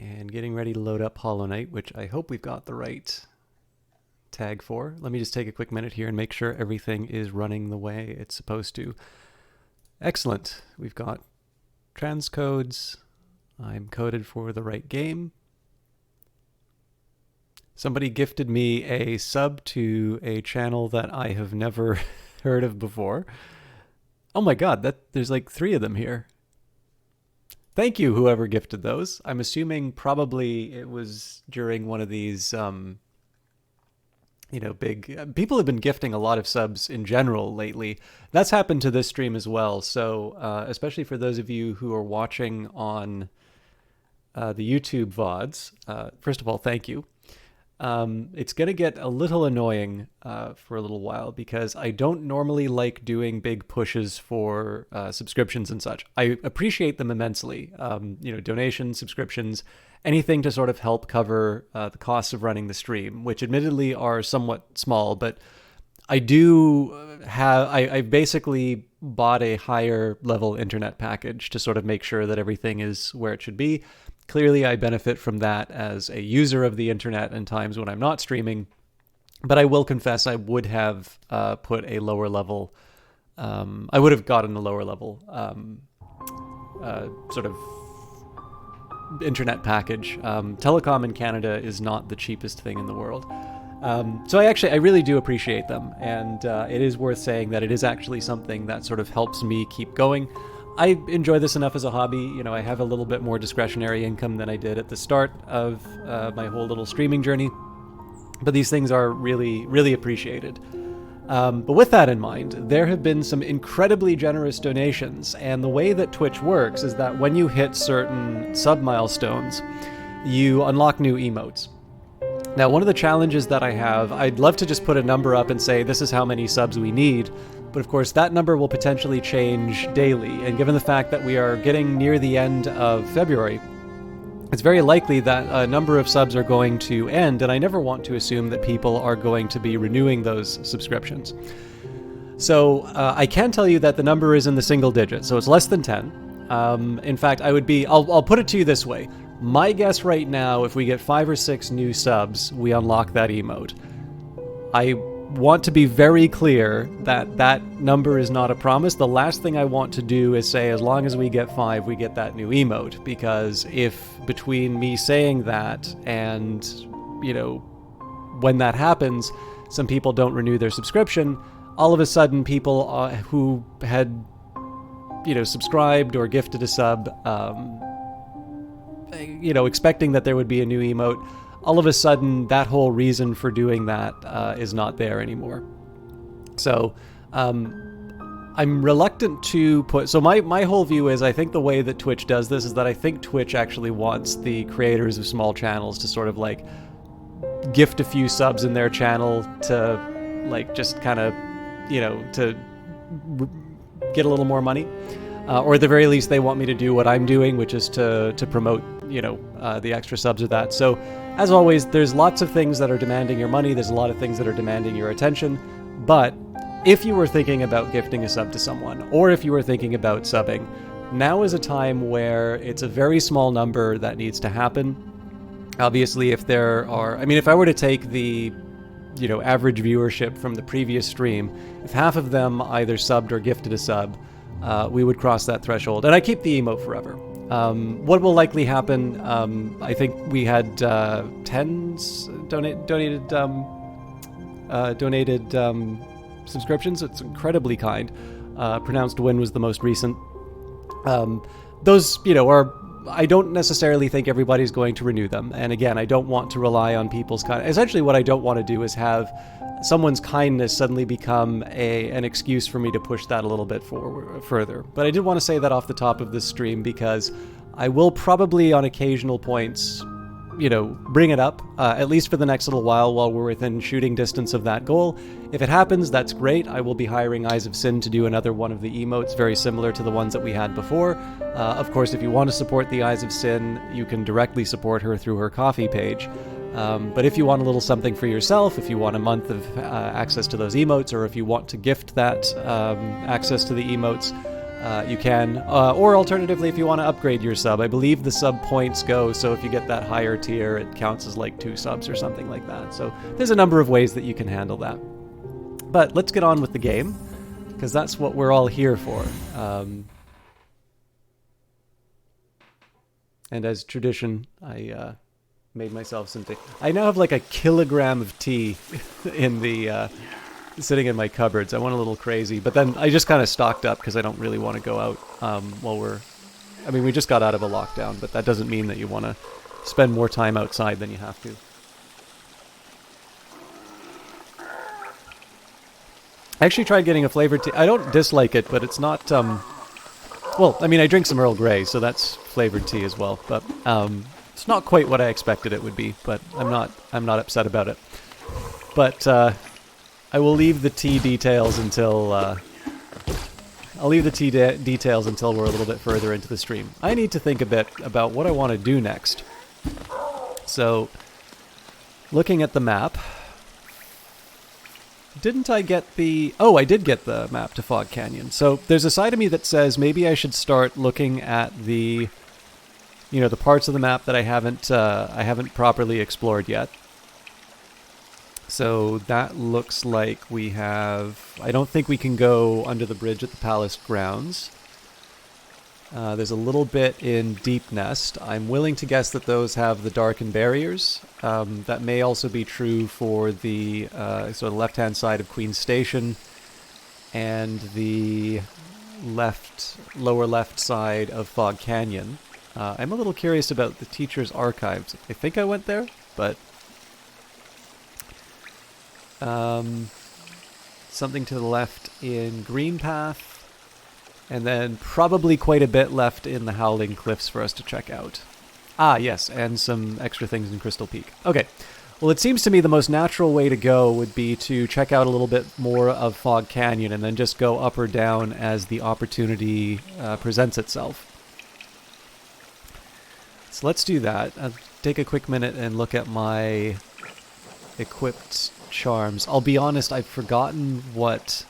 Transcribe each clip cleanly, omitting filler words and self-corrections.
And getting ready to load up Hollow Knight, which I hope we've got the right tag for. Let me just take a quick minute here and make sure everything is running the way it's supposed to. Excellent. We've got transcodes. I'm coded for the right game. Somebody gifted me a sub to a channel that I have never heard of before. Oh my god, there's like 3 of them here. Thank you, whoever gifted those. I'm assuming probably it was during one of these, big... people have been gifting a lot of subs in general lately. That's happened to this stream as well. So, especially for those of you who are watching on the YouTube VODs, first of all, thank you. It's going to get a little annoying for a little while because I don't normally like doing big pushes for subscriptions and such. I appreciate them immensely. Donations, subscriptions, anything to sort of help cover the costs of running the stream, which admittedly are somewhat small, but I do have, I basically bought a higher level internet package to sort of make sure that everything is where it should be. Clearly, I benefit from that as a user of the internet in times when I'm not streaming, but I will confess I would have put a lower level, I would have gotten a lower level sort of internet package. Telecom in Canada is not the cheapest thing in the world. So I really do appreciate them, and it is worth saying that it is actually something that sort of helps me keep going. I enjoy this enough as a hobby. I have a little bit more discretionary income than I did at the start of my whole little streaming journey. But these things are really, really appreciated. But with that in mind, there have been some incredibly generous donations. And the way that Twitch works is that when you hit certain sub-milestones, you unlock new emotes. Now, one of the challenges that I have, I'd love to just put a number up and say, this is how many subs we need. But of course, that number will potentially change daily. And given the fact that we are getting near the end of February, it's very likely that a number of subs are going to end. And I never want to assume that people are going to be renewing those subscriptions. So I can tell you that the number is in the single digits. So it's less than 10. In fact, I'll put it to you this way. My guess right now, if we get 5 or 6 new subs, we unlock that emote. I want to be very clear that that number is not a promise. The last thing I want to do is say, as long as we get 5, we get that new emote. Because if between me saying that and, when that happens, some people don't renew their subscription, all of a sudden people who had, subscribed or gifted a sub, expecting that there would be a new emote, all of a sudden that whole reason for doing that is not there anymore. So I'm reluctant to put... So my whole view is, I think the way that Twitch does this is that I think Twitch actually wants the creators of small channels to sort of like gift a few subs in their channel to like just kind of, to get a little more money. Or at the very least, they want me to do what I'm doing, which is to promote, the extra subs of that. So, as always, there's lots of things that are demanding your money. There's a lot of things that are demanding your attention. But if you were thinking about gifting a sub to someone, or if you were thinking about subbing, now is a time where it's a very small number that needs to happen. Obviously, if there are... if I were to take the, average viewership from the previous stream, if half of them either subbed or gifted a sub, we would cross that threshold. And I keep the emote forever. What will likely happen, I think we had 10 donated subscriptions. It's incredibly kind. Pronounced Win was the most recent. Those, are... I don't necessarily think everybody's going to renew them. And again, I don't want to rely on people's essentially what I don't want to do is have someone's kindness suddenly become an excuse for me to push that a little bit further. But I did want to say that off the top of this stream because I will probably on occasional points, bring it up, at least for the next little while we're within shooting distance of that goal. If it happens, that's great. I will be hiring Eyes of Sin to do another one of the emotes very similar to the ones that we had before. Of course, if you want to support the Eyes of Sin, you can directly support her through her Ko-fi page. But if you want a little something for yourself, if you want a month of access to those emotes, or if you want to gift that access to the emotes, you can. Or alternatively, if you want to upgrade your sub, I believe the sub points go, so if you get that higher tier, it counts as like 2 subs or something like that. So there's a number of ways that you can handle that. But let's get on with the game, because that's what we're all here for. And as tradition, I made myself some tea. I now have like a kilogram of tea in the sitting in my cupboards. I went a little crazy, but then I just kind of stocked up because I don't really want to go out while we're... I mean, we just got out of a lockdown, but that doesn't mean that you want to spend more time outside than you have to. I actually tried getting a flavored tea. I don't dislike it, but it's not... well, I mean, I drink some Earl Grey, so that's flavored tea as well. But it's not quite what I expected it would be. But I'm not upset about it. But I will leave the tea details until details until we're a little bit further into the stream. I need to think a bit about what I want to do next. So, looking at the map. Didn't I get the... Oh, I did get the map to Fog Canyon. So there's a side of me that says maybe I should start looking at the, you know, the parts of the map that I haven't properly explored yet. So that looks like we have... I don't think we can go under the bridge at the palace grounds. There's a little bit in Deep Nest. I'm willing to guess that those have the darkened barriers. That may also be true for the sort of left-hand side of Queen's Station and the lower left side of Fog Canyon. I'm a little curious about the Teacher's Archives. I think I went there, but something to the left in Green Path. And then probably quite a bit left in the Howling Cliffs for us to check out. Ah, yes, and some extra things in Crystal Peak. Okay, well, it seems to me the most natural way to go would be to check out a little bit more of Fog Canyon and then just go up or down as the opportunity presents itself. So let's do that. I'll take a quick minute and look at my equipped charms. I'll be honest, I've forgotten what...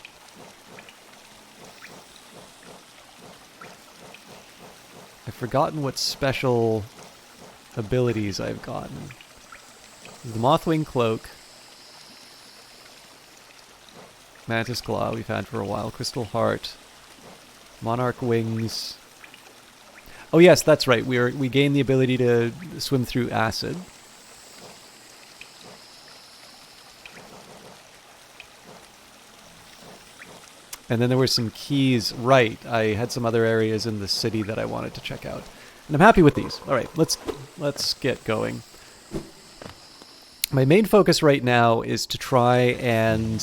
I've forgotten what special abilities I've gotten. The Mothwing Cloak. Mantis Claw we've had for a while. Crystal Heart. Monarch Wings. Oh yes, that's right. We gain the ability to swim through acid. And then there were some keys. Right, I had some other areas in the city that I wanted to check out. And I'm happy with these. All right, let's get going. My main focus right now is to try and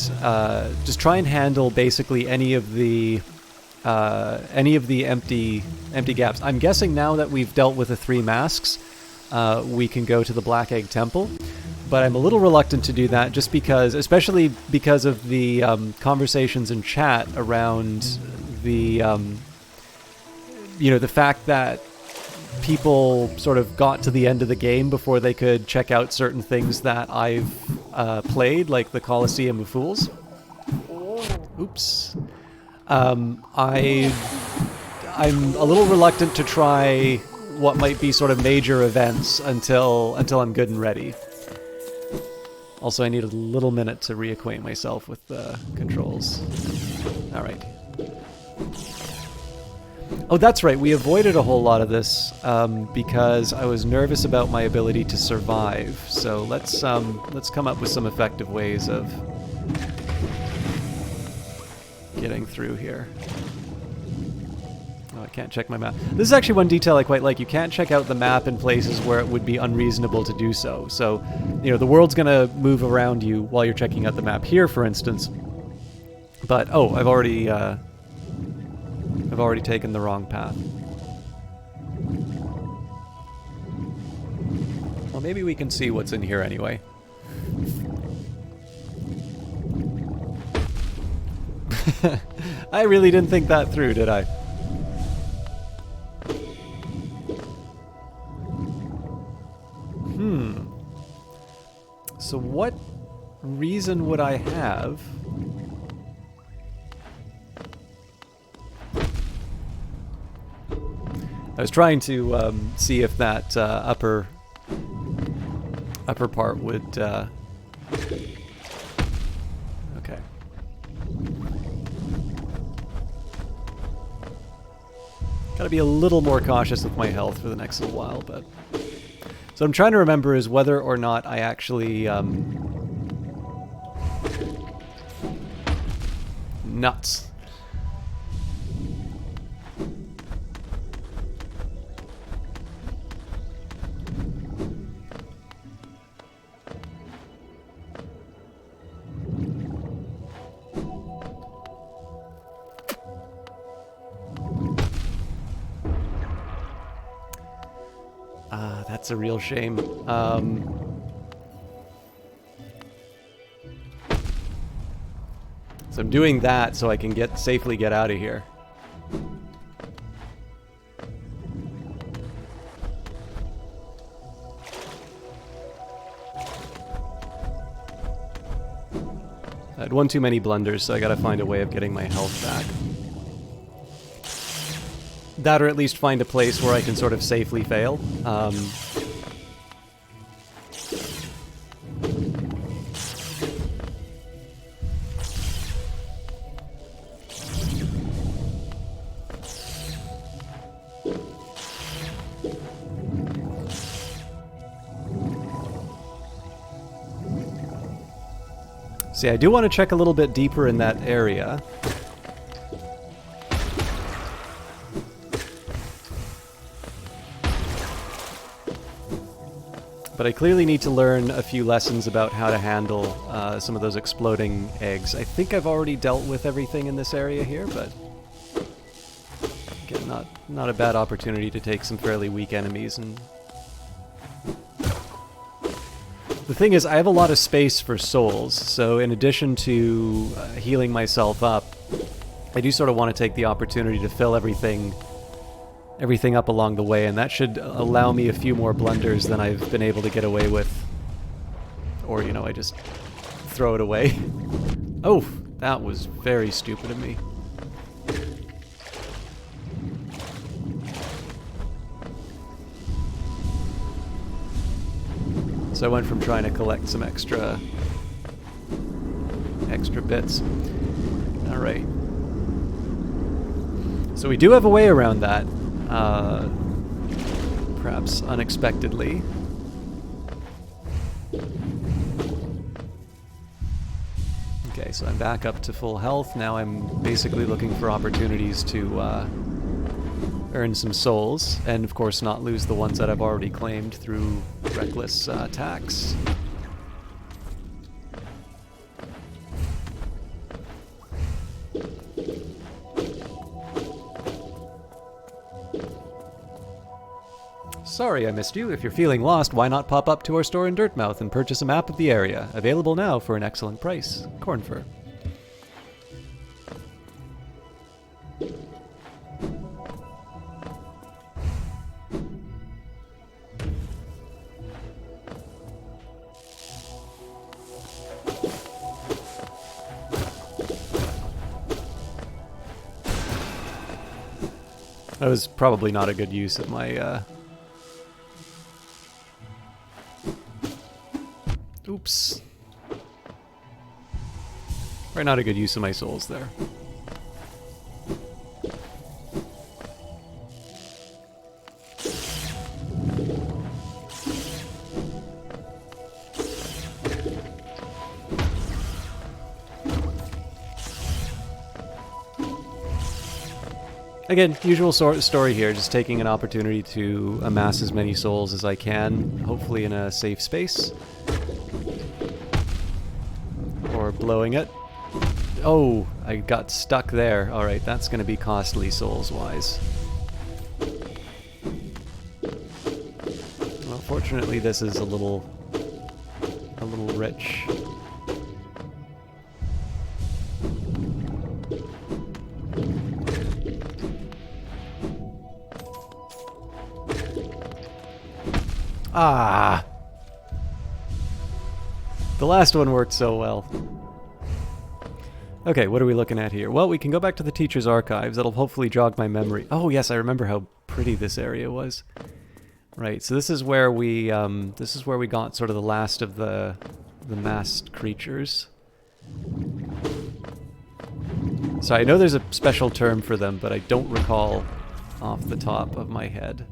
just try and handle basically any of the empty gaps. I'm guessing now that we've dealt with the 3 masks, we can go to the Black Egg Temple. But I'm a little reluctant to do that just because, especially because of the conversations in chat around the, the fact that people sort of got to the end of the game before they could check out certain things that I've played, like the Colosseum of Fools. Oops. I'm a little reluctant to try what might be sort of major events until I'm good and ready. Also, I need a little minute to reacquaint myself with the controls. Alright. Oh, that's right, we avoided a whole lot of this because I was nervous about my ability to survive. So let's come up with some effective ways of getting through here. Oh, I can't check my map. This is actually one detail I quite like. You can't check out the map in places where it would be unreasonable to do so. So, the world's going to move around you while you're checking out the map here, for instance. But, oh, I've already taken the wrong path. Well, maybe we can see what's in here anyway. I really didn't think that through, did I? So what reason would I have I was trying to see if that upper part would... Okay. Gotta be a little more cautious with my health for the next little while, but... So what I'm trying to remember is whether or not I actually... Nuts. That's a real shame. So I'm doing that so I can safely get out of here. I had one too many blunders, so I gotta find a way of getting my health back. That, or at least find a place where I can sort of safely fail. See, I do want to check a little bit deeper in that area. But I clearly need to learn a few lessons about how to handle some of those exploding eggs. I think I've already dealt with everything in this area here, but again, not a bad opportunity to take some fairly weak enemies. And the thing is, I have a lot of space for souls, so in addition to healing myself up, I do sort of want to take the opportunity to fill everything up along the way, and that should allow me a few more blunders than I've been able to get away with. Or, you know, I just throw it away. Oh, that was very stupid of me. So I went from trying to collect some extra bits. Alright. So we do have a way around that. Perhaps unexpectedly. Okay, so I'm back up to full health. Now I'm basically looking for opportunities to earn some souls, and of course not lose the ones that I've already claimed through reckless attacks. Sorry I missed you. If you're feeling lost, why not pop up to our store in Dirtmouth and purchase a map of the area. Available now for an excellent price. Cornfur. That was probably not a good use of my, Oops. Probably not a good use of my souls there. Again, usual story here, just taking an opportunity to amass as many souls as I can, hopefully in a safe space. Or blowing it. Oh, I got stuck there. Alright, that's going to be costly souls-wise. Well, fortunately this is a little rich. Ah! The last one worked so well. Okay, what are we looking at here? Well, we can go back to the teacher's archives. That'll hopefully jog my memory. Oh yes, I remember how pretty this area was. Right, so this is where we got sort of the last of the masked creatures. So I know there's a special term for them, but I don't recall off the top of my head.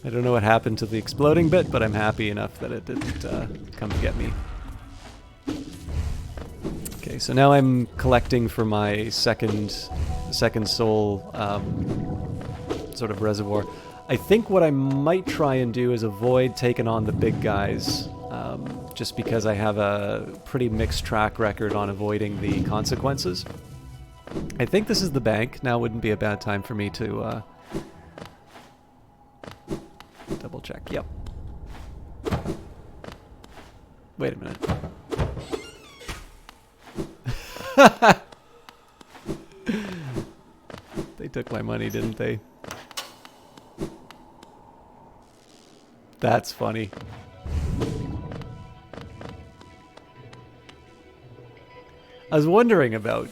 I don't know what happened to the exploding bit, but I'm happy enough that it didn't come to get me. Okay, so now I'm collecting for my second soul sort of reservoir. I think what I might try and do is avoid taking on the big guys, just because I have a pretty mixed track record on avoiding the consequences. I think this is the bank. Now wouldn't be a bad time for me to double check. Yep. Wait a minute. They took my money, didn't they? That's funny. I was wondering about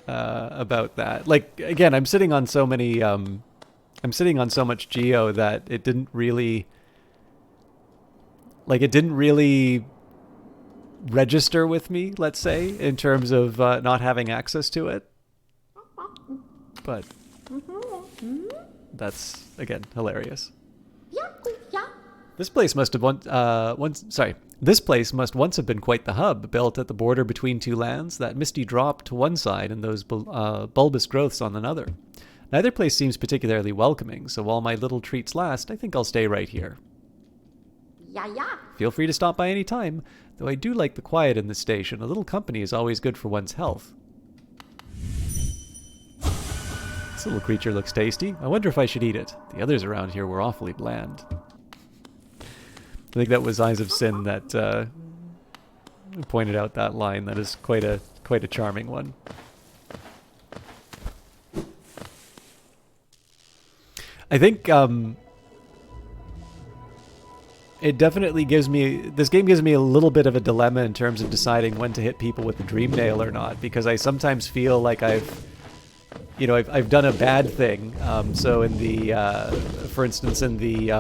that. Like, again, I'm sitting on so many I'm sitting on so much geo that it didn't really register with me, let's say, in terms of not having access to it. But that's, again, hilarious. This place must have this place must once have been quite the hub, built at the border between two lands, that misty drop to one side and those bulbous growths on another. Neither place seems particularly welcoming, so while my little treats last, I think I'll stay right here. Feel free to stop by any time, though I do like the quiet in this station. A little company is always good for one's health. This little creature looks tasty. I wonder if I should eat it. The others around here were awfully bland. I think that was Eyes of Sin that pointed out that line. That is quite a charming one. I think it definitely gives me... This game gives me a little bit of a dilemma in terms of deciding when to hit people with the dream nail or not, because I sometimes feel like I've done a bad thing. So in the... for instance, in the...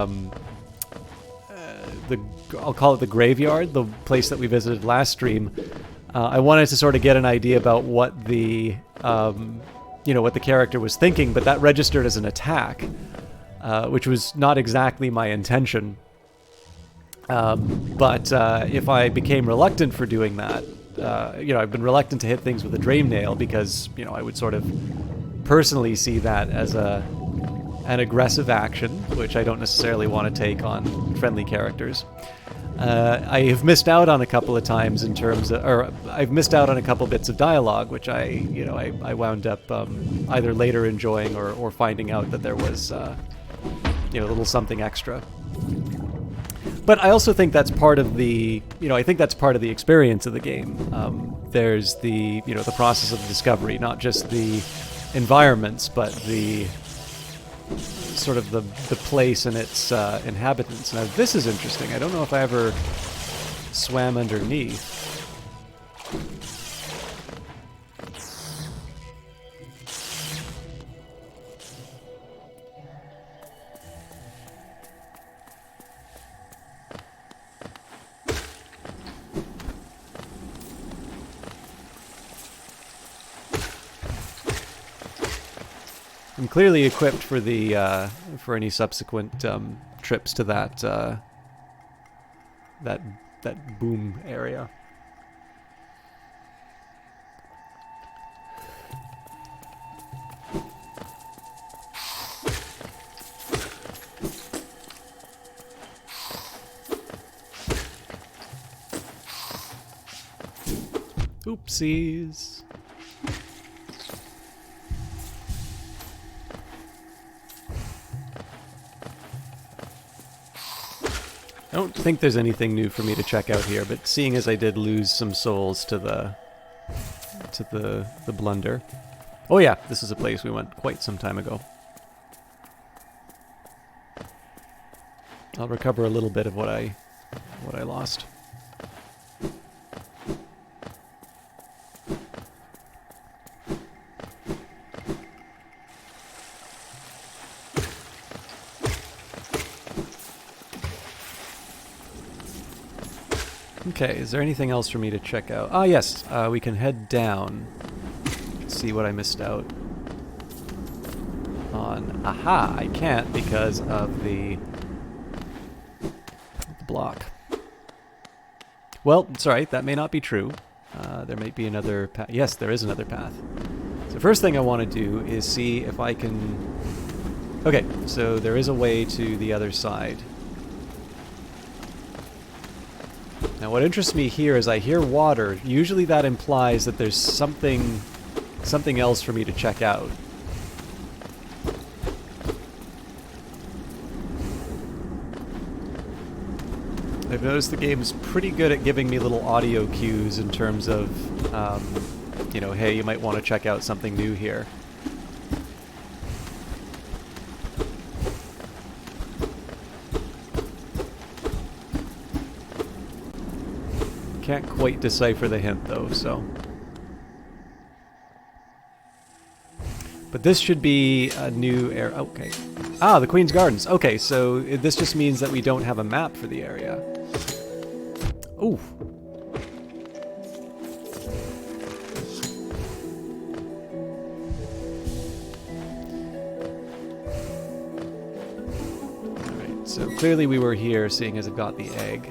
I'll call it the graveyard, the place that we visited last stream, I wanted to sort of get an idea about what the... what the character was thinking, but that registered as an attack, which was not exactly my intention. But if I became reluctant for doing that, I've been reluctant to hit things with a dream nail because, I would sort of personally see that as an aggressive action, which I don't necessarily want to take on friendly characters. I have missed out on a couple of times in terms of, or I've missed out on a couple bits of dialogue, which I wound up either later enjoying or finding out that there was, a little something extra. But I also think that's part of the, I think that's part of the experience of the game. There's the, the process of discovery, not just the environments, but the sort of the place and its inhabitants. Now this is interesting. I don't know if I ever swam underneath. I'm clearly equipped for the for any subsequent trips to that that boom area. Oopsies. I don't think there's anything new for me to check out here, but seeing as I did lose some souls to the blunder. Oh yeah, this is a place we went quite some time ago. I'll recover a little bit of what I lost. Okay, is there anything else for me to check out? Ah, yes, we can head down. See what I missed out on. Aha, I can't because of the block. Well, it's alright, that may not be true. There might be another path. Yes, there is another path. So first thing I want to do is see if I can... Okay, so there is a way to the other side. Now what interests me here is I hear water. Usually that implies that there's something else for me to check out. I've noticed the game's pretty good at giving me little audio cues in terms of, you know, hey, you might want to check out something new here. Can't quite decipher the hint though, so. But this should be a new area. Okay. Ah, the Queen's Gardens. Okay, so this just means that we don't have a map for the area. Ooh. Alright, so clearly we were here, seeing as it got the egg.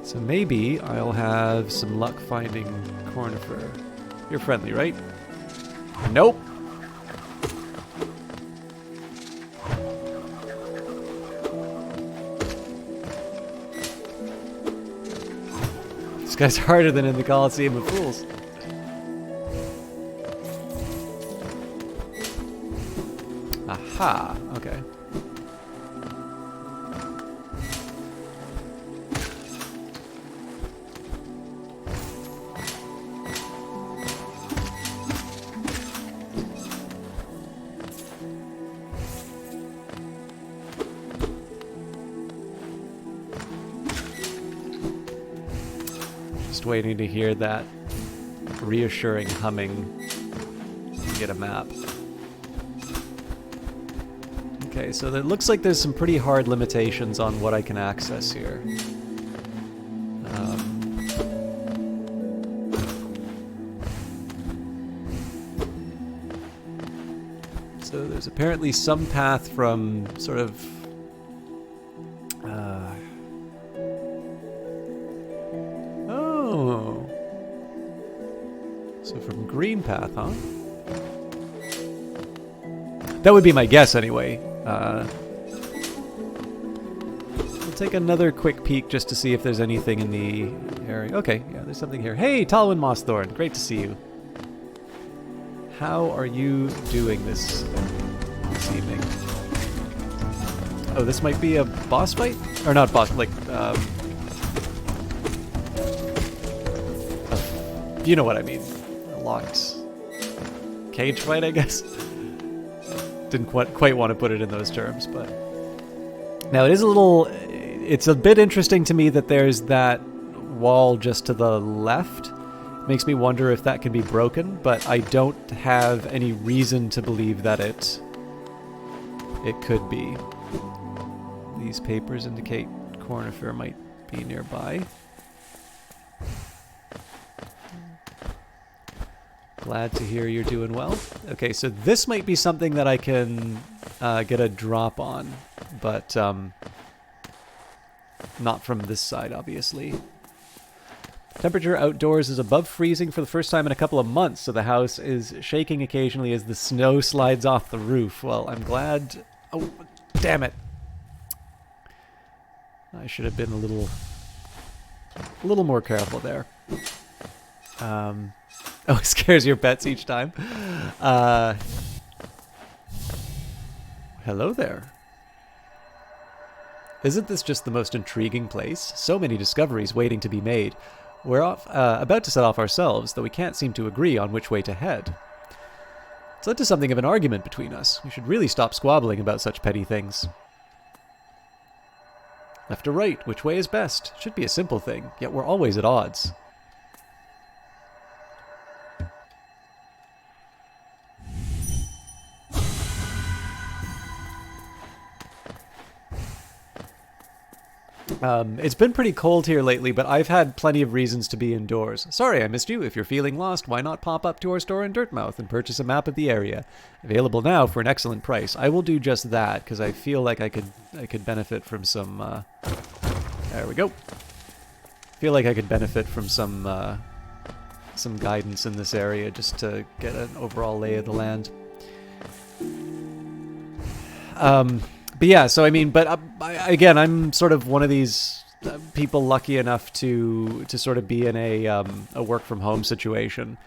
So maybe I'll have some luck finding Cartographer. You're friendly, right? Nope. This guy's harder than in the Coliseum of Fools. Aha, okay. Just waiting to hear that reassuring humming to get a map. Okay, so it looks like there's some pretty hard limitations on what I can access here. So there's apparently some path from sort of... Oh! So from green path, huh? That would be my guess anyway. We'll take another quick peek just to see if there's anything in the area. Okay, yeah, there's something here. Hey, Talwyn Mossthorn, great to see you. How are you doing this evening? Oh, this might be a boss fight? Or not boss, like, you know what I mean. A locked cage fight, I guess. Didn't quite want to put it in those terms, but... Now, it is a little... It's a bit interesting to me that there's that wall just to the left. Makes me wonder if that can be broken, but I don't have any reason to believe that it could be. These papers indicate Cartographer might be nearby. Glad to hear you're doing well. Okay, so this might be something that I can get a drop on, but not from this side, obviously. Temperature outdoors is above freezing for the first time in a couple of months, so the house is shaking occasionally as the snow slides off the roof. Well, I'm glad... Oh, damn it. I should have been a little more careful there. Oh, it scares your pets each time. Hello there. Isn't this just the most intriguing place? So many discoveries waiting to be made. We're about to set off ourselves, though we can't seem to agree on which way to head. It's led to something of an argument between us. We should really stop squabbling about such petty things. Left or right, which way is best? Should be a simple thing, yet we're always at odds. It's been pretty cold here lately, but I've had plenty of reasons to be indoors. Sorry I missed you. If you're feeling lost, why not pop up to our store in Dirtmouth and purchase a map of the area? Available now for an excellent price. I will do just that, because I feel like I could benefit from some... there we go. Feel like I could benefit from some guidance in this area, just to get an overall lay of the land. But yeah, so I mean, but again, I'm sort of one of these people lucky enough to sort of be in a work from home situation.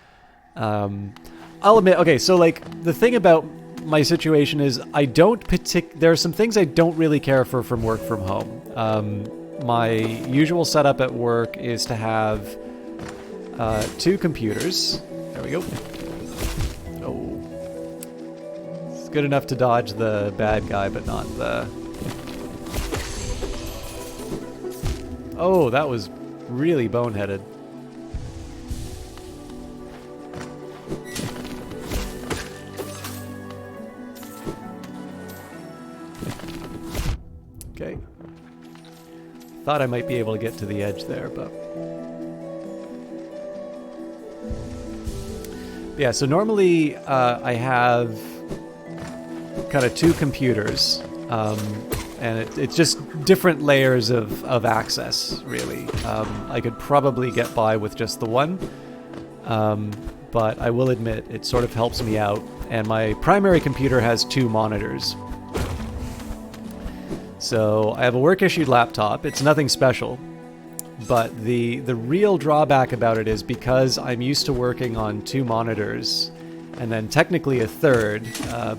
I'll admit, okay, so like the thing about my situation is there are some things I don't really care for from work from home. My usual setup at work is to have 2 computers. There we go. Good enough to dodge the bad guy, but not the... Oh, that was really boneheaded. Okay. Thought I might be able to get to the edge there, but... Yeah, so normally I have... kind of 2 computers, and it's just different layers of access, really. I could probably get by with just the one, but I will admit it sort of helps me out, and my primary computer has 2 monitors. So I have a work-issued laptop. It's nothing special, but the real drawback about it is because I'm used to working on 2 monitors, and then technically a third,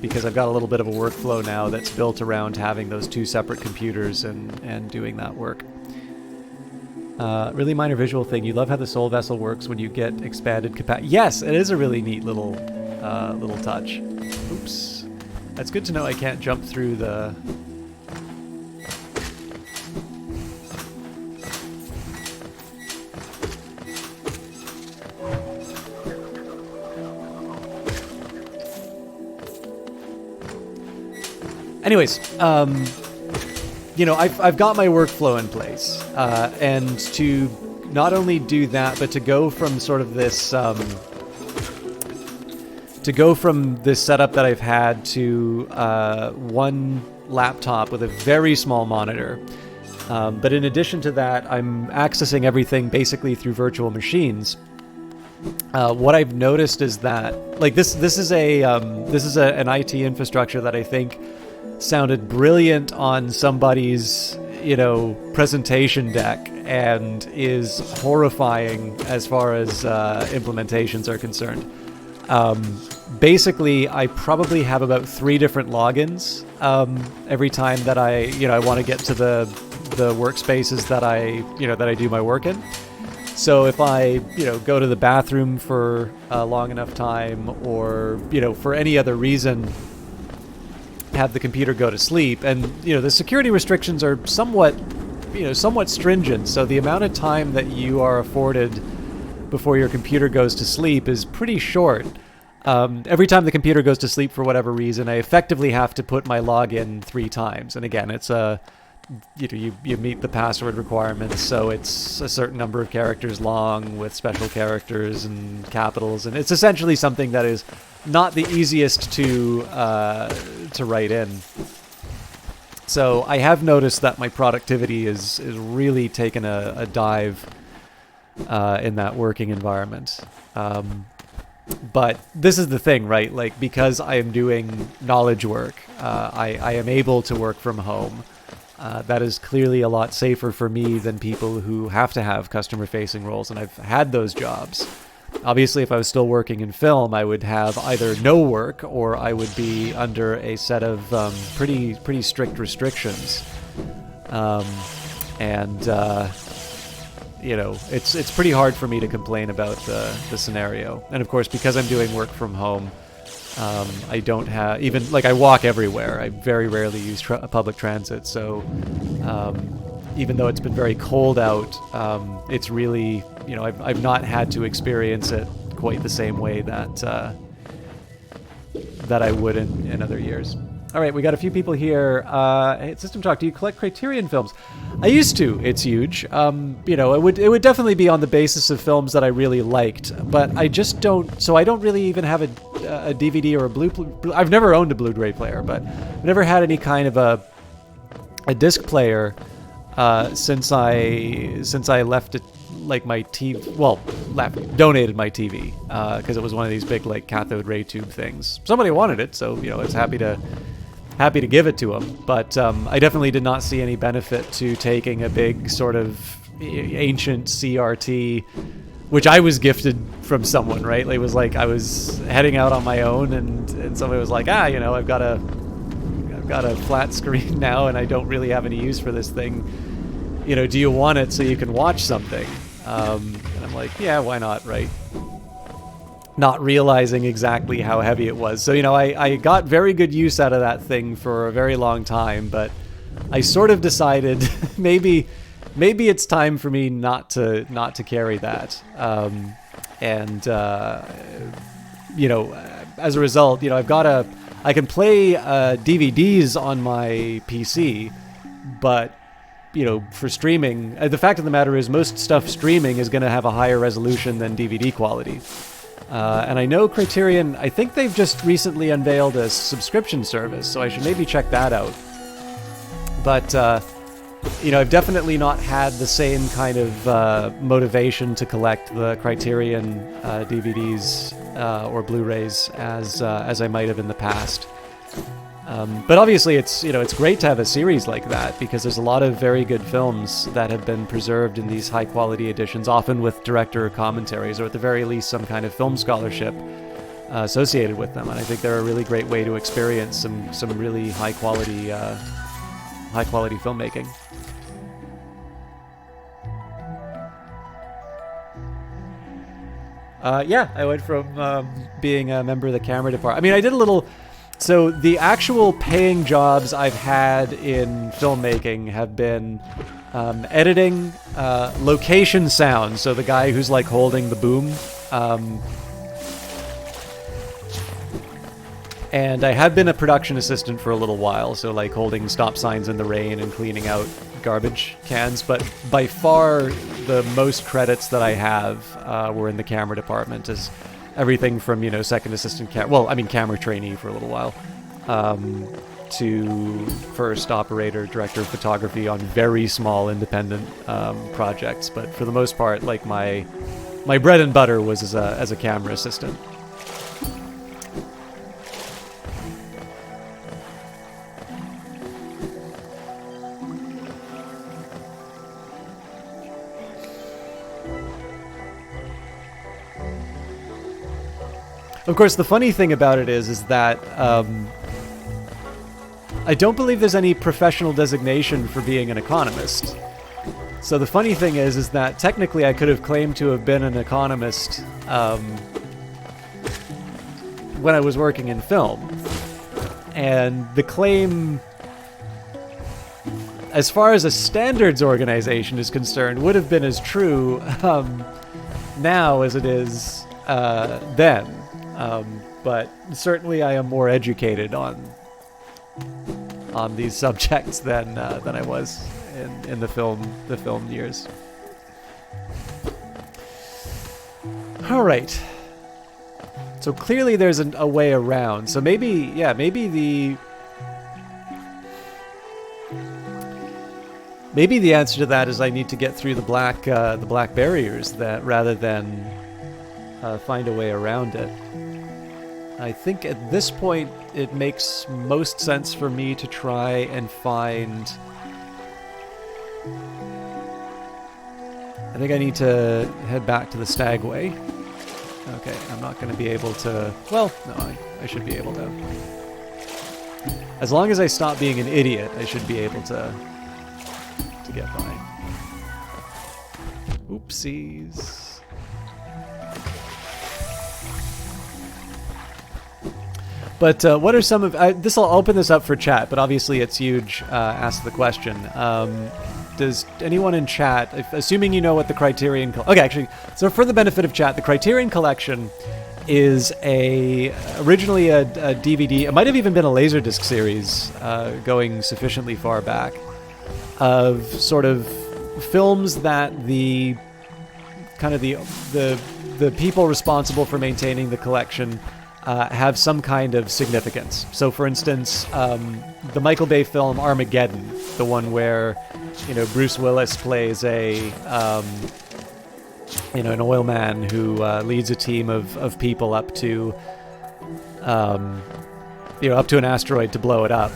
because I've got a little bit of a workflow now that's built around having those 2 separate computers and doing that work. Really minor visual thing. You love how the soul vessel works when you get expanded capacity. Yes, it is a really neat little touch. Oops. That's good to know I can't jump through the... Anyways, you know, I've got my workflow in place, and to not only do that, but to go from sort of this, setup that I've had to one laptop with a very small monitor. But in addition to that, I'm accessing everything basically through virtual machines. What I've noticed is that, like, this is an IT infrastructure that I think sounded brilliant on somebody's, you know, presentation deck, and is horrifying as far as implementations are concerned. Basically, I probably have about 3 different logins every time that I want to get to the workspaces that I do my work in. So if I, go to the bathroom for a long enough time, or, for any other reason, have the computer go to sleep, and the security restrictions are somewhat stringent, so the amount of time that you are afforded before your computer goes to sleep is pretty short. Every time the computer goes to sleep for whatever reason, I effectively have to put my login 3 times, and again, it's you meet the password requirements, so it's a certain number of characters long with special characters and capitals, and it's essentially something that is not the easiest to write in. So I have noticed that my productivity is really taken a dive in that working environment. But this is the thing, right? Like, because I am doing knowledge work, I am able to work from home. That is clearly a lot safer for me than people who have to have customer-facing roles, and I've had those jobs. Obviously, if I was still working in film, I would have either no work, or I would be under a set of pretty strict restrictions. And you know, it's pretty hard for me to complain about the scenario. And of course, because I'm doing work from home, I don't have, even, like, I walk everywhere. I very rarely use public transit, so even though it's been very cold out, it's really, you know, I've not had to experience it quite the same way that that I would in other years. All right, we got a few people here. Hey, System Talk, do you collect Criterion films? I used to. It's huge. You know, it would definitely be on the basis of films that I really liked, but I just don't. So I don't really even have a DVD or a Blu. I've never owned a Blu-ray player, but I've never had any kind of a disc player since I left it. Like my TV, well, donated my TV because it was one of these big, like, cathode ray tube things. Somebody wanted it, so, you know, I was happy to give it to them. But I definitely did not see any benefit to taking a big sort of ancient CRT, which I was gifted from someone, right? It was like I was heading out on my own, and somebody was like, you know, I've got a flat screen now, and I don't really have any use for this thing. You know, do you want it so you can watch something? And I'm like, yeah, why not, right? Not realizing exactly how heavy it was. So, you know, I got very good use out of that thing for a very long time, but I sort of decided maybe it's time for me not to carry that. You know, as a result, you know, I can play DVDs on my PC, but, you know, for streaming, the fact of the matter is most stuff streaming is going to have a higher resolution than DVD quality. And I know Criterion, I think they've just recently unveiled a subscription service, so I should maybe check that out. But, you know, I've definitely not had the same kind of motivation to collect the Criterion DVDs or Blu-rays as I might have in the past. But obviously, it's, you know, it's great to have a series like that because there's a lot of very good films that have been preserved in these high-quality editions, often with director commentaries or at the very least some kind of film scholarship associated with them. And I think they're a really great way to experience some really high-quality filmmaking. Yeah, I went from being a member of the camera department. I mean, I did a little. So the actual paying jobs I've had in filmmaking have been editing, location sound. So the guy who's like holding the boom. And I have been a production assistant for a little while. So like holding stop signs in the rain and cleaning out garbage cans. But by far the most credits that I have were in the camera department as everything from, you know, second assistant camera trainee for a little while, to first operator, director of photography on very small independent projects. But for the most part, like my bread and butter was as a camera assistant. Of course, the funny thing about it is that I don't believe there's any professional designation for being an economist. So the funny thing is that technically I could have claimed to have been an economist when I was working in film. And the claim, as far as a standards organization is concerned, would have been as true now as it is then. But certainly I am more educated on these subjects than I was in the film years. All right. So clearly there's a way around. So maybe the answer to that is I need to get through the black barriers that rather than find a way around it. I think at this point it makes most sense for me to try and find. I think I need to head back to the Stagway. Okay, I'm not going to be able to. Well, no, I should be able to. As long as I stop being an idiot, I should be able to get by. Oopsies. But what are some of... this? I'll open this up for chat, but obviously it's huge. Ask the question. Does anyone in chat, assuming you know what the Criterion... Okay, actually, so for the benefit of chat, the Criterion Collection is originally a DVD. It might have even been a Laserdisc series going sufficiently far back of sort of films that the people responsible for maintaining the collection have some kind of significance. So, for instance, the Michael Bay film Armageddon, the one where, Bruce Willis plays an oil man who leads a team of people up to an asteroid to blow it up.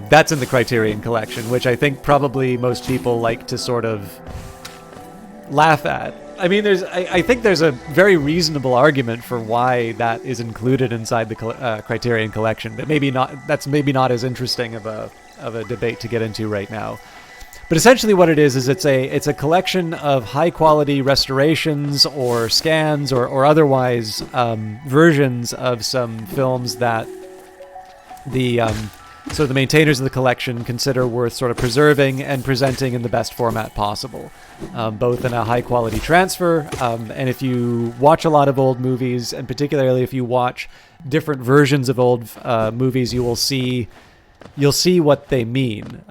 That's in the Criterion Collection, which I think probably most people like to sort of laugh at. I mean, I think there's a very reasonable argument for why that is included inside the Criterion Collection, but maybe not. That's maybe not as interesting of a debate to get into right now. But essentially, what it is it's a collection of high quality restorations or scans or otherwise versions of some films that the maintainers of the collection consider worth sort of preserving and presenting in the best format possible, both in a high-quality transfer, and if you watch a lot of old movies, and particularly if you watch different versions of old movies, you'll see what they mean.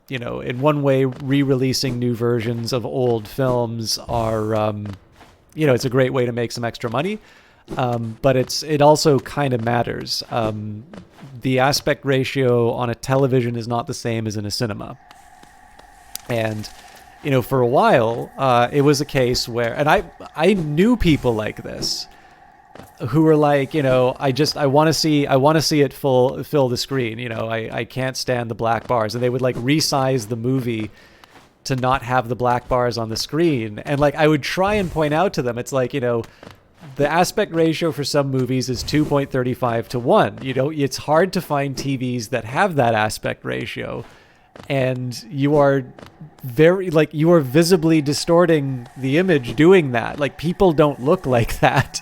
In one way, re-releasing new versions of old films are, it's a great way to make some extra money. But it also kind of matters. The aspect ratio on a television is not the same as in a cinema. And, for a while, it was a case where, and I knew people like this who were like, I want to see it fill the screen. I can't stand the black bars. And they would like resize the movie to not have the black bars on the screen. And like, I would try and point out to them, it's like, the aspect ratio for some movies is 2.35 to 1. It's hard to find TVs that have that aspect ratio. And you are visibly distorting the image doing that. Like, people don't look like that.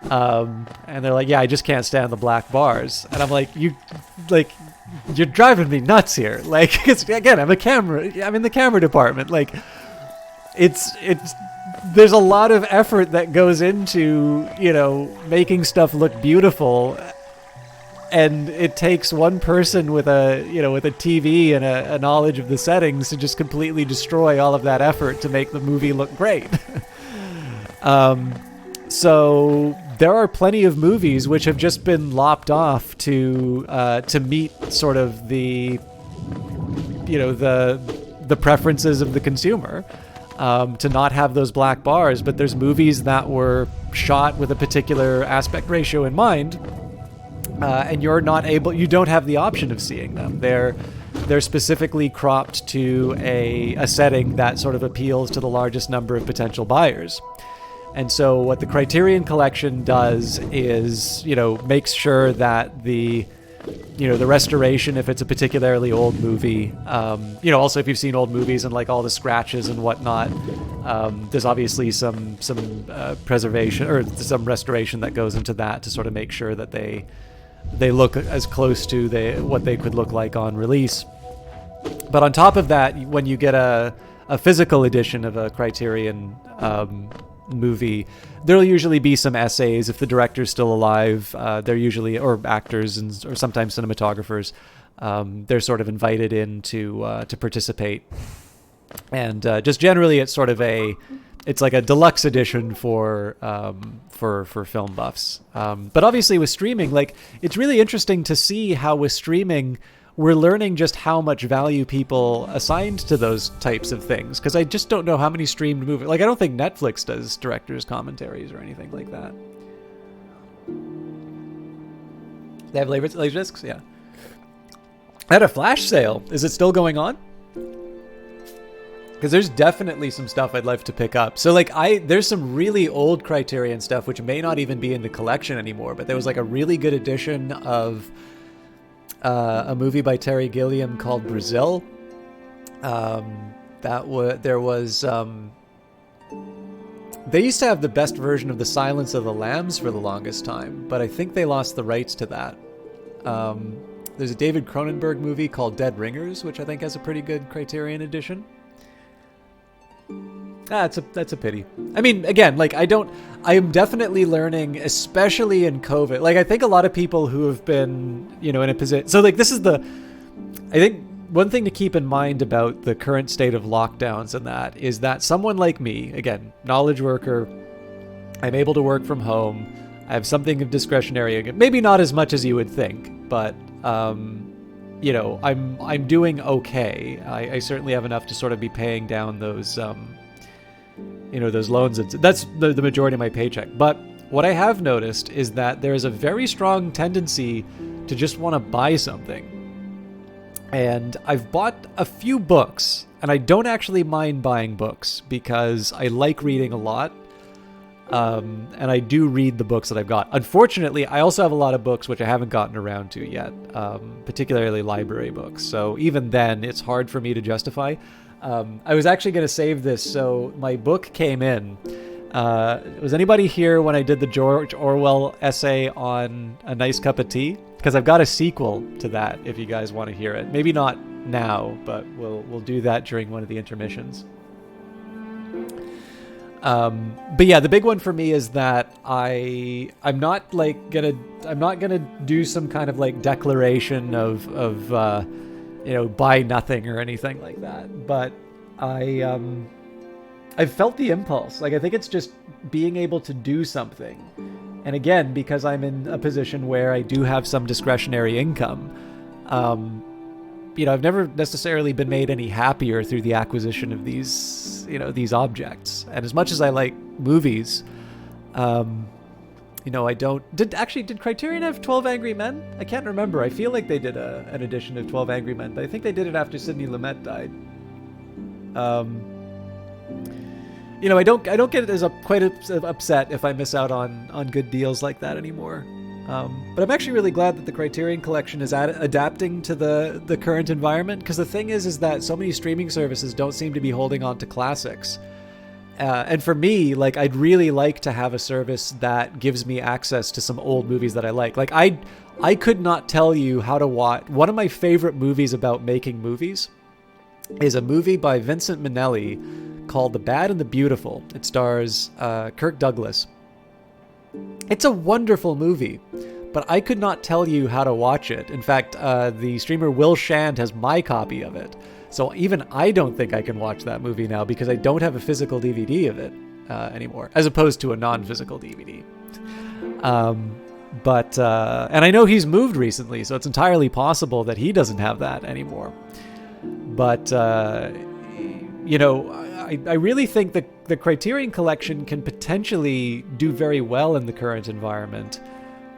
And they're like, yeah, I just can't stand the black bars. And I'm like, you're driving me nuts here. Like, 'cause again, I'm in the camera department. Like, there's a lot of effort that goes into, making stuff look beautiful, and it takes one person with a TV and a knowledge of the settings to just completely destroy all of that effort to make the movie look great. So there are plenty of movies which have just been lopped off to meet sort of the preferences of the consumer. To not have those black bars, but there's movies that were shot with a particular aspect ratio in mind, and you don't have the option of seeing them. They're specifically cropped to a setting that sort of appeals to the largest number of potential buyers. And so what the Criterion Collection does is, makes sure that the restoration, if it's a particularly old movie, also if you've seen old movies and like all the scratches and whatnot, there's obviously some preservation or some restoration that goes into that to sort of make sure that they look as close to what they could look like on release. But on top of that, when you get a physical edition of a Criterion movie, there'll usually be some essays if the director's still alive. They're usually, or actors or sometimes cinematographers, they're sort of invited in to participate. And just generally, it's sort of it's like a deluxe edition for film buffs. But obviously with streaming, like, it's really interesting to see how with streaming we're learning just how much value people assigned to those types of things. Because I just don't know how many streamed movies... Like, I don't think Netflix does director's commentaries or anything like that. They have Laserdiscs? Yeah. I had a flash sale. Is it still going on? Because there's definitely some stuff I'd love to pick up. So, like, there's some really old Criterion stuff which may not even be in the collection anymore, but there was, like, a really good edition of... a movie by Terry Gilliam called Brazil. They used to have the best version of The Silence of the Lambs for the longest time, but I think they lost the rights to that. There's a David Cronenberg movie called Dead Ringers, which I think has a pretty good Criterion edition. That's a pity. I mean, again, like I am definitely learning, especially in COVID. Like I think a lot of people who have been, in a position. So like I think one thing to keep in mind about the current state of lockdowns and that is that someone like me, again, knowledge worker, I'm able to work from home. I have something of discretionary, maybe not as much as you would think, but I'm doing okay. I certainly have enough to sort of be paying down those those loans. That's the majority of my paycheck. But what I have noticed is that there is a very strong tendency to just want to buy something. And I've bought a few books, and I don't actually mind buying books because I like reading a lot. And I do read the books that I've got. Unfortunately, I also have a lot of books which I haven't gotten around to yet, particularly library books. So even then, it's hard for me to justify. I was actually going to save this, so my book came in. Was anybody here when I did the George Orwell essay on A Nice Cup of Tea? Because I've got a sequel to that if you guys want to hear it. Maybe not now, but we'll do that during one of the intermissions. But yeah, the big one for me is that I'm not gonna do some kind of like declaration of buy nothing or anything like that. But I've felt the impulse. Like I think it's just being able to do something. And again, because I'm in a position where I do have some discretionary income, I've never necessarily been made any happier through the acquisition of these objects. And as much as I like movies, I don't. Did Criterion have 12 Angry Men? I can't remember. I feel like they did an edition of 12 Angry Men, but I think they did it after Sidney Lumet died. I don't get as quite upset if I miss out on good deals like that anymore. But I'm actually really glad that the Criterion Collection is adapting to the current environment, because the thing is that so many streaming services don't seem to be holding on to classics. And for me, like, I'd really like to have a service that gives me access to some old movies that I like. Like, I could not tell you how to watch. One of my favorite movies about making movies is a movie by Vincent Minnelli called The Bad and the Beautiful. It stars Kirk Douglas. It's a wonderful movie, but I could not tell you how to watch it. In fact, the streamer Will Shand has my copy of it. So even I don't think I can watch that movie now because I don't have a physical DVD of it anymore, as opposed to a non-physical DVD. And I know he's moved recently, so it's entirely possible that he doesn't have that anymore. But, I really think that the Criterion Collection can potentially do very well in the current environment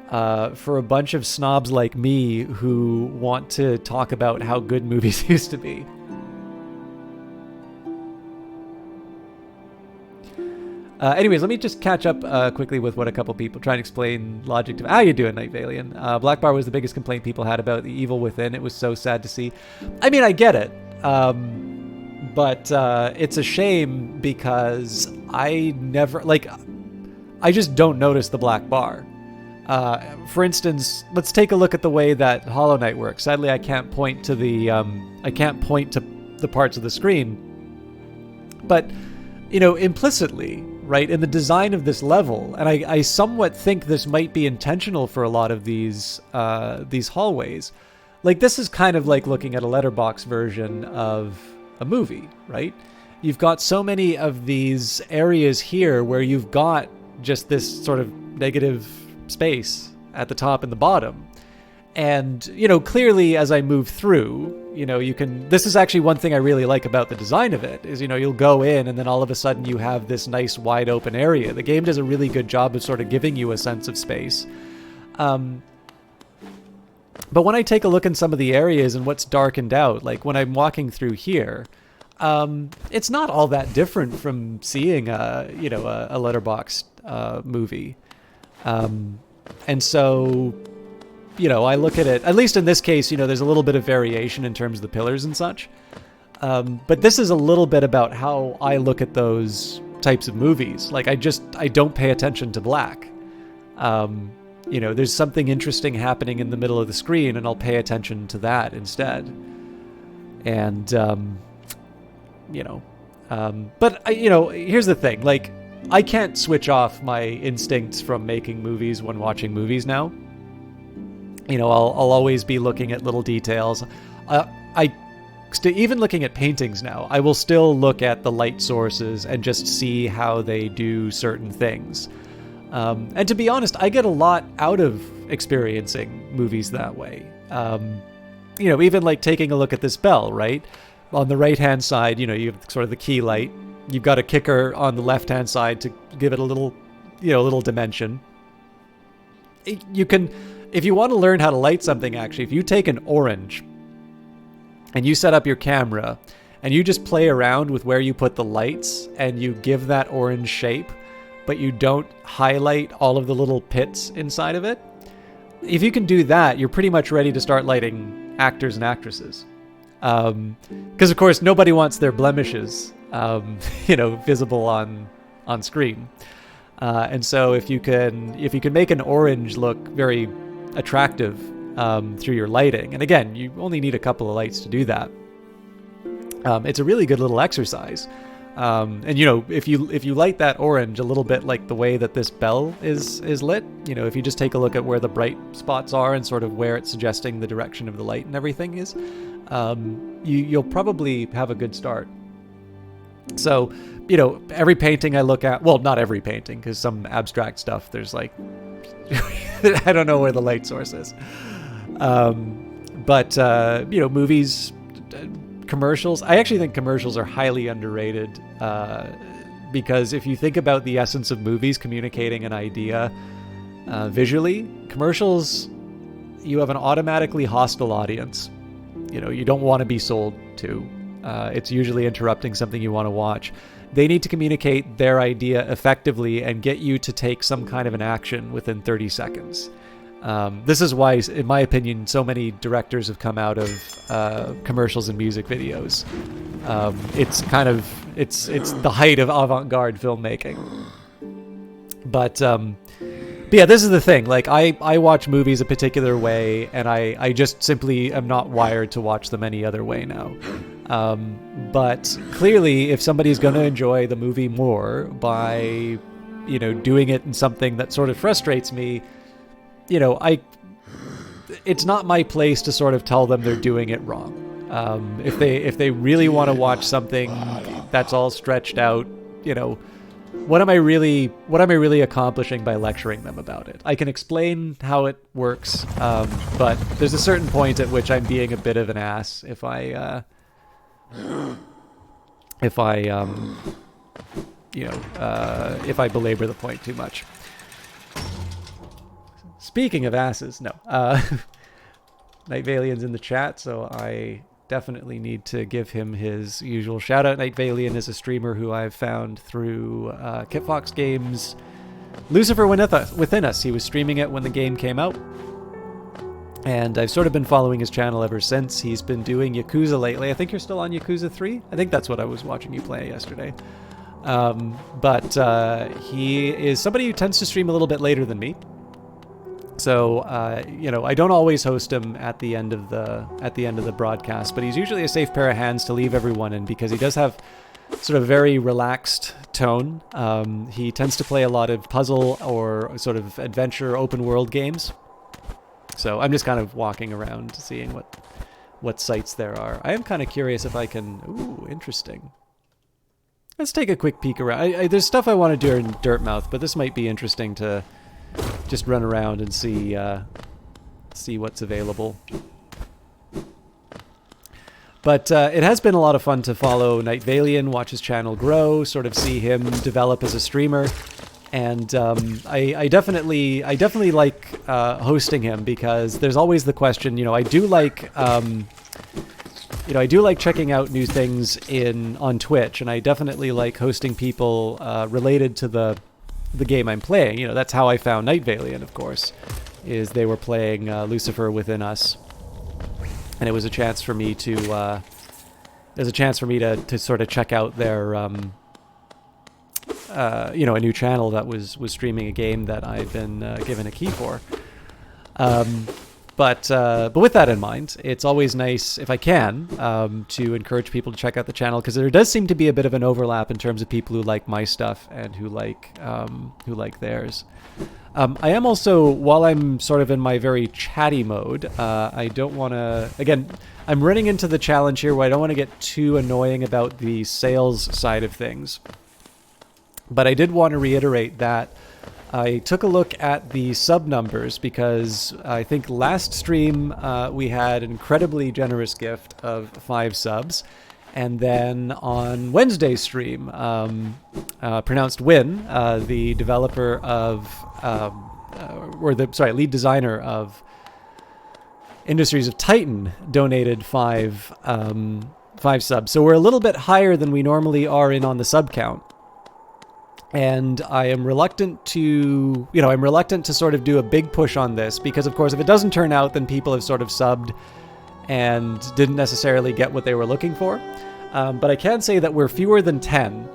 for a bunch of snobs like me who want to talk about how good movies used to be. Anyways, let me just catch up quickly with what a couple people try and explain logic to. How you doing, Night Valian? Black Bar was the biggest complaint people had about The Evil Within. It was so sad to see. I mean, I get it. But it's a shame because I just don't notice the black bar. For instance, let's take a look at the way that Hollow Knight works. Sadly, I can't point to the parts of the screen, but implicitly, right, in the design of this level, and I somewhat think this might be intentional for a lot of these hallways. Like, this is kind of like looking at a letterbox version of a movie, right? You've got so many of these areas here where you've got just this sort of negative space at the top and the bottom. And, clearly as I move through, this is actually one thing I really like about the design of it is, you'll go in and then all of a sudden you have this nice wide open area. The game does a really good job of sort of giving you a sense of space. But when I take a look in some of the areas and what's darkened out, like when I'm walking through here, it's not all that different from seeing a letterboxd movie. And so, I look at it, at least in this case, there's a little bit of variation in terms of the pillars and such. But this is a little bit about how I look at those types of movies. Like, I don't pay attention to black. There's something interesting happening in the middle of the screen, and I'll pay attention to that instead. And, but, here's the thing. Like, I can't switch off my instincts from making movies when watching movies now. I'll always be looking at little details. Even looking at paintings now, I will still look at the light sources and just see how they do certain things. And to be honest, I get a lot out of experiencing movies that way. Even like taking a look at this bell, right? On the right-hand side, you have sort of the key light. You've got a kicker on the left-hand side to give it a little dimension. You can, if you want to learn how to light something, actually, if you take an orange and you set up your camera and you just play around with where you put the lights and you give that orange shape, but you don't highlight all of the little pits inside of it, if you can do that, you're pretty much ready to start lighting actors and actresses. Because, of course, nobody wants their blemishes, visible on screen. And so if you can make an orange look very attractive through your lighting, and again, you only need a couple of lights to do that. It's a really good little exercise. And if you light that orange a little bit like the way that this bell is lit, if you just take a look at where the bright spots are and sort of where it's suggesting the direction of the light and everything is, you'll probably have a good start. So, every painting I look at, well, not every painting, because some abstract stuff, there's like, I don't know where the light source is. But movies, commercials, I actually think commercials are highly underrated, because if you think about the essence of movies communicating an idea visually, commercials, you have an automatically hostile audience. You don't want to be sold to. It's usually interrupting something you want to watch. They need to communicate their idea effectively and get you to take some kind of an action within 30 seconds. This is why, in my opinion, so many directors have come out of commercials and music videos. It's the height of avant-garde filmmaking. But yeah, this is the thing. Like, I watch movies a particular way, and I just simply am not wired to watch them any other way now. But clearly, if somebody's going to enjoy the movie more by, doing it in something that sort of frustrates me, it's not my place to sort of tell them they're doing it wrong. If they really want to watch something that's all stretched out, what am I really accomplishing by lecturing them about it? I can explain how it works, but there's a certain point at which I'm being a bit of an ass if I belabor the point too much. Speaking of asses, no. Night Valian's in the chat, so I definitely need to give him his usual shout out. Night Valian is a streamer who I've found through Kitfox Games' Lucifer Within Us. He was streaming it when the game came out, and I've sort of been following his channel ever since. He's been doing Yakuza lately. I think you're still on Yakuza 3? I think that's what I was watching you play yesterday. But he is somebody who tends to stream a little bit later than me. So, I don't always host him at the end of the broadcast, but he's usually a safe pair of hands to leave everyone in because he does have sort of a very relaxed tone. He tends to play a lot of puzzle or sort of adventure open world games. So I'm just kind of walking around seeing what sites there are. I am kind of curious if I can... Ooh, interesting. Let's take a quick peek around. There's stuff I want to do in Dirtmouth, but this might be interesting to just run around and see what's available. But it has been a lot of fun to follow Night Valian, watch his channel grow, sort of see him develop as a streamer. And I definitely like hosting him because there's always the question. I do like checking out new things on Twitch, and I definitely like hosting people related to the game I'm playing. That's how I found Night Valian, of course. is they were playing Lucifer Within Us, and it was a chance for me to to sort of check out their a new channel that was streaming a game that I've been given a key for. But with that in mind, it's always nice, if I can, to encourage people to check out the channel, because there does seem to be a bit of an overlap in terms of people who like my stuff and who like theirs. I am also, while I'm sort of in my very chatty mode, I don't want to, again, I'm running into the challenge here where I don't want to get too annoying about the sales side of things. But I did want to reiterate that I took a look at the sub numbers, because I think last stream we had an incredibly generous gift of 5 subs. And then on Wednesday's stream, Pronounced Win, the developer of, lead designer of Industries of Titan, donated 5 subs. So we're a little bit higher than we normally are on the sub count. And I am reluctant to, sort of do a big push on this, because of course if it doesn't turn out, then people have sort of subbed and didn't necessarily get what they were looking for. But I can say that we're fewer than 10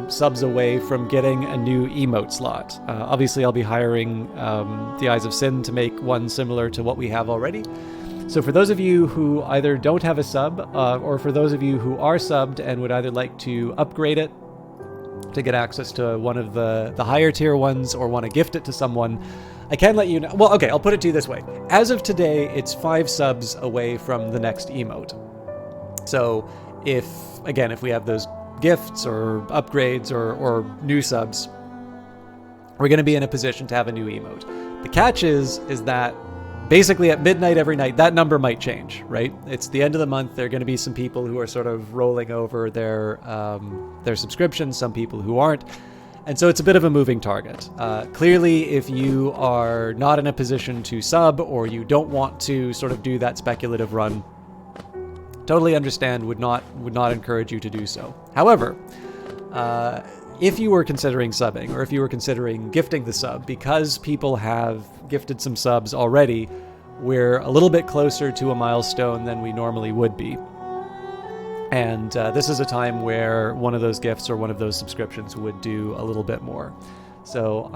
subs away from getting a new emote slot. Obviously I'll be hiring the Eyes of Sin to make one similar to what we have already. So for those of you who either don't have a sub, or for those of you who are subbed and would either like to upgrade it to get access to one of the higher tier ones, or want to gift it to someone, I can let you know. Well, okay, I'll put it to you this way. As of today, it's 5 subs away from the next emote. So if we have those gifts or upgrades or new subs, we're going to be in a position to have a new emote. The catch is that basically at midnight every night, that number might change, right? It's the end of the month. There are going to be some people who are sort of rolling over their subscriptions, some people who aren't. And so it's a bit of a moving target. Clearly, if you are not in a position to sub, or you don't want to sort of do that speculative run, totally understand, would not encourage you to do so. However, if you were considering subbing, or if you were considering gifting the sub, because people have gifted some subs already, we're a little bit closer to a milestone than we normally would be. And this is a time where one of those gifts or one of those subscriptions would do a little bit more. So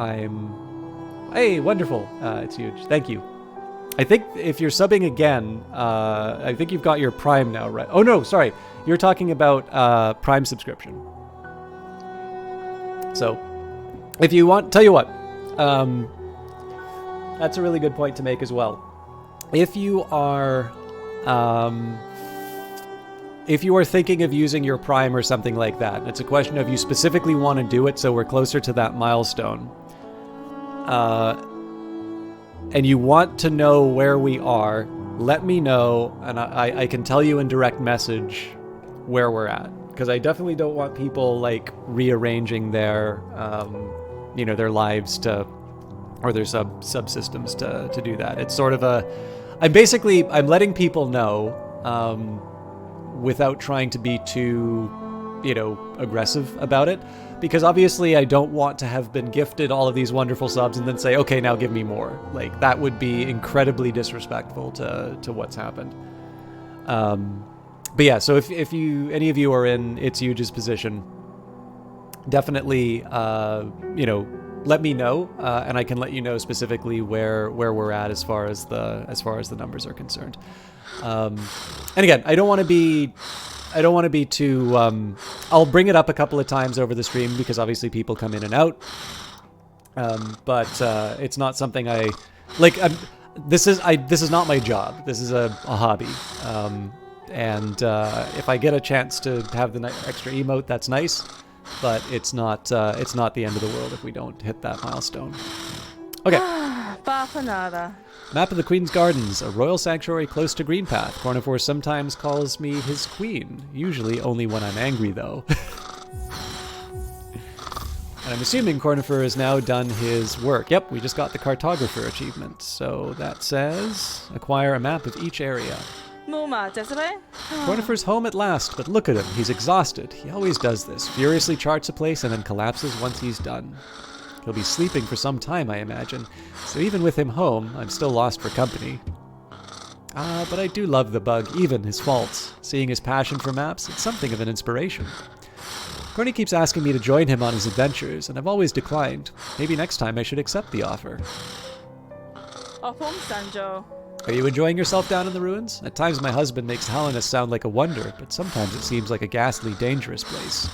hey, wonderful. It's huge. Thank you. I think if you're subbing again, I think you've got your Prime now, right? Oh no, sorry. You're talking about Prime subscription. So, if you want, tell you what, that's a really good point to make as well. If you are thinking of using your Prime or something like that, it's a question of you specifically want to do it so we're closer to that milestone, and you want to know where we are, let me know, and I can tell you in direct message where we're at. Because I definitely don't want people like rearranging their, their lives or their subsystems to do that. It's sort of I'm letting people know, without trying to be too, aggressive about it. Because obviously I don't want to have been gifted all of these wonderful subs and then say, okay, now give me more. Like, that would be incredibly disrespectful to what's happened. But yeah, so if any of you are in It's Huge's position, definitely, let me know, and I can let you know specifically where we're at as far as the numbers are concerned. And again, I don't want to be too. I'll bring it up a couple of times over the stream because obviously people come in and out. But it's not something I like. This is not my job. This is a hobby. And if I get a chance to have the extra emote, that's nice, but it's not the end of the world if we don't hit that milestone. Okay. Map of the Queen's Gardens, a royal sanctuary close to Greenpath. Cornifor sometimes calls me his queen, usually only when I'm angry, though. And I'm assuming Cornifor has now done his work. Yep, we just got the Cartographer achievement. So that says, acquire a map of each area. Cornifer's home at last, but look at him. He's exhausted. He always does this. Furiously charts a place and then collapses once he's done. He'll be sleeping for some time, I imagine. So even with him home, I'm still lost for company. But I do love the bug, even his faults. Seeing his passion for maps, it's something of an inspiration. Corny keeps asking me to join him on his adventures, and I've always declined. Maybe next time I should accept the offer. Sanjo. Are you enjoying yourself down in the ruins? At times my husband makes Hellenus sound like a wonder, but sometimes it seems like a ghastly, dangerous place.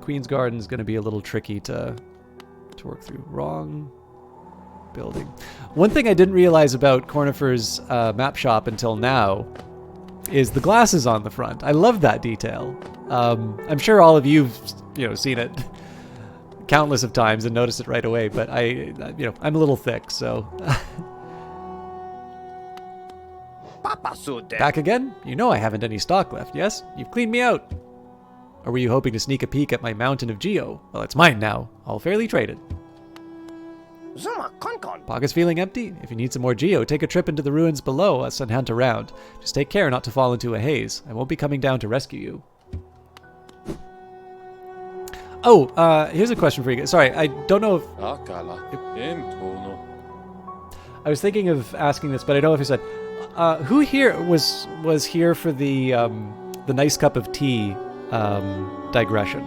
Queen's Garden's going to be a little tricky to work through. Wrong building. One thing I didn't realize about Cornifer's map shop until now is the glasses on the front. I love that detail. I'm sure all of you've seen it countless of times and noticed it right away, but I'm a little thick, so. Back again? You know I haven't any stock left, yes? You've cleaned me out. Or were you hoping to sneak a peek at my mountain of Geo? Well, it's mine now. All fairly traded. Pockets feeling empty? If you need some more Geo, take a trip into the ruins below us and hunt around. Just take care not to fall into a haze. I won't be coming down to rescue you. Oh, here's a question for you guys. Sorry, I don't know if... I was thinking of asking this, but I don't know if you said... who here was here for the nice cup of tea digression?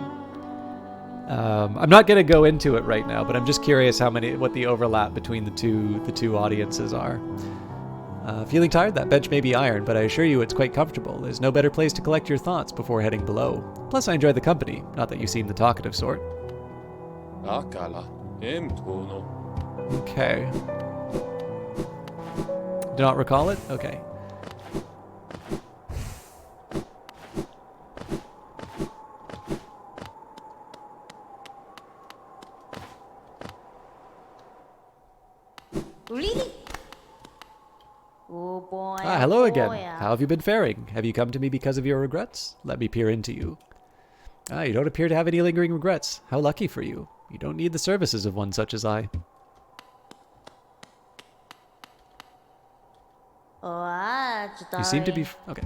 I'm not going to go into it right now, but I'm just curious what the overlap between the two audiences are. Feeling tired? That bench may be iron, but I assure you it's quite comfortable. There's no better place to collect your thoughts before heading below. Plus, I enjoy the company. Not that you seem the talkative sort. Okay. Do not recall it? Okay. Really? Oh boy. Hello again. How have you been faring? Have you come to me because of your regrets? Let me peer into you. You don't appear to have any lingering regrets. How lucky for you. You don't need the services of one such as I. You seem to be... Okay.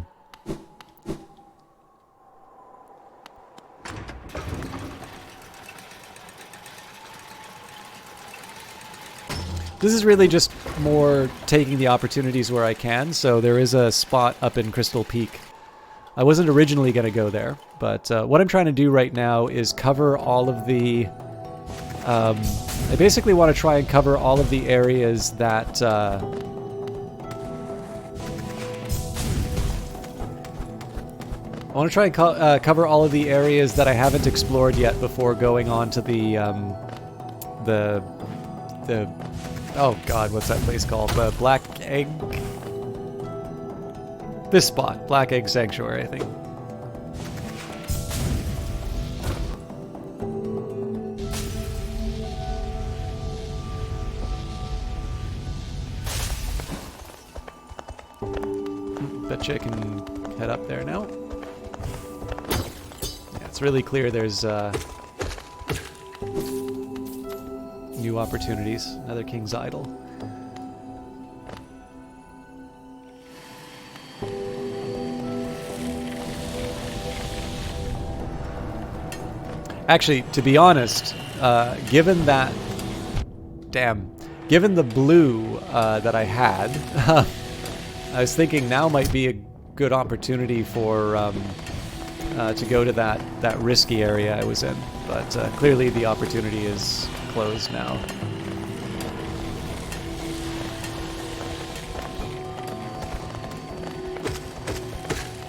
This is really just more taking the opportunities where I can, so there is a spot up in Crystal Peak. I wasn't originally going to go there, but what I'm trying to do right now is cover all of the... I basically want to try and cover all of the areas that... I want to try and cover all of the areas that I haven't explored yet before going on to the oh god, what's that place called? The Black Egg? This spot, Black Egg Sanctuary, I think. Betcha I can head up there now. It's really clear there's new opportunities. Another King's Idol. Actually, to be honest, given that... Given the blue that I had, I was thinking now might be a good opportunity for... to go to that risky area I was in, but clearly the opportunity is closed now.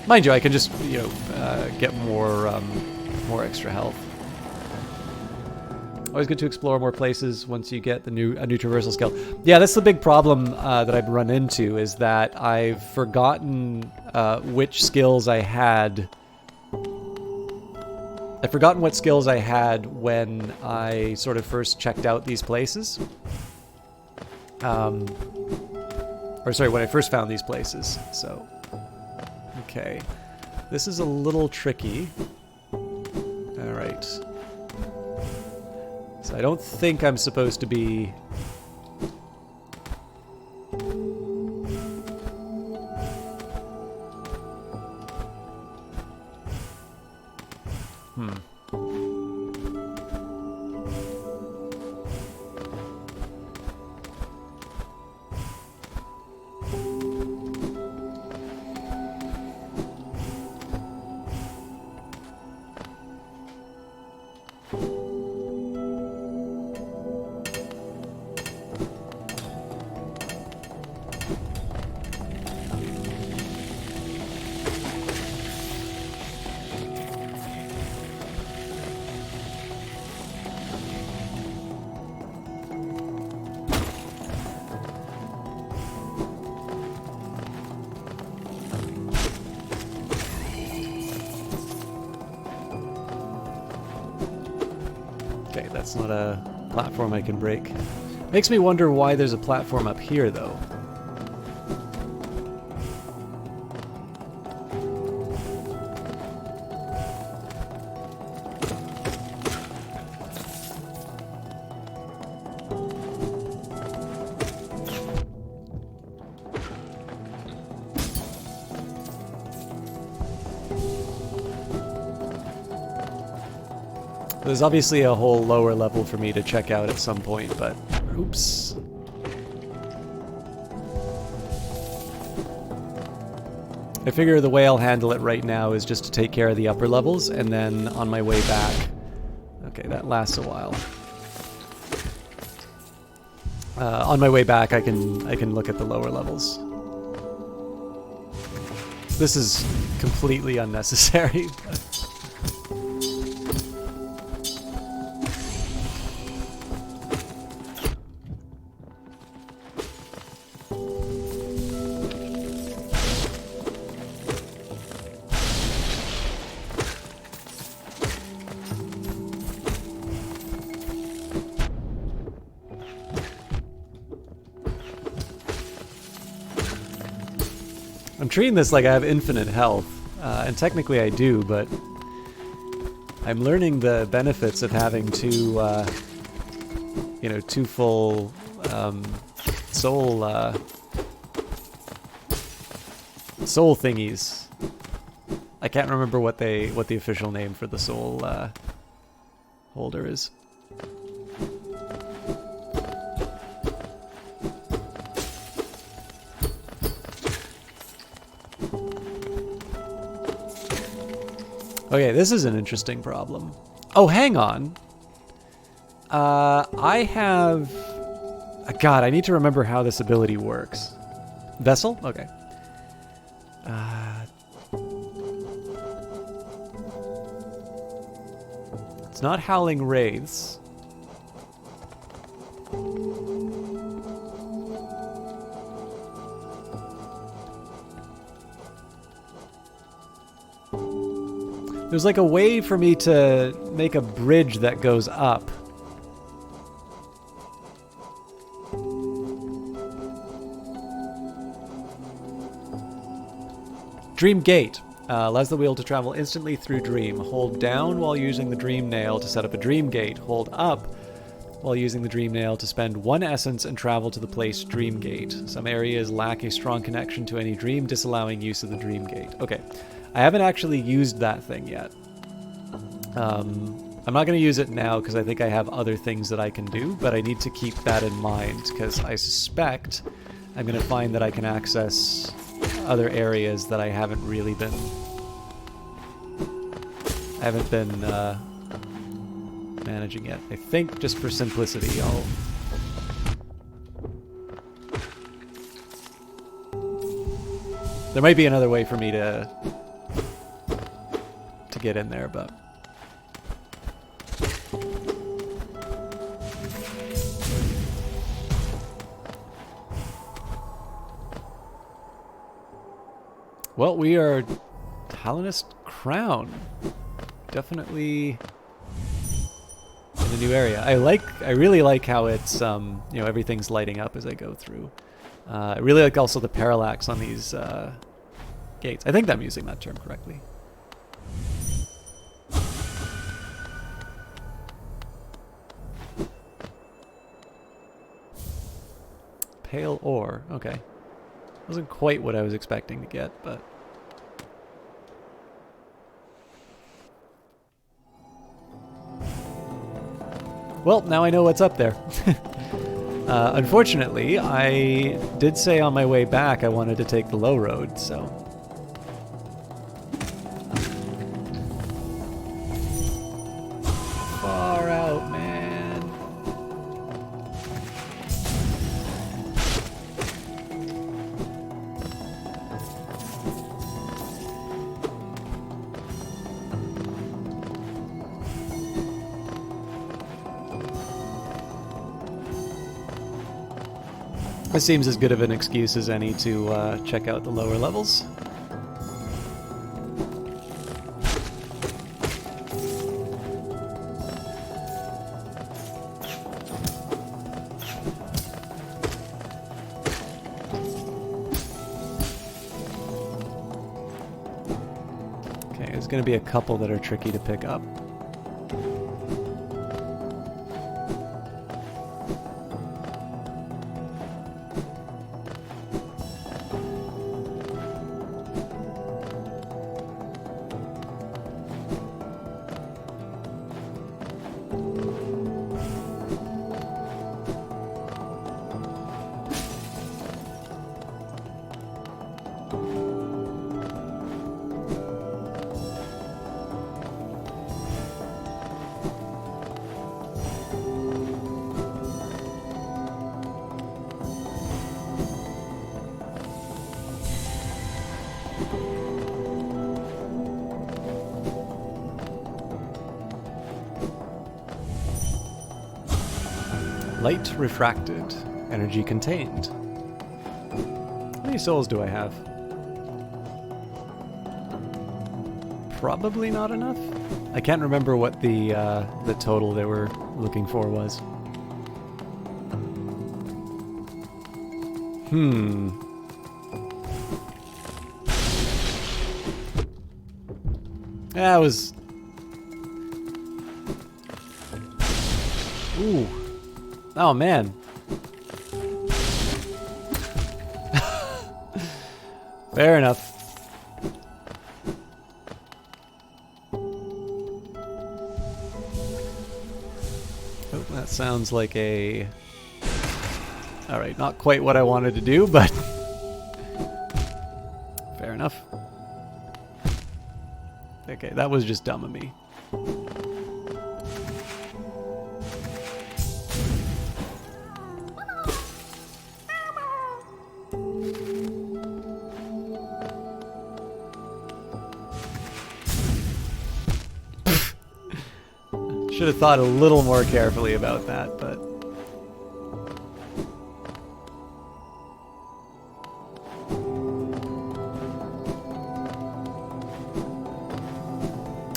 Mind you, I can just get more extra health. Always good to explore more places once you get a new traversal skill. Yeah, that's the big problem that I've run into, is that I've forgotten which skills I had. I've forgotten what skills I had when I sort of first checked out these places. Or sorry, when I first found these places. So, okay. This is a little tricky. Alright. So I don't think I'm supposed to be... Okay, that's not a platform I can break. Makes me wonder why there's a platform up here, though. There's obviously a whole lower level for me to check out at some point, but... Oops. I figure the way I'll handle it right now is just to take care of the upper levels, and then on my way back... Okay, that lasts a while. On my way back, I can look at the lower levels. This is completely unnecessary. I'm treating this like I have infinite health, and technically I do, but I'm learning the benefits of having two, you know, two full soul soul thingies. I can't remember what the official name for the soul holder is. Okay, this is an interesting problem. Oh, hang on. I have... God, I need to remember how this ability works. Vessel? Okay. It's not Howling Wraiths. There's like a way for me to make a bridge that goes up. Dream Gate. Allows the wheel to travel instantly through Dream. Hold down while using the Dream Nail to set up a Dream Gate. Hold up while using the Dream Nail to spend 1 essence and travel to the place Dream Gate. Some areas lack a strong connection to any dream, disallowing use of the Dream Gate. Okay. I haven't actually used that thing yet. I'm not going to use it now because I think I have other things that I can do, but I need to keep that in mind because I suspect I'm going to find that I can access other areas that I haven't really been... managing yet. I think just for simplicity, I'll... There might be another way for me to get in there, but... Well, we are Talonist Crown. Definitely in a new area. I really like how it's you know, everything's lighting up as I go through. I really like also the parallax on these gates. I think I'm using that term correctly. Pale ore. Okay. Wasn't quite what I was expecting to get, but... Well, now I know what's up there. Unfortunately, I did say on my way back I wanted to take the low road, so... Far out, man. This seems as good of an excuse as any to check out the lower levels. Okay, there's going to be a couple that are tricky to pick up. Light refracted, energy contained. How many souls do I have? Probably not enough. I can't remember what the total they were looking for was. That was... Ooh. Oh, man. Fair enough. Oh, that sounds like a... Alright, not quite what I wanted to do, but... Fair enough. Okay, that was just dumb of me. Should have thought a little more carefully about that, but...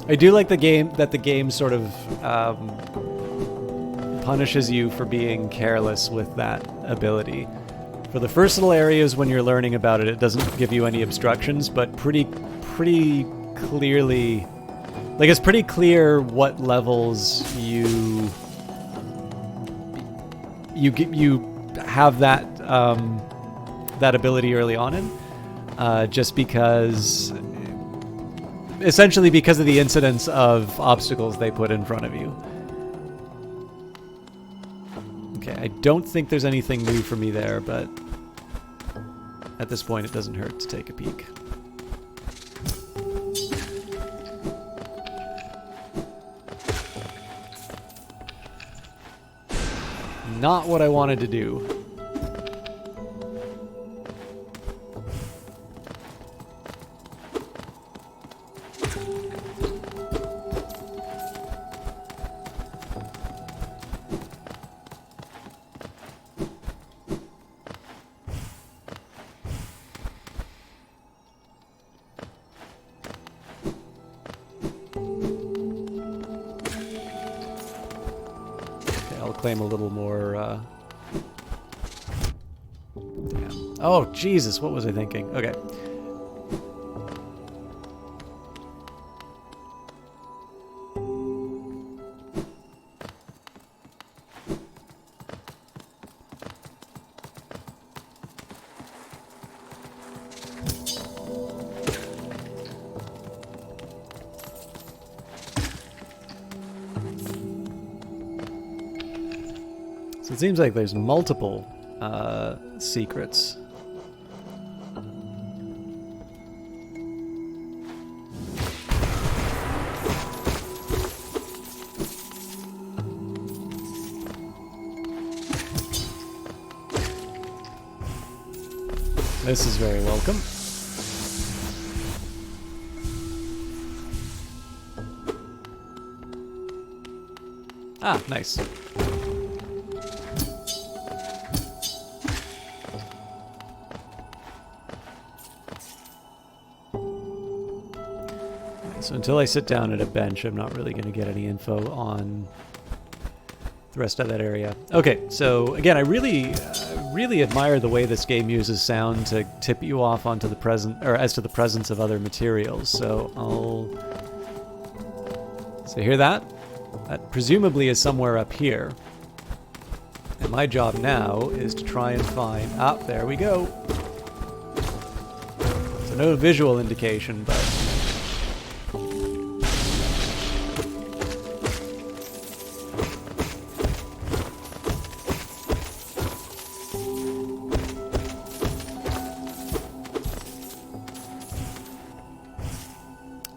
I do like the game sort of punishes you for being careless with that ability. For the first little areas when you're learning about it, it doesn't give you any obstructions, but pretty clearly... Like, it's pretty clear what levels you have that that ability early on in, just because, essentially because of the incidence of obstacles they put in front of you. Okay, I don't think there's anything new for me there, but at this point it doesn't hurt to take a peek. Not what I wanted to do. Claim a little more, damn. Oh, Jesus, what was I thinking? Okay. seems like there's multiple secrets. This is very welcome. Ah, nice. So until I sit down at a bench, I'm not really going to get any info on the rest of that area. Okay, so again, I really admire the way this game uses sound to tip you off onto the present, or as to the presence of other materials. So so hear that? That presumably is somewhere up here. And my job now is to try and find... Ah, there we go. So no visual indication, but...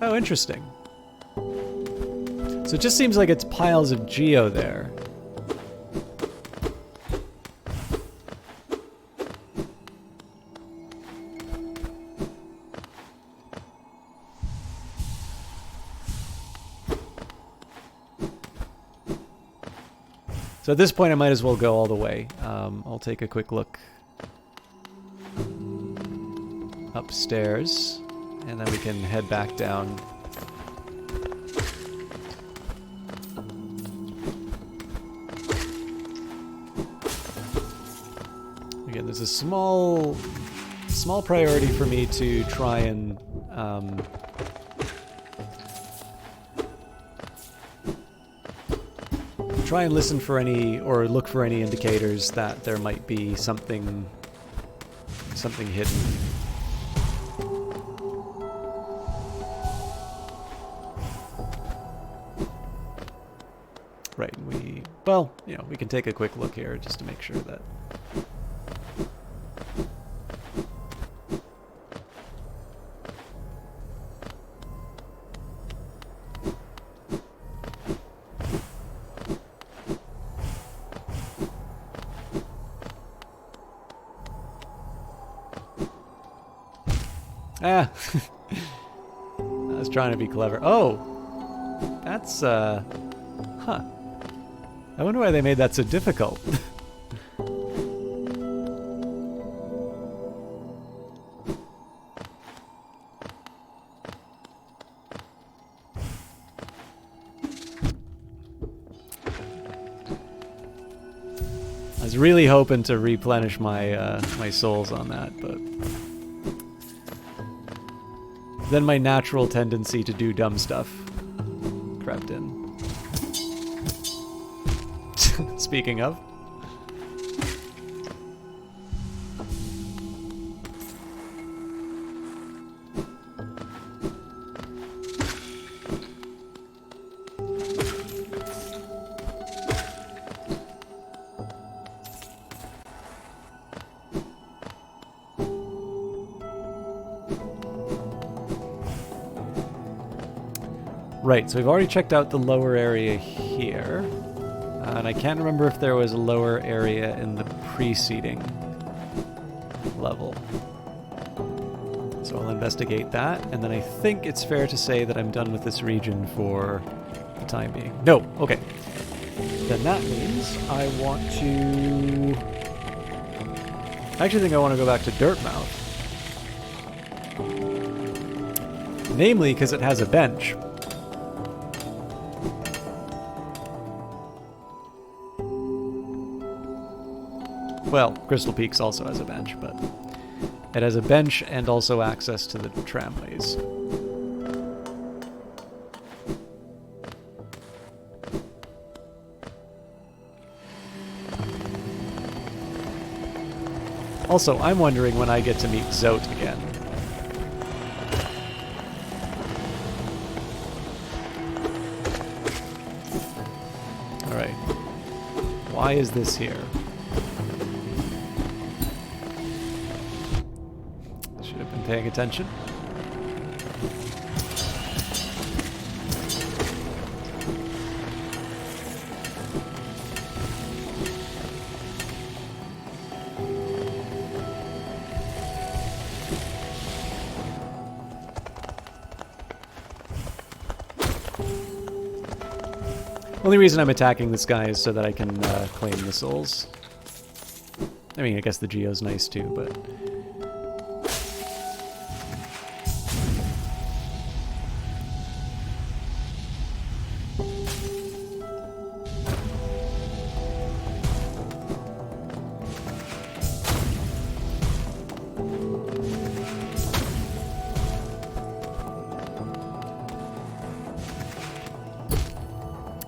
Oh, interesting. So it just seems like it's piles of geo there. So at this point I might as well go all the way. I'll take a quick look upstairs, and then we can head back down. Again, there's a small priority for me to try and listen for any, or look for any indicators that there might be something hidden. Right, well, you know, we can take a quick look here just to make sure that... Ah! I was trying to be clever. Oh! That's, huh. I wonder why they made that so difficult. I was really hoping to replenish my my souls on that, but then my natural tendency to do dumb stuff crept in. Speaking of. Right, so we've already checked out the lower area here. And I can't remember if there was a lower area in the preceding level. So I'll investigate that, and then I think it's fair to say that I'm done with this region for the time being. No, okay. Then that means I want to... I actually think I want to go back to Dirtmouth. Namely, because it has a bench. Well, Crystal Peaks also has a bench, but it has a bench and also access to the tramways. Also, I'm wondering when I get to meet Zote again. Alright. Why is this here? I'm paying attention. Only reason I'm attacking this guy is so that I can claim the souls. I mean, I guess the geo's nice too, but...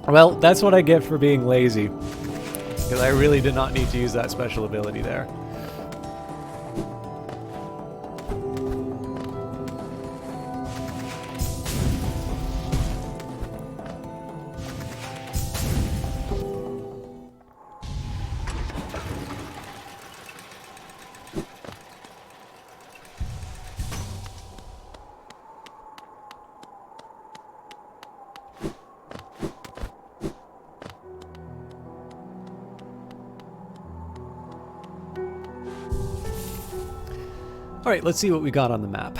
Well, that's what I get for being lazy. Because I really did not need to use that special ability there. Alright, let's see what we got on the map.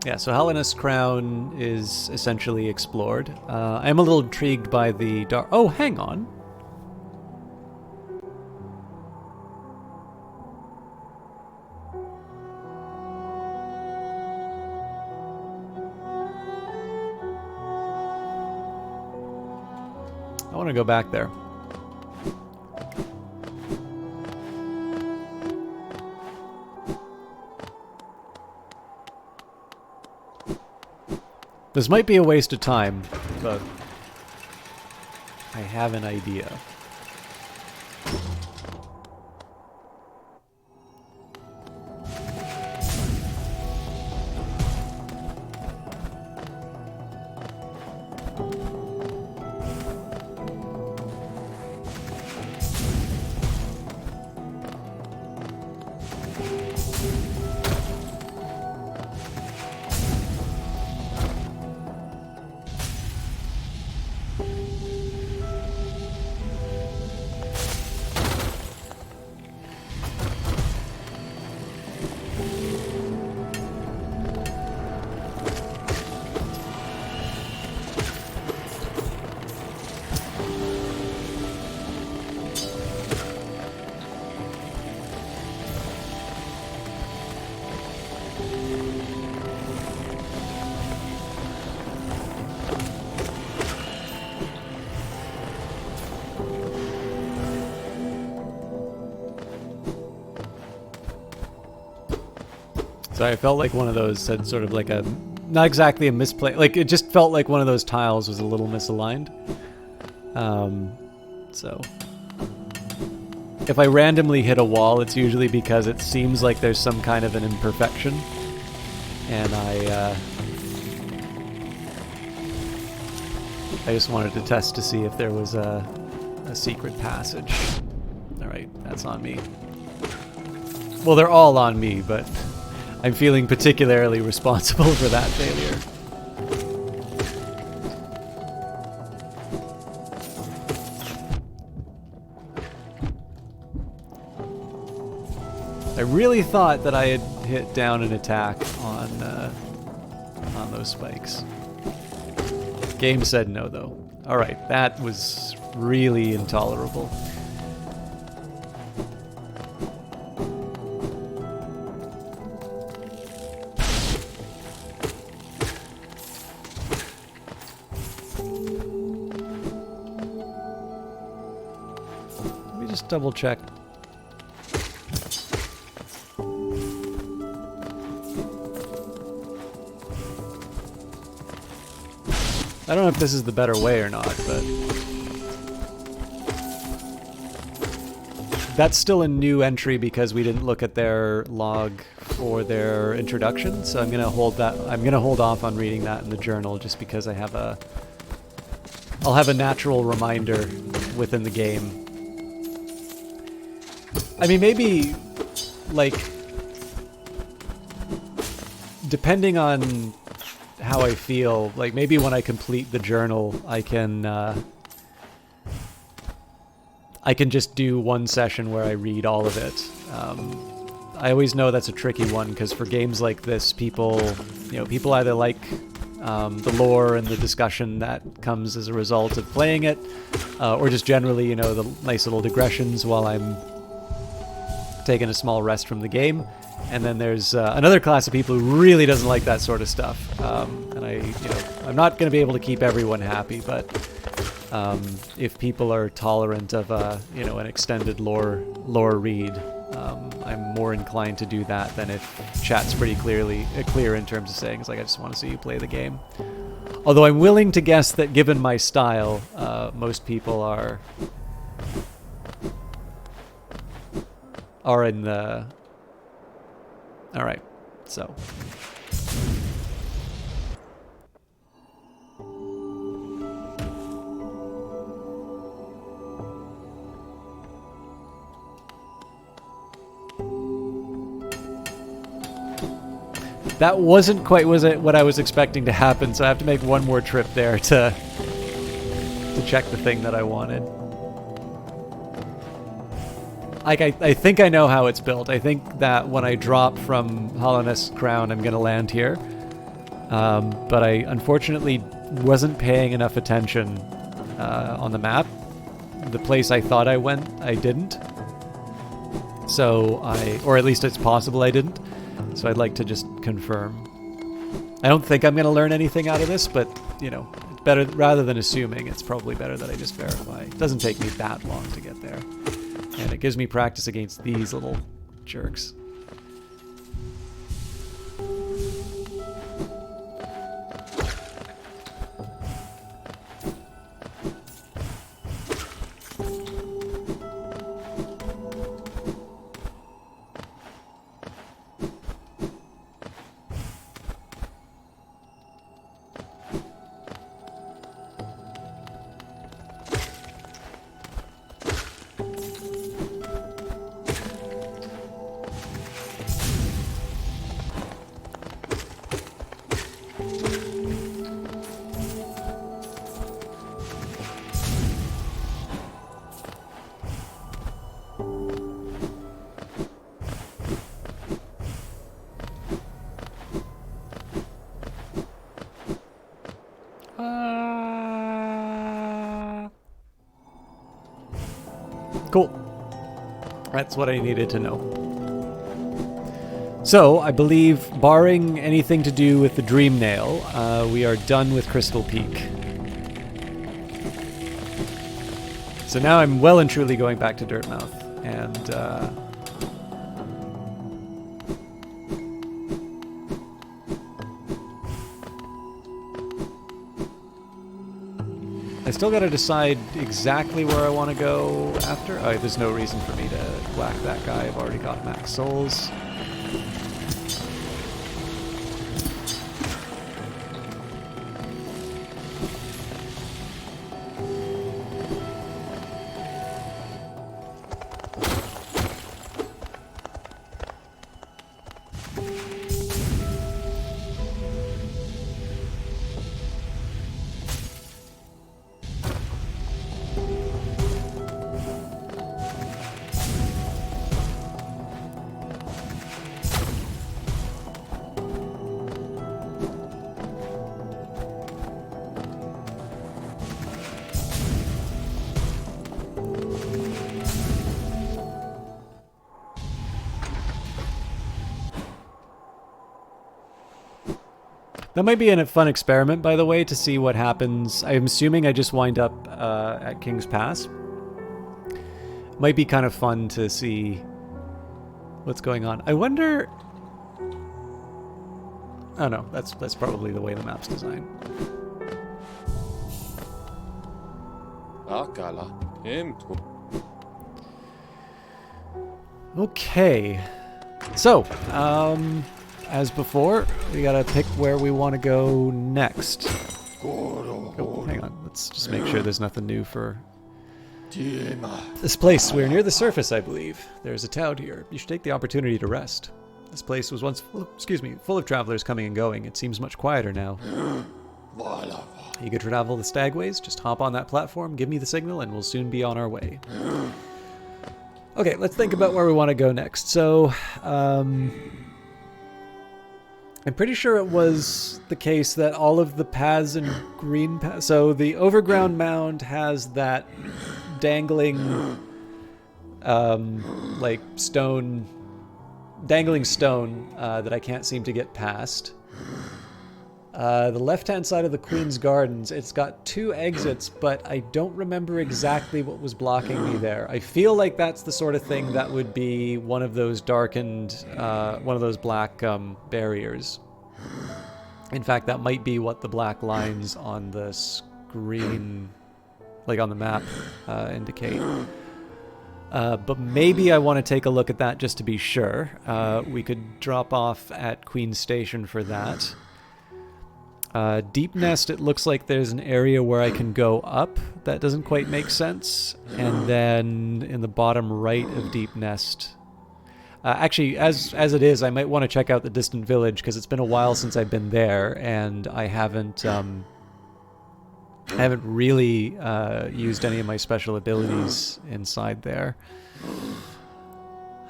Yeah, so Hellena's Crown is essentially explored. I am a little intrigued by the dark... Oh, hang on. I want to go back there. This might be a waste of time, but I have an idea. So I felt like one of those had sort of like a, not exactly a misplay, like it just felt like one of those tiles was a little misaligned. So if I randomly hit a wall, it's usually because it seems like there's some kind of an imperfection. And I just wanted to test to see if there was a secret passage. Alright, that's on me. Well, they're all on me, but I'm feeling particularly responsible for that failure. I really thought that I had hit down an attack on those spikes. Game said no, though. Alright, that was really intolerable. Double check. I don't know if this is the better way or not, but that's still a new entry because we didn't look at their log for their introduction, so I'm gonna hold off on reading that in the journal just because I'll have a natural reminder within the game. I mean, maybe, like, depending on how I feel, like maybe when I complete the journal, I can just do one session where I read all of it. I always know that's a tricky one because for games like this, people either like the lore and the discussion that comes as a result of playing it, or just generally, the nice little digressions while I'm taking a small rest from the game. And then there's another class of people who really doesn't like that sort of stuff. And I'm not going to be able to keep everyone happy, but if people are tolerant of an extended lore read, I'm more inclined to do that than if chat's pretty clear in terms of saying it's like I just want to see you play the game. Although I'm willing to guess that given my style, most people are in the... All right, so... That wasn't quite what I was expecting to happen, so I have to make one more trip there to check the thing that I wanted. Like, I think I know how it's built. I think that when I drop from Hollowness Crown, I'm going to land here. But I unfortunately wasn't paying enough attention on the map. The place I thought I went, I didn't. Or at least it's possible I didn't. So I'd like to just confirm. I don't think I'm going to learn anything out of this, but, it's better, rather than assuming, it's probably better that I just verify. It doesn't take me that long to get there. And it gives me practice against these little jerks. Cool. That's what I needed to know. So, I believe, barring anything to do with the Dream Nail, we are done with Crystal Peak. So now I'm well and truly going back to Dirtmouth, and I still gotta decide exactly where I want to go after. Oh, there's no reason for me to whack that guy. I've already got max souls. That might be a fun experiment, by the way, to see what happens. I'm assuming I just wind up at King's Pass. Might be kind of fun to see what's going on. I wonder... Oh no, that's probably the way the map's designed. Okay. So, as before, we gotta pick where we want to go next. Oh, hang on, let's just make sure there's nothing new for this place. We're near the surface, I believe. There's a town here. You should take the opportunity to rest. This place was once, full of travelers coming and going. It seems much quieter now. You could travel the Stagways, just hop on that platform, give me the signal, and we'll soon be on our way. Okay, let's think about where we want to go next. So, I'm pretty sure it was the case that all of the paths and green paths... So the overground mound has that dangling, like, stone... Dangling stone that I can't seem to get past. The left-hand side of the Queen's Gardens, it's got 2 exits, but I don't remember exactly what was blocking me there. I feel like that's the sort of thing that would be one of those darkened, one of those black barriers. In fact, that might be what the black lines on the screen, like on the map, indicate. But maybe I want to take a look at that just to be sure. We could drop off at Queen's Station for that. Deep Nest, it looks like there's an area where I can go up. That doesn't quite make sense. And then in the bottom right of Deep Nest... actually, as it is, I might want to check out the Distant Village, because it's been a while since I've been there, and I haven't really used any of my special abilities inside there.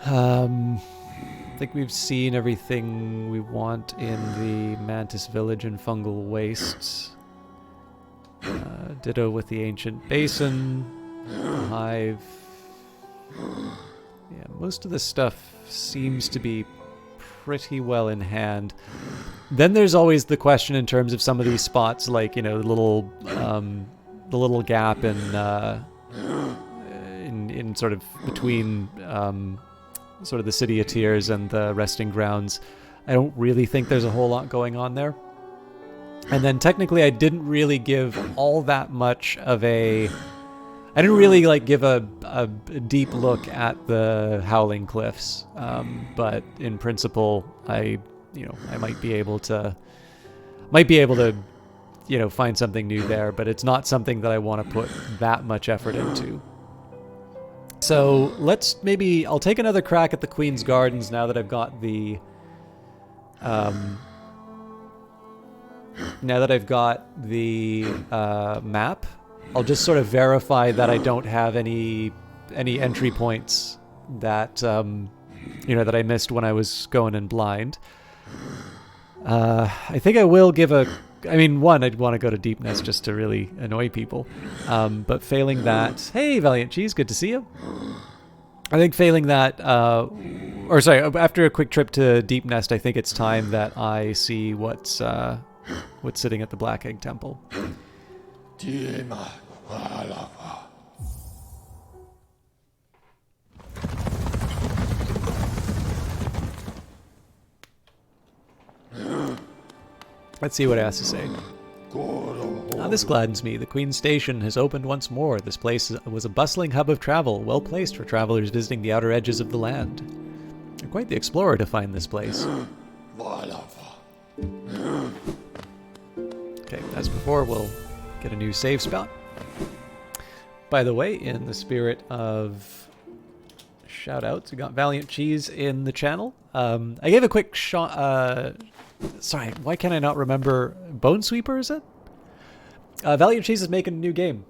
I think we've seen everything we want in the Mantis Village and Fungal Wastes. Ditto with the Ancient Basin, the Hive. Yeah, most of the stuff seems to be pretty well in hand. Then there's always the question in terms of some of these spots, like, you know, the little gap in sort of between sort of the City of Tears and the Resting Grounds. I don't really think there's a whole lot going on there. And then technically I didn't really give all that much of a... I didn't really like give a deep look at the Howling Cliffs, but in principle, I might be able to, find something new there. But it's not something that I want to put that much effort into. So I'll take another crack at the Queen's Gardens now that I've got the, map. I'll just sort of verify that I don't have any entry points that that I missed when I was going in blind. I think I will give one, I'd want to go to Deep Nest just to really annoy people. But failing that, hey, Valiant Cheese, good to see you. I think failing that, after a quick trip to Deep Nest, I think it's time that I see what's sitting at the Black Egg Temple. Let's see what it has to say. This gladdens me. The Queen's Station has opened once more. This place was a bustling hub of travel, well placed for travelers visiting the outer edges of the land. You're quite the explorer to find this place. Okay, as before, we'll get a new save spot. By the way, in the spirit of shout-outs, we got Valiant Cheese in the channel. I gave a quick shot... sorry, why can I not remember? Bone Sweeper, is it? Valiant Cheese is making a new game.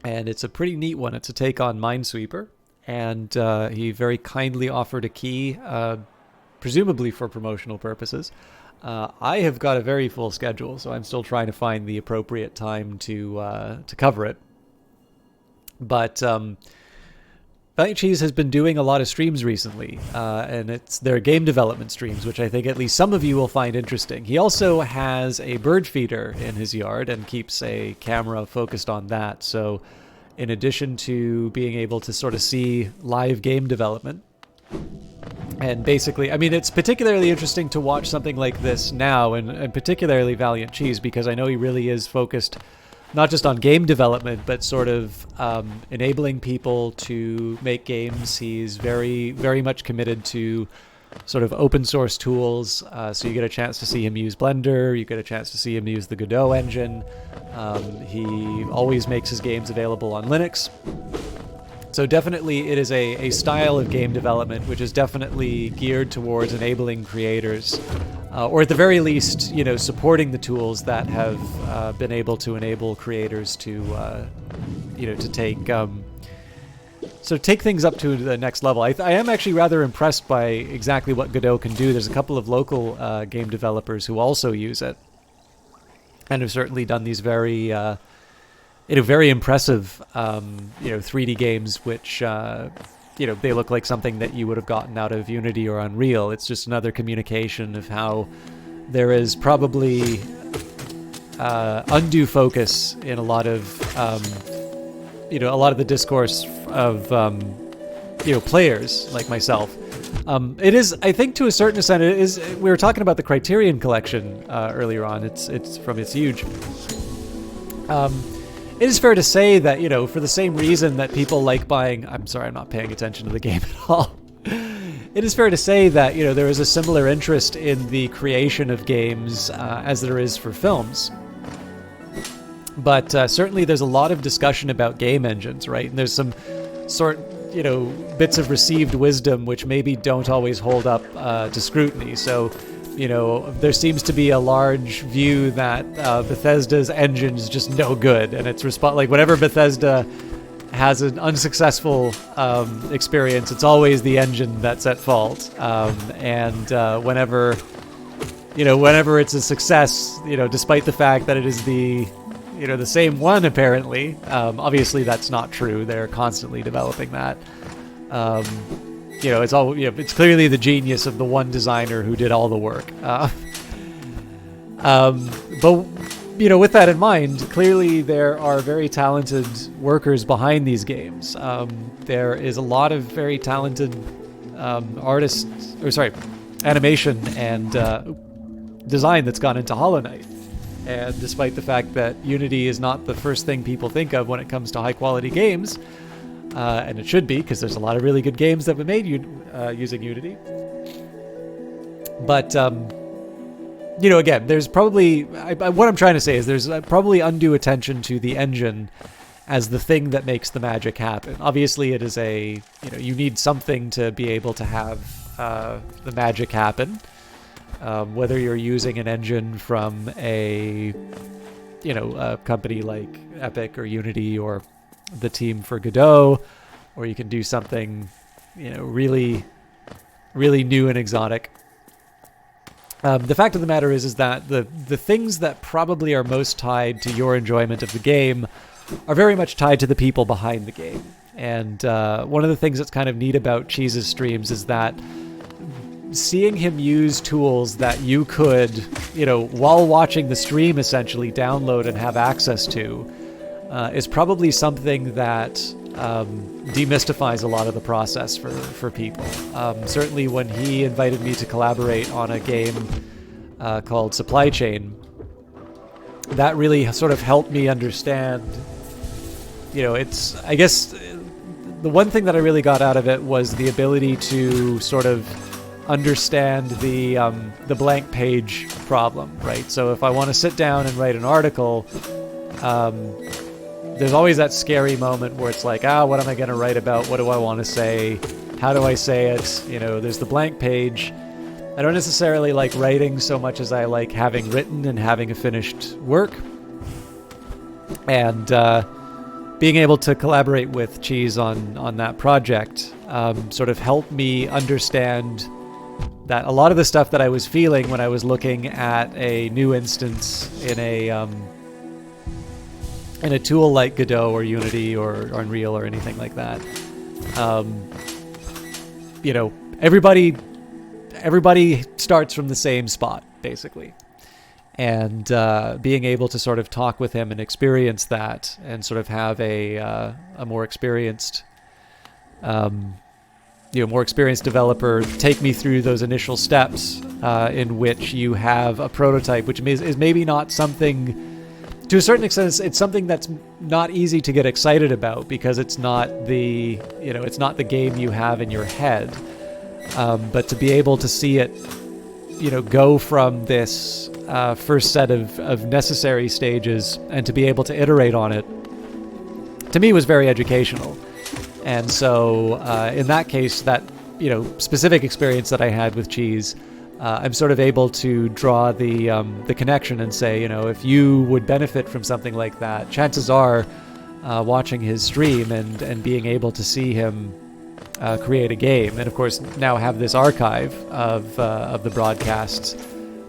And it's a pretty neat one. It's a take on Minesweeper. And he very kindly offered a key, presumably for promotional purposes. I have got a very full schedule, so I'm still trying to find the appropriate time to cover it. But Valiant Cheese has been doing a lot of streams recently, and they're game development streams, which I think at least some of you will find interesting. He also has a bird feeder in his yard and keeps a camera focused on that. So in addition to being able to sort of see live game development, and basically, I mean, it's particularly interesting to watch something like this now, and particularly Valiant Cheese, because I know he really is focused not just on game development, but sort of enabling people to make games. He's very, very much committed to sort of open source tools. So you get a chance to see him use Blender. You get a chance to see him use the Godot engine. He always makes his games available on Linux. So definitely it is a style of game development which is definitely geared towards enabling creators, or at the very least, supporting the tools that have been able to enable creators to, to take things up to the next level. I am actually rather impressed by exactly what Godot can do. There's a couple of local game developers who also use it, and have certainly done these very very impressive 3D games, which they look like something that you would have gotten out of Unity or Unreal. It's just another communication of how there is probably undue focus in a lot of the discourse of players like myself. It is, I think, to a certain extent, it is. We were talking about the Criterion Collection earlier on. It's huge. It is fair to say that, for the same reason that people like buying... I'm sorry, I'm not paying attention to the game at all. It is fair to say that, there is a similar interest in the creation of games as there is for films. But certainly there's a lot of discussion about game engines, right? And there's some bits of received wisdom which maybe don't always hold up to scrutiny. So... there seems to be a large view that Bethesda's engine is just no good, and it's whenever Bethesda has an unsuccessful experience, it's always the engine that's at fault. And whenever it's a success, despite the fact that it is the same one, apparently, obviously that's not true. They're constantly developing that. It's clearly the genius of the one designer who did all the work. But with that in mind, clearly there are very talented workers behind these games. There is a lot of very talented animation and design that's gone into Hollow Knight. And despite the fact that Unity is not the first thing people think of when it comes to high-quality games, and it should be, because there's a lot of really good games that were made using Unity. But, again, there's probably... what I'm trying to say is there's probably undue attention to the engine as the thing that makes the magic happen. Obviously, it is you need something to be able to have the magic happen. Whether you're using an engine from a company like Epic or Unity or the team for Godot, or you can do something, really, really new and exotic. The fact of the matter is that the things that probably are most tied to your enjoyment of the game are very much tied to the people behind the game. And one of the things that's kind of neat about Cheese's streams is that seeing him use tools that you could, while watching the stream, essentially download and have access to, is probably something that demystifies a lot of the process for people. Certainly when he invited me to collaborate on a game called Supply Chain, that really sort of helped me understand, I guess the one thing that I really got out of it was the ability to sort of understand the blank page problem, right? So if I want to sit down and write an article, there's always that scary moment where it's like, what am I going to write about? What do I want to say? How do I say it? There's the blank page. I don't necessarily like writing so much as I like having written and having a finished work. And being able to collaborate with Cheese on that project sort of helped me understand that a lot of the stuff that I was feeling when I was looking at a new instance in a tool like Godot or Unity or Unreal or anything like that, everybody starts from the same spot, basically. And being able to sort of talk with him and experience that and sort of have a more experienced developer take me through those initial steps in which you have a prototype, which is maybe not something, to a certain extent, it's something that's not easy to get excited about because it's not the game you have in your head. But to be able to see it, go from this first set of necessary stages and to be able to iterate on it, to me was very educational. And so in that case, that specific experience that I had with cheese, I'm sort of able to draw the connection and say, if you would benefit from something like that, chances are watching his stream and being able to see him create a game, and of course now have this archive of the broadcasts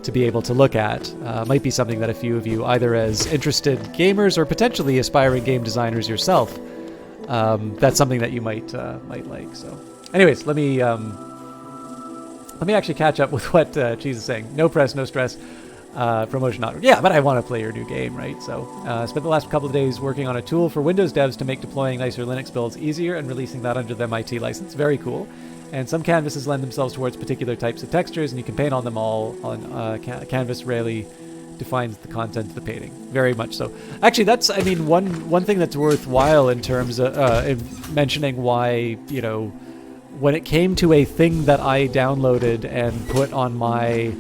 to be able to look at, might be something that a few of you, either as interested gamers or potentially aspiring game designers yourself, that's something that you might like. So anyways, let me actually catch up with what Cheese is saying. No press, no stress. Promotion not. Yeah, but I want to play your new game, right? So spent the last couple of days working on a tool for Windows devs to make deploying nicer Linux builds easier and releasing that under the MIT license. Very cool. And some canvases lend themselves towards particular types of textures, and you can paint on them all. On canvas rarely defines the content of the painting. Very much so. Actually, that's, one thing that's worthwhile in terms of in mentioning why, when it came to a thing that I downloaded and put on my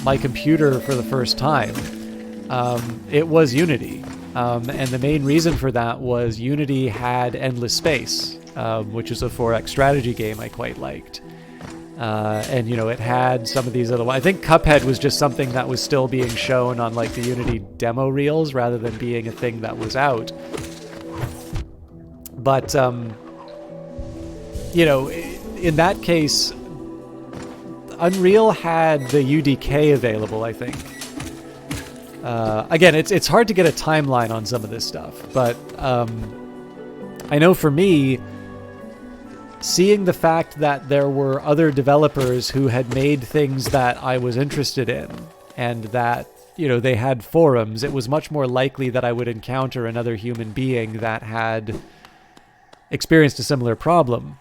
my computer for the first time, it was Unity. And the main reason for that was Unity had Endless Space, which is a 4X strategy game I quite liked. And, it had some of these other... I think Cuphead was just something that was still being shown on, the Unity demo reels rather than being a thing that was out. But, in that case, Unreal had the UDK available, I think. Again, it's hard to get a timeline on some of this stuff, but I know for me, seeing the fact that there were other developers who had made things that I was interested in, and that, they had forums, it was much more likely that I would encounter another human being that had experienced a similar problem.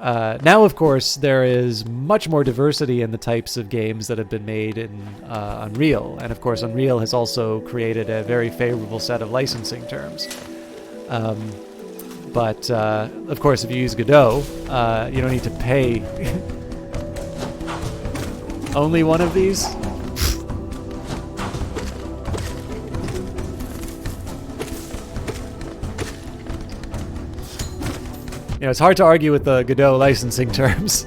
Now, of course, there is much more diversity in the types of games that have been made in Unreal. And of course, Unreal has also created a very favorable set of licensing terms. But of course, if you use Godot, you don't need to pay only one of these. It's hard to argue with the Godot licensing terms.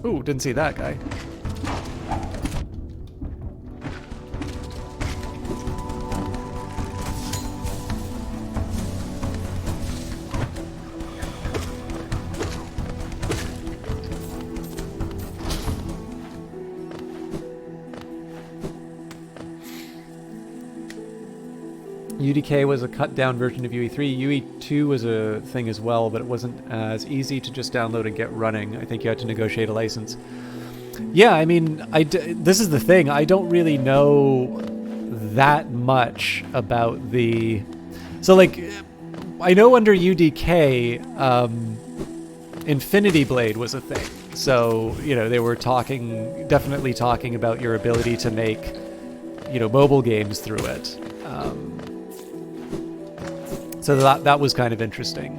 Ooh, didn't see that guy. UDK was a cut-down version of UE3. UE2 was a thing as well, but it wasn't as easy to just download and get running. I think you had to negotiate a license. Yeah, this is the thing. I don't really know that much about the... So, I know under UDK, Infinity Blade was a thing. So, they were definitely talking about your ability to make, mobile games through it. So that was kind of interesting.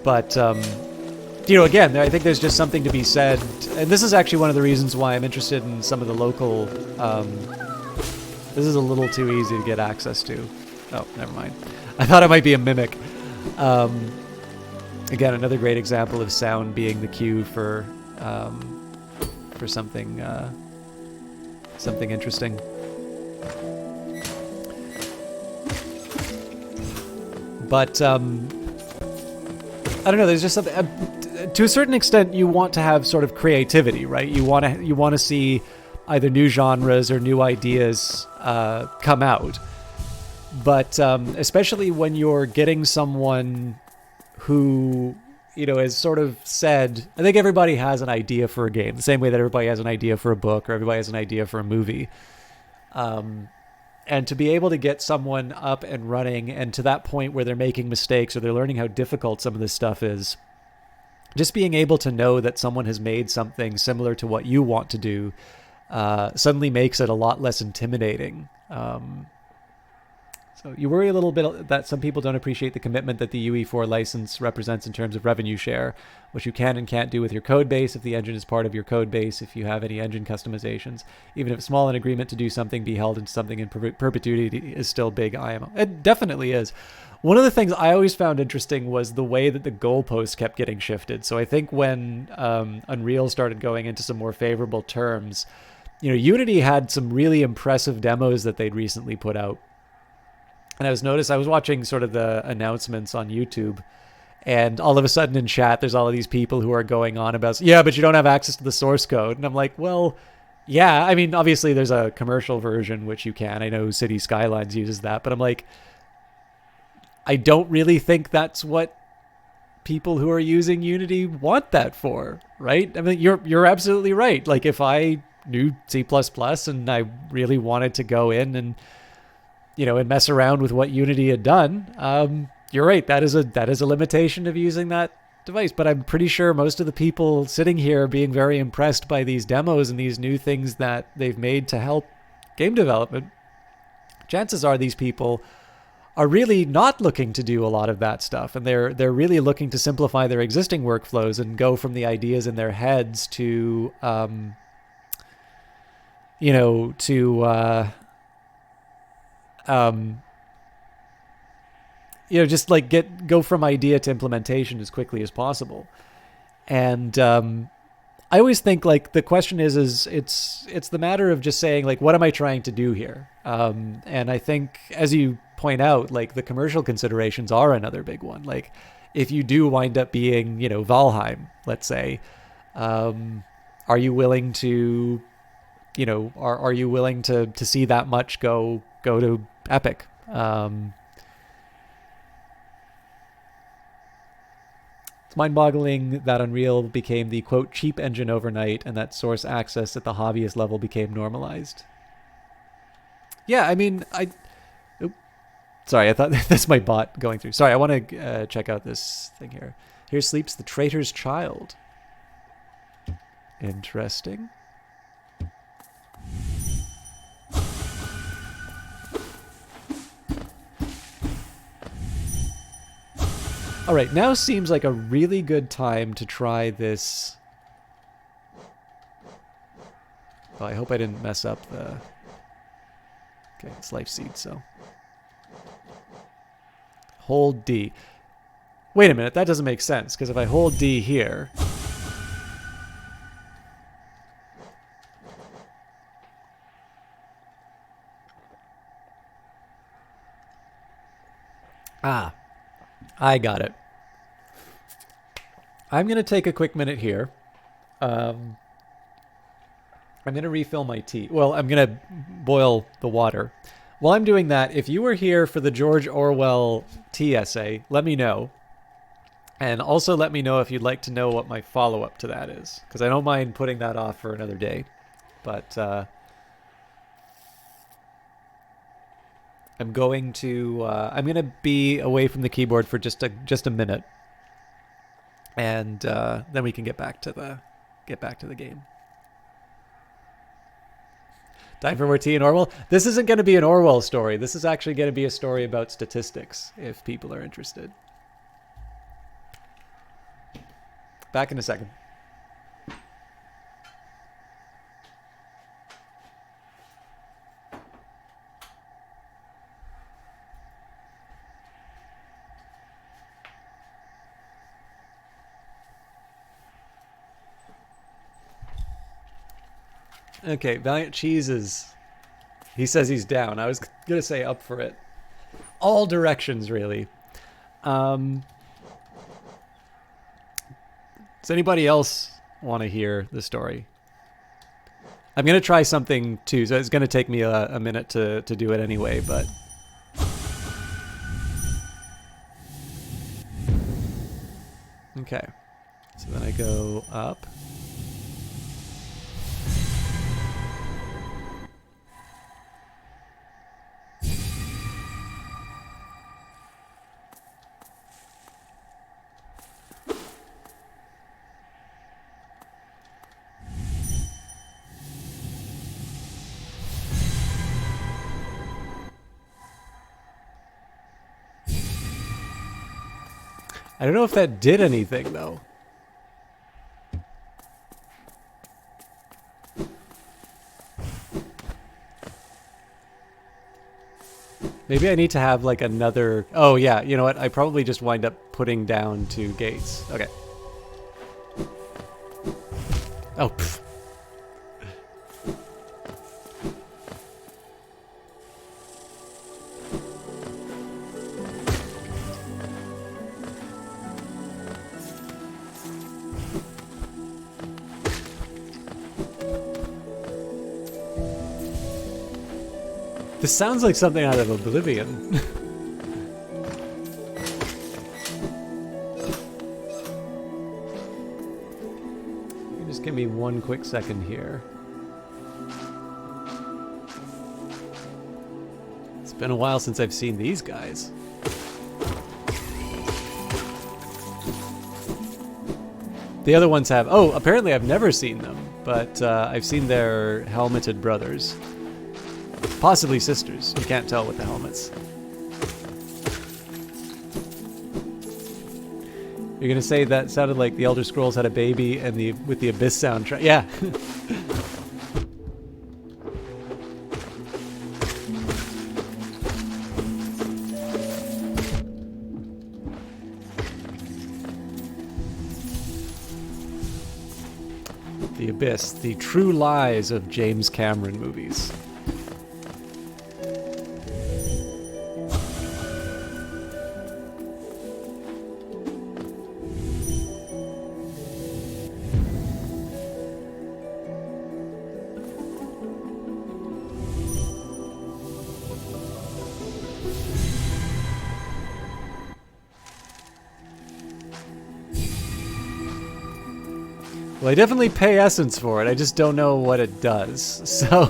But, again, I think there's just something to be said. And this is actually one of the reasons why I'm interested in some of the local... this is a little too easy to get access to. Oh, never mind. I thought it might be a mimic. Again, another great example of sound being the cue for something something interesting. But I don't know. There's just something. To a certain extent, you want to have sort of creativity, right? You want to see either new genres or new ideas come out. But especially when you're getting someone who, has sort of said, I think everybody has an idea for a game, the same way that everybody has an idea for a book or everybody has an idea for a movie. And to be able to get someone up and running and to that point where they're making mistakes or they're learning how difficult some of this stuff is, just being able to know that someone has made something similar to what you want to do suddenly makes it a lot less intimidating. So you worry a little bit that some people don't appreciate the commitment that the UE4 license represents in terms of revenue share, which you can and can't do with your code base if the engine is part of your code base, if you have any engine customizations. Even if small, an agreement to do something, be held into something in perpetuity is still big IMO. It definitely is. One of the things I always found interesting was the way that the goalposts kept getting shifted. So I think when Unreal started going into some more favorable terms, Unity had some really impressive demos that they'd recently put out. And I was watching sort of the announcements on YouTube, and all of a sudden in chat, there's all of these people who are going on about, yeah, but you don't have access to the source code. And I'm like, well, yeah, I mean, obviously there's a commercial version, which you can. I know City Skylines uses that, but I'm like, I don't really think that's what people who are using Unity want that for, right? I mean, you're absolutely right. Like, if I knew C++ and I really wanted to go in and and mess around with what Unity had done, you're right. That is a limitation of using that device. But I'm pretty sure most of the people sitting here are being very impressed by these demos and these new things that they've made to help game development. Chances are these people are really not looking to do a lot of that stuff, and they're really looking to simplify their existing workflows and go from the ideas in their heads to just like go from idea to implementation as quickly as possible. And I always think like the question is it's the matter of just saying like, what am I trying to do here? And I think, as you point out, like the commercial considerations are another big one. Like if you do wind up being, Valheim, let's say, are you willing to, are you willing to see that much go to Epic? It's mind-boggling that Unreal became the, quote, cheap engine overnight, and that source access at the hobbyist level became normalized. Yeah, I mean, sorry, I thought that's my bot going through. Sorry, I want to check out this thing here. Here sleeps the traitor's child. Interesting. All right, now seems like a really good time to try this. Well, I hope I didn't mess up the... Okay, it's life seed, so... Hold D. Wait a minute, that doesn't make sense, because if I hold D here... Ah, I got it. I'm going to take a quick minute here. I'm going to refill my tea. Well, I'm going to boil the water. While I'm doing that, if you were here for the George Orwell tea essay, let me know. And also let me know if you'd like to know what my follow-up to that is, because I don't mind putting that off for another day. But I'm going to be away from the keyboard for just a minute, and then we can get back to the game. Time for more tea and Orwell. This isn't going to be an Orwell story. This is actually going to be a story about statistics, if people are interested. Back in a second. Okay, Valiant Cheeses. He says he's down. I was going to say up for it. All directions, really. Does anybody else want to hear the story? I'm going to try something, too, so it's going to take me a minute to do it anyway, but... Okay. So then I go up. I don't know if that did anything, though. Maybe I need to have, like, another... Oh, yeah, you know what? I probably just wind up putting down 2 gates. Okay. Oh, pfft. This sounds like something out of Oblivion. Just give me 1 quick second here. It's been a while since I've seen these guys. The other ones have... Oh, apparently I've never seen them, but I've seen their helmeted brothers. Possibly sisters. You can't tell with the helmets. You're gonna say that sounded like the Elder Scrolls had a baby and with the Abyss soundtrack. Yeah. The Abyss, the true lies of James Cameron movies. Well, I definitely pay Essence for it. I just don't know what it does. So, I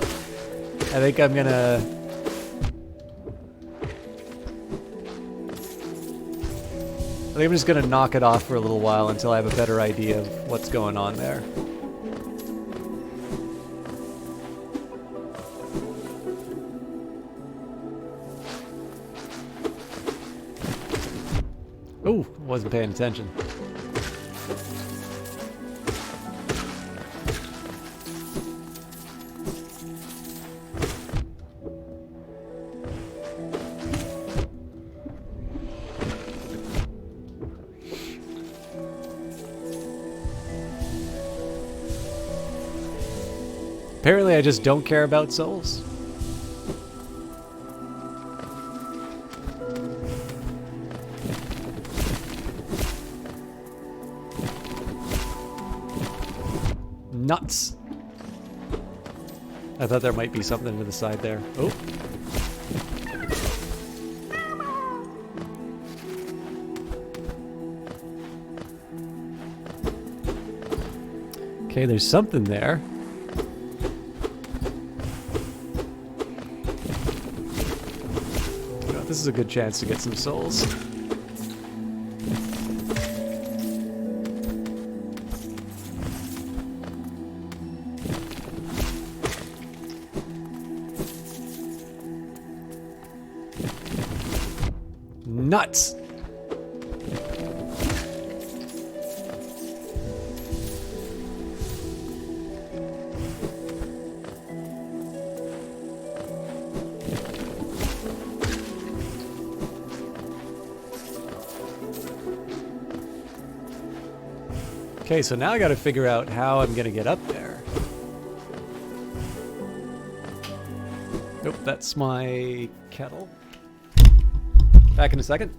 think I'm gonna... I think I'm just gonna knock it off for a little while until I have a better idea of what's going on there. Ooh, wasn't paying attention. Apparently I just don't care about souls. Nuts. I thought there might be something to the side there. Oh. Okay, there's something there. This is a good chance to get some souls. Nuts! Okay, so now I gotta figure out how I'm gonna get up there. Nope, that's my kettle. Back in a second.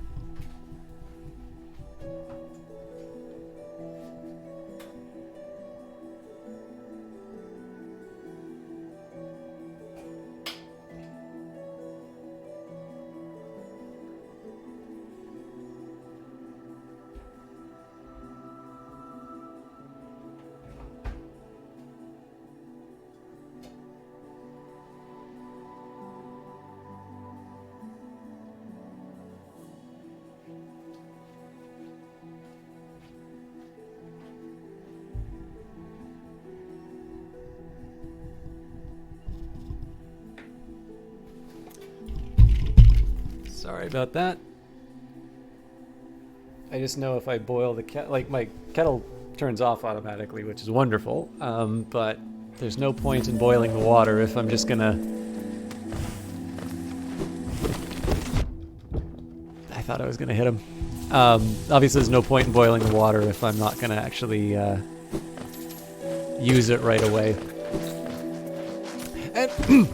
Sorry about that. I just know if I boil the kettle, like my kettle turns off automatically, which is wonderful. But there's no point in boiling the water if I'm just gonna... I thought I was gonna hit him. Obviously there's no point in boiling the water if I'm not gonna actually use it right away. And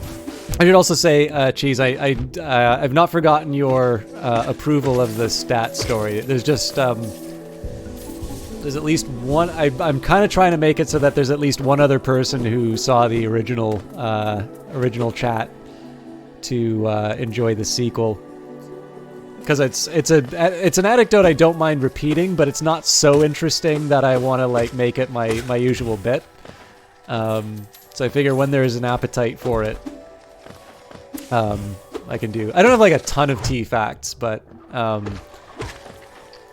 I should also say, Cheese, I've not forgotten your approval of the stat story. There's just there's at least one. I'm kind of trying to make it so that there's at least one other person who saw the original chat to enjoy the sequel. Because it's an anecdote I don't mind repeating, but it's not so interesting that I want to like make it my usual bit. So I figure when there is an appetite for it, I can do. I don't have like a ton of tea facts, but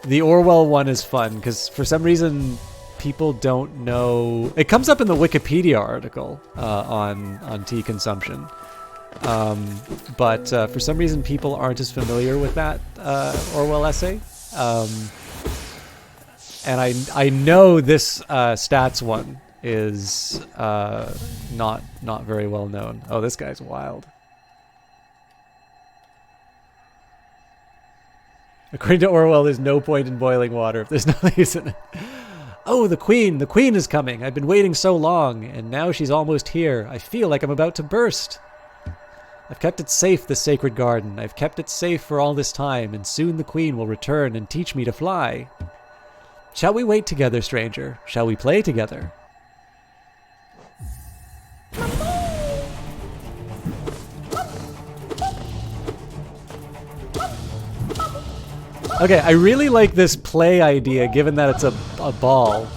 the Orwell one is fun because for some reason people don't know. It comes up in the Wikipedia article on tea consumption. But for some reason people aren't as familiar with that Orwell essay. And I know this stats one is not very well known. Oh, this guy's wild. According to Orwell, there's no point in boiling water if there's no use in it. Oh, the queen is coming. I've been waiting so long, and now she's almost here. I feel like I'm about to burst. I've kept it safe, the sacred garden. I've kept it safe for all this time, and soon the queen will return and teach me to fly. Shall we wait together, stranger? Shall we play together? Okay, I really like this play idea, given that it's a ball.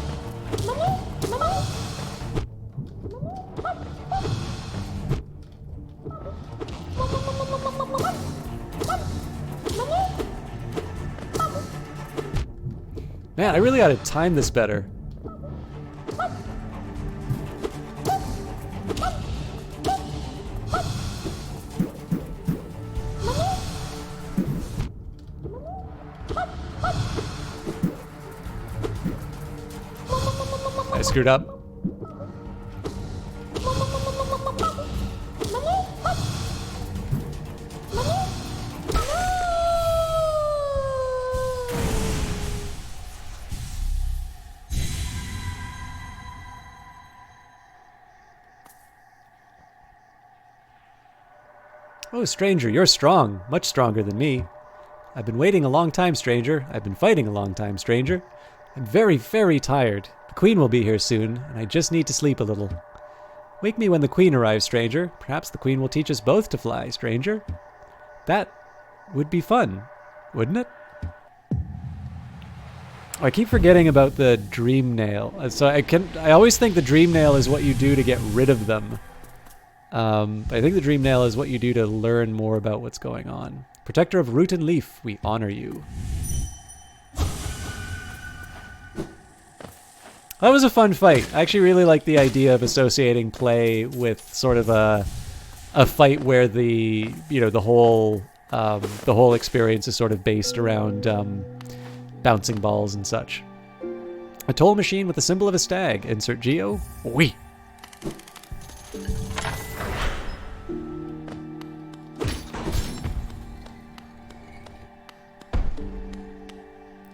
Man, I really ought to time this better. I screwed up. Oh, stranger, you're strong. Much stronger than me. I've been waiting a long time, stranger. I've been fighting a long time, stranger. I'm very, very tired. The queen will be here soon, and I just need to sleep a little. Wake me when the queen arrives, stranger. Perhaps the queen will teach us both to fly, stranger. That would be fun, wouldn't it? Oh, I keep forgetting about the dream nail. So I always think the dream nail is what you do to get rid of them. I think the dream nail is what you do to learn more about what's going on. Protector of root and leaf, we honor you. That was a fun fight. I actually really like the idea of associating play with sort of a fight where the whole experience is sort of based around bouncing balls and such. A toll machine with the symbol of a stag. Insert geo. Oui.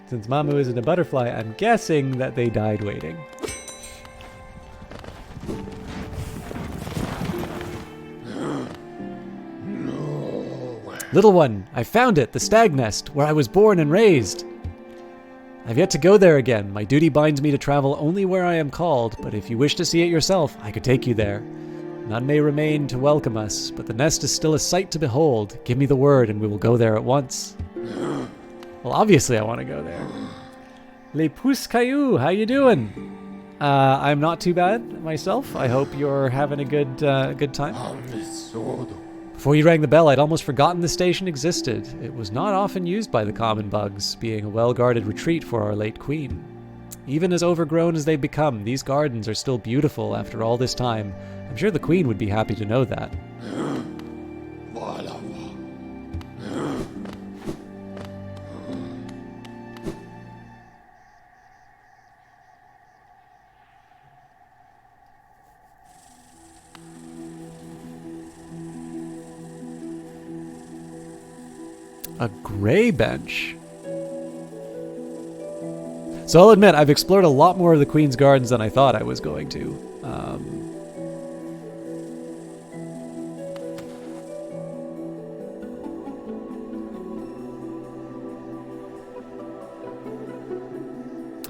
Since Mamu isn't a butterfly, I'm guessing that they died waiting. No. Little one, I found it, the stag nest, where I was born and raised. I've yet to go there again. My duty binds me to travel only where I am called, but if you wish to see it yourself, I could take you there. None may remain to welcome us, but the nest is still a sight to behold. Give me the word and we will go there at once. Well, obviously I want to go there. Les Pouces Cailloux, how you doing? I'm not too bad myself. I hope you're having a good time. Before you rang the bell, I'd almost forgotten the station existed. It was not often used by the common bugs, being a well-guarded retreat for our late queen. Even as overgrown as they've become, these gardens are still beautiful after all this time. I'm sure the queen would be happy to know that. A gray bench. So I'll admit, I've explored a lot more of the Queen's Gardens than I thought I was going to.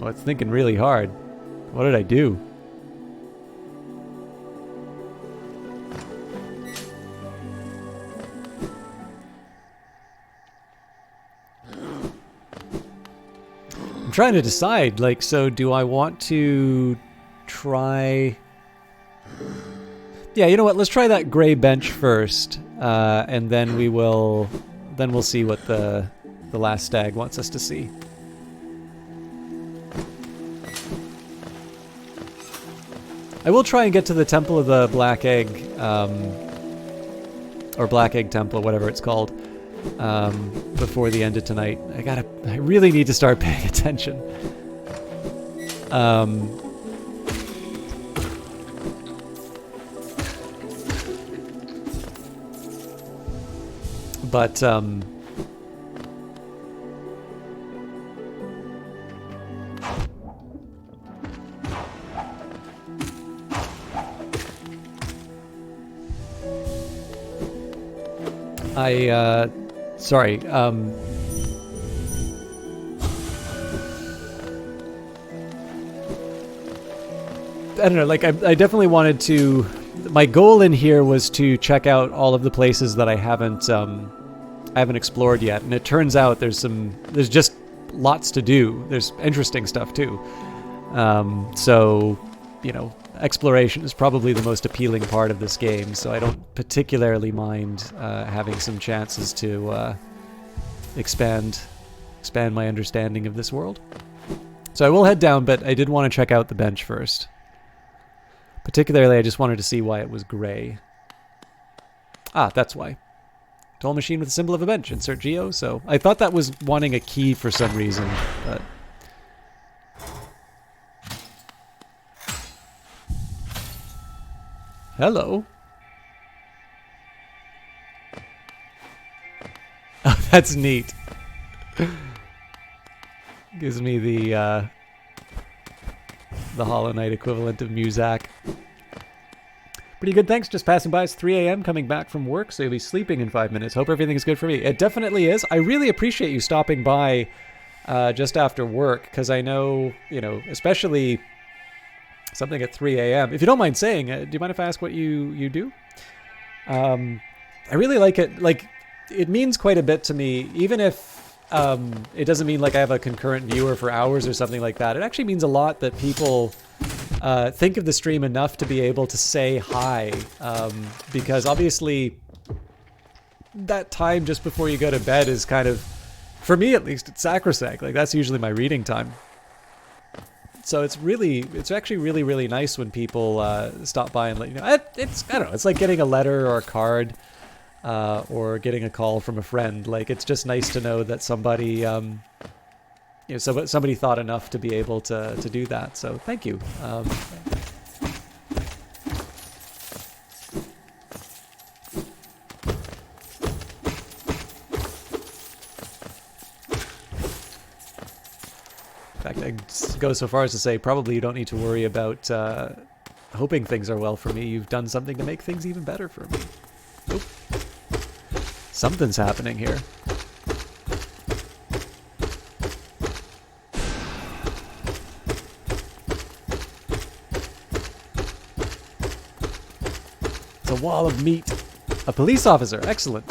Oh, it's thinking really hard. What did I do? I'm trying to decide, like, so do I want to try... Yeah, you know what, let's try that gray bench first, and then we'll see what the last stag wants us to see. I will try and get to the Temple of the Black Egg, or Black Egg Temple, whatever it's called, before the end of tonight. I really need to start paying attention. But sorry, I don't know, like, I definitely wanted to... My goal in here was to check out all of the places that I haven't explored yet, and it turns out there's just lots to do. There's interesting stuff, too. So, you know, exploration is probably the most appealing part of this game, so I don't particularly mind having some chances to expand my understanding of this world. So I will head down, but I did want to check out the bench first. Particularly, I just wanted to see why it was gray. Ah, that's why. Toll machine with a symbol of a bench. Insert geo. So I thought that was wanting a key for some reason, but... Hello. Oh, that's neat. Gives me the Hollow Knight equivalent of Muzak. Pretty good, thanks. Just passing by. It's 3 a.m. coming back from work, so you'll be sleeping in 5 minutes. Hope everything is good for me. It definitely is. I really appreciate you stopping by just after work, because I know, you know, especially something at 3 a.m. If you don't mind saying, do you mind if I ask what you do? I really like it. Like, it means quite a bit to me, even if it doesn't mean like I have a concurrent viewer for hours or something like that. It actually means a lot that people think of the stream enough to be able to say hi, because obviously that time just before you go to bed is kind of, for me at least, it's sacrosanct. Like, that's usually my reading time. So it's actually really, really nice when people stop by and let you know. I don't know, it's like getting a letter or a card, or getting a call from a friend. Like, it's just nice to know that somebody, you know, somebody thought enough to be able to do that. So thank you. In fact, I'd go so far as to say probably you don't need to worry about hoping things are well for me. You've done something to make things even better for me. Oop. Something's happening here. It's a wall of meat. A police officer. Excellent.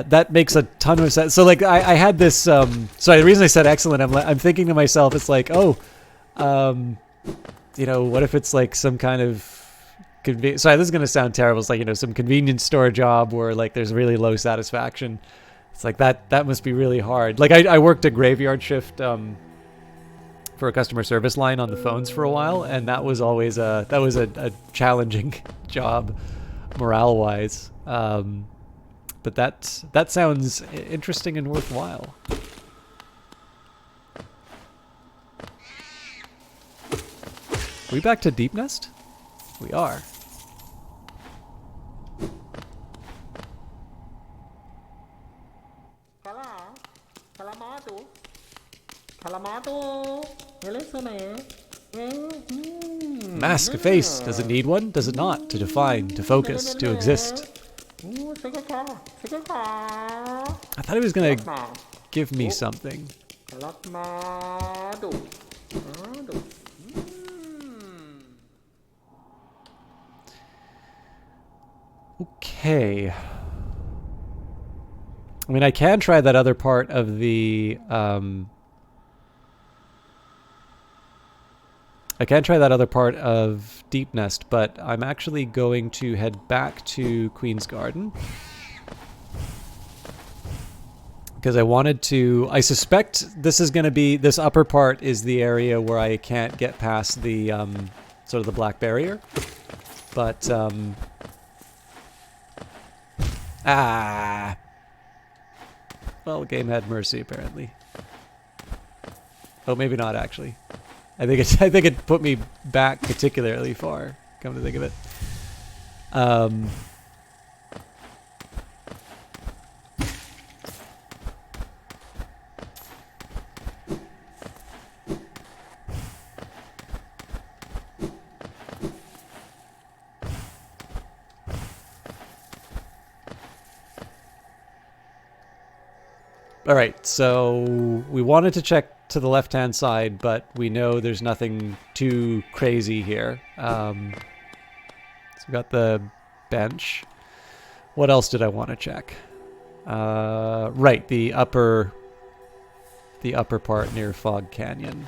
That makes a ton of sense. So, like, I had this... sorry, the reason I said excellent, I'm thinking to myself, it's like, oh, you know, what if it's like some kind of... Sorry, this is going to sound terrible. It's like, you know, some convenience store job where, like, there's really low satisfaction. It's like, that must be really hard. Like, I worked a graveyard shift for a customer service line on the phones for a while, and that was always a challenging job morale-wise. But that sounds interesting and worthwhile. Are we back to Deep Nest? We are. Mask, a face. Does it need one? Does it not? To define, to focus, to exist. I thought he was gonna give me something. Okay. I mean, I can try that other part of the, I can try that other part of Deep Nest, but I'm actually going to head back to Queen's Garden. Because I wanted to, I suspect this is going to be, this upper part is the area where I can't get past the, sort of the black barrier. But, well, the game had mercy, apparently. Oh, maybe not, actually. I think it put me back particularly far, come to think of it. All right, so we wanted to check to the left-hand side, but we know there's nothing too crazy here. So we got the bench. What else did I want to check? Right, the upper part near Fog Canyon.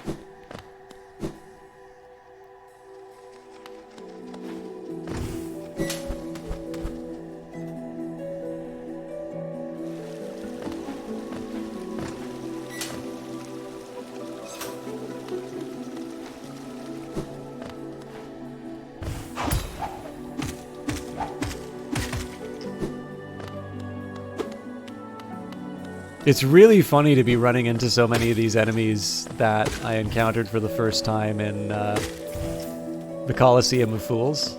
It's really funny to be running into so many of these enemies that I encountered for the first time in the Colosseum of Fools.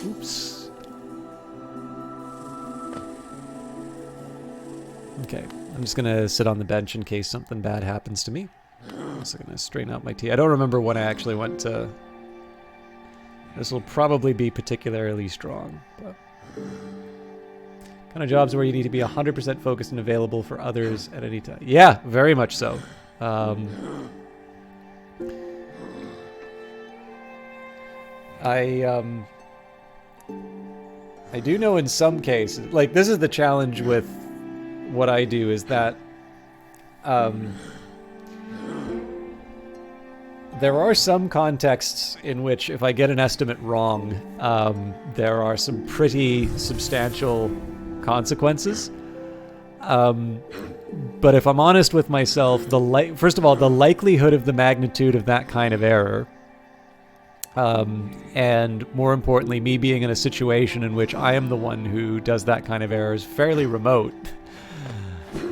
Oops. Okay, I'm just gonna sit on the bench in case something bad happens to me. I'm going to straighten out my tea. I don't remember when I actually went to... This will probably be particularly strong. But... Kind of jobs where you need to be 100% focused and available for others at any time. Yeah, very much so. I do know in some cases... Like, this is the challenge with what I do, is that... There are some contexts in which if I get an estimate wrong, there are some pretty substantial consequences. But if I'm honest with myself, first of all, the likelihood of the magnitude of that kind of error, and more importantly, me being in a situation in which I am the one who does that kind of error, is fairly remote.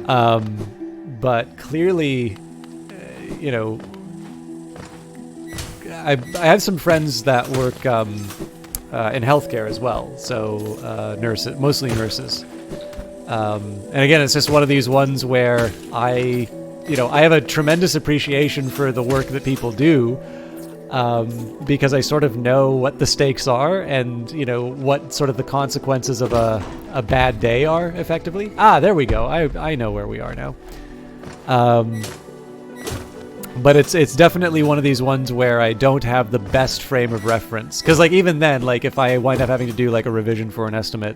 But clearly, you know, I have some friends that work in healthcare as well, so nurses, mostly nurses. And again, it's just one of these ones where I have a tremendous appreciation for the work that people do, because I sort of know what the stakes are and, what sort of the consequences of a bad day are, effectively. Ah, there we go. I know where we are now. But it's definitely one of these ones where I don't have the best frame of reference. Because, like, even then, like, if I wind up having to do, like, a revision for an estimate,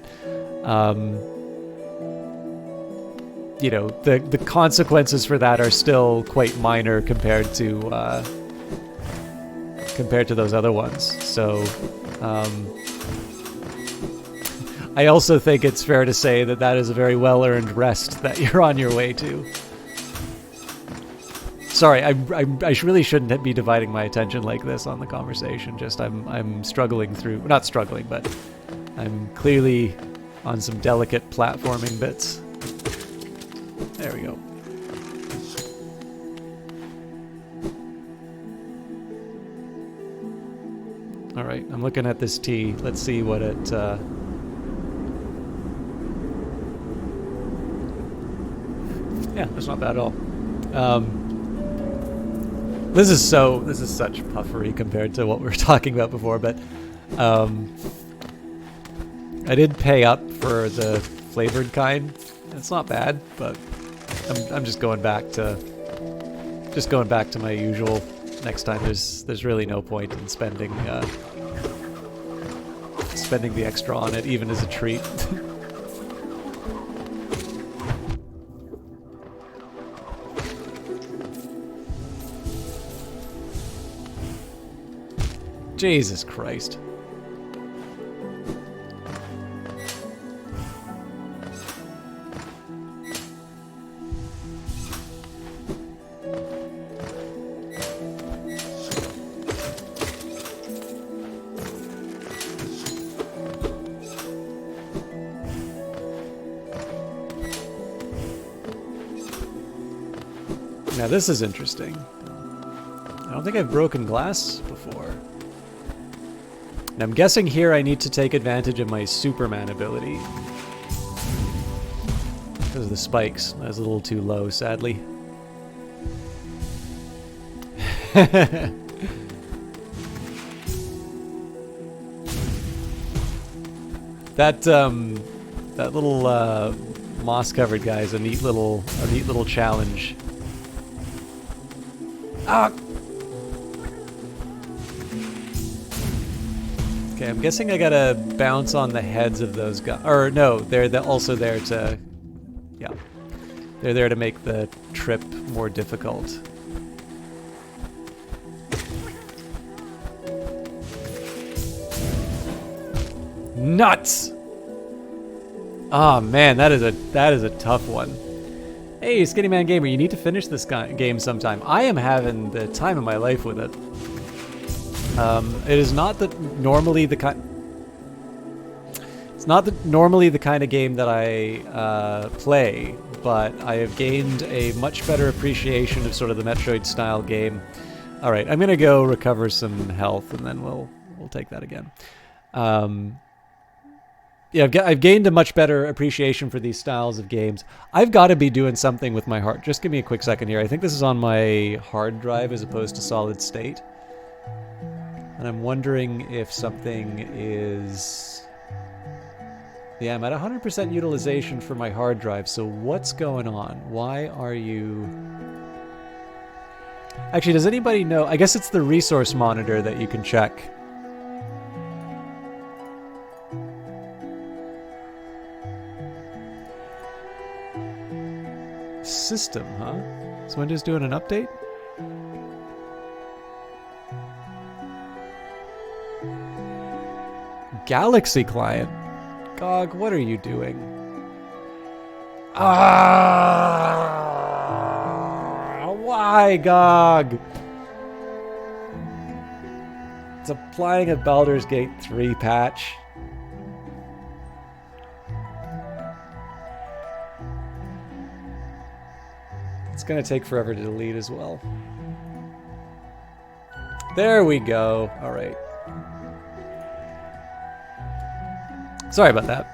the consequences for that are still quite minor compared to those other ones. So, I also think it's fair to say that is a very well-earned rest that you're on your way to. Sorry, I really shouldn't be dividing my attention like this on the conversation. Just I'm struggling through, not struggling, but I'm clearly on some delicate platforming bits. There we go. All right, I'm looking at this T. Let's see what it... Yeah, that's not bad at all. This is such puffery compared to what we were talking about before, but I did pay up for the flavored kind. It's not bad, but I'm just going back to my usual. Next time, there's really no point in spending the extra on it, even as a treat. Jesus Christ. Now this is interesting. I don't think I've broken glass before. And I'm guessing here I need to take advantage of my Superman ability. Because of the spikes. I was a little too low, sadly. That little moss-covered guy is a neat little challenge. Ah! Okay, I'm guessing I gotta bounce on the heads of those guys. Or no, they're also there to... Yeah. They're there to make the trip more difficult. Nuts! Oh man, that is a tough one. Hey, Skinny Man Gamer, you need to finish this game sometime. I am having the time of my life with it. It is not normally the kind of game that I play, but I have gained a much better appreciation of sort of the Metroid style game. All right, I'm gonna go recover some health, and then we'll take that again. Yeah, I've gained a much better appreciation for these styles of games. I've got to be doing something with my hard... Just give me a quick second here. I think this is on my hard drive as opposed to solid state. And I'm wondering if something is... Yeah, I'm at 100% utilization for my hard drive, so what's going on? Why are you... Actually, does anybody know? I guess it's the resource monitor that you can check. System, huh? Is Windows doing an update? Galaxy client? GOG, what are you doing? Why, GOG? It's applying a Baldur's Gate 3 patch. It's gonna take forever to delete as well. There we go. All right. Sorry about that.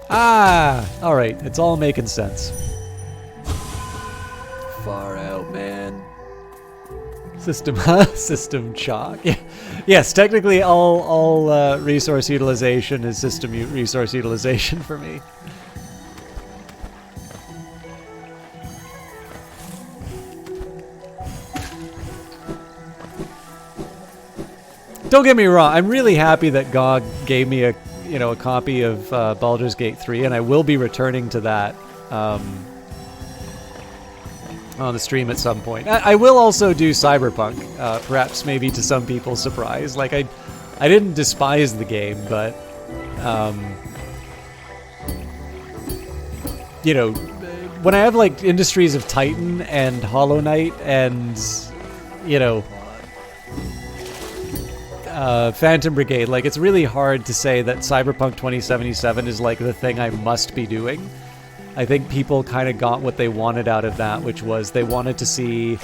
Ah! All right. It's all making sense. Far out, man. System, system chalk. Yeah. Yes, technically all resource utilization is system resource utilization for me. Don't get me wrong, I'm really happy that GOG gave me a copy of Baldur's Gate 3, and I will be returning to that on the stream at some point. I will also do Cyberpunk, perhaps maybe to some people's surprise. Like, I didn't despise the game, but, you know, when I have, like, Industries of Titan and Hollow Knight and, you know... Phantom Brigade, like, it's really hard to say that Cyberpunk 2077 is like the thing I must be doing. I think people kind of got what they wanted out of that, which was they wanted to see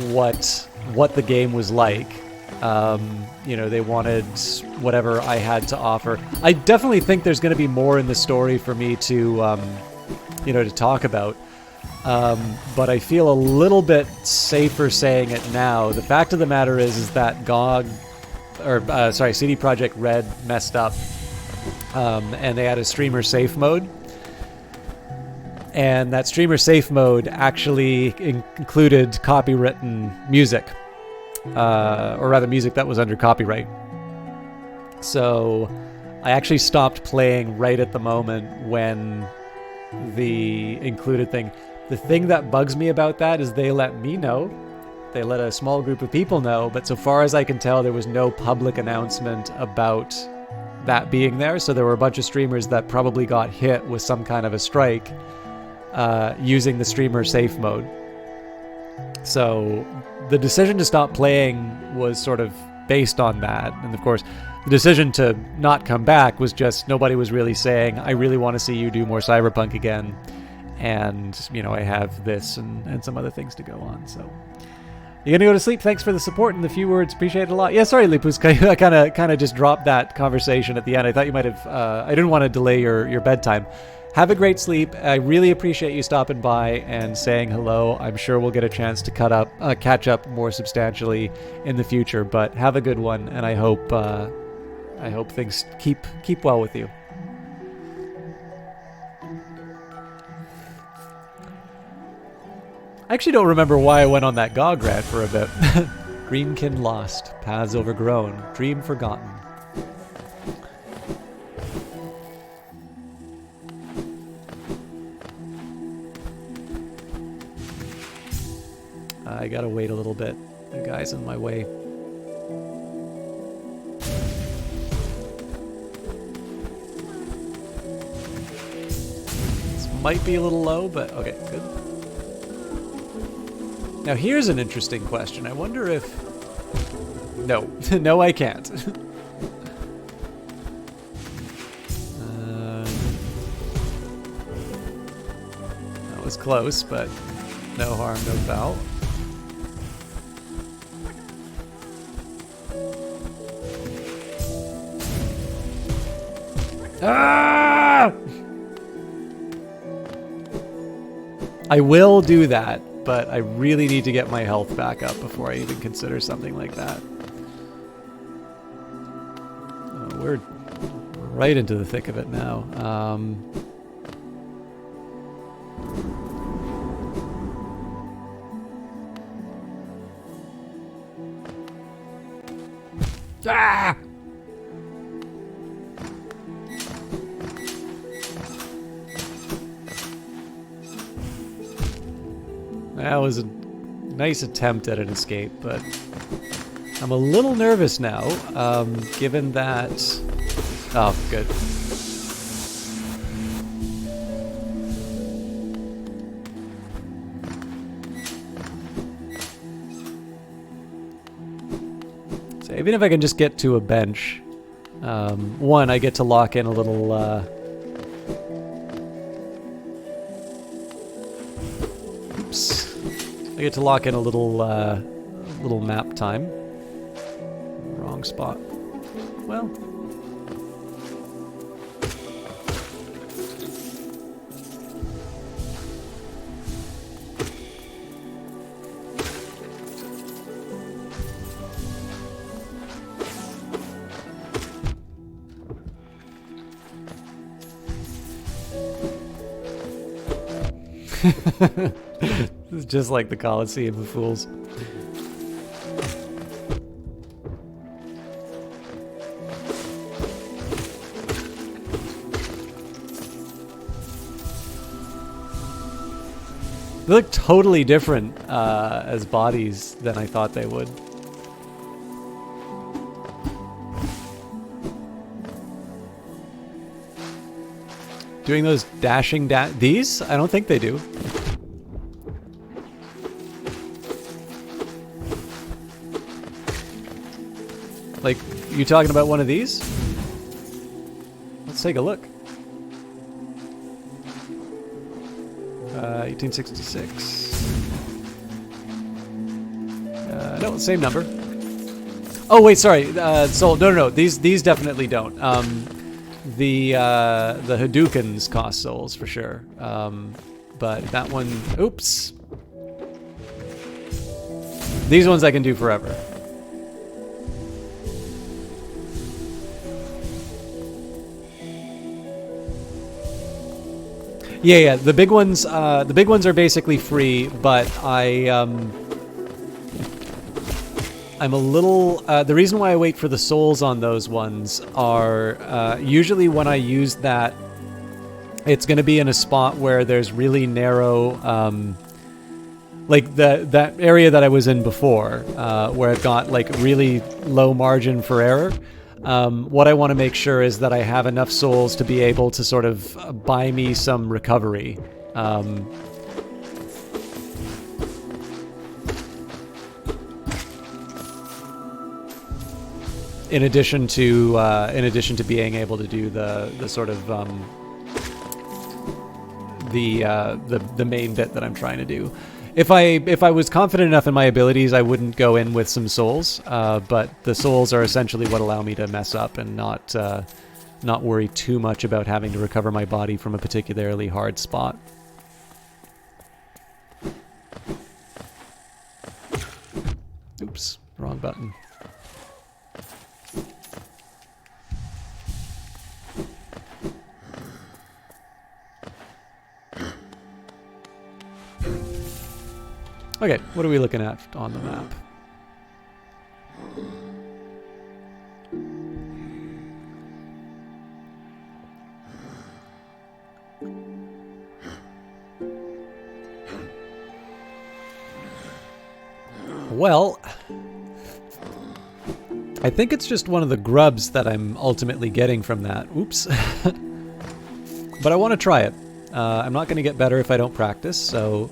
what the game was like. You know, they wanted whatever I had to offer. I definitely think there's going to be more in the story for me to, you know, to talk about. But I feel a little bit safer saying it now. The fact of the matter is that CD Projekt Red messed up, and they had a streamer safe mode. And that streamer safe mode actually included copywritten music, or rather music that was under copyright. So I actually stopped playing right at the moment when the included thing. The thing that bugs me about that is they let me know. They let a small group of people know, but so far as I can tell, there was no public announcement about that being there. So there were a bunch of streamers that probably got hit with some kind of a strike using the streamer safe mode. So the decision to stop playing was sort of based on that. And of course, the decision to not come back was just nobody was really saying, I really want to see you do more Cyberpunk again. And, you know, I have this and some other things to go on. So you're going to go to sleep. Thanks for the support and the few words. Appreciate it a lot. Yeah, sorry, Lipus. I kind of just dropped that conversation at the end. I thought you might have... I didn't want to delay your bedtime. Have a great sleep. I really appreciate you stopping by and saying hello. I'm sure we'll get a chance to catch up more substantially in the future. But have a good one, and I hope things keep well with you. I actually don't remember why I went on that GOG rant for a bit. Greenkin lost, paths overgrown, dream forgotten. I gotta wait a little bit. The guy's in my way. This might be a little low, but okay, good. Now here's an interesting question. I wonder if... No. No, I can't. That was close, but no harm, no foul. Ah! I will do that. But I really need to get my health back up before I even consider something like that. We're right into the thick of it now. Ah! That was a nice attempt at an escape, but I'm a little nervous now, given that... Oh, good. So even if I can just get to a bench, one, I get to lock in a little... I get to lock in a little map time. Wrong spot. Well. This is just like the Colosseum of Fools. They look totally different as bodies than I thought they would. Doing those dashing these? I don't think they do. Like, you talking about one of these? Let's take a look. 1866. No, same number. Oh wait, sorry. So no. These definitely don't. The Hadoukens cost souls for sure. But that one, oops. These ones I can do forever. Yeah. The big ones are basically free, but I'm a little... the reason why I wait for the souls on those ones are usually when I use that, it's going to be in a spot where there's really narrow... like that area that I was in before, where I've got like really low margin for error. What I want to make sure is that I have enough souls to be able to sort of buy me some recovery. In addition to being able to do the sort of the main bit that I'm trying to do. If I was confident enough in my abilities, I wouldn't go in with some souls. But the souls are essentially what allow me to mess up and not worry too much about having to recover my body from a particularly hard spot. Oops, wrong button. Okay, what are we looking at on the map? Well, I think it's just one of the grubs that I'm ultimately getting from that. Oops. But I want to try it. I'm not going to get better if I don't practice, so...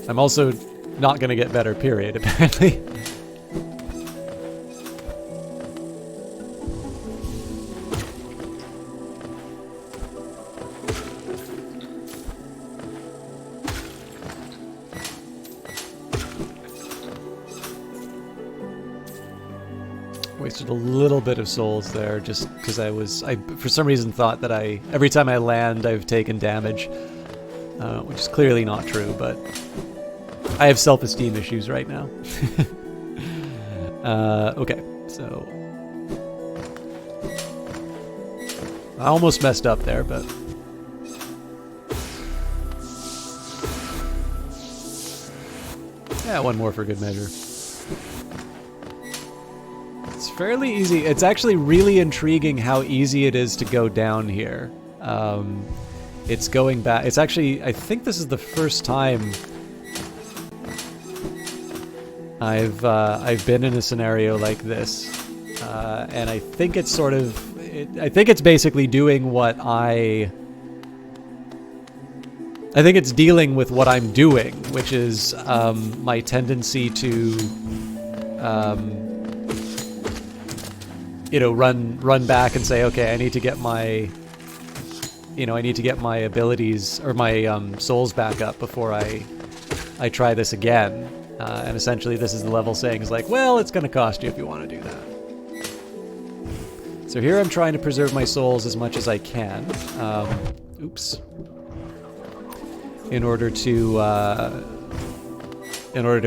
I'm also not going to get better, period, apparently. Wasted a little bit of souls there just because I for some reason thought that every time I land I've taken damage, which is clearly not true, but I have self-esteem issues right now. Okay, so I almost messed up there, but yeah, one more for good measure. It's fairly easy. It's actually really intriguing how easy it is to go down here. It's going back. It's actually, I think this is the first time I've been in a scenario like this, and I think it's sort of, I think it's basically doing what I think it's dealing with what I'm doing, which is my tendency to, you know, run back and say, okay, I need to get my, I need to get my abilities or my souls back up before I try this again. And essentially this is the level saying is like, well, it's going to cost you if you want to do that. So here I'm trying to preserve my souls as much as I can. Oops. In order to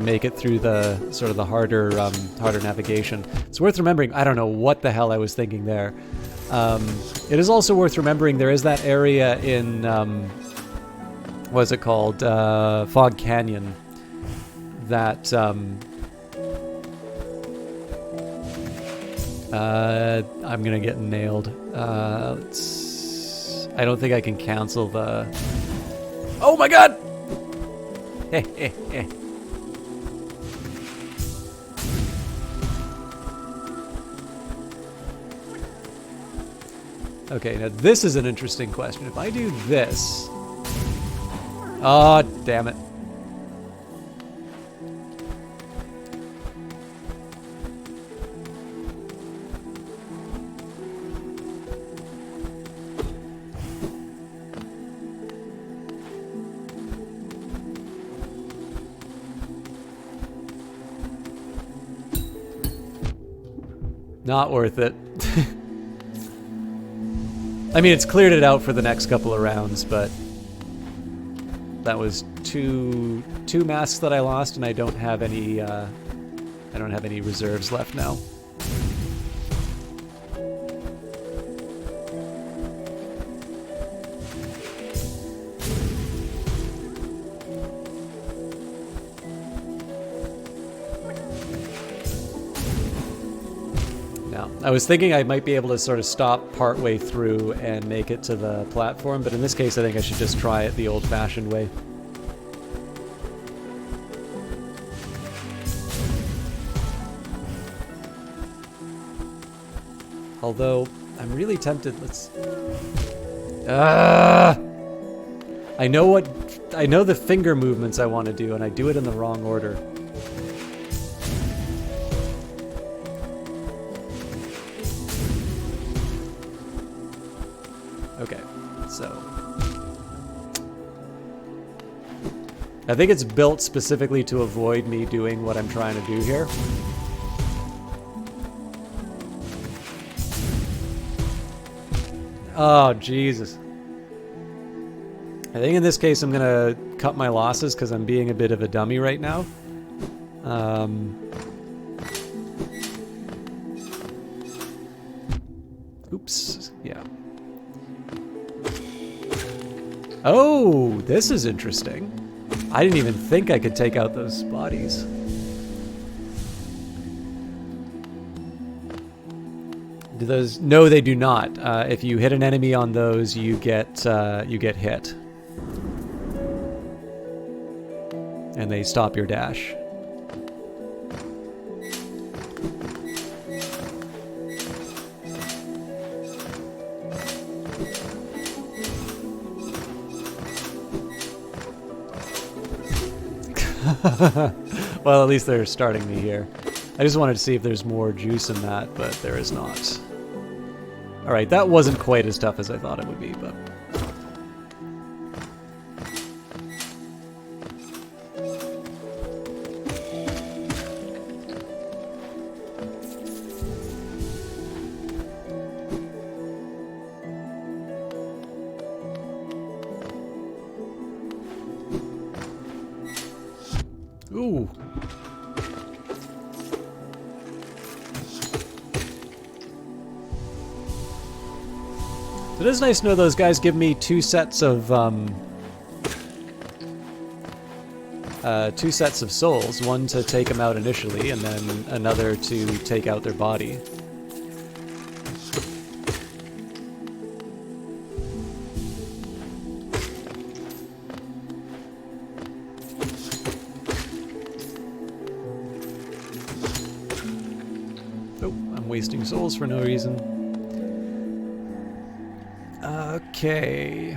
make it through the sort of the harder navigation. It's worth remembering, I don't know what the hell I was thinking there. It is also worth remembering there is that area in, what is it called? Fog Canyon. That I'm gonna get nailed. I don't think I can cancel the... Oh my god! Okay, now this is an interesting question. If I do this... Oh, damn it. Not worth it. I mean, it's cleared it out for the next couple of rounds, but that was two masks that I lost, and I don't have any reserves left now. I was thinking I might be able to sort of stop partway through and make it to the platform, but in this case I think I should just try it the old-fashioned way. Although, I'm really tempted, I know the finger movements I want to do, and I do it in the wrong order. Okay, so I think it's built specifically to avoid me doing what I'm trying to do here. Oh, Jesus. I think in this case I'm gonna cut my losses because I'm being a bit of a dummy right now. Oops, yeah. Oh, this is interesting. I didn't even think I could take out those bodies. Do those? No, they do not. If you hit an enemy on those, you get hit, and they stop your dash. Well, at least they're starting me here. I just wanted to see if there's more juice in that, but there is not. Alright, that wasn't quite as tough as I thought it would be, but... Ooh. It is nice to know those guys give me two sets of souls. One to take them out initially, and then another to take out their body. Oh, I'm wasting souls for no reason. Okay.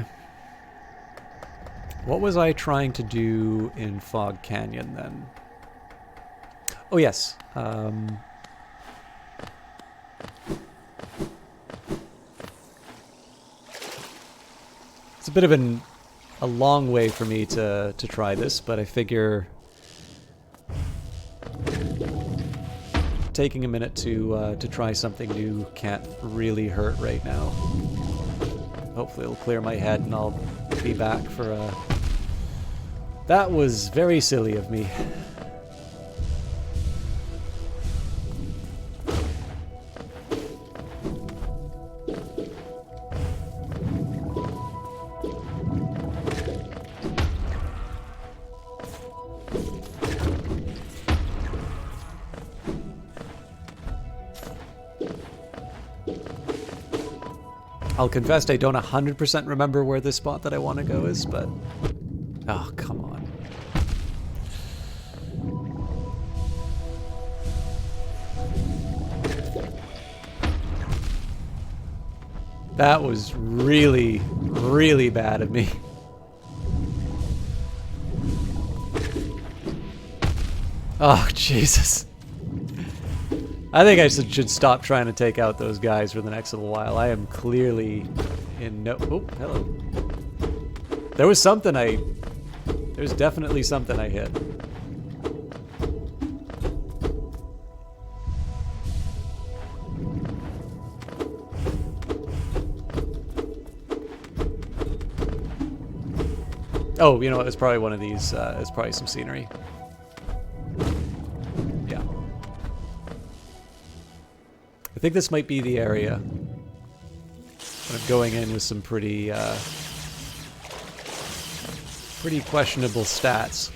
What was I trying to do in Fog Canyon then? Oh yes. It's a bit of a long way for me to try this, but I figure taking a minute to try something new can't really hurt right now. Hopefully it'll clear my head and I'll be back for a... That was very silly of me. I'll confess I don't 100% remember where this spot that I want to go is, but... Oh, come on. That was really, really bad of me. Oh, Jesus. I think I should stop trying to take out those guys for the next little while. I am clearly in no... Oh, hello. There was something There's definitely something I hit. Oh, you know what? It's probably one of these. It's probably some scenery. Yeah. I think this might be the area. But I'm going in with some pretty questionable stats.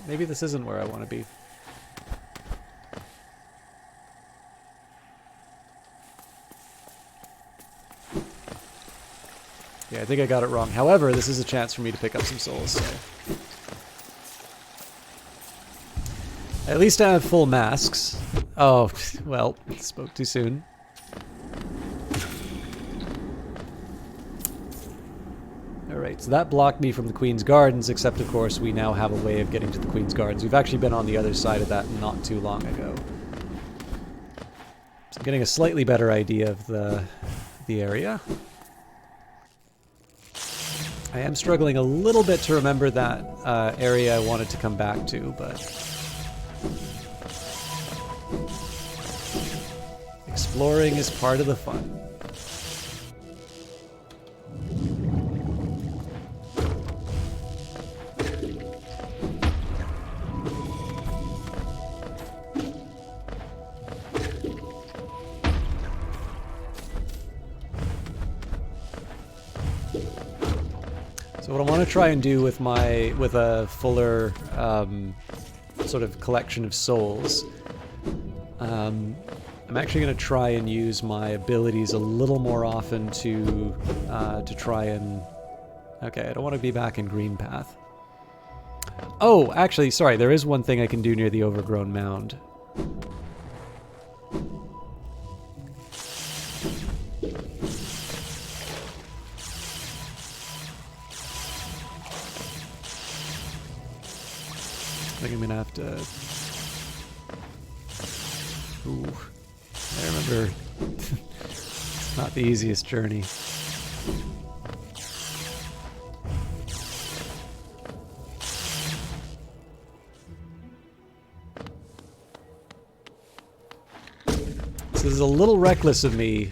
Maybe this isn't where I want to be. Yeah, I think I got it wrong. However, this is a chance for me to pick up some souls, so. At least I have full masks. Oh, well, spoke too soon. Alright, so that blocked me from the Queen's Gardens, except of course we now have a way of getting to the Queen's Gardens. We've actually been on the other side of that not too long ago. So I'm getting a slightly better idea of the area. I am struggling a little bit to remember that area I wanted to come back to, but exploring is part of the fun. So what I want to try and do with a fuller sort of collection of souls, I'm actually going to try and use my abilities a little more often to try and. Okay, I don't want to be back in Green Path. Oh, actually, sorry, there is one thing I can do near the overgrown mound. I think I'm gonna have to. Ooh, I remember. It's not the easiest journey. This is a little reckless of me.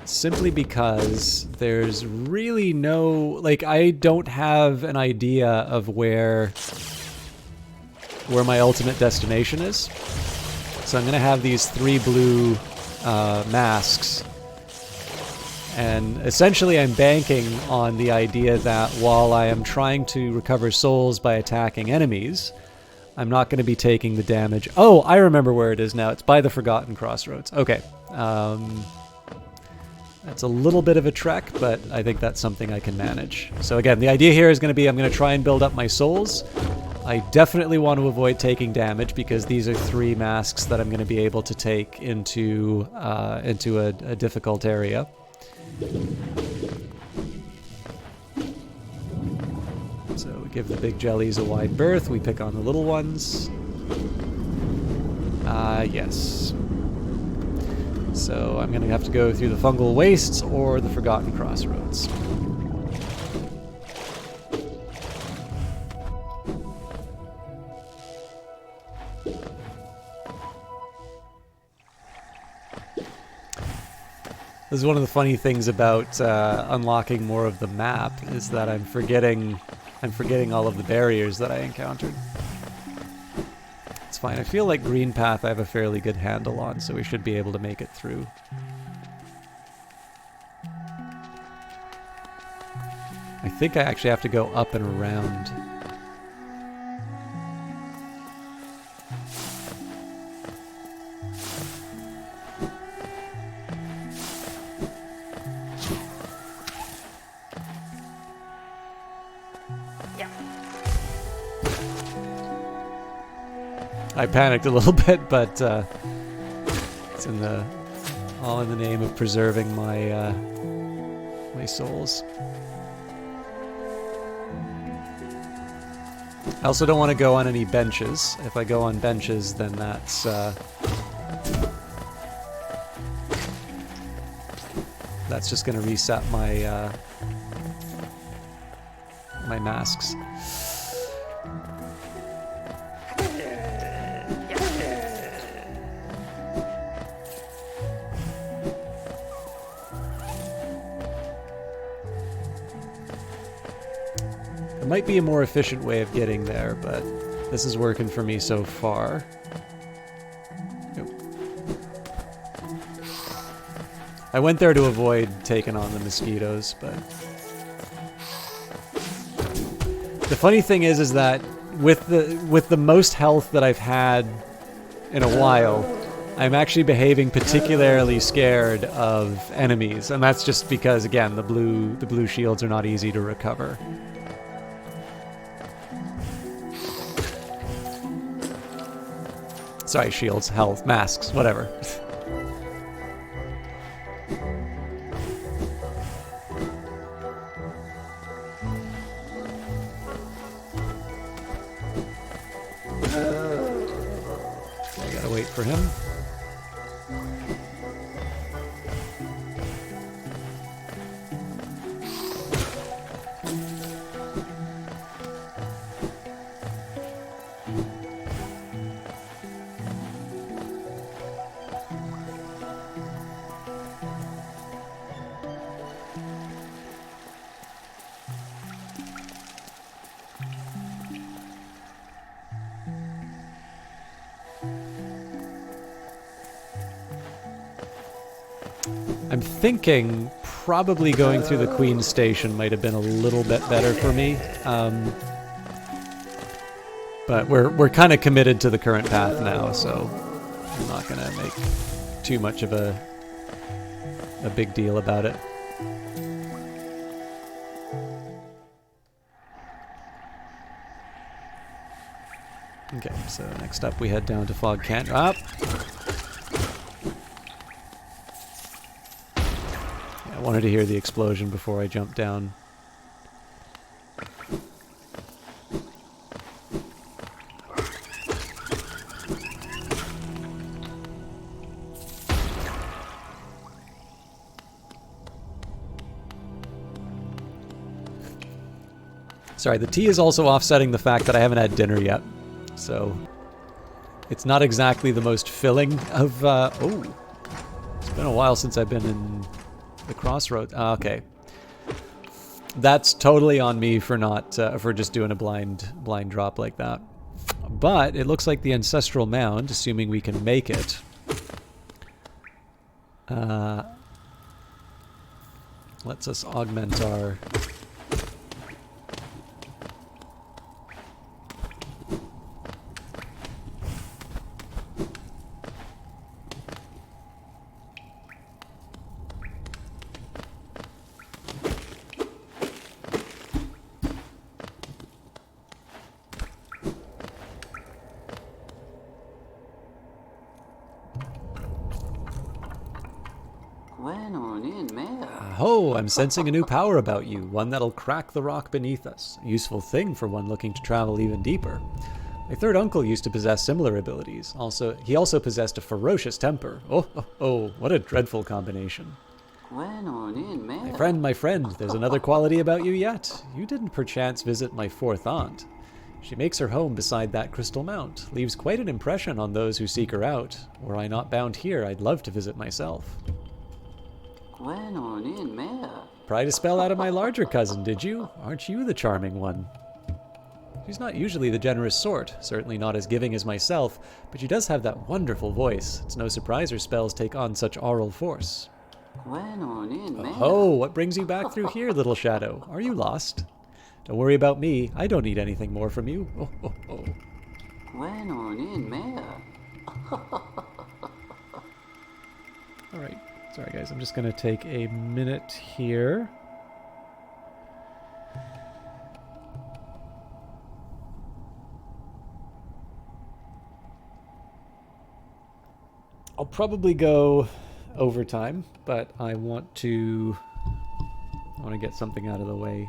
Simply because there's really no, like, I don't have an idea of where my ultimate destination is. So I'm gonna have these 3 blue masks, and essentially I'm banking on the idea that while I am trying to recover souls by attacking enemies, I'm not going to be taking the damage. Oh, I remember where it is now. It's by the Forgotten Crossroads. Okay. That's a little bit of a trek, but I think that's something I can manage. So again, the idea here is going to be I'm going to try and build up my souls. I definitely want to avoid taking damage because these are 3 masks that I'm going to be able to take into a difficult area. So we give the big jellies a wide berth. We pick on the little ones. Yes. So I'm going to have to go through the fungal wastes or the Forgotten Crossroads. This is one of the funny things about unlocking more of the map is that I'm forgetting all of the barriers that I encountered. It's fine. I feel like Green Path I have a fairly good handle on, so we should be able to make it through. I think I actually have to go up and around. I panicked a little bit, but it's all in the name of preserving my my souls. I also don't want to go on any benches. If I go on benches, then that's just going to reset my my masks. There might be a more efficient way of getting there, but this is working for me so far. Nope. I went there to avoid taking on the mosquitoes, but... The funny thing is that with the most health that I've had in a while, I'm actually behaving particularly scared of enemies, and that's just because, again, the blue shields are not easy to recover. Sorry, shields, health, masks, whatever. I gotta wait for him. I'm thinking probably going through the Queen's Station might have been a little bit better for me. But we're kind of committed to the current path now, so I'm not going to make too much of a big deal about it. Okay, so next up we head down to Fog Canyon. Up! I wanted to hear the explosion before I jumped down. Sorry, the tea is also offsetting the fact that I haven't had dinner yet. So, it's not exactly the most filling of, oh, it's been a while since I've been in the crossroads. Okay. That's totally on me for not, for just doing a blind drop like that. But it looks like the Ancestral Mound, assuming we can make it, lets us augment our... Oh, I'm sensing a new power about you, one that'll crack the rock beneath us. A useful thing for one looking to travel even deeper. My third uncle used to possess similar abilities. He also possessed a ferocious temper. Oh, what a dreadful combination. My friend, there's another quality about you yet. You didn't perchance visit my fourth aunt. She makes her home beside that crystal mount, leaves quite an impression on those who seek her out. Were I not bound here, I'd love to visit myself. Pried a spell out of my larger cousin, did you? Aren't you the charming one? She's not usually the generous sort, certainly not as giving as myself, but she does have that wonderful voice. It's no surprise her spells take on such aural force. Oh, what brings you back through here, little shadow? Are you lost? Don't worry about me. I don't need anything more from you. Oh. Alright. Sorry guys, I'm just going to take a minute here. I'll probably go overtime, but I want to get something out of the way.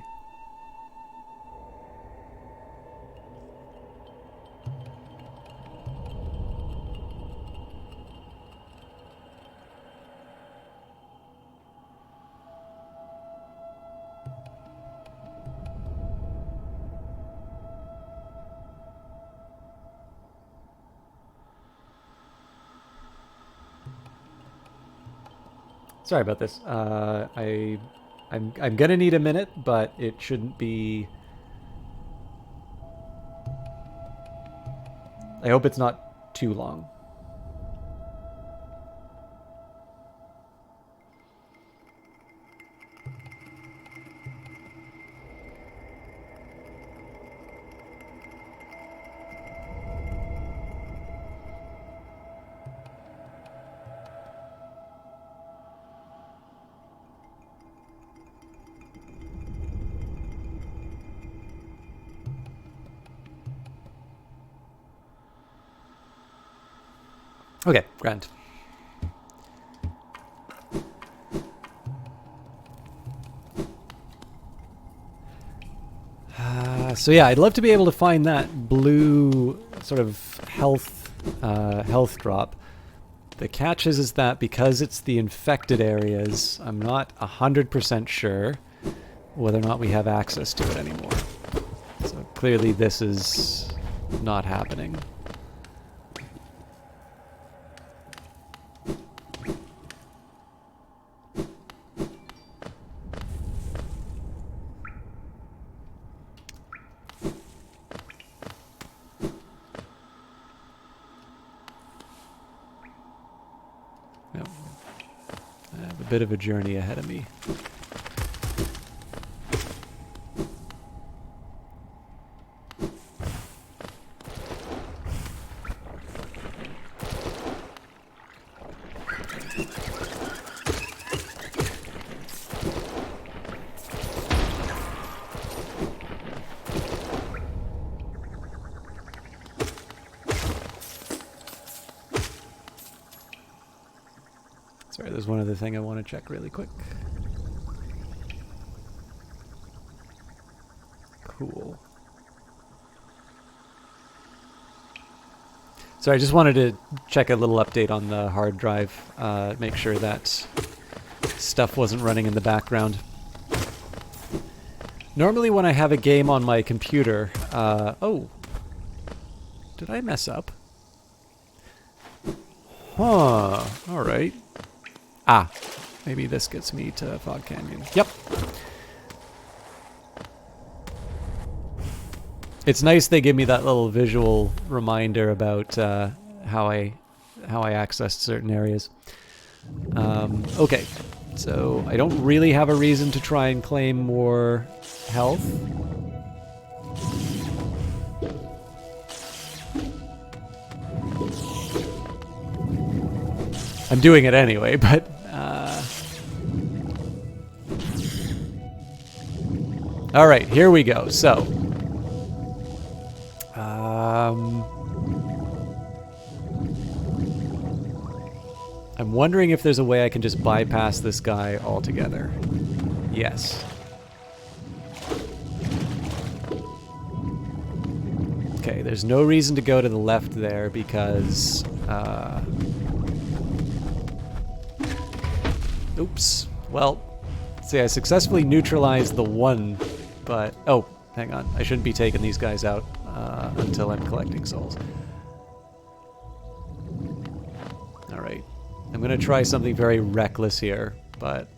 Sorry about this. I'm gonna need a minute, but it shouldn't be I hope it's not too long. Okay, grand. So yeah, I'd love to be able to find that blue sort of health drop. The catch is that because it's the infected areas, I'm not 100% sure whether or not we have access to it anymore. So clearly this is not happening. I have a bit of a journey ahead of me. Sorry, there's one other thing I want to check really quick. Cool. So I just wanted to check a little update on the hard drive, make sure that stuff wasn't running in the background. Normally when I have a game on my computer, oh, did I mess up? Huh, alright. Ah, maybe this gets me to Fog Canyon. Yep. It's nice they give me that little visual reminder about how I accessed certain areas. Okay, so I don't really have a reason to try and claim more health. I'm doing it anyway, but all right, here we go. So, I'm wondering if there's a way I can just bypass this guy altogether. Yes. Okay, there's no reason to go to the left there because, oops. Well, see, I successfully neutralized the one, but... Oh, hang on. I shouldn't be taking these guys out until I'm collecting souls. Alright. I'm going to try something very reckless here, but...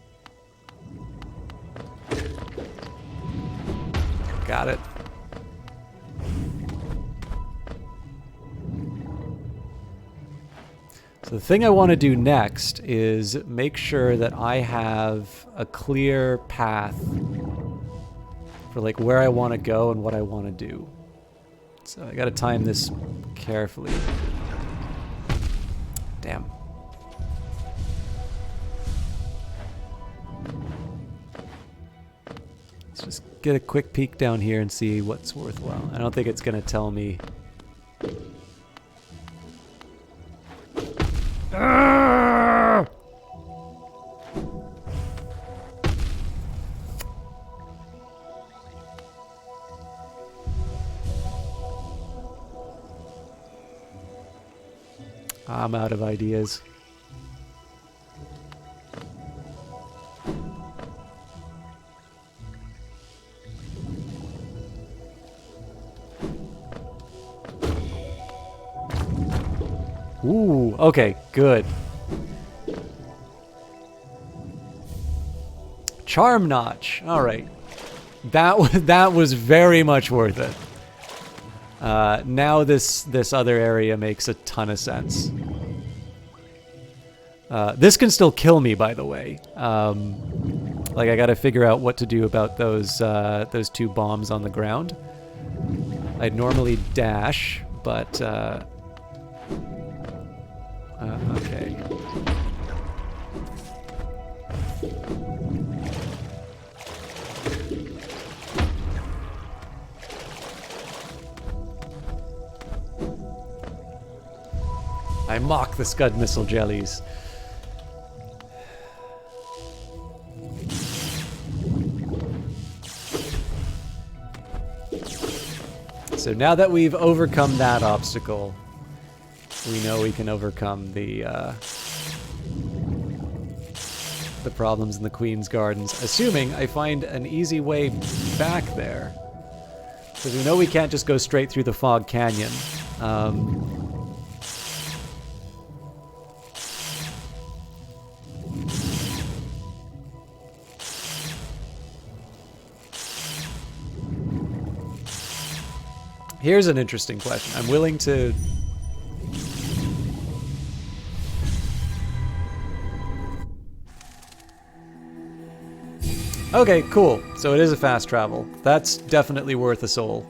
Got it. So the thing I want to do next is make sure that I have a clear path for like where I want to go and what I want to do. So I got to time this carefully. Damn. Let's just get a quick peek down here and see what's worthwhile. I don't think it's going to tell me. I'm out of ideas. Ooh, okay, good. Charm notch. All right. That was very much worth it. Now this other area makes a ton of sense. This can still kill me, by the way. Like, I gotta figure out what to do about those 2 bombs on the ground. I'd normally dash, but okay. I mock the Scud missile jellies. So now that we've overcome that obstacle, we know we can overcome the problems in the Queen's Gardens, assuming I find an easy way back there. Because we know we can't just go straight through the Fog Canyon. Here's an interesting question. I'm willing to... Okay, cool. So it is a fast travel. That's definitely worth a soul.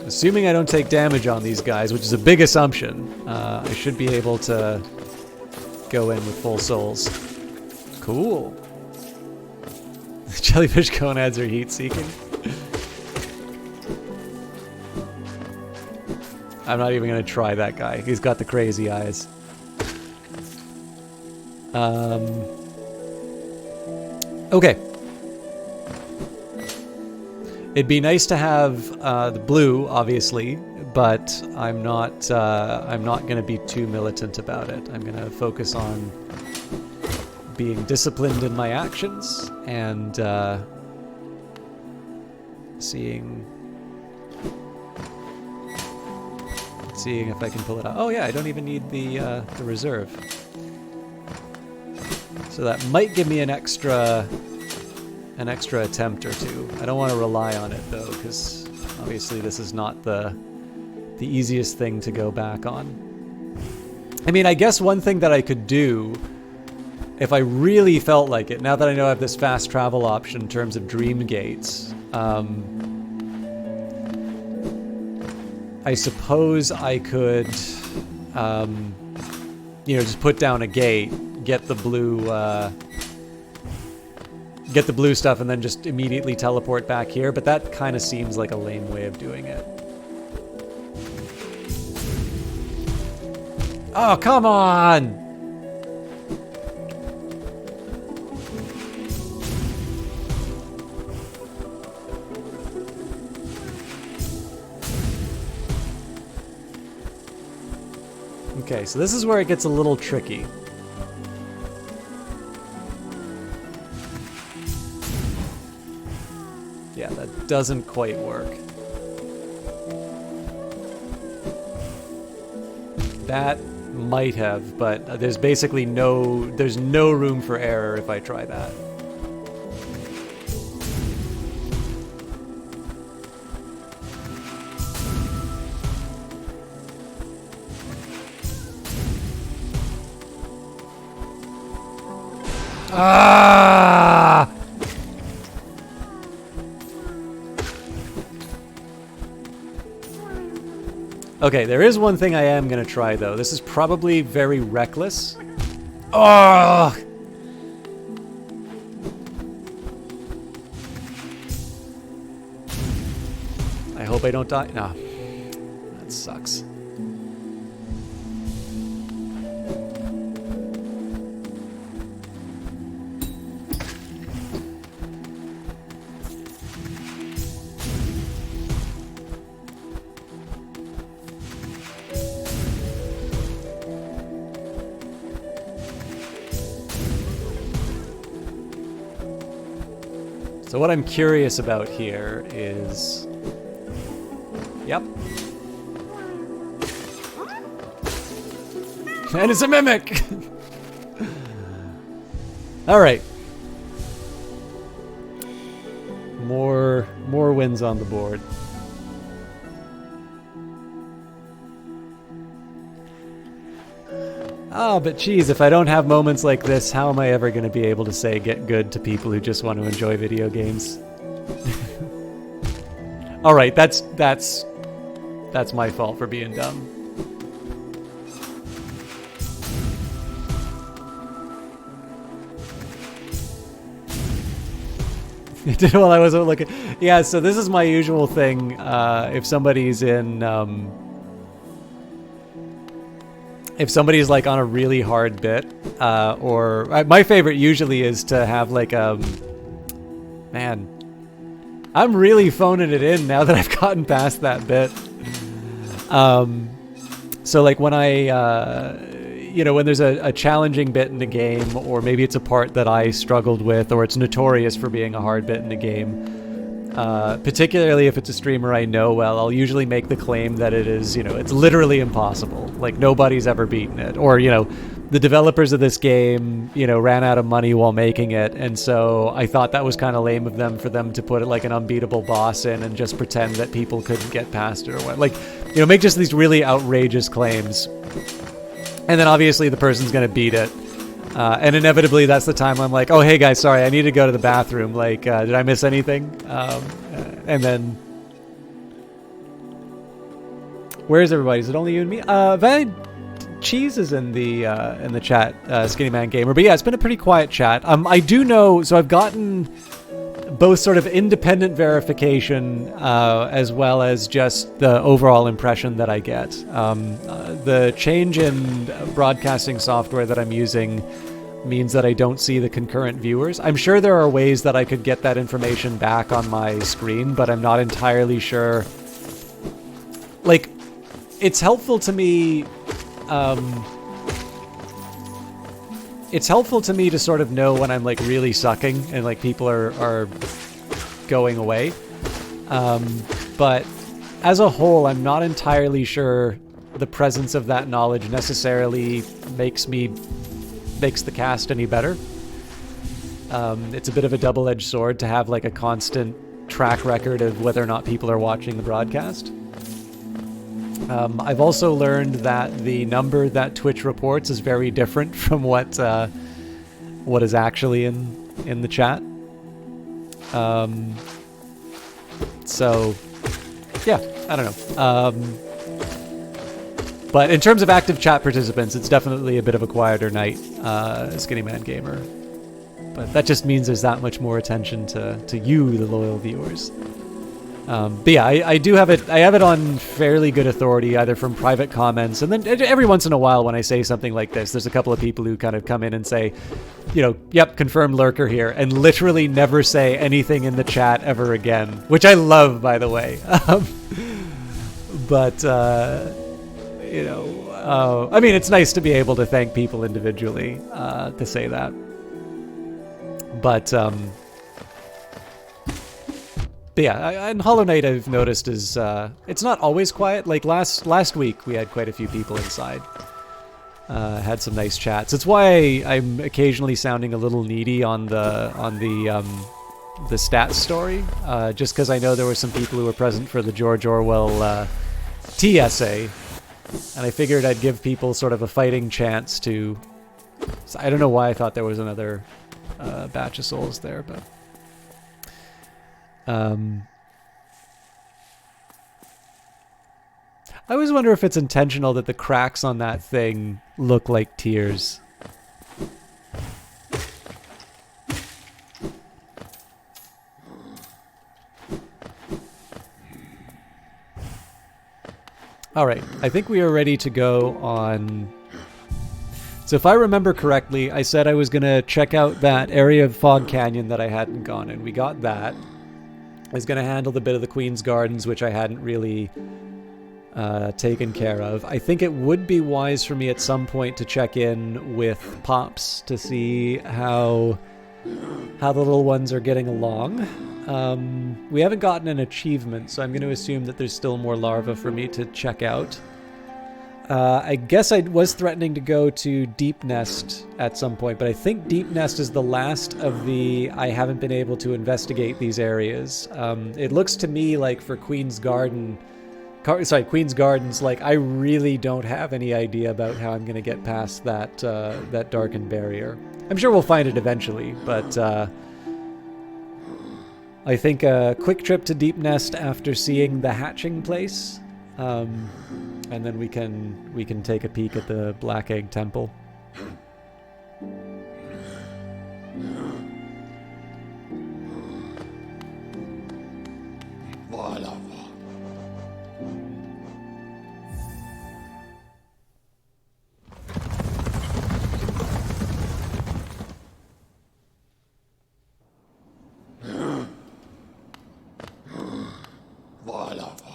Assuming I don't take damage on these guys, which is a big assumption, I should be able to go in with full souls. Cool. The jellyfish gonads are heat-seeking. I'm not even going to try that guy. He's got the crazy eyes. Okay. It'd be nice to have the blue, obviously, but I'm not going to be too militant about it. I'm going to focus on being disciplined in my actions and seeing if I can pull it out. Oh yeah, I don't even need the reserve. So that might give me an extra attempt or two. I don't want to rely on it though, because obviously this is not the easiest thing to go back on. I mean, I guess one thing that I could do, if I really felt like it, now that I know I have this fast travel option in terms of dream gates, I suppose I could, just put down a gate, get the blue stuff, and then just immediately teleport back here. But that kind of seems like a lame way of doing it. Oh, come on! Okay, so this is where it gets a little tricky. Yeah, that doesn't quite work. That might have, but there's basically there's no room for error if I try that. Ah! Okay, there is one thing I am going to try, though. This is probably very reckless. Oh! I hope I don't die. No. That sucks. So what I'm curious about here is... Yep. And it's a mimic! Alright. More wins on the board. Oh, but geez, if I don't have moments like this, how am I ever going to be able to say get good to people who just want to enjoy video games? Alright, that's my fault for being dumb. While I was looking, yeah. So this is my usual thing. If somebody's like on a really hard bit, or my favorite usually is to have like man, I'm really phoning it in now that I've gotten past that bit. So like when when there's a challenging bit in the game, or maybe it's a part that I struggled with, or it's notorious for being a hard bit in the game, particularly if it's a streamer I know well, I'll usually make the claim that it is, it's literally impossible. Like, nobody's ever beaten it. Or, the developers of this game, ran out of money while making it, and so I thought that was kind of lame of them for them to put it like an unbeatable boss in and just pretend that people couldn't get past it or what. Like, make just these really outrageous claims. And then obviously the person's going to beat it. And inevitably that's the time I'm like, oh, hey guys, sorry, I need to go to the bathroom. Like, did I miss anything? And then... Where's everybody? Is it only you and me? Cheese is in the chat, Skinny Man Gamer. But yeah, it's been a pretty quiet chat. I do know, so I've gotten both sort of independent verification as well as just the overall impression that I get. The change in broadcasting software that I'm using means that I don't see the concurrent viewers. I'm sure there are ways that I could get that information back on my screen, but I'm not entirely sure. Like, it's helpful to me... it's helpful to me to sort of know when I'm like really sucking and like people are going away. But as a whole, I'm not entirely sure the presence of that knowledge necessarily makes the cast any better. It's a bit of a double-edged sword to have like a constant track record of whether or not people are watching the broadcast. I've also learned that the number that Twitch reports is very different from what is actually in the chat. So, yeah, I don't know. But in terms of active chat participants, it's definitely a bit of a quieter night, Skinny Man Gamer. But that just means there's that much more attention to you, the loyal viewers. But yeah, I do have it. I have it on fairly good authority, either from private comments, and then every once in a while when I say something like this, there's a couple of people who kind of come in and say, yep, confirmed lurker here, and literally never say anything in the chat ever again, which I love, by the way. But I mean, it's nice to be able to thank people individually to say that. But yeah, and Hollow Knight I've noticed is it's not always quiet. Like last week we had quite a few people inside. Had some nice chats. It's why I'm occasionally sounding a little needy on the stats story, just because I know there were some people who were present for the George Orwell tea essay, and I figured I'd give people sort of a fighting chance to. So I don't know why I thought there was another batch of souls there, but. I always wonder if it's intentional that the cracks on that thing look like tears. Alright, I think we are ready to go on... So if I remember correctly, I said I was going to check out that area of Fog Canyon that I hadn't gone in. We got that. I was going to handle the bit of the Queen's Gardens, which I hadn't really taken care of. I think it would be wise for me at some point to check in with Pops to see how the little ones are getting along. We haven't gotten an achievement, so I'm going to assume that there's still more larvae for me to check out. I guess I was threatening to go to Deep Nest at some point, but I think Deep Nest is the last of the I haven't been able to investigate these areas. It looks to me like for Queen's Gardens, like I really don't have any idea about how I'm going to get past that that darkened barrier. I'm sure we'll find it eventually, but I think a quick trip to Deep Nest after seeing the hatching place. And then we can take a peek at the Black Egg Temple.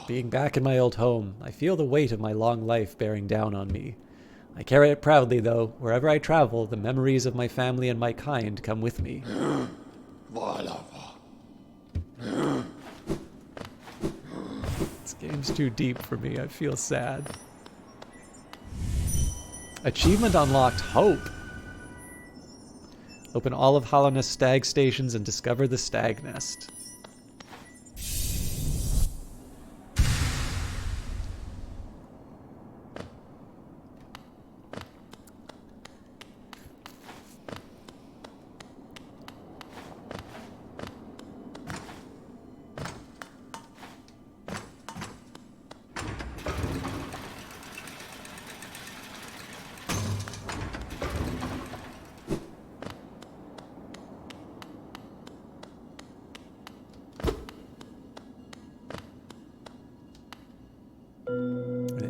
Being back in my old home, I feel the weight of my long life bearing down on me. I carry it proudly, though. Wherever I travel, the memories of my family and my kind come with me. This game's too deep for me. I feel sad. Achievement unlocked: Hope. Open all of Hallownest stag stations and discover the stag nest.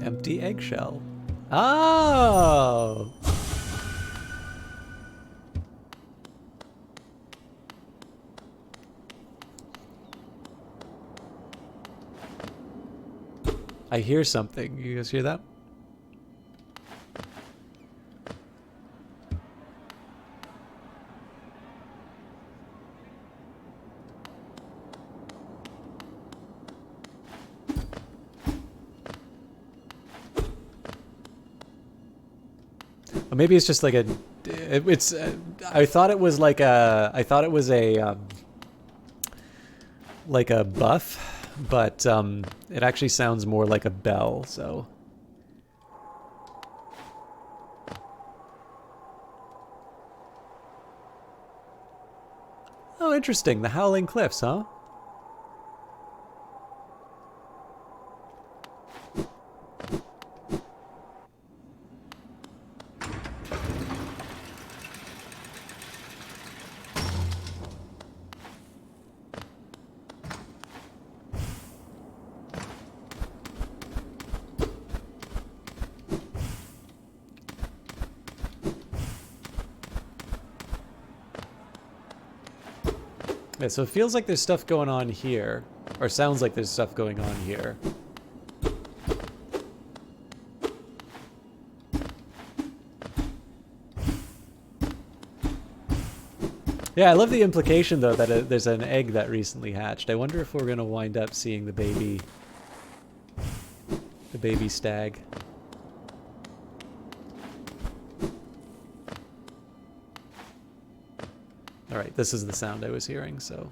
Empty eggshell. Oh! I hear something. You guys hear that? Or maybe it's just like a. It's. I thought it was like a. I thought it was a. Like a buff, but it actually sounds more like a bell. So. Oh, interesting. The Howling Cliffs, huh? Yeah, so it feels like there's stuff going on here. Or sounds like there's stuff going on here. Yeah, I love the implication, though, that there's an egg that recently hatched. I wonder if we're going to wind up seeing the baby stag. Alright, this is the sound I was hearing, so...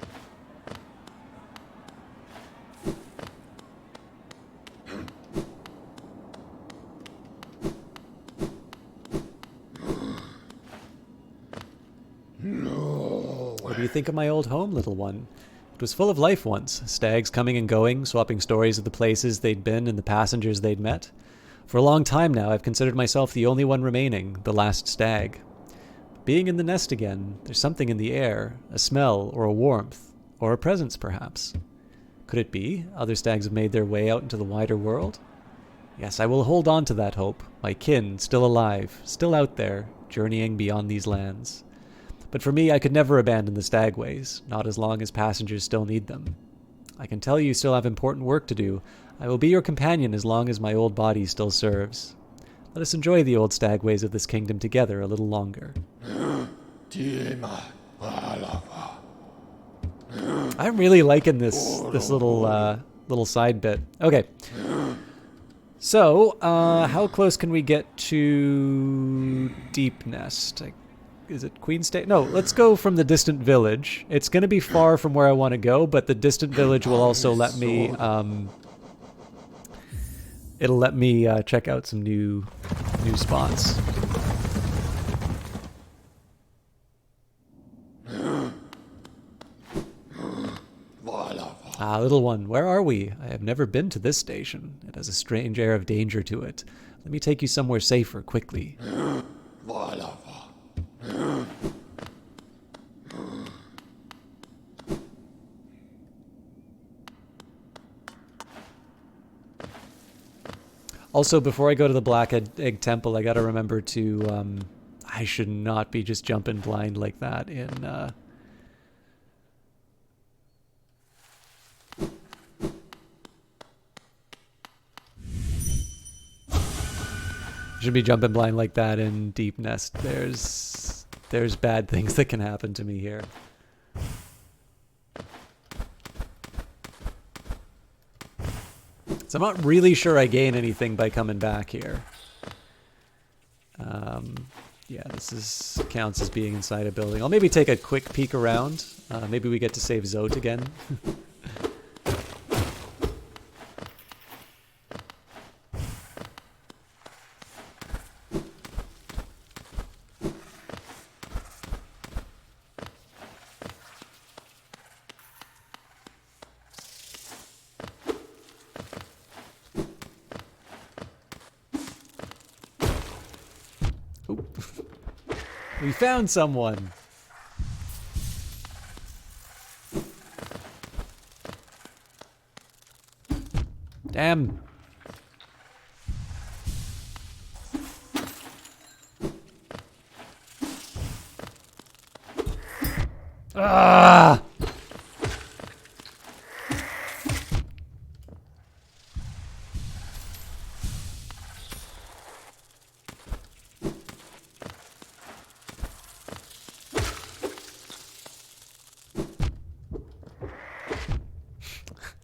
No. What do you think of my old home, little one? It was full of life once, stags coming and going, swapping stories of the places they'd been and the passengers they'd met. For a long time now, I've considered myself the only one remaining, the last stag. Being in the nest again, there's something in the air, a smell or a warmth, or a presence perhaps. Could it be other stags have made their way out into the wider world? Yes, I will hold on to that hope, my kin still alive, still out there, journeying beyond these lands. But for me, I could never abandon the stagways, not as long as passengers still need them. I can tell you still have important work to do. I will be your companion as long as my old body still serves. Let us enjoy the old stagways of this kingdom together a little longer. I'm really liking this little side bit. Okay. So, how close can we get to Deep Nest? Is it Queen State? No, let's go from the distant village. It's going to be far from where I want to go, but the distant village will also let me... it'll let me check out some new spots. Ah, little one, where are we? I have never been to this station. It has a strange air of danger to it. Let me take you somewhere safer, quickly. Also, before I go to the Black Egg Temple, I gotta remember to, I should not be just jumping blind like that in, should be jumping blind like that in Deep Nest. There's bad things that can happen to me here. So I'm not really sure I gain anything by coming back here. Yeah, this counts as being inside a building. I'll maybe take a quick peek around. Maybe we get to save Zote again. We found someone. Damn. Ah!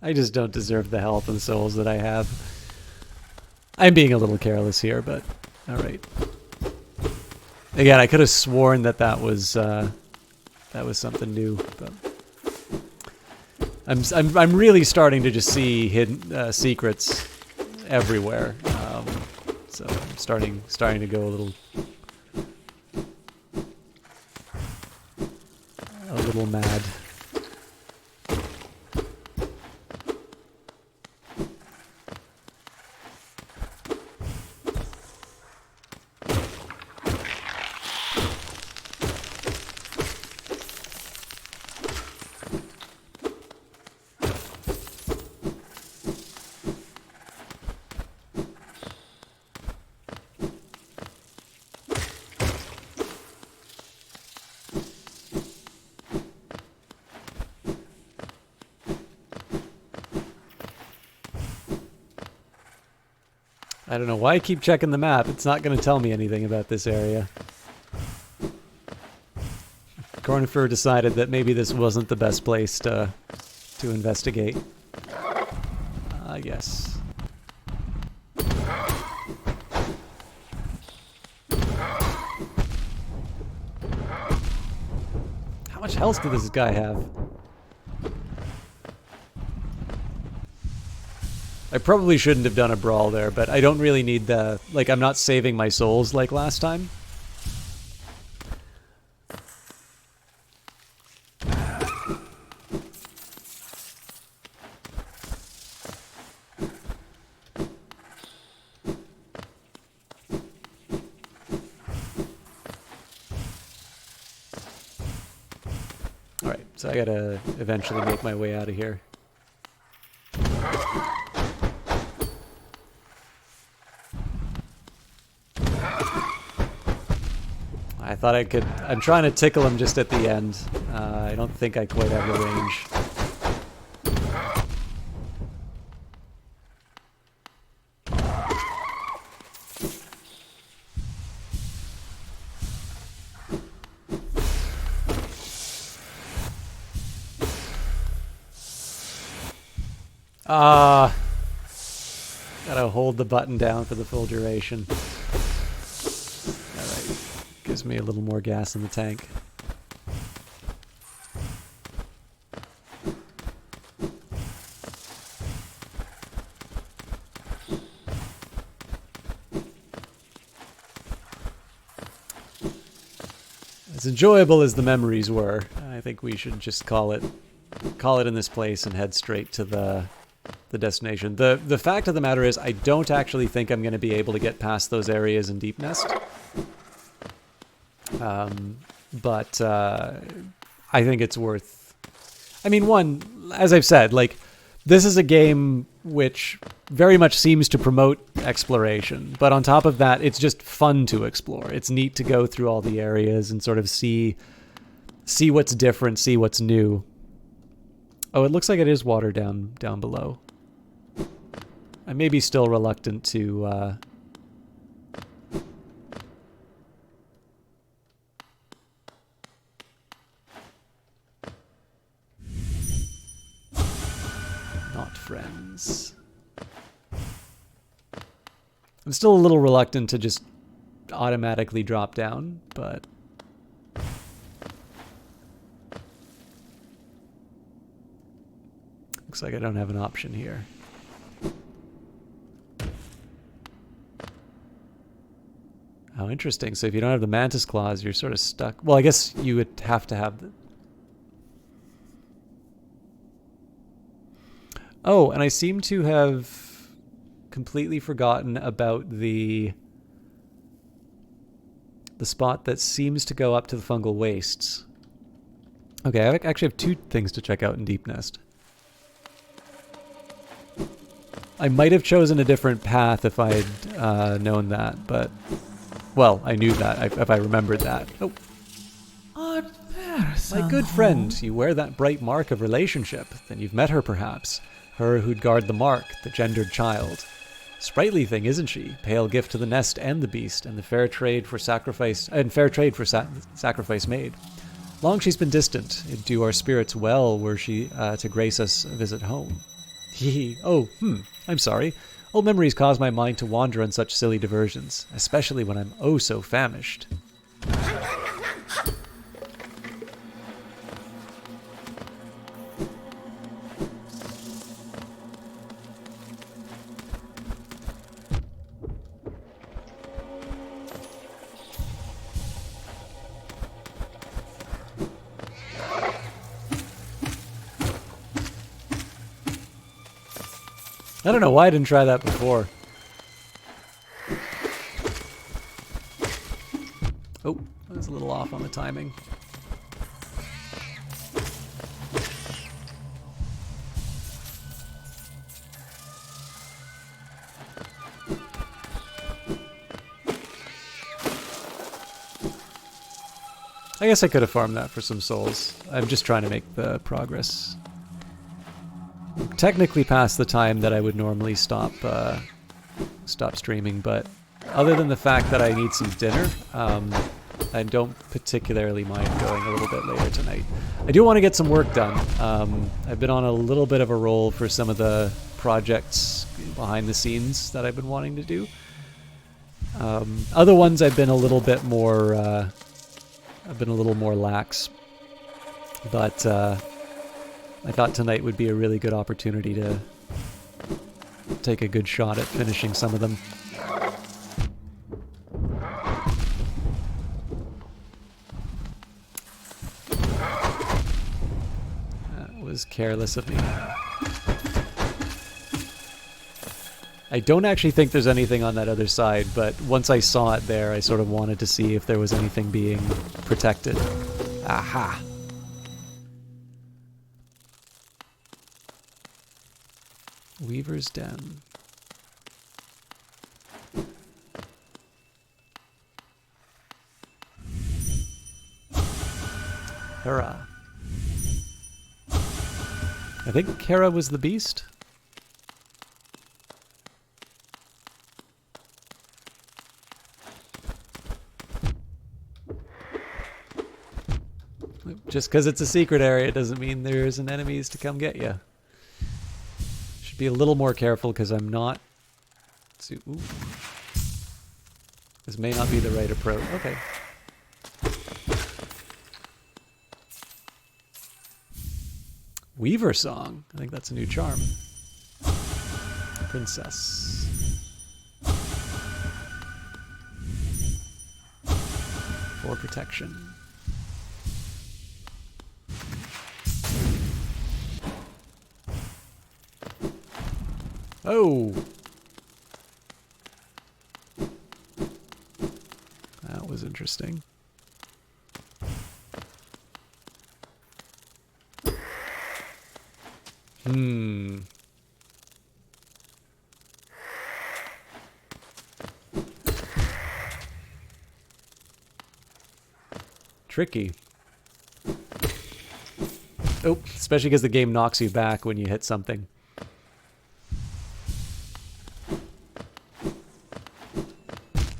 I just don't deserve the health and souls that I have. I'm being a little careless here, but all right. Again, I could have sworn that was something new, but I'm really starting to just see hidden secrets everywhere. So I'm starting to go a little mad. I don't know why I keep checking the map. It's not going to tell me anything about this area. Cartographer decided that maybe this wasn't the best place to investigate. I guess. How much health does this guy have? I probably shouldn't have done a brawl there, but I don't really need the... Like, I'm not saving my souls like last time. Alright, so I gotta eventually make my way out of here. I thought I could... I'm trying to tickle him just at the end. I don't think I quite have the range. Gotta hold the button down for the full duration. Alright. Gives me a little more gas in the tank. As enjoyable as the memories were, I think we should just call it in this place and head straight to the destination. The fact of the matter is I don't actually think I'm going to be able to get past those areas in Deep Nest. But I think it's worth... I mean, one, as I've said, like, this is a game which very much seems to promote exploration, but on top of that, it's just fun to explore. It's neat to go through all the areas and sort of see what's different, see what's new. Oh, it looks like it is water down below. I may be still reluctant to... Not friends. I'm still a little reluctant to just automatically drop down, but... Looks like I don't have an option here. Oh, interesting. So if you don't have the mantis claws, you're sort of stuck. Well, I guess you would have to have the... Oh, and I seem to have completely forgotten about the spot that seems to go up to the fungal wastes. Okay, I actually have two things to check out in Deep Nest. I might have chosen a different path if I had known that, but... Well, I knew that, if I remembered that. Oh. My good friend, you wear that bright mark of relationship. Then you've met her, perhaps. Her who'd guard the mark, the gendered child. Sprightly thing, isn't she? Pale gift to the nest and the beast, and the fair trade for sacrifice, sacrifice made. Long she's been distant. It'd do our spirits well were she to grace us a visit home. Hee. Oh, I'm sorry. Old memories cause my mind to wander on such silly diversions, especially when I'm oh so famished. I don't know why I didn't try that before. Oh, I was a little off on the timing. I guess I could have farmed that for some souls. I'm just trying to make the progress. Technically past the time that I would normally stop streaming, but other than the fact that I need some dinner, I don't particularly mind going a little bit later tonight. I do want to get some work done. I've been on a little bit of a roll for some of the projects behind the scenes that I've been wanting to do. Other ones I've been a little bit more lax, but I thought tonight would be a really good opportunity to take a good shot at finishing some of them. That was careless of me. I don't actually think there's anything on that other side, but once I saw it there, I sort of wanted to see if there was anything being protected. Aha! Weaver's Den. Hera. I think Hera was the beast. Just because it's a secret area doesn't mean there isn't enemies to come get you. Be a little more careful because I'm not So, ooh. This may not be the right approach. Okay. Weaver Song. I think that's a new charm. Princess. For protection. Oh! That was interesting. Tricky. Oh, especially because the game knocks you back when you hit something.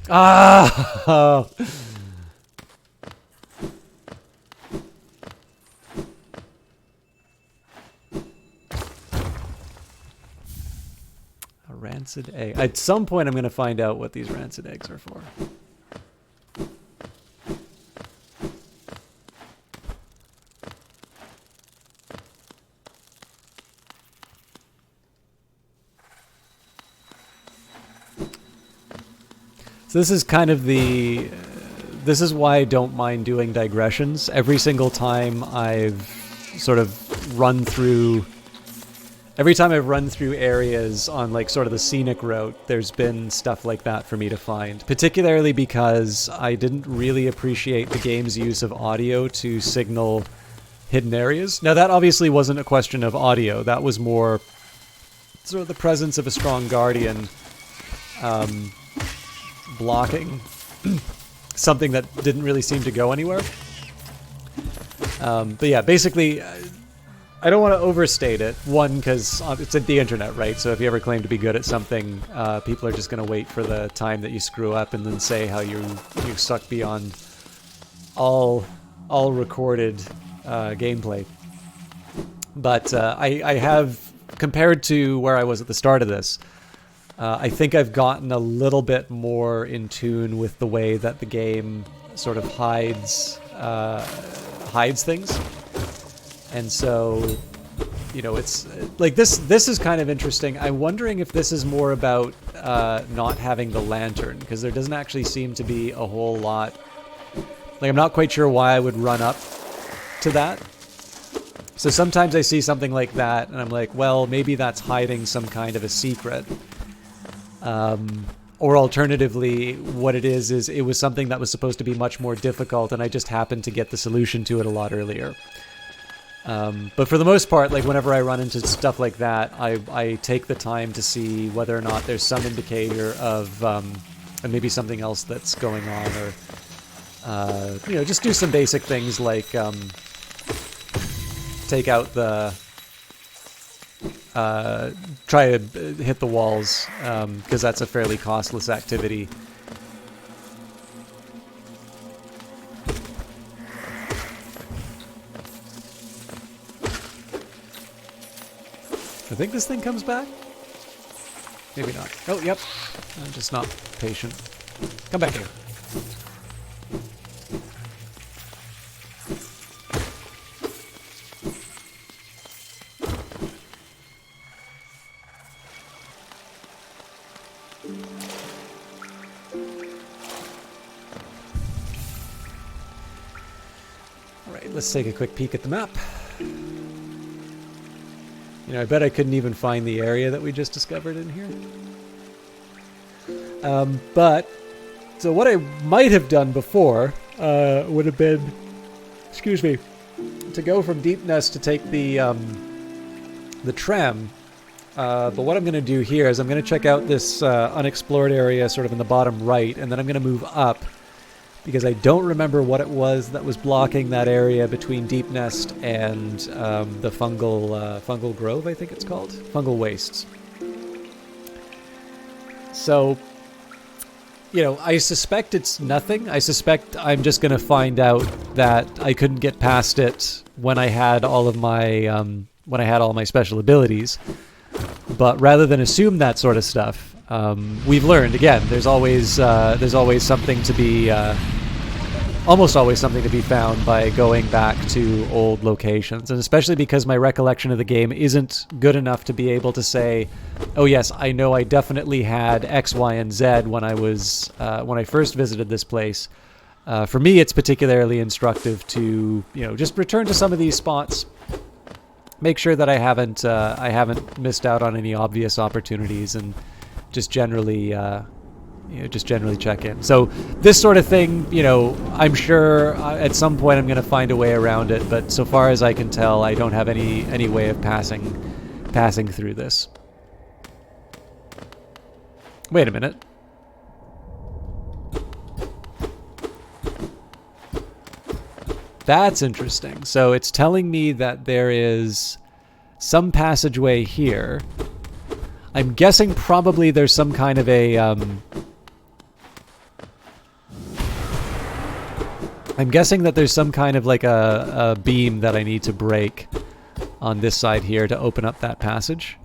Ah! A rancid egg. At some point I'm going to find out what these rancid eggs are for. So this is kind of the... this is why I don't mind doing digressions. Every single time I've sort of run through... every time I've run through areas on like sort of the scenic route, there's been stuff like that for me to find. Particularly because I didn't really appreciate the game's use of audio to signal hidden areas. Now that obviously wasn't a question of audio. That was more sort of the presence of a strong guardian blocking something that didn't really seem to go anywhere. But yeah, basically... I don't want to overstate it. One, because it's at the internet, right? So if you ever claim to be good at something, people are just going to wait for the time that you screw up and then say how you suck beyond all recorded gameplay. But I have, compared to where I was at the start of this, I think I've gotten a little bit more in tune with the way that the game sort of hides things. And so, you know, it's like this is kind of interesting. I'm wondering if this is more about not having the lantern, because there doesn't actually seem to be a whole lot. Like, I'm not quite sure why I would run up to that. So sometimes I see something like that and I'm like, well, maybe that's hiding some kind of a secret. Or alternatively, what it is it was something that was supposed to be much more difficult and I just happened to get the solution to it a lot earlier. But for the most part, like whenever I run into stuff like that, I take the time to see whether or not there's some indicator of maybe something else that's going on, or you know, just do some basic things like take out the try to hit the walls, because that's a fairly costless activity. I think this thing comes back? Maybe not. Oh, yep. I'm just not patient. Come back here. Alright, let's take a quick peek at the map. You know, I bet I couldn't even find the area that we just discovered in here. But, so what I might have done before would have been, excuse me, to go from Deep Nest to take the tram. But what I'm going to do here is I'm going to check out this unexplored area sort of in the bottom right, and then I'm going to move up, because I don't remember what it was that was blocking that area between Deep Nest and the fungal grove, I think it's called. Fungal wastes. So, you know, I suspect it's nothing. I suspect I'm just going to find out that I couldn't get past it when I had all of my special abilities. But rather than assume that sort of stuff, we've learned, again, there's always something to be, almost always something to be found by going back to old locations. And especially because my recollection of the game isn't good enough to be able to say, oh yes, I know I definitely had X, Y, and Z when I first visited this place. For me, it's particularly instructive to, just return to some of these spots, make sure that I haven't missed out on any obvious opportunities, and just generally check in. So this sort of thing, I'm sure at some point I'm going to find a way around it, but so far as I can tell, I don't have any way of passing through this. Wait a minute. That's interesting. So it's telling me that there is some passageway here. I'm guessing probably there's some kind of a... I'm guessing that there's some kind of like a beam that I need to break on this side here to open up that passage.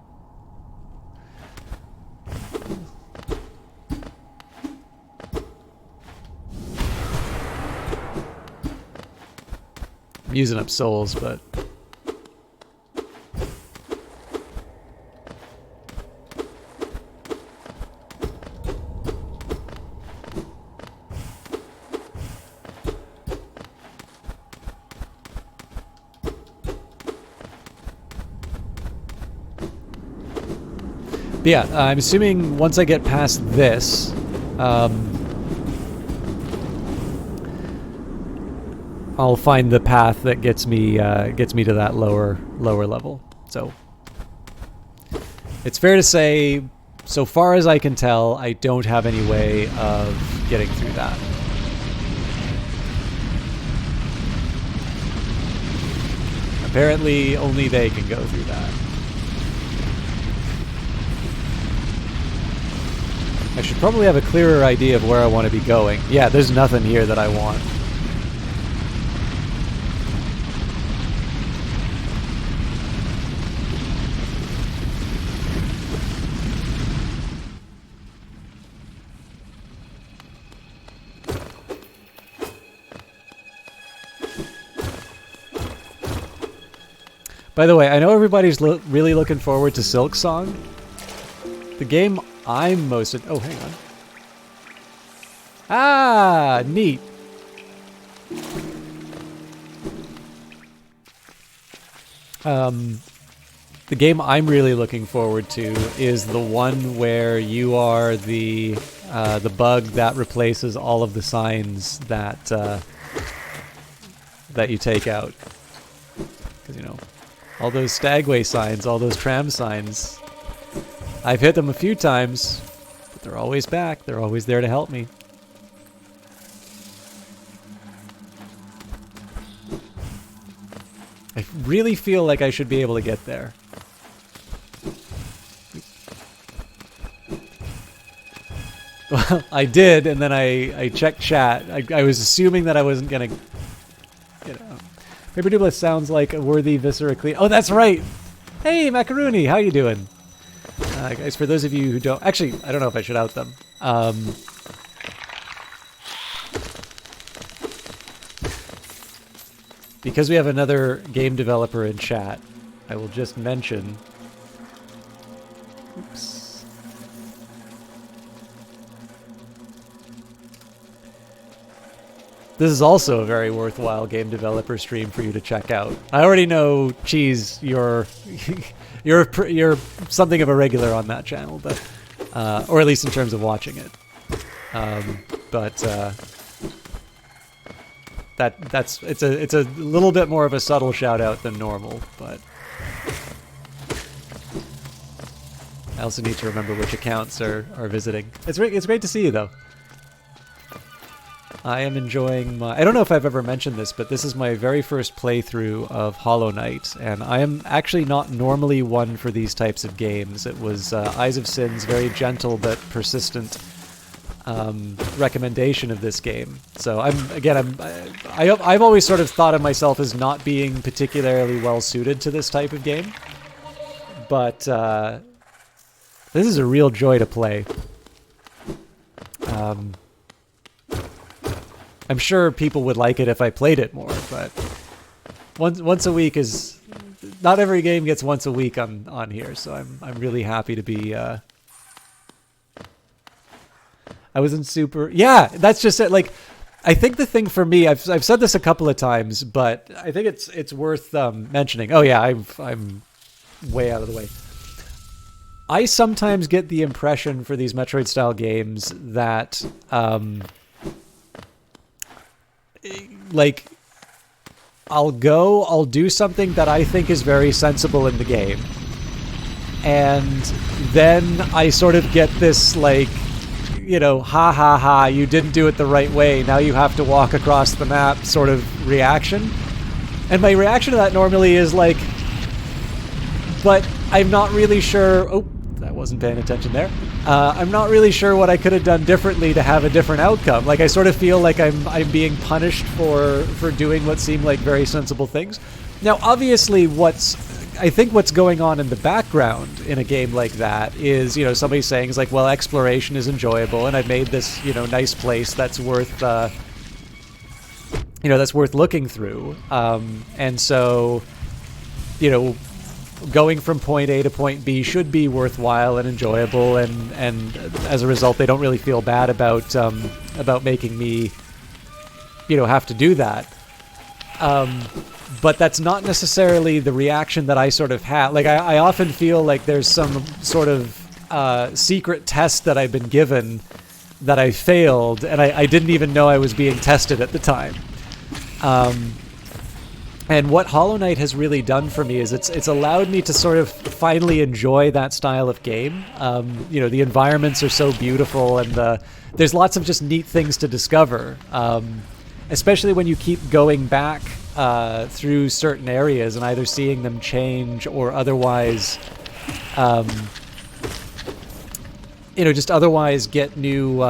I'm using up souls, but... But yeah, I'm assuming once I get past this, I'll find the path that gets me to that lower level. So it's fair to say, so far as I can tell, I don't have any way of getting through that. Apparently, only they can go through that. I should probably have a clearer idea of where I want to be going. Yeah, there's nothing here that I want. By the way, I know everybody's really looking forward to Silk Song. The game I'm most... Oh, hang on. Ah, neat. The game I'm really looking forward to is the one where you are the bug that replaces all of the signs that that you take out. Because, all those Stagway signs, all those tram signs... I've hit them a few times, but they're always back. They're always there to help me. I really feel like I should be able to get there. Well, I did, and then I checked chat. I was assuming that I wasn't gonna... Paper Dublis sounds like a worthy Viscera clean... Oh, that's right! Hey, Macaroni, how you doing? Guys, for those of you who don't... Actually, I don't know if I should out them. Because we have another game developer in chat, I will just mention... Oops. This is also a very worthwhile game developer stream for you to check out. I already know, Cheese, you're something of a regular on that channel, but or at least in terms of watching it. It's a little bit more of a subtle shout out than normal, but I also need to remember which accounts are visiting. It's great to see you though. I am enjoying my... I don't know if I've ever mentioned this, but this is my very first playthrough of Hollow Knight, and I am actually not normally one for these types of games. It was Eyes of Sin's very gentle but persistent recommendation of this game. So I've always sort of thought of myself as not being particularly well suited to this type of game, but This is a real joy to play. I'm sure people would like it if I played it more, but once a week is not every game gets once a week on here, so I'm really happy to be. I wasn't super. Yeah, that's just it. Like, I think the thing for me, I've said this a couple of times, but I think it's worth mentioning. Oh yeah, I'm way out of the way. I sometimes get the impression for these Metroid-style games that, like, I'll do something that I think is very sensible in the game, and then I sort of get this, like, you know, ha ha ha, you didn't do it the right way, now you have to walk across the map sort of reaction. And my reaction to that normally is like, but I'm not really sure. Oh, I wasn't paying attention there. I'm not really sure what I could have done differently to have a different outcome. Like, I sort of feel like I'm being punished for doing what seem like very sensible things. Now, obviously, I think what's going on in the background in a game like that is, you know, somebody saying, is like, well, exploration is enjoyable, and I've made this, you know, nice place that's worth, you know, that's worth looking through. And so, you know, going from point A to point B should be worthwhile and enjoyable, and as a result, they don't really feel bad about making me, you know, have to do that. But that's not necessarily the reaction that I sort of have. Like, I often feel like there's some sort of secret test that I've been given that I failed, and I didn't even know I was being tested at the time. And what Hollow Knight has really done for me is it's allowed me to sort of finally enjoy that style of game. You know, the environments are so beautiful, and there's lots of just neat things to discover, especially when you keep going back through certain areas and either seeing them change or otherwise, you know, just otherwise get new.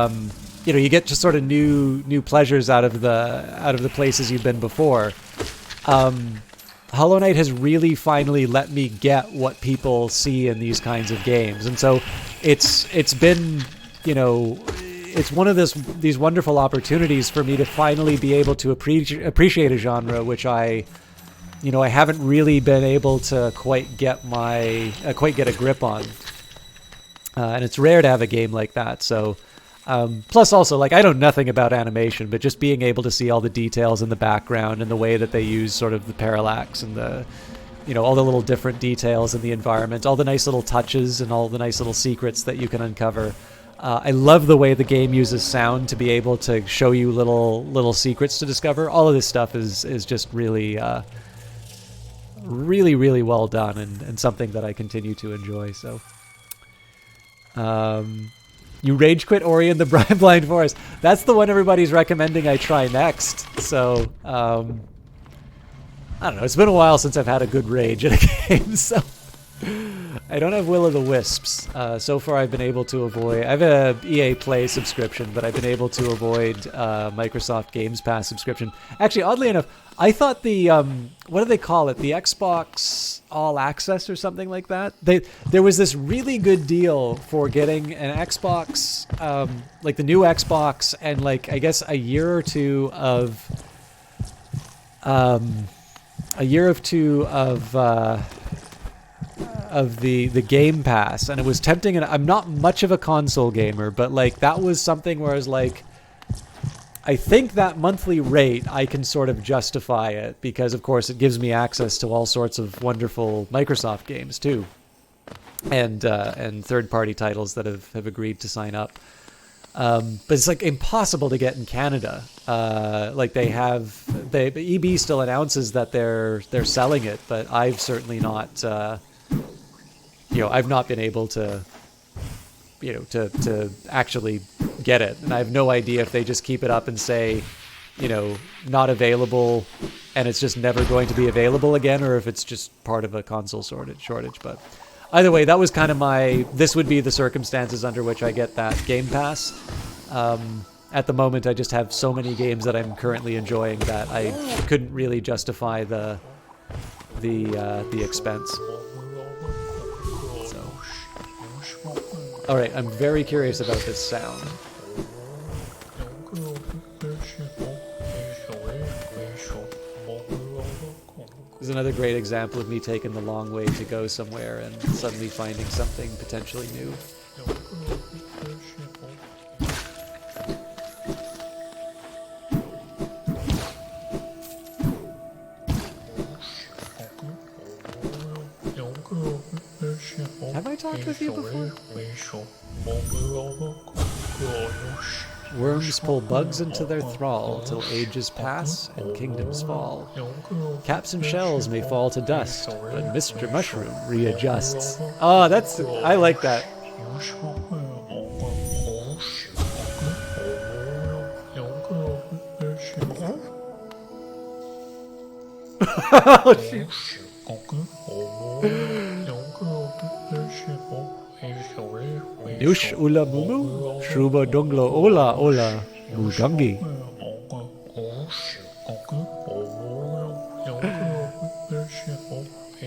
You know, you get just sort of new pleasures out of the places you've been before. Hollow Knight has really finally let me get what people see in these kinds of games, and so it's been, you know, it's one of these wonderful opportunities for me to finally be able to appreciate a genre which I haven't really been able to quite get a grip on, and it's rare to have a game like that. So. Plus also, like, I know nothing about animation, but just being able to see all the details in the background and the way that they use sort of the parallax and the, you know, all the little different details in the environment, all the nice little touches and all the nice little secrets that you can uncover. I love the way the game uses sound to be able to show you little secrets to discover. All of this stuff is just really, really, really well done, and something that I continue to enjoy. So, you rage quit Ori and the Blind Forest. That's the one everybody's recommending I try next. So, I don't know. It's been a while since I've had a good rage in a game, so I don't have Will of the Wisps. So far, I've been able to avoid. I have a EA Play subscription, but I've been able to avoid Microsoft Games Pass subscription. Actually, oddly enough, I thought the what do they call it? The Xbox All Access or something like that. There was this really good deal for getting an Xbox, like the new Xbox, and like I guess a year or two of the Game Pass, and it was tempting. And I'm not much of a console gamer, but like that was something where I was like, I think that monthly rate I can sort of justify it because, of course, it gives me access to all sorts of wonderful Microsoft games too, and third-party titles that have agreed to sign up. But it's like impossible to get in Canada. Like EB still announces that they're selling it, but I've certainly not. I've not been able to, to actually get it, and I have no idea if they just keep it up and say, not available, and it's just never going to be available again, or if it's just part of a console shortage. But either way, that was kind of this would be the circumstances under which I get that Game Pass. At the moment, I just have so many games that I'm currently enjoying that I couldn't really justify the expense. So. Alright, I'm very curious about this sound. This is another great example of me taking the long way to go somewhere and suddenly finding something potentially new. Have I talked with you before? Worms pull bugs into their thrall till ages pass and kingdoms fall. Caps and shells may fall to dust, but Mr. Mushroom readjusts. Oh, I like that. Oh, shoot. Nush ula mumu, shruba dunglo ola ola, mudangi.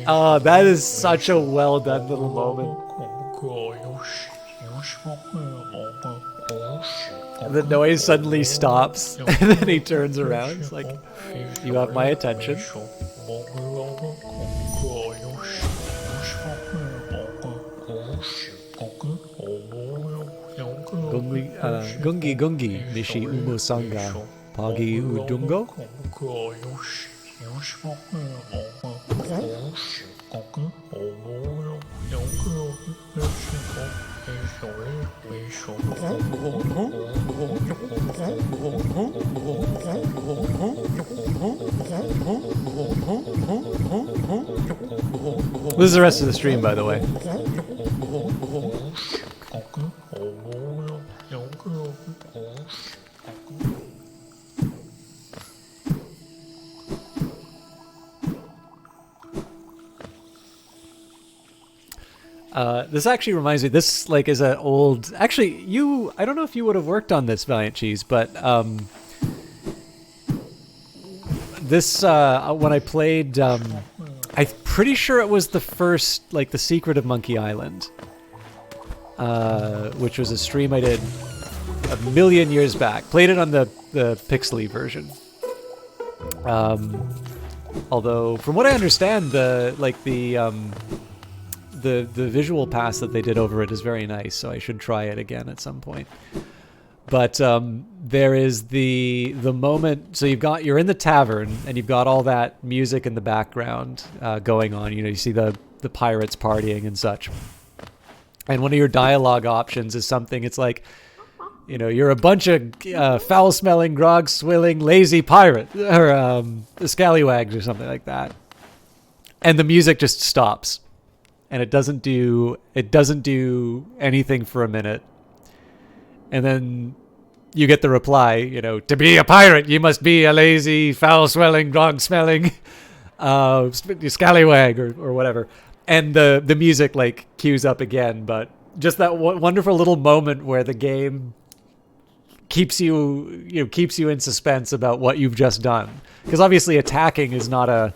Oh, that is such a well done little moment. The noise suddenly stops, and then he turns around. It's like, you have my attention. Gungi gungi nishi umu sanga pagi udungo. This is the rest of the stream, by the way. This actually reminds me, this like is an old, actually I don't know if you would have worked on this, Valiant Cheese, but this, when I played, I'm pretty sure it was the first, like the Secret of Monkey Island, which was a stream I did a million years back. Played it on the Pixely version. Although, from what I understand, the visual pass that they did over it is very nice, so I should try it again at some point. But there is the moment, so you're in the tavern and you've got all that music in the background going on. You know, you see the pirates partying and such. And one of your dialogue options is something, it's like, you know, you're a bunch of foul-smelling, grog-swilling, lazy pirate, or scallywags or something like that. And the music just stops. And it doesn't do anything for a minute. And then you get the reply, you know, to be a pirate, you must be a lazy, foul-smelling, grog-smelling scallywag or whatever. And the music, like, cues up again. But just that wonderful little moment where the game keeps you in suspense about what you've just done. Because obviously attacking is not a...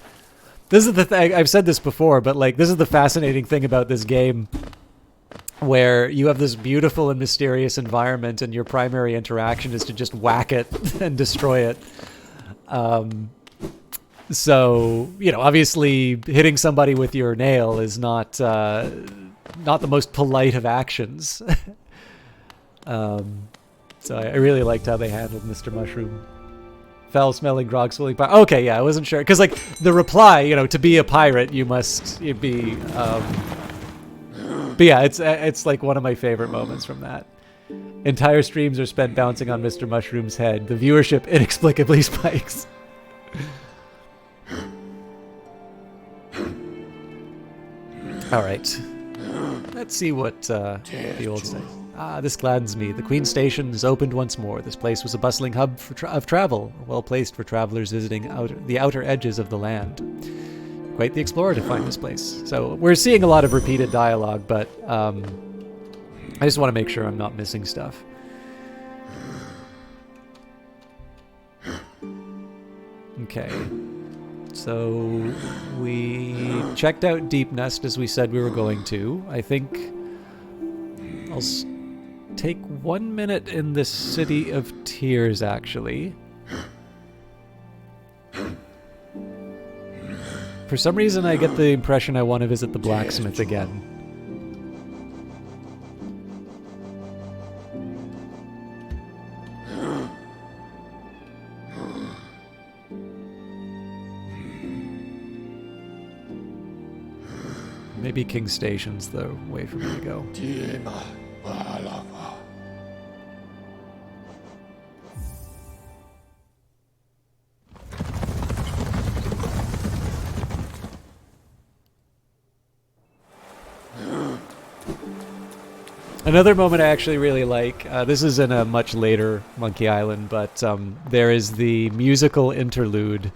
This is the thing, I've said this before, but like this is the fascinating thing about this game, where you have this beautiful and mysterious environment and your primary interaction is to just whack it and destroy it. So, you know, obviously hitting somebody with your nail is not the most polite of actions. So I really liked how they handled Mr. Mushroom. Foul-smelling, grog-swilling pirate. Okay, yeah, I wasn't sure. Because, like, the reply, you know, to be a pirate, you'd be... But yeah, it's like one of my favorite moments from that. Entire streams are spent bouncing on Mr. Mushroom's head. The viewership inexplicably spikes. Alright. Let's see what the old says. Ah, this gladdens me. The Queen Station is opened once more. This place was a bustling hub of travel, well placed for travelers visiting the outer edges of the land. Quite the explorer to find this place. So we're seeing a lot of repeated dialogue, but I just want to make sure I'm not missing stuff. Okay. So we checked out Deep Nest as we said we were going to. I think take 1 minute in the City of Tears, actually. For some reason, I get the impression I want to visit the blacksmith again. Maybe King Station's the way for me to go. Another moment I actually really like, this is in a much later Monkey Island, but there is the musical interlude.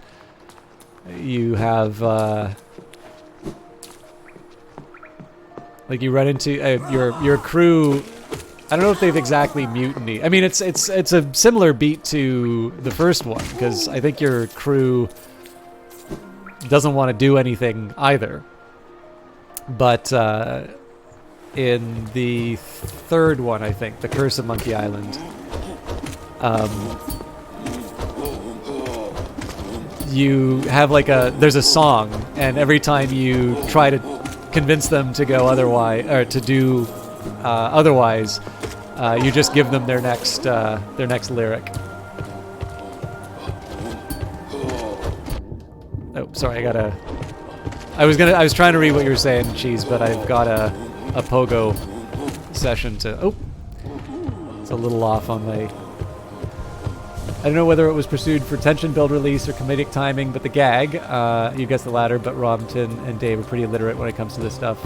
You have, like you run into your crew. I don't know if they've exactly mutinied. I mean, it's a similar beat to the first one, because I think your crew doesn't want to do anything either. But in the third one, I think, The Curse of Monkey Island, you have like there's a song, and every time you try to convince them to go otherwise, or to do otherwise, you just give them their next lyric. Oh, sorry, I was trying to read what you were saying, Cheese, but I've got a pogo session to... Oh! It's a little off on my... I don't know whether it was pursued for tension build release or comedic timing, but the gag, you guessed the latter, but Robinson and Dave are pretty illiterate when it comes to this stuff.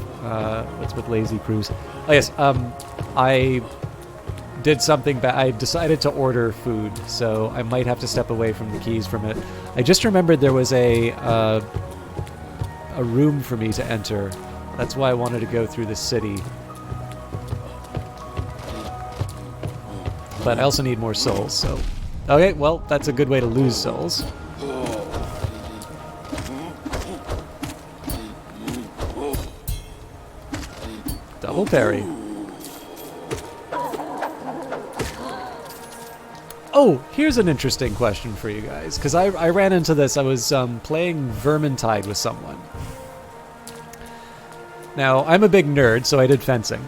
What's with lazy crews? Oh yes, I did something I decided to order food, so I might have to step away from the keys from it. I just remembered there was a room for me to enter. That's why I wanted to go through the city. But I also need more souls, so... Okay, well, that's a good way to lose souls. Double parry. Oh, here's an interesting question for you guys, because I ran into this. I was playing Vermintide with someone. Now, I'm a big nerd, so I did fencing.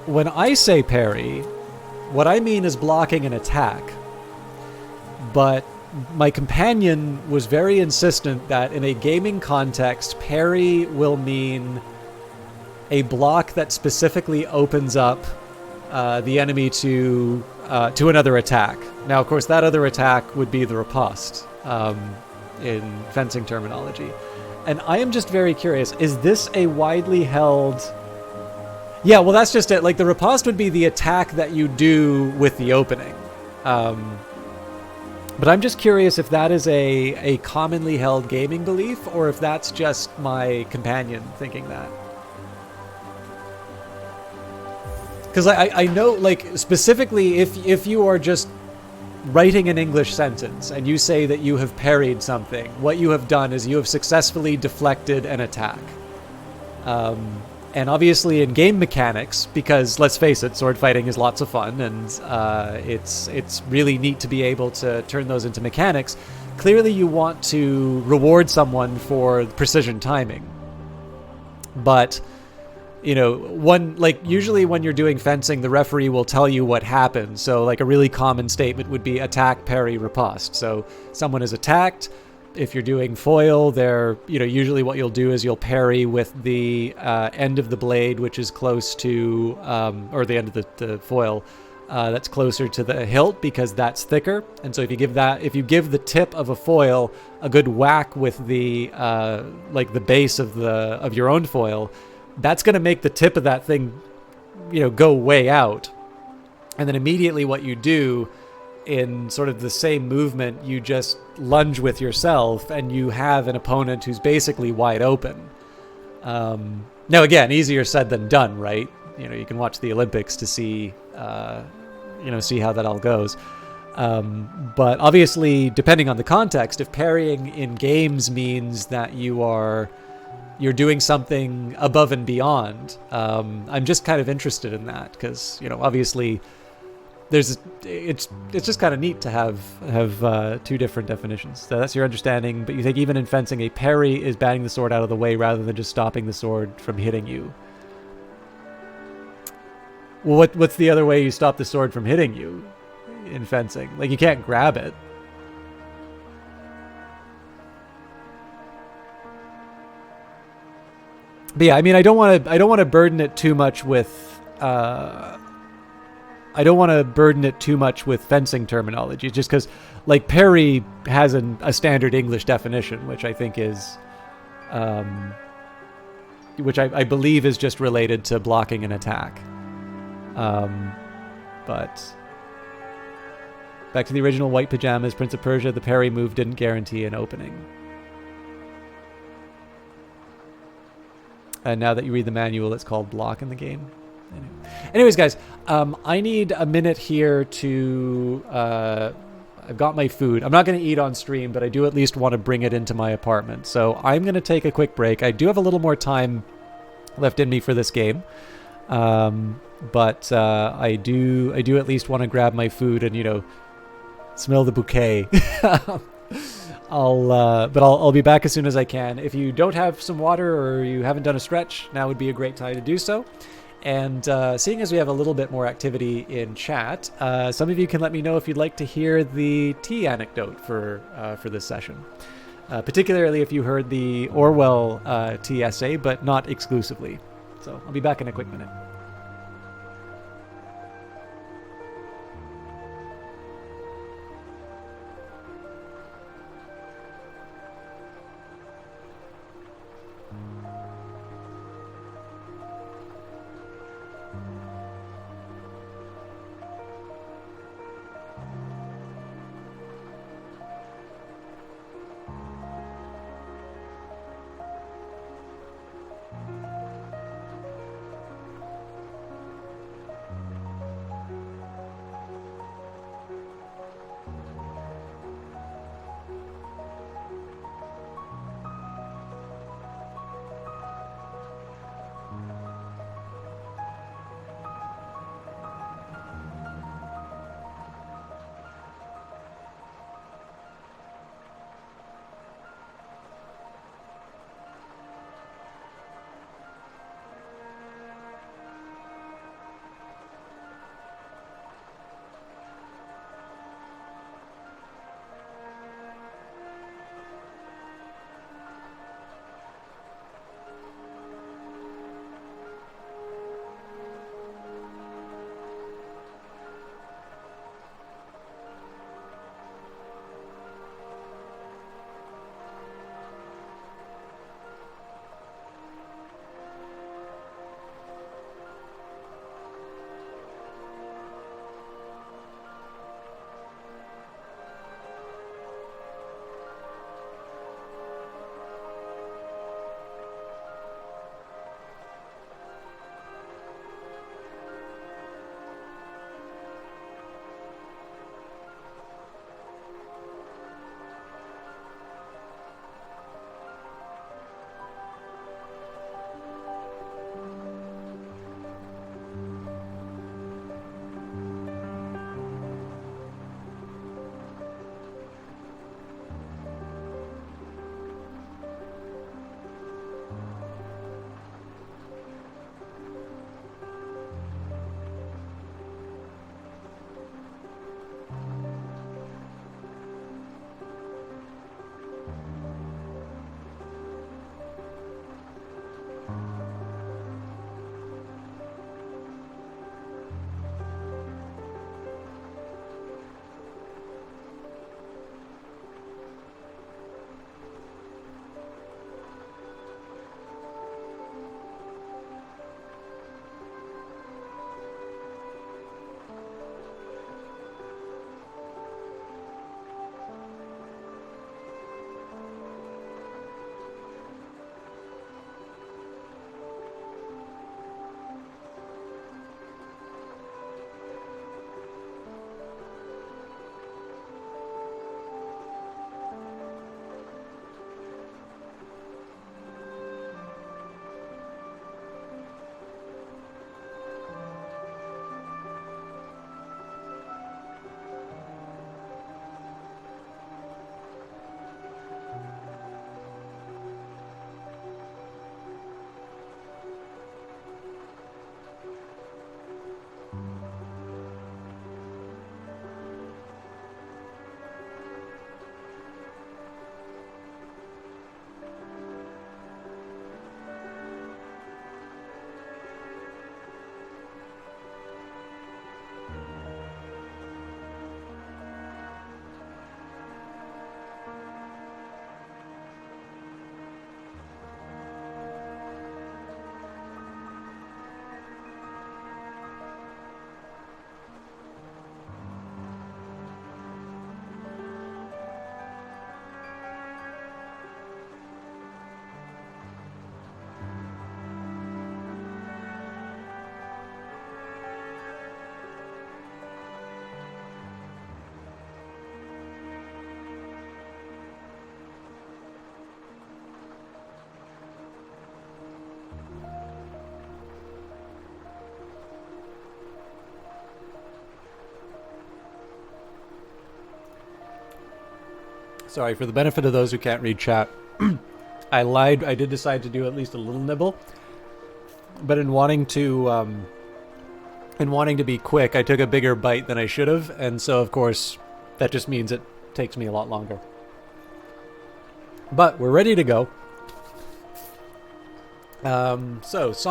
When I say parry, what I mean is blocking an attack. But my companion was very insistent that in a gaming context, parry will mean a block that specifically opens up the enemy to another attack. Now, of course, that other attack would be the riposte in fencing terminology. And I am just very curious, is this a widely held... Yeah, well, that's just it. Like, the riposte would be the attack that you do with the opening. But I'm just curious if that is a commonly held gaming belief, or if that's just my companion thinking that. Because I know, like, specifically, if you are just writing an English sentence and you say that you have parried something, what you have done is you have successfully deflected an attack. And obviously in game mechanics, because let's face it, sword fighting is lots of fun, and it's really neat to be able to turn those into mechanics. Clearly you want to reward someone for precision timing. But, you know, usually when you're doing fencing, the referee will tell you what happened. So like a really common statement would be attack, parry, riposte. So someone is attacked. If you're doing foil, usually what you'll do is you'll parry with the end of the blade, which is close to, or the end of the foil, that's closer to the hilt because that's thicker. And so if you give the tip of a foil a good whack with the the base of your own foil, that's going to make the tip of that thing, go way out. And then immediately what you do in sort of the same movement, you just lunge with yourself and you have an opponent who's basically wide open. Now again, easier said than done, right? You can watch the Olympics to see how that all goes. But obviously, depending on the context, if parrying in games means that you are you're doing something above and beyond. I'm just kind of interested in that because, you know, obviously it's just kind of neat to have two different definitions. So that's your understanding, but you think even in fencing, a parry is batting the sword out of the way rather than just stopping the sword from hitting you. Well, what's the other way you stop the sword from hitting you in fencing? Like, you can't grab it. But yeah, I mean, I don't want to burden it too much with fencing terminology, just because, like, parry has a standard English definition, which I think is, which I believe is just related to blocking an attack. But back to the original White Pajamas, Prince of Persia, the parry move didn't guarantee an opening. And now that you read the manual, it's called block in the game. Anyways, guys, I need a minute here to... I've got my food. I'm not going to eat on stream, but I do at least want to bring it into my apartment. So I'm going to take a quick break. I do have a little more time left in me for this game. But I do at least want to grab my food and, you know, smell the bouquet. I'll be back as soon as I can. If you don't have some water or you haven't done a stretch, now would be a great time to do so. And seeing as we have a little bit more activity in chat, some of you can let me know if you'd like to hear the tea anecdote for this session. Particularly if you heard the Orwell tea essay, but not exclusively. So I'll be back in a quick minute. Sorry, for the benefit of those who can't read chat, I lied. I did decide to do at least a little nibble, but in wanting to be quick, I took a bigger bite than I should have, and so of course that just means it takes me a lot longer. But we're ready to go. Songstress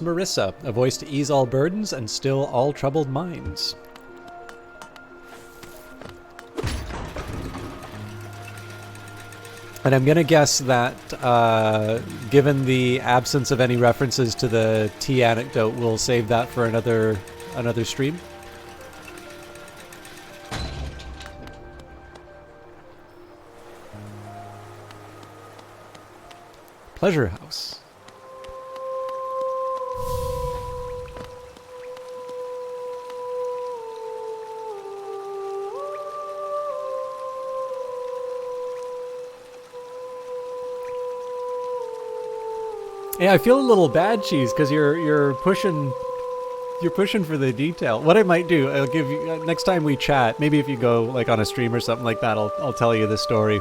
Marissa, a voice to ease all burdens and still all troubled minds. And I'm going to guess that, given the absence of any references to the tea anecdote, we'll save that for another stream. Pleasure House. Yeah, I feel a little bad, Cheese, because you're pushing for the detail. What I might do, I'll give you next time we chat. Maybe if you go like on a stream or something like that, I'll tell you the story.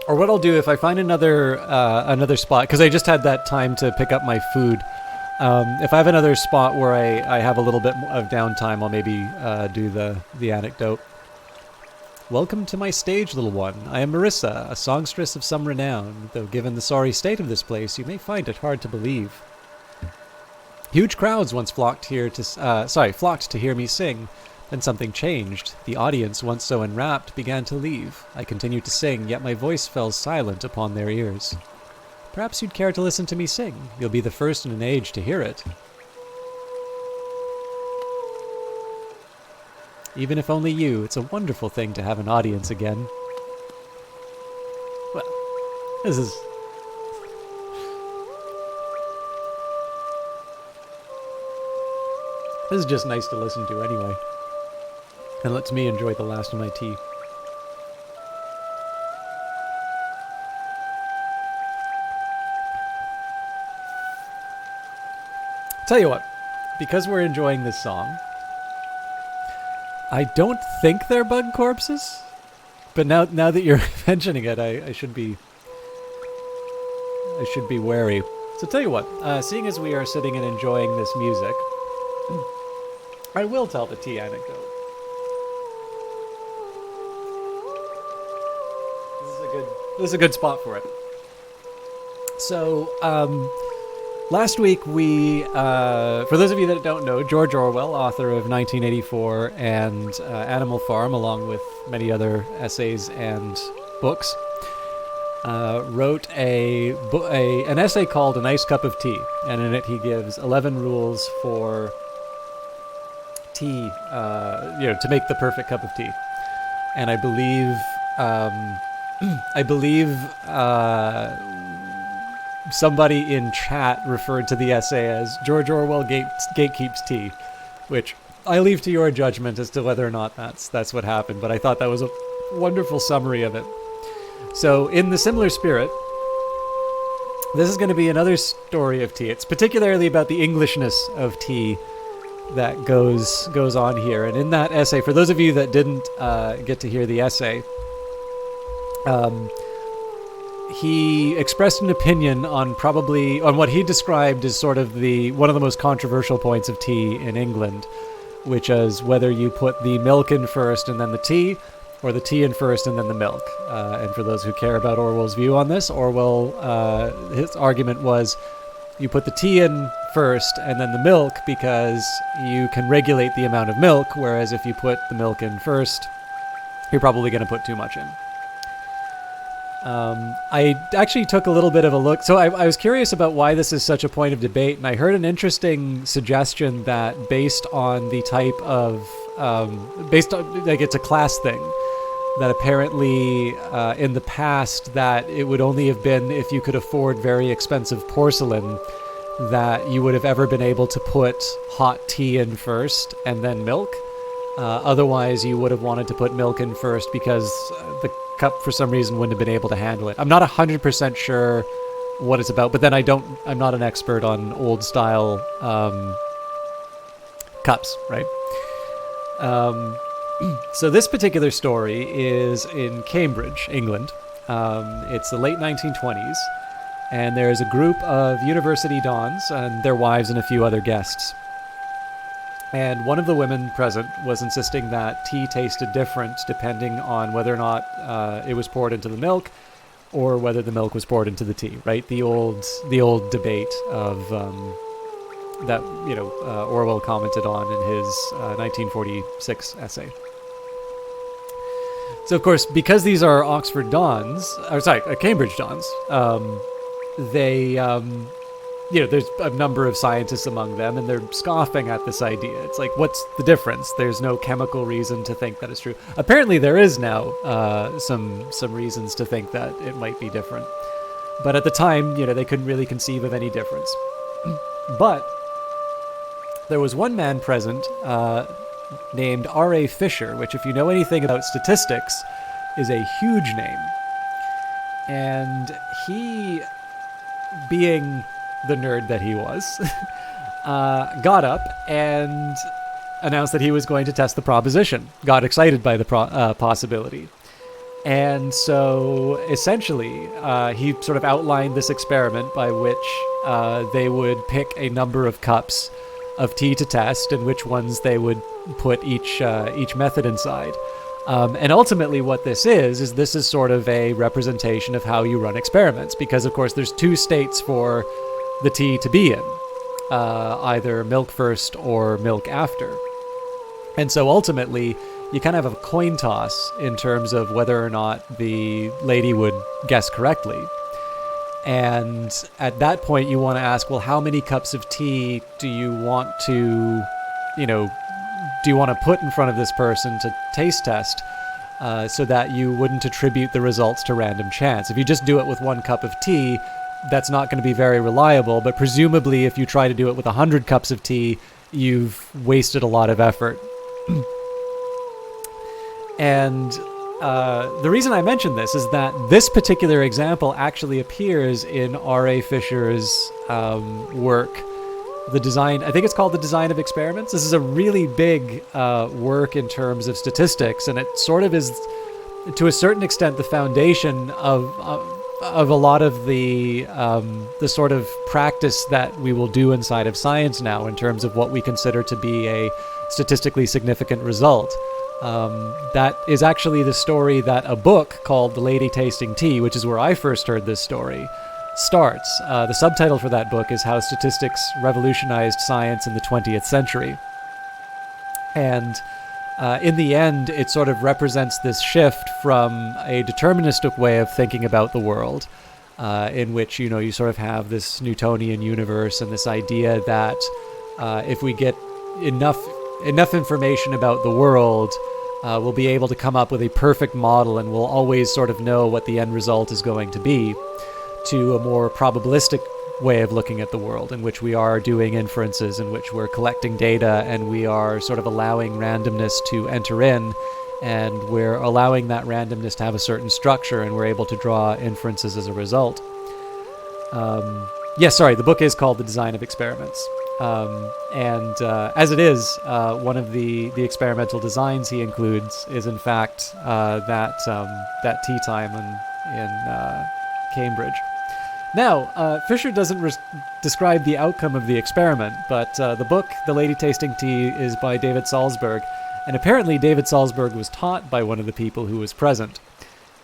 Or what I'll do if I find another spot, because I just had that time to pick up my food. If I have another spot where I have a little bit of downtime, I'll maybe do the anecdote. Welcome to my stage, little one. I am Marissa, a songstress of some renown, though given the sorry state of this place, you may find it hard to believe. Huge crowds once flocked to hear me sing. Then something changed. The audience, once so enwrapped, began to leave. I continued to sing, yet my voice fell silent upon their ears. Perhaps you'd care to listen to me sing. You'll be the first in an age to hear it. Even if only you, it's a wonderful thing to have an audience again. Well, this is just nice to listen to anyway. And lets me enjoy the last of my tea. Tell you what, because we're enjoying this song, I don't think they're bug corpses, but now that you're mentioning it, I should be wary. So tell you what, seeing as we are sitting and enjoying this music, I will tell the tea anecdote. This is a good spot for it. So, last week we, for those of you that don't know, George Orwell, author of 1984 and Animal Farm, along with many other essays and books, wrote an essay called A Nice Cup of Tea, and in it he gives 11 rules for tea, to make the perfect cup of tea. And I believe somebody in chat referred to the essay as George Orwell gatekeeps tea, which I leave to your judgment as to whether or not that's what happened, but I thought that was a wonderful summary of it. So in the similar spirit, this is going to be another story of tea. It's particularly about the Englishness of tea that goes on here. And in that essay, for those of you that didn't get to hear the essay, he expressed an opinion on what he described as sort of one of the most controversial points of tea in England, which is whether you put the milk in first and then the tea, or the tea in first and then the milk. And for those who care about Orwell's view on this, his argument was you put the tea in first and then the milk because you can regulate the amount of milk, whereas if you put the milk in first, you're probably going to put too much in. I actually took a little bit of a look. So I was curious about why this is such a point of debate, and I heard an interesting suggestion that based on the type of, it's a class thing, that apparently in the past that it would only have been if you could afford very expensive porcelain that you would have ever been able to put hot tea in first and then milk. Otherwise, you would have wanted to put milk in first because the cup for some reason wouldn't have been able to handle it. I'm not 100% sure what it's about, but then I'm not an expert on old style cups, right? So this particular story is in Cambridge, England. It's the late 1920s, and there's a group of university dons and their wives and a few other guests. And one of the women present was insisting that tea tasted different depending on whether or not it was poured into the milk or whether the milk was poured into the tea, right? The old debate of that Orwell commented on in his 1946 essay. So, of course, because these are Oxford dons, Cambridge dons, there's a number of scientists among them, and they're scoffing at this idea. It's like, what's the difference? There's no chemical reason to think that it's true. Apparently, there is now some reasons to think that it might be different. But at the time, they couldn't really conceive of any difference. But there was one man present named R.A. Fisher, which, if you know anything about statistics, is a huge name. And he, being the nerd that he was, got up and announced that he was going to test the proposition, got excited by the possibility. And so essentially, he sort of outlined this experiment by which they would pick a number of cups of tea to test and which ones they would put each method inside. And ultimately what this is sort of a representation of how you run experiments, because of course there's two states for the tea to be in, either milk first or milk after. And so ultimately you kind of have a coin toss in terms of whether or not the lady would guess correctly. And at that point you want to ask, well, how many cups of tea do you want to put in front of this person to taste test, so that you wouldn't attribute the results to random chance? If you just do it with 1 cup of tea, that's not going to be very reliable, but presumably if you try to do it with 100 cups of tea, you've wasted a lot of effort. And the reason I mention this is that this particular example actually appears in R.A. Fisher's work, The Design, I think it's called The Design of Experiments. This is a really big work in terms of statistics, and it sort of is, to a certain extent, the foundation of a lot of the sort of practice that we will do inside of science now in terms of what we consider to be a statistically significant result. That is actually the story that a book called The Lady Tasting Tea, which is where I first heard this story, starts. The subtitle for that book is How Statistics Revolutionized Science in the 20th Century. And in the end, it sort of represents this shift from a deterministic way of thinking about the world, in which, you sort of have this Newtonian universe and this idea that if we get enough information about the world, we'll be able to come up with a perfect model and we'll always sort of know what the end result is going to be, to a more probabilistic way of looking at the world, in which we are doing inferences, in which we're collecting data, and we are sort of allowing randomness to enter in, and we're allowing that randomness to have a certain structure, and we're able to draw inferences as a result. The book is called The Design of Experiments. As it is, one of the experimental designs he includes is in fact that tea time in Cambridge. Now, Fisher doesn't describe the outcome of the experiment, but the book, The Lady Tasting Tea, is by David Salzberg, and apparently David Salzberg was taught by one of the people who was present.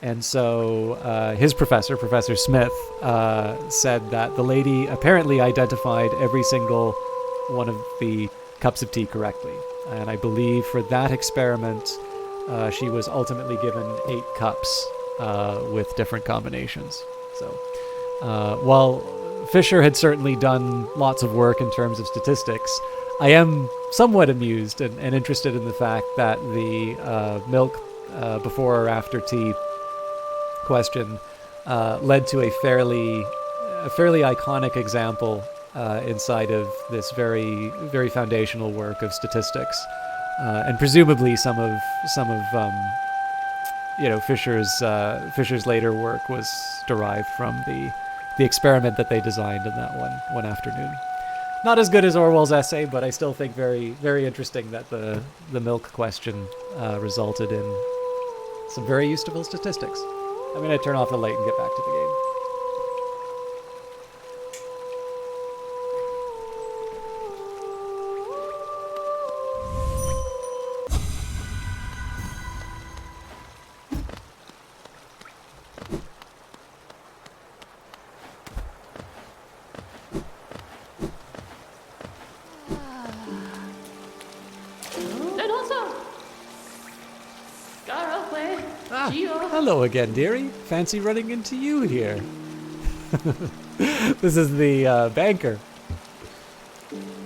And so his professor, Professor Smith, said that the lady apparently identified every single one of the cups of tea correctly. And I believe for that experiment, she was ultimately given 8 cups with different combinations. So while Fisher had certainly done lots of work in terms of statistics, I am somewhat amused and interested in the fact that the milk before or after tea question led to a fairly iconic example inside of this very, very foundational work of statistics, and presumably some of Fisher's later work was derived from the experiment that they designed in that one afternoon. Not as good as Orwell's essay, but I still think very, very interesting that the milk question resulted in some very useful statistics. I'm going to turn off the light and get back to the game. Hello again, dearie. Fancy running into you here. This is the banker.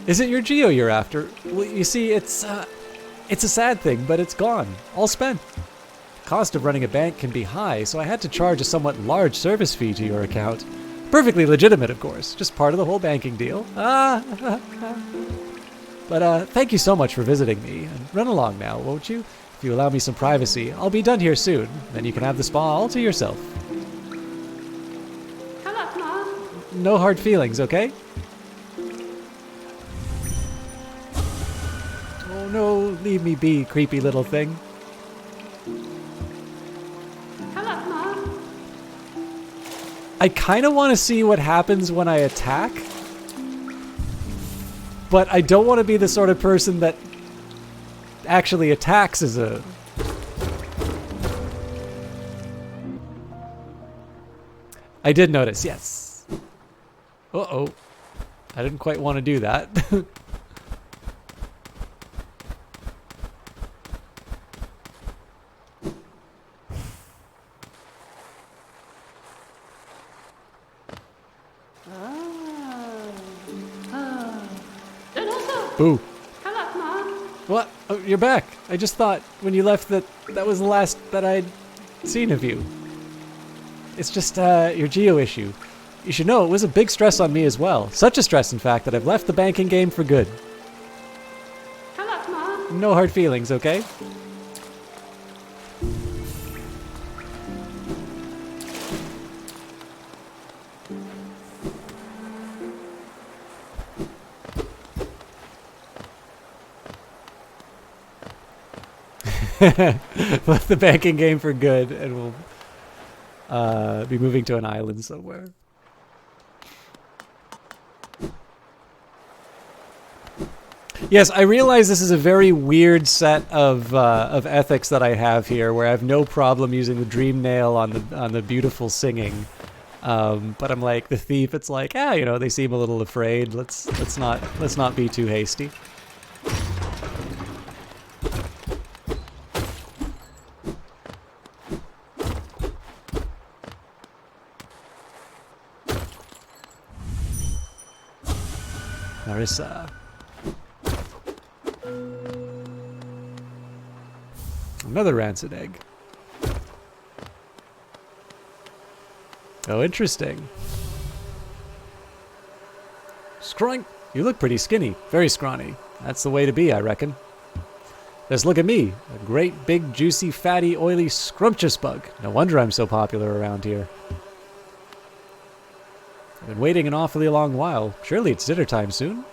Is it your Geo you're after? Well, you see, it's a sad thing, but it's gone. All spent. The cost of running a bank can be high, so I had to charge a somewhat large service fee to your account. Perfectly legitimate, of course. Just part of the whole banking deal. But thank you so much for visiting me. And run along now, won't you? If you allow me some privacy, I'll be done here soon. Then you can have the spa all to yourself. No hard feelings, okay? Oh no, leave me be, creepy little thing. I kind of want to see what happens when I attack. But I don't want to be the sort of person that actually attacks as a... I did notice, yes. Uh-oh. I didn't quite want to do that. Boo. What? Oh, you're back. I just thought when you left that was the last that I'd seen of you. It's just your Geo issue. You should know it was a big stress on me as well. Such a stress, in fact, that I've left the banking game for good. No hard feelings, okay? Left the banking game for good, and we'll be moving to an island somewhere. Yes, I realize this is a very weird set of ethics that I have here, where I have no problem using the dream nail on the beautiful singing, but I'm like the thief. It's like, you know, they seem a little afraid. Let's not be too hasty. Marissa. Another rancid egg. Oh, interesting. Scroink! You look pretty skinny. Very scrawny. That's the way to be, I reckon. Just look at me. A great, big, juicy, fatty, oily, scrumptious bug. No wonder I'm so popular around here. I've been waiting an awfully long while. Surely it's dinner time soon?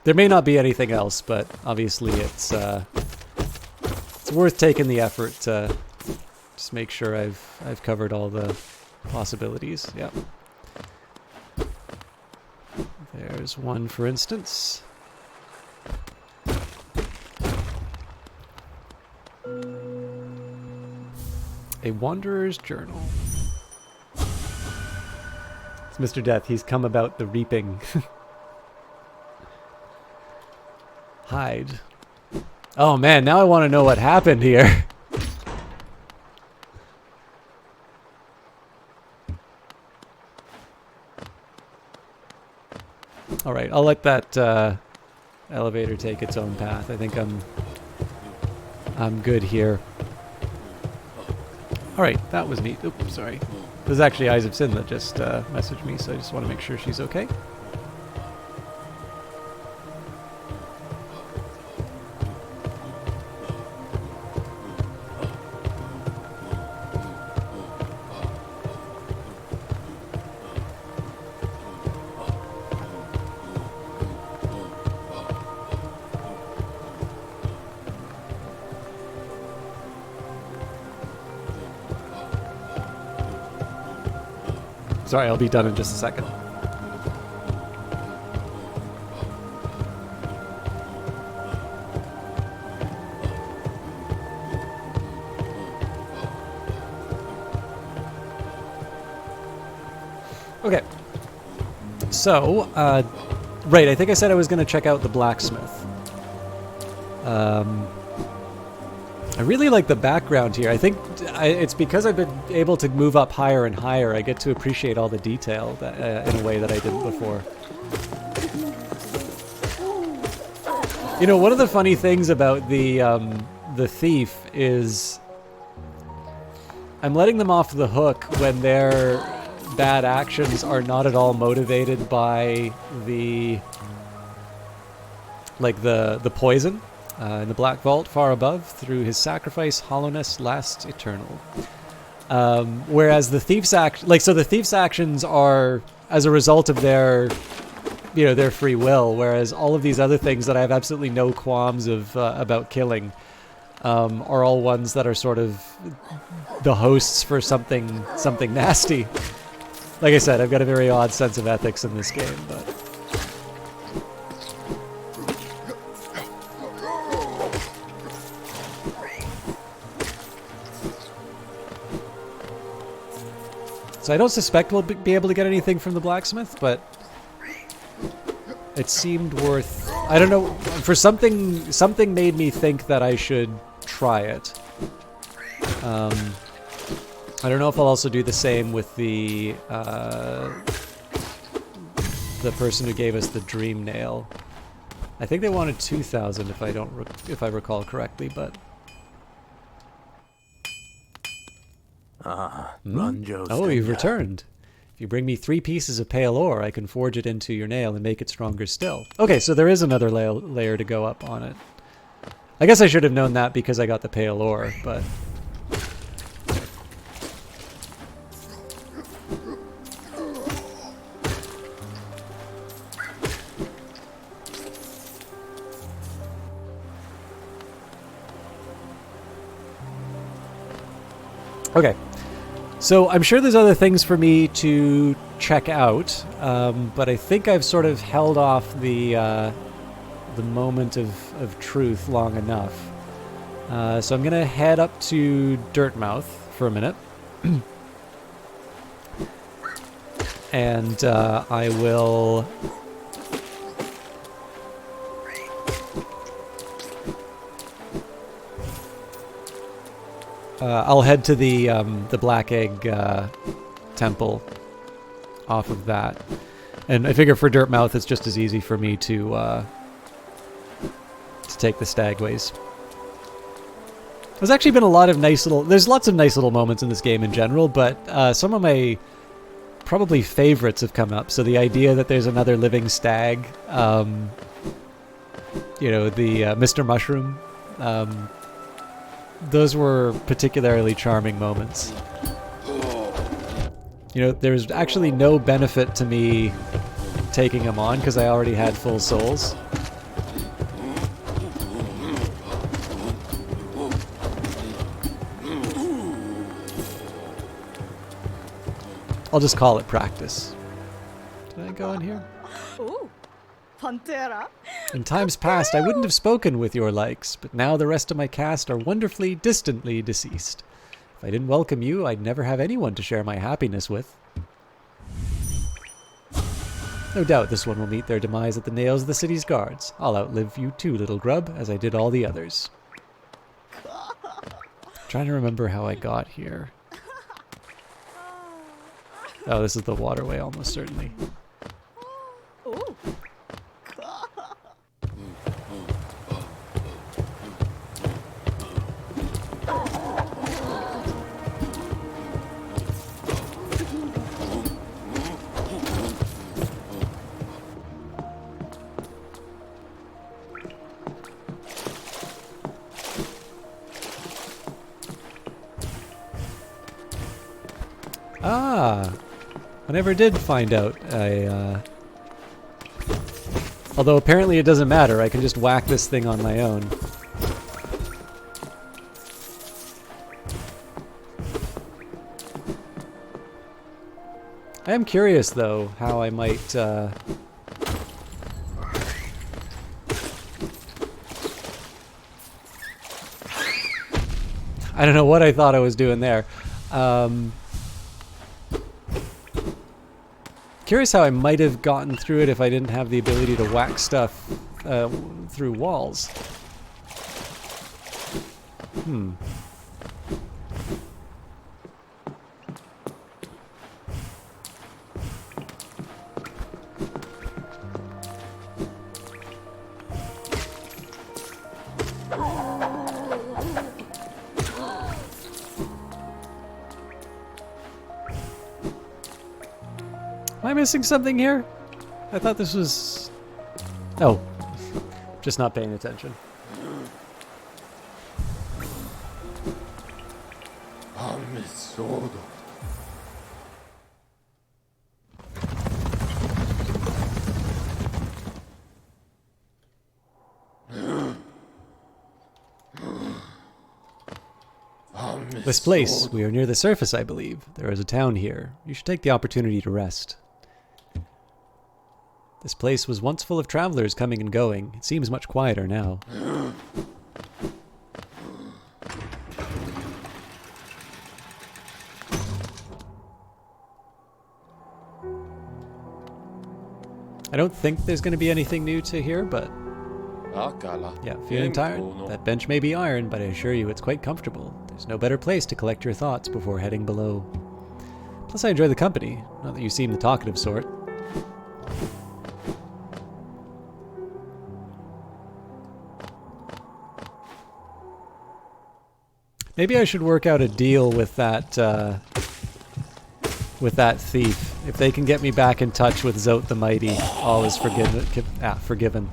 There may not be anything else, but obviously it's worth taking the effort to just make sure I've covered all the possibilities. Yep. There's one, for instance. A Wanderer's Journal. It's Mr. Death. He's come about the reaping. Hide. Oh man, now I want to know what happened here. Alright, I'll let that elevator take its own path. I think I'm good here. All right, that was neat. Oops, sorry. This is actually Eyes of Sin that just messaged me, so I just want to make sure she's okay. Sorry, I'll be done in just a second. Okay. So, right, I think I said I was going to check out the blacksmith. I really like the background here. I think it's because I've been able to move up higher and higher. I get to appreciate all the detail that, in a way that I didn't before. You know, one of the funny things about the thief is I'm letting them off the hook when their bad actions are not at all motivated by the poison. In the Black Vault far above, through his sacrifice, hollowness lasts eternal. Whereas the thief's the thief's actions are as a result of their free will, whereas all of these other things that I have absolutely no qualms of about killing are all ones that are sort of the hosts for something nasty. Like I said, I've got a very odd sense of ethics in this game, but. So I don't suspect we'll be able to get anything from the blacksmith, but it seemed worth... I don't know, for something made me think that I should try it. I don't know if I'll also do the same with the person who gave us the dream nail. I think they wanted 2,000 if I recall correctly, but... Oh, you've returned. If you bring me 3 pieces of pale ore, I can forge it into your nail and make it stronger still. Okay, so there is another layer to go up on it. I guess I should have known that because I got the pale ore, but... Okay. So I'm sure there's other things for me to check out, but I think I've sort of held off the moment of truth long enough. So I'm gonna head up to Dirtmouth for a minute, and I will. I'll head to the Black Egg temple off of that, and I figure for Dirtmouth it's just as easy for me to take the Stagways. There's actually been a lot of there's lots of nice little moments in this game in general, but some of my probably favorites have come up. So the idea that there's another living stag, the Mr. Mushroom. Those were particularly charming moments. There's actually no benefit to me taking them on because I already had full souls. I'll just call it practice. Did I go in here? Ooh, Pantera. In times past, I wouldn't have spoken with your likes, but now the rest of my cast are wonderfully, distantly deceased. If I didn't welcome you, I'd never have anyone to share my happiness with. No doubt this one will meet their demise at the nails of the city's guards. I'll outlive you too, little grub, as I did all the others. Trying to remember how I got here. Oh, this is the waterway, almost certainly. Ooh. Ah, I never did find out. Although apparently it doesn't matter. I can just whack this thing on my own. I am curious, though, how I might... I don't know what I thought I was doing there. Curious how I might have gotten through it if I didn't have the ability to whack stuff through walls. Am I missing something here? I thought this was... Oh. Just not paying attention. This place, we are near the surface, I believe. There is a town here. You should take the opportunity to rest. This place was once full of travelers coming and going. It seems much quieter now. I don't think there's going to be anything new to here, but... Yeah, feeling tired? That bench may be iron, but I assure you it's quite comfortable. There's no better place to collect your thoughts before heading below. Plus I enjoy the company, not that you seem the talkative sort. Maybe I should work out a deal with that thief. If they can get me back in touch with Zote the Mighty, all is forgiven.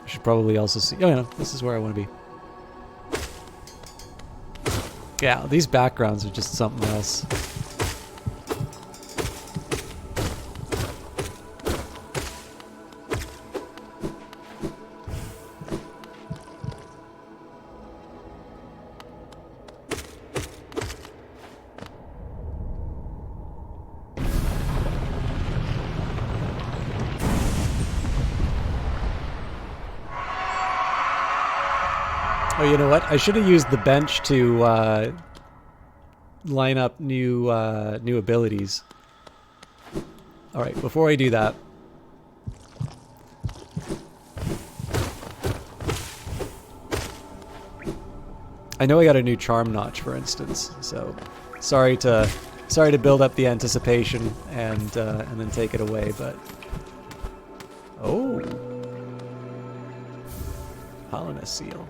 I should probably also see... Oh, yeah, this is where I want to be. Yeah, these backgrounds are just something else. Oh, you know what? I should have used the bench to line up new abilities. All right, before I do that, I know I got a new charm notch, for instance. So, sorry to build up the anticipation and then take it away, but oh, Hollowness seal.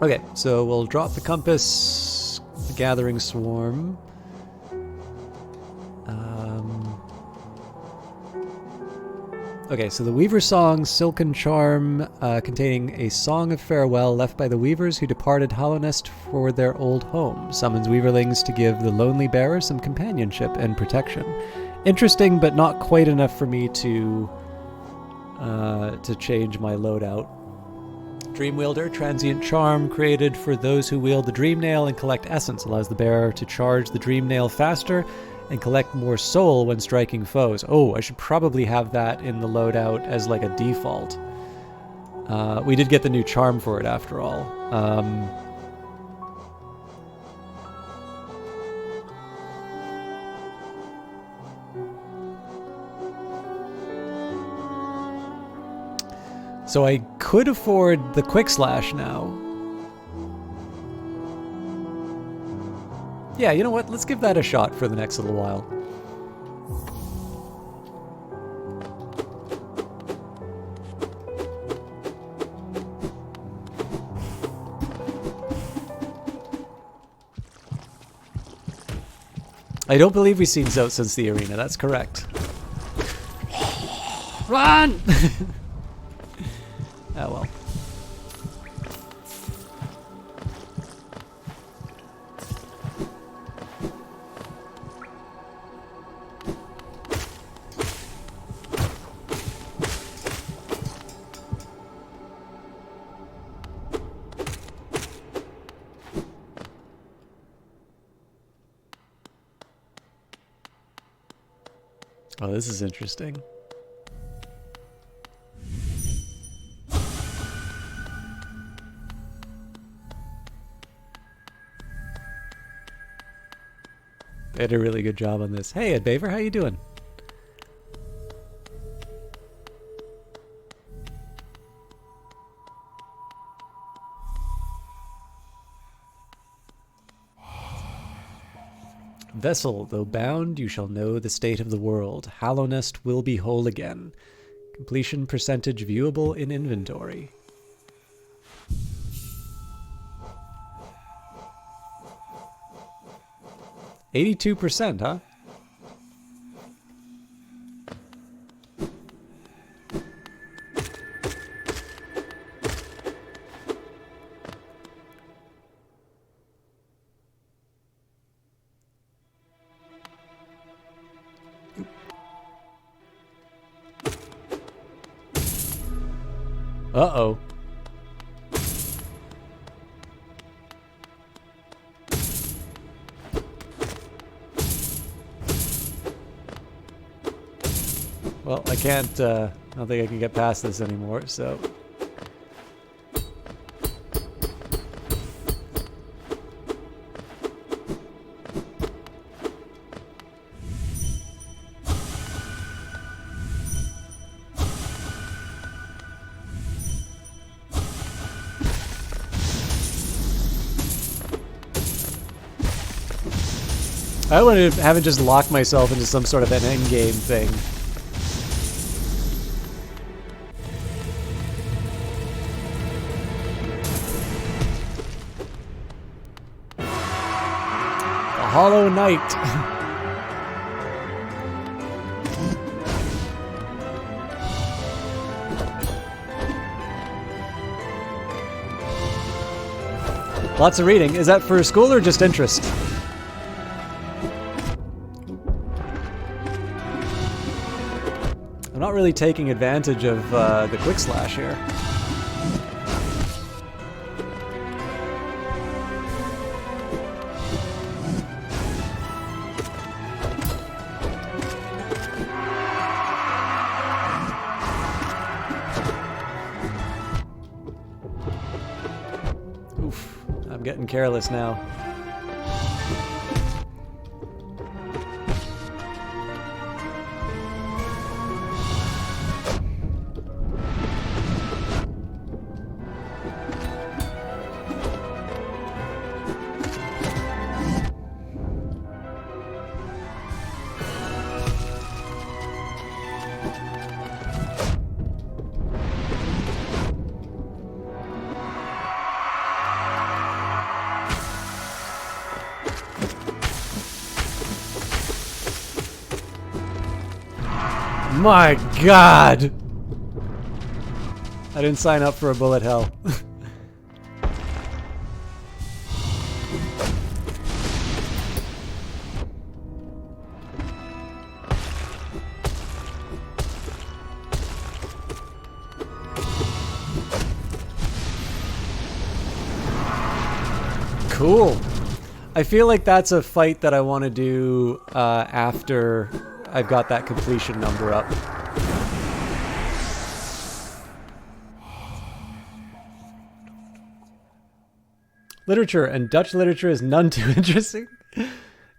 Okay, so we'll drop the compass, the gathering swarm. Okay, so the Weaver Song, Silken Charm, containing a song of farewell left by the Weavers who departed Hollownest for their old home, summons Weaverlings to give the lonely bearer some companionship and protection. Interesting, but not quite enough for me to change my loadout. Dreamwielder, transient charm created for those who wield the Dream Nail and collect essence, allows the bearer to charge the Dream Nail faster and collect more soul when striking foes. Oh, I should probably have that in the loadout as like a default. We did get the new charm for it after all. So I could afford the Quick Slash now. Yeah, you know what? Let's give that a shot for the next little while. I don't believe we've seen Zote since the arena. That's correct. Run! Oh well. Oh, this is interesting. They did a really good job on this. Hey, Ed Baver, how you doing? Vessel, though bound, you shall know the state of the world. Hallownest will be whole again. Completion percentage viewable in inventory. %, huh? Uh-oh. Well, I can't, I don't think I can get past this anymore, so... I haven't just locked myself into some sort of an endgame thing. The Hollow Knight. Lots of reading. Is that for school or just interest? I'm not really taking advantage of the quick slash here. Oof, I'm getting careless now. My God! I didn't sign up for a bullet hell. Cool. I feel like that's a fight that I want to do after I've got that completion number up. Literature, and Dutch literature is none too interesting.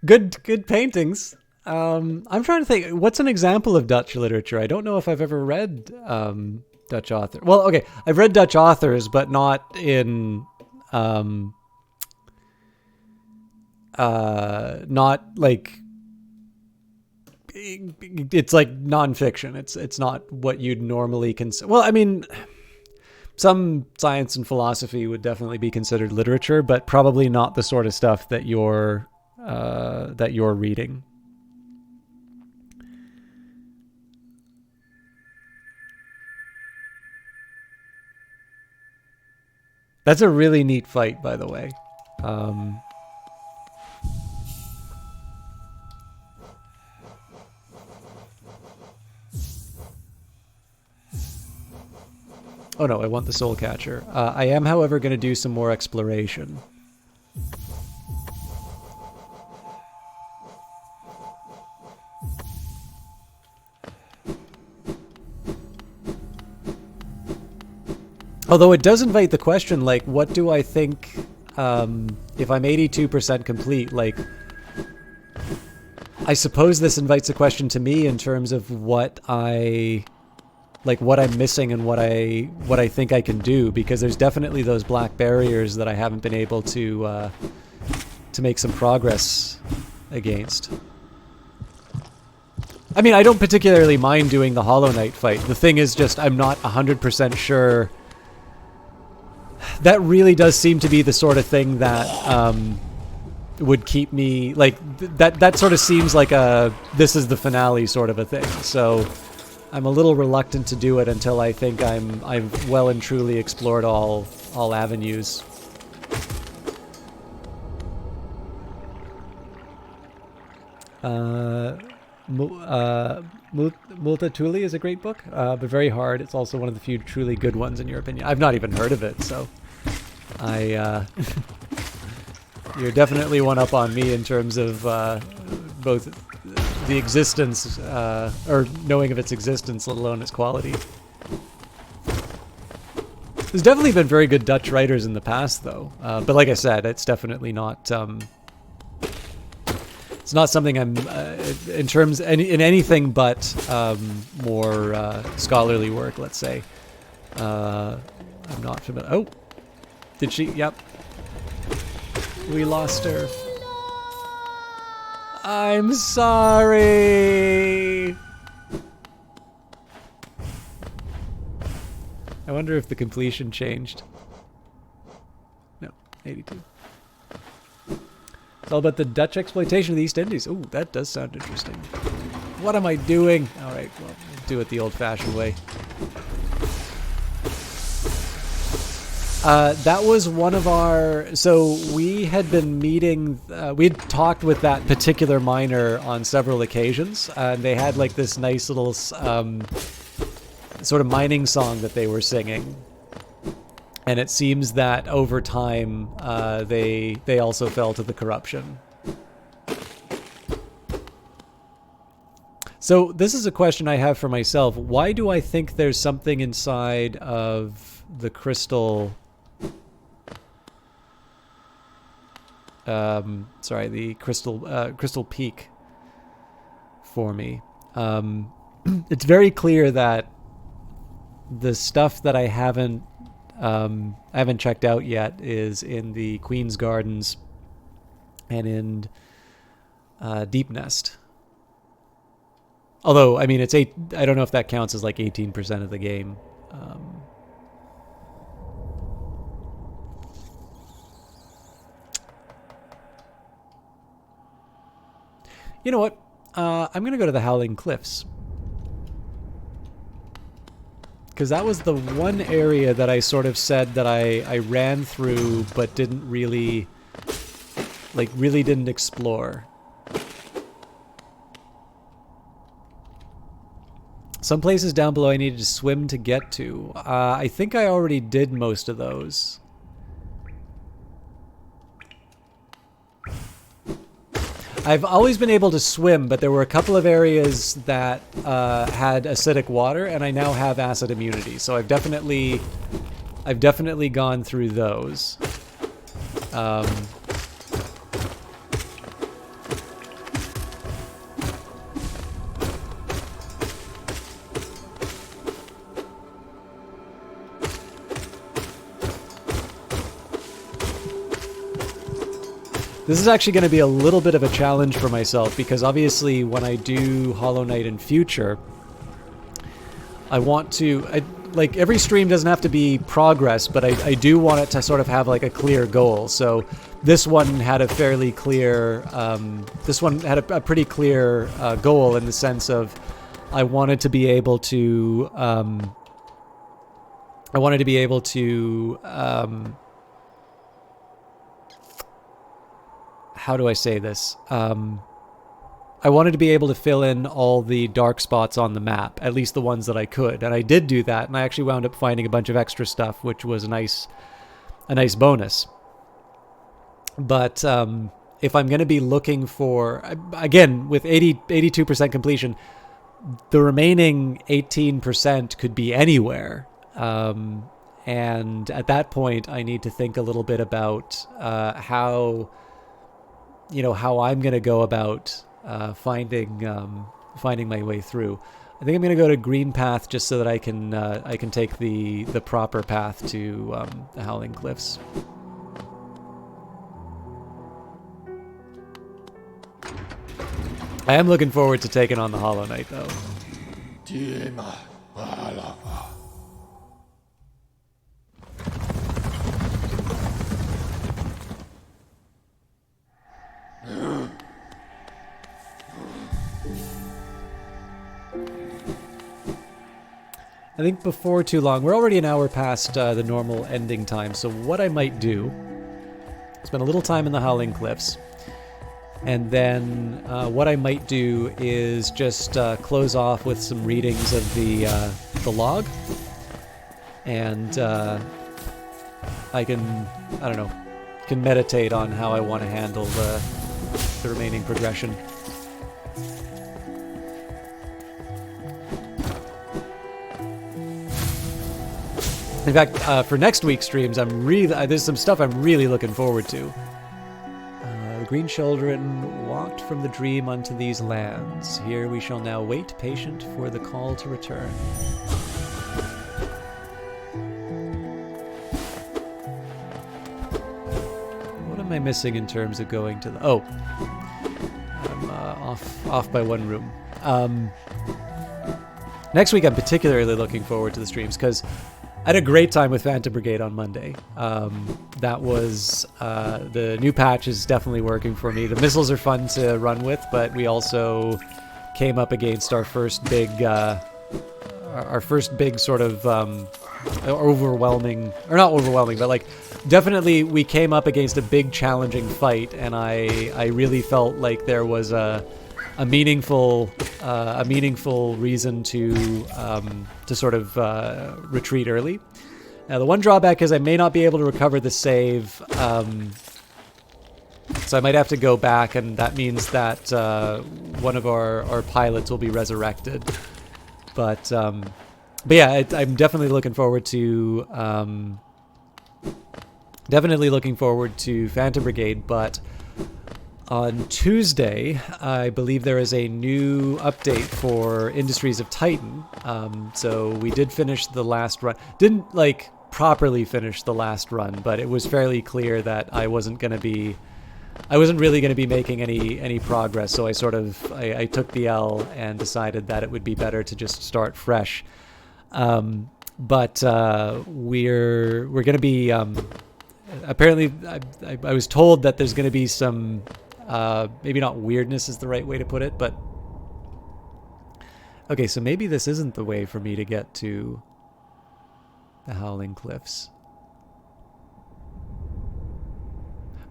Good paintings. I'm trying to think, what's an example of Dutch literature? I don't know if I've ever read Dutch author. Well, okay, I've read Dutch authors, but not in not like it's like nonfiction. It's not what you'd normally consider. Well, I mean, some science and philosophy would definitely be considered literature, but probably not the sort of stuff that you're that you're reading. That's a really neat fight, by the way. Oh no, I want the soul catcher. I am, however, going to do some more exploration. Although it does invite the question, like, what do I think, if I'm 82% complete, like, I suppose this invites a question to me in terms of what I'm missing and what I think I can do, because there's definitely those black barriers that I haven't been able to make some progress against. I mean, I don't particularly mind doing the Hollow Knight fight. The thing is just I'm not 100% sure. That really does seem to be the sort of thing that would keep me, like, that sort of seems like a this is the finale sort of a thing. So I'm a little reluctant to do it until I think I've well and truly explored all avenues. Multatuli is a great book, but very hard. It's also one of the few truly good ones, in your opinion. I've not even heard of it, so you're definitely one up on me in terms of both the existence, or knowing of its existence, let alone its quality. There's definitely been very good Dutch writers in the past, though. But like I said, it's definitely not. It's not something I'm in terms in anything but more scholarly work. Let's say. I'm not familiar. Oh, did she? Yep. We lost her. I'm sorry. I wonder if the completion changed. No, 82. It's all about the Dutch exploitation of the East Indies. Ooh, that does sound interesting. What am I doing? All right, well, we'll do it the old-fashioned way. That was one of our... So we had been meeting... we'd talked with that particular miner on several occasions. And they had like this nice little sort of mining song that they were singing. And it seems that over time, they also fell to the corruption. So this is a question I have for myself. Why do I think there's something inside of the crystal... the crystal peak for me. It's very clear that the stuff that I haven't checked out yet is in the Queen's Gardens and in Deep Nest. Although, I mean, I don't know if that counts as like 18% of the game. You know what? I'm going to go to the Howling Cliffs. Because that was the one area that I sort of said that I ran through but didn't really didn't explore. Some places down below I needed to swim to get to. I think I already did most of those. I've always been able to swim, but there were a couple of areas that had acidic water, and I now have acid immunity. So I've definitely gone through those. This is actually going to be a little bit of a challenge for myself, because obviously when I do Hollow Knight in future, I want to... like every stream doesn't have to be progress, but I do want it to sort of have like a clear goal. So this one had a fairly clear, this one had a pretty clear goal in the sense of I wanted to be able to, how do I say this? I wanted to be able to fill in all the dark spots on the map, at least the ones that I could. And I did do that, and I actually wound up finding a bunch of extra stuff, which was a nice bonus. But if I'm going to be looking for, again, with 82% completion, the remaining 18% could be anywhere. And at that point, I need to think a little bit about how I'm going to go about finding my way through. I think I'm going to go to Green Path just so that I can take the proper path to the Howling Cliffs. I am looking forward to taking on the Hollow Knight, though. I think before too long, we're already an hour past the normal ending time, so what I might do, spend a little time in the Howling Cliffs, and then what I might do is just close off with some readings of the log, and I can meditate on how I want to handle the remaining progression. In fact, for next week's streams, there's some stuff I'm really looking forward to. The green children walked from the dream unto these lands. Here we shall now wait patient for the call to return. What am I missing in terms of going to the... Oh, I'm off by one room. Next week, I'm particularly looking forward to the streams because I had a great time with Phantom Brigade on Monday. That was the new patch is definitely working for me. The missiles are fun to run with, but we also came up against our first big sort of overwhelming, or not overwhelming, but like definitely we came up against a big challenging fight, and I really felt like there was a meaningful reason to sort of retreat early. Now the one drawback is I may not be able to recover the save, so I might have to go back, and that means that one of our pilots will be resurrected. But yeah, I'm definitely looking forward to Phantom Brigade, but on Tuesday, I believe there is a new update for Industries of Titan. So we did finish the last run. Didn't properly finish the last run, but it was fairly clear that I wasn't really going to be making any progress. So I took the L and decided that it would be better to just start fresh. But we're going to be apparently I was told that there's going to be some. Maybe not weirdness is the right way to put it, but okay, so maybe this isn't the way for me to get to the Howling Cliffs.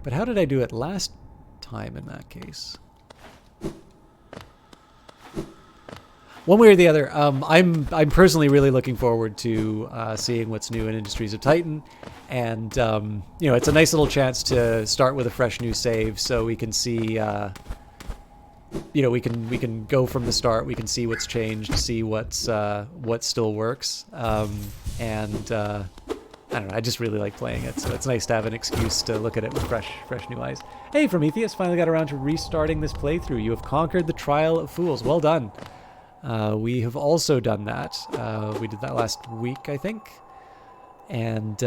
But how did I do it last time in that case? One way or the other, I'm personally really looking forward to seeing what's new in Industries of Titan, and it's a nice little chance to start with a fresh new save, so we can see, we can go from the start, we can see what's changed, see what still works, and I don't know, I just really like playing it, so it's nice to have an excuse to look at it with fresh new eyes. Hey, Prometheus, finally got around to restarting this playthrough. You have conquered the Trial of Fools. Well done. We have also done that. We did that last week, I think. And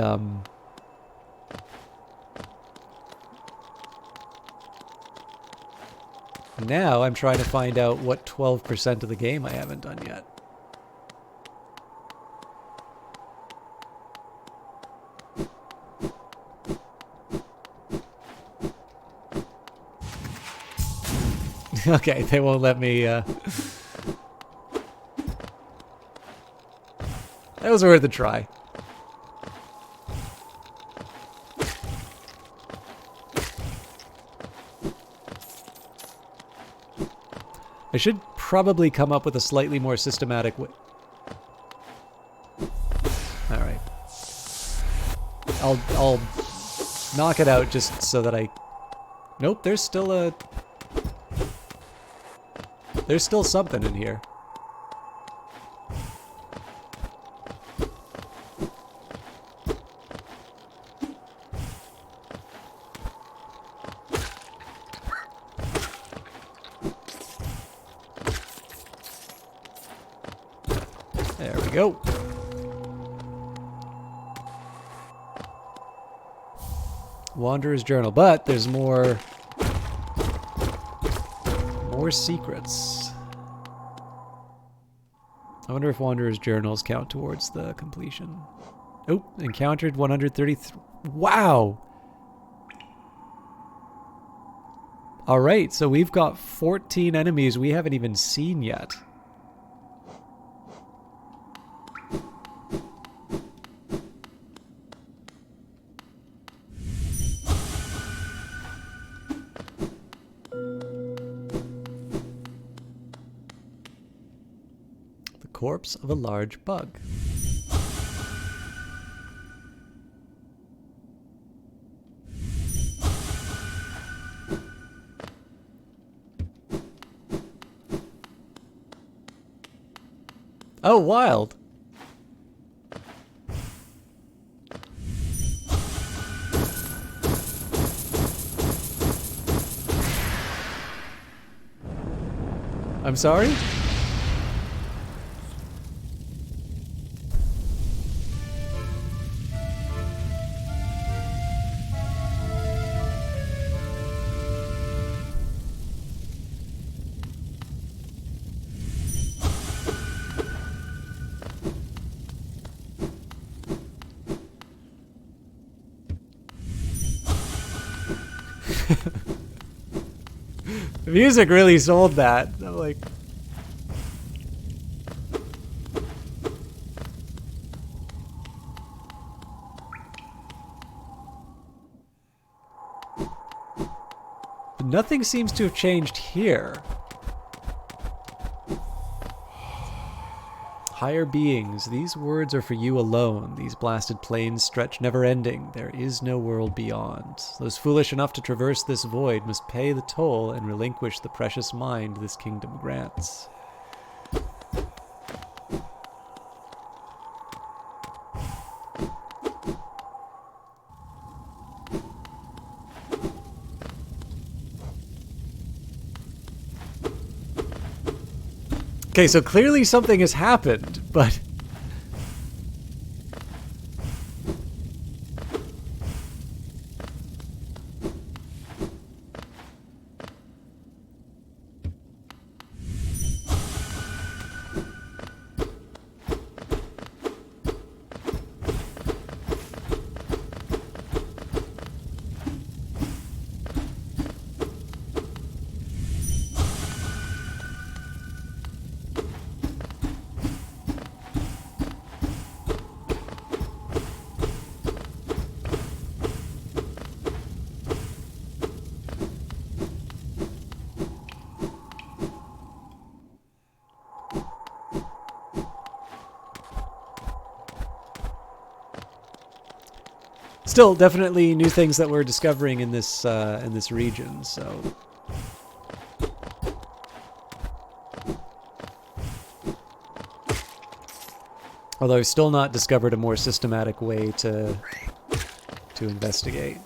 now I'm trying to find out what 12% of the game I haven't done yet. Okay, they won't let me, That was worth a try. I should probably come up with a slightly more systematic way. Alright. I'll knock it out just so that I... Nope, there's still something in here. There we go. Wanderer's Journal, but there's more secrets. I wonder if Wanderer's Journals count towards the completion. Oh, encountered 133. Wow! Alright, so we've got 14 enemies we haven't even seen yet. Corpse of a large bug. Oh, wild. I'm sorry? The music really sold that. I'm like... But nothing seems to have changed here. Higher beings, these words are for you alone. These blasted plains stretch never-ending. There is no world beyond. Those foolish enough to traverse this void must pay the toll and relinquish the precious mind this kingdom grants. Okay, so clearly something has happened, but... Still, definitely new things that we're discovering in this region. So, although I've still not discovered a more systematic way to investigate.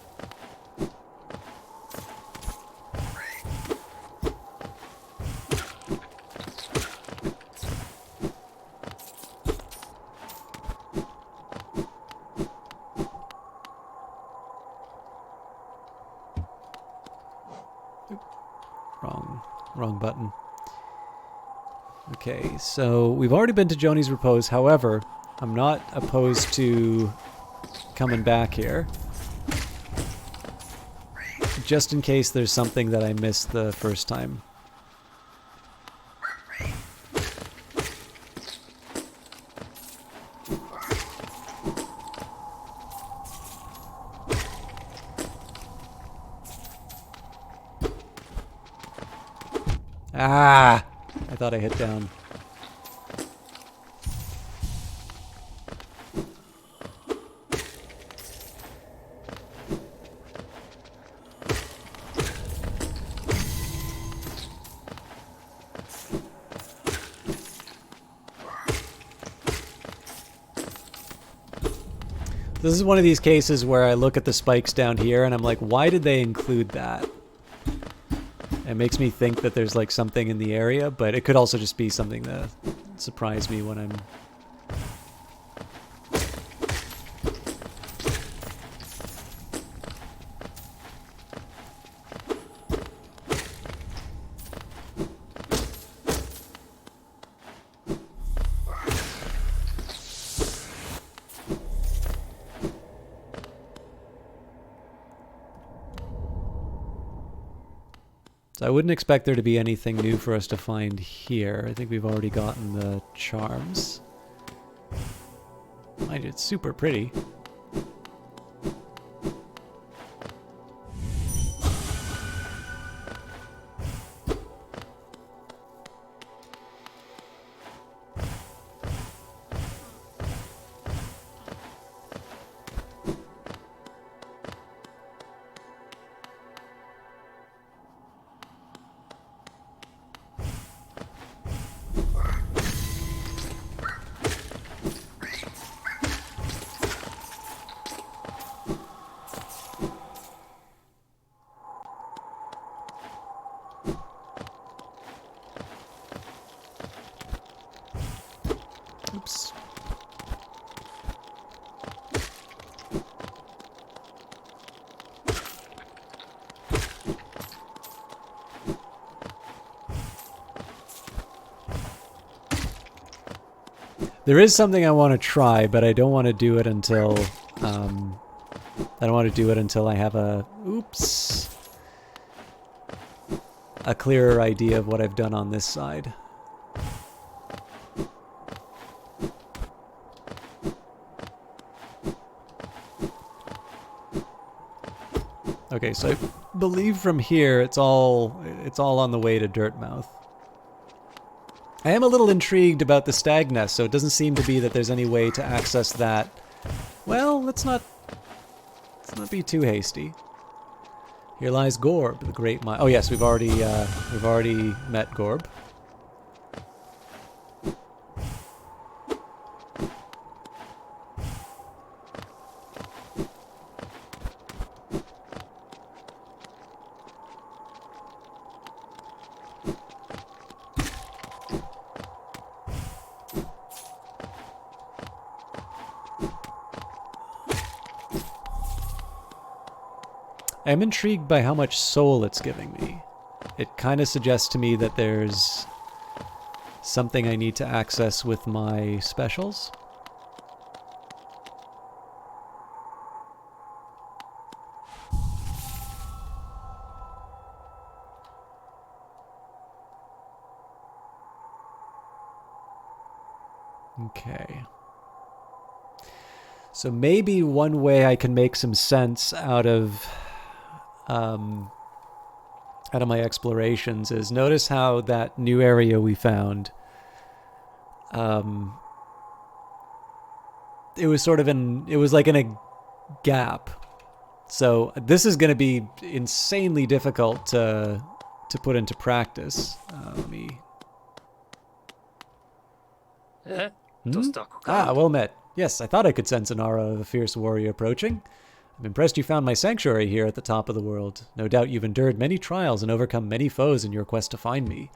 Wrong button. Okay, so we've already been to Joni's Repose. However, I'm not opposed to coming back here. Just in case there's something that I missed the first time. Ah! I thought I hit down. This is one of these cases where I look at the spikes down here and I'm like, why did they include that? It makes me think that there's like something in the area, but it could also just be something that surprised me when I'm... So I wouldn't expect there to be anything new for us to find here. I think we've already gotten the charms. Mind you, it's super pretty. Oops. There is something I want to try, but I don't want to do it until I don't want to do it until I have a clearer idea of what I've done on this side. Okay, so I believe from here it's all on the way to Dirtmouth. I am a little intrigued about the stag nest, so it doesn't seem to be that there's any way to access that. Well, let's not be too hasty. Here lies Gorb, the great mine. Oh yes, we've already met Gorb. I'm intrigued by how much soul it's giving me. It kind of suggests to me that there's something I need to access with my specials. Okay. So maybe one way I can make some sense out of my explorations is notice how that new area we found, it was like in a gap. So this is going to be insanely difficult to put into practice. Let me... Ah, well met. Yes, I thought I could sense an aura of a fierce warrior approaching. I'm impressed you found my sanctuary here at the top of the world. No doubt you've endured many trials and overcome many foes in your quest to find me.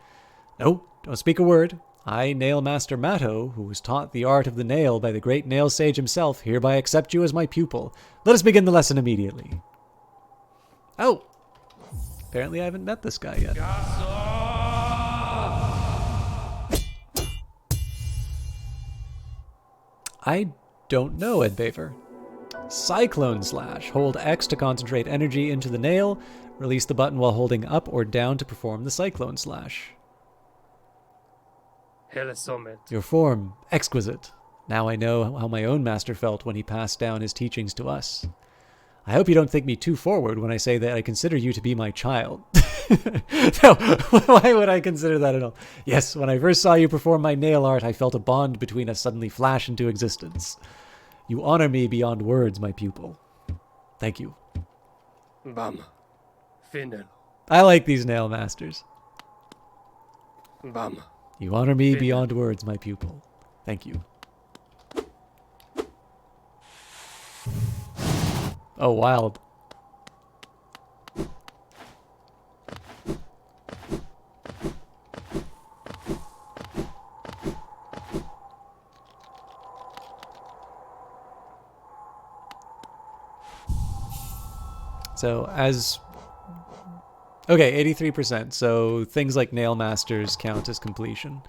No, don't speak a word. I, Nail Master Matto, who was taught the art of the nail by the great nail sage himself, hereby accept you as my pupil. Let us begin the lesson immediately. Oh! Apparently I haven't met this guy yet. I don't know, Edbaver. Cyclone Slash. Hold X to concentrate energy into the nail. Release the button while holding up or down to perform the Cyclone Slash. Your form, exquisite. Now I know how my own master felt when he passed down his teachings to us. I hope you don't think me too forward when I say that I consider you to be my child. No, why would I consider that at all? Yes, when I first saw you perform my nail art, I felt a bond between us suddenly flash into existence. You honor me beyond words, my pupil. Thank you. Vamos. Fíndelo. I like these nail masters. Vamos. You honor me beyond words, my pupil. Thank you. Oh, wild. So as... Okay, 83%. So things like nail masters count as completion.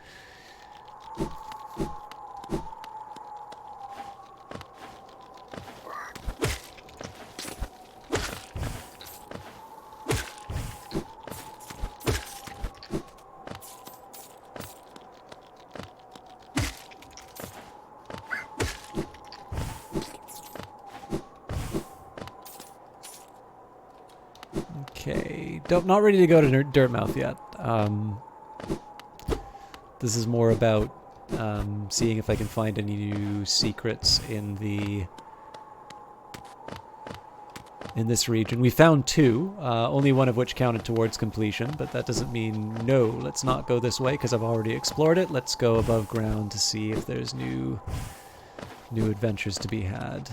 Okay, not ready to go to Dirtmouth yet. This is more about seeing if I can find any new secrets in this region. We found 2, only one of which counted towards completion, but that doesn't mean no, let's not go this way because I've already explored it. Let's go above ground to see if there's new adventures to be had.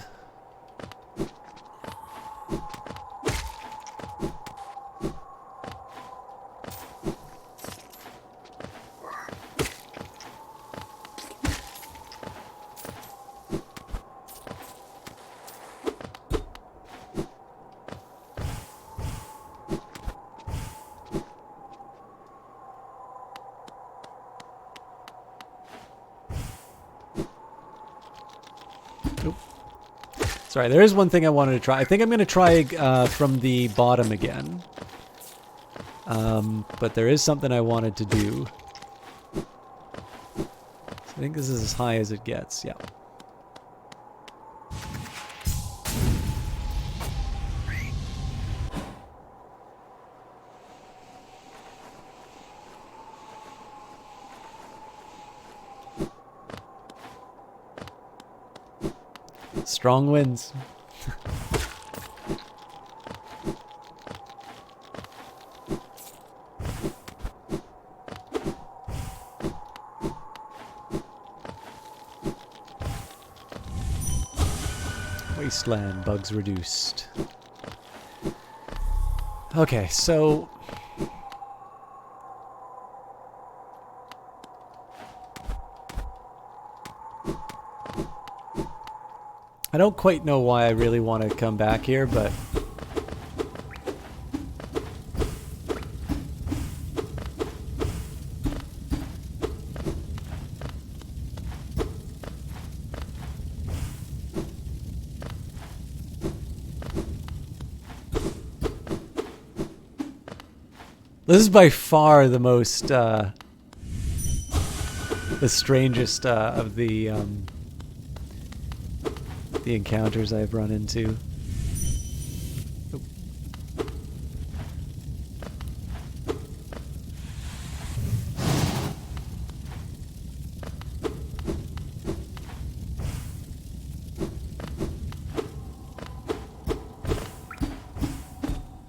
Sorry, there is one thing I wanted to try. I think I'm going to try from the bottom again. But there is something I wanted to do. So I think this is as high as it gets, yeah. Strong winds. Wasteland, bugs reduced. Okay, so... I don't quite know why I really want to come back here, but... This is by far the most, the strangest of the encounters I've run into. Oh.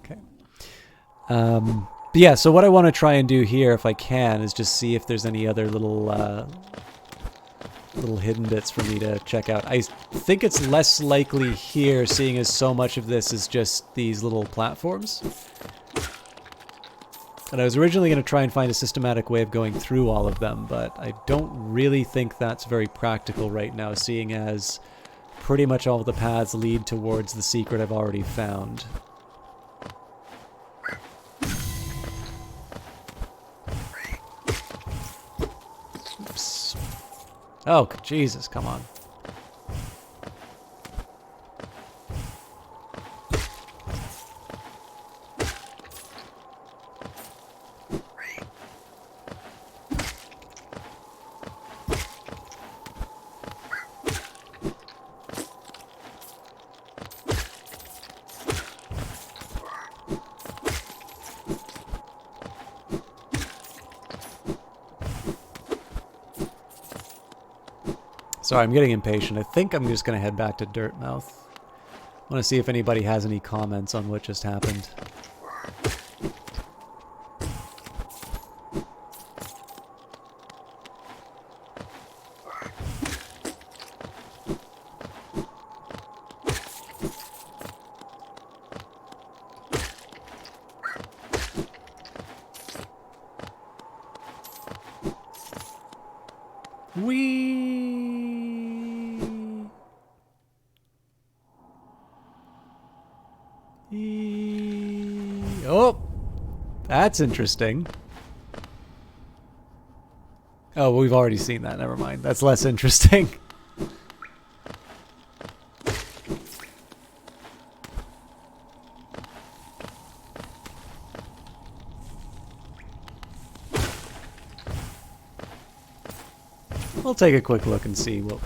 Okay. But yeah, so what I want to try and do here, if I can, is just see if there's any other little hidden bits for me to check out. I think it's less likely here, seeing as so much of this is just these little platforms. And I was originally going to try and find a systematic way of going through all of them, but I don't really think that's very practical right now, seeing as pretty much all of the paths lead towards the secret I've already found. Oops. Oh, Jesus, come on. Sorry, I'm getting impatient. I think I'm just going to head back to Dirtmouth. I want to see if anybody has any comments on what just happened. Oh, that's interesting. Oh, well, we've already seen that. Never mind. That's less interesting. We'll take a quick look and see what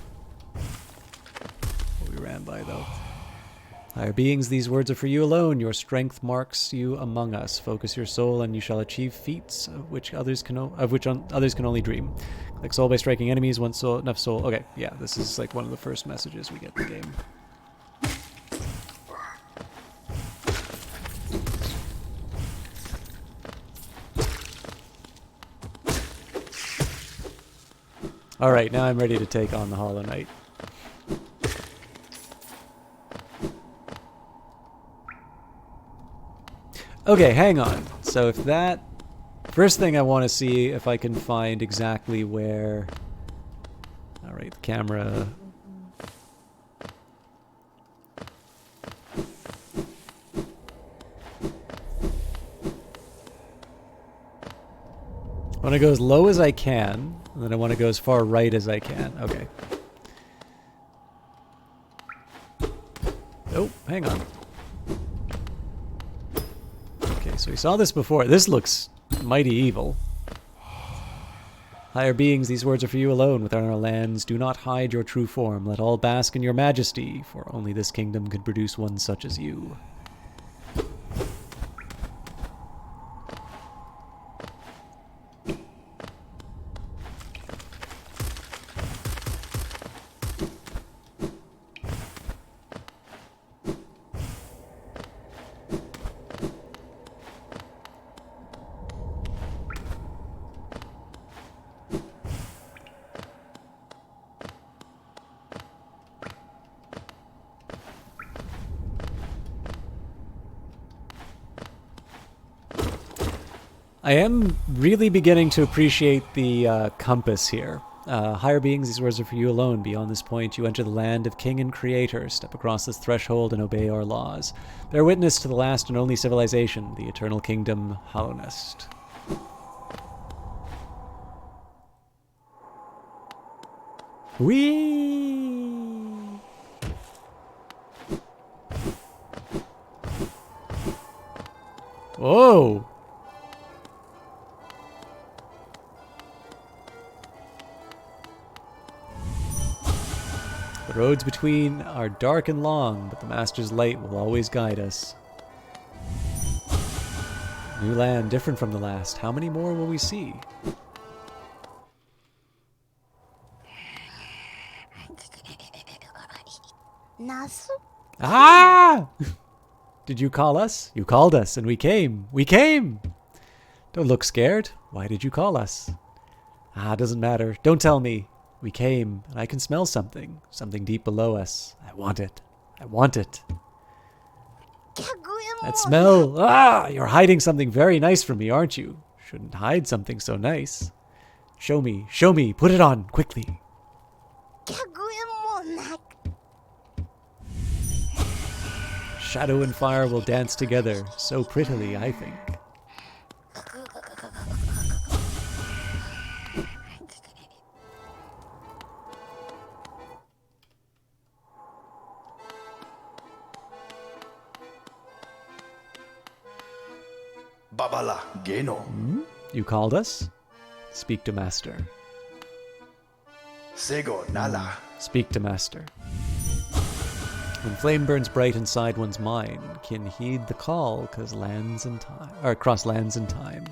we ran by, though. Higher beings, these words are for you alone. Your strength marks you among us. Focus your soul, and you shall achieve feats of which others can only dream. Like soul by striking enemies, one soul, enough soul. Okay, yeah, this is like one of the first messages we get in the game. All right, now I'm ready to take on the Hollow Knight. Okay, hang on. So if that... First thing I want to see if I can find exactly where... Alright, the camera... I want to go as low as I can, and then I want to go as far right as I can. Okay. Oh, hang on. Okay, so we saw this before. This looks mighty evil. Higher beings, these words are for you alone. Within our lands, do not hide your true form. Let all bask in your majesty, for only this kingdom could produce one such as you. I am really beginning to appreciate the compass here. Higher beings, these words are for you alone. Beyond this point, you enter the land of King and Creator. Step across this threshold and obey our laws. Bear witness to the last and only civilization, the eternal kingdom, Hollownest. Whee! Whoa! The roads between are dark and long, but the Master's light will always guide us. New land, different from the last. How many more will we see? Nasu? Ah! Did you call us? You called us, and we came. We came! Don't look scared. Why did you call us? Ah, doesn't matter. Don't tell me. We came, and I can smell something. Something deep below us. I want it. I want it. That smell. Ah! You're hiding something very nice from me, aren't you? Shouldn't hide something so nice. Show me. Show me. Put it on, quickly. Shadow and fire will dance together, so prettily, I think. Babala Geno. You called us? Speak to Master. Sego Nala. Speak to Master. When flame burns bright inside one's mind, can heed the call, cause lands and time, or across lands and time.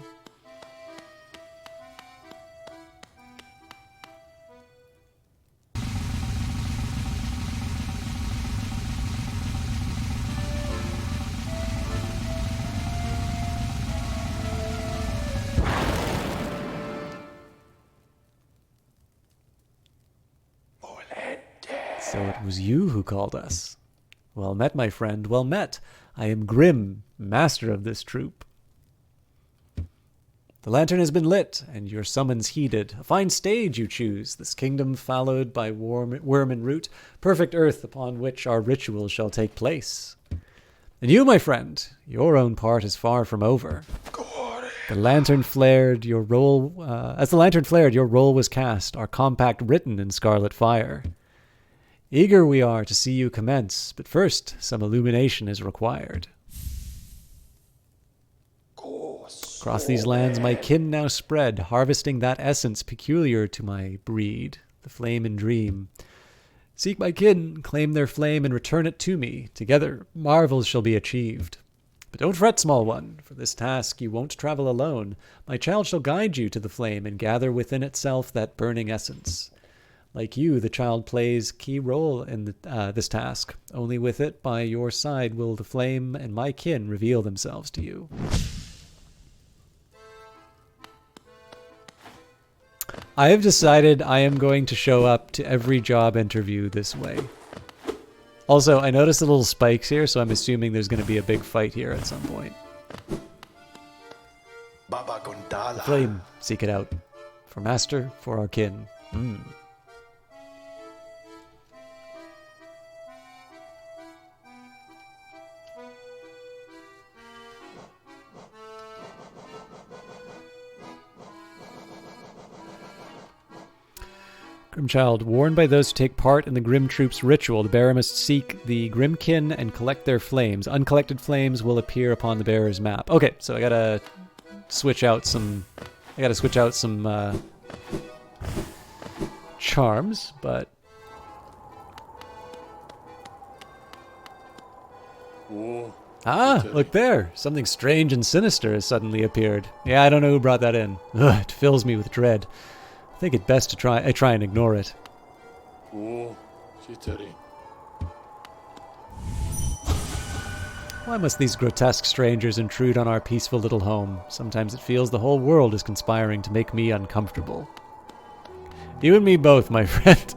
So it was you who called us. Well met, my friend, well met. I am Grim, master of this troop. The lantern has been lit, and your summons heeded. A fine stage you choose, this kingdom fallowed by worm and root, perfect earth upon which our ritual shall take place. And you, my friend, your own part is far from over. The lantern flared, your role, as the lantern flared, your role was cast, our compact written in scarlet fire. Eager we are to see you commence, but first some illumination is required. Across these lands my kin now spread, harvesting that essence peculiar to my breed, the flame and dream. Seek my kin, claim their flame, and return it to me. Together marvels shall be achieved. But don't fret, small one, for this task you won't travel alone. My child shall guide you to the flame and gather within itself that burning essence. Like you, the child plays key role in this task. Only with it by your side will the flame and my kin reveal themselves to you. I have decided I am going to show up to every job interview this way. Also, I noticed the little spikes here, so I'm assuming there's going to be a big fight here at some point. Baba The Gondala. flame, seek it out. For master, for our kin. Grimchild, warned by those who take part in the Grim Troop's ritual, the bearer must seek the Grimkin and collect their flames. Uncollected flames will appear upon the bearer's map. Okay, so I gotta switch out some. Charms, but look there! Something strange and sinister has suddenly appeared. Yeah, I don't know who brought that in. Ugh, it fills me with dread. I think it best to try and ignore it. Why must these grotesque strangers intrude on our peaceful little home? Sometimes it feels the whole world is conspiring to make me uncomfortable. You and me both, my friend.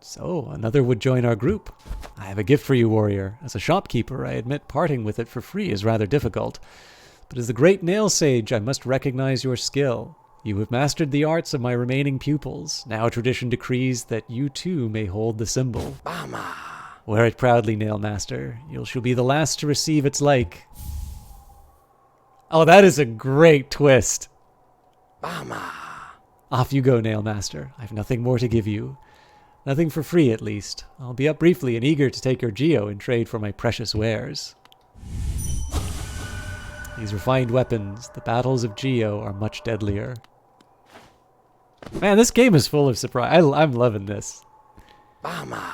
So, another would join our group. I have a gift for you, warrior. As a shopkeeper, I admit parting with it for free is rather difficult. But as the great nail sage, I must recognize your skill. You have mastered the arts of my remaining pupils. Now tradition decrees that you too may hold the symbol. Bama. Wear it proudly, nail master. You shall be the last to receive its like. Oh, that is a great twist. Bama. Off you go, nail master. I've nothing more to give you. Nothing for free, at least. I'll be up briefly and eager to take your geo in trade for my precious wares. These refined weapons, the battles of Geo, are much deadlier. Man, this game is full of surprise. I'm loving this. Bama.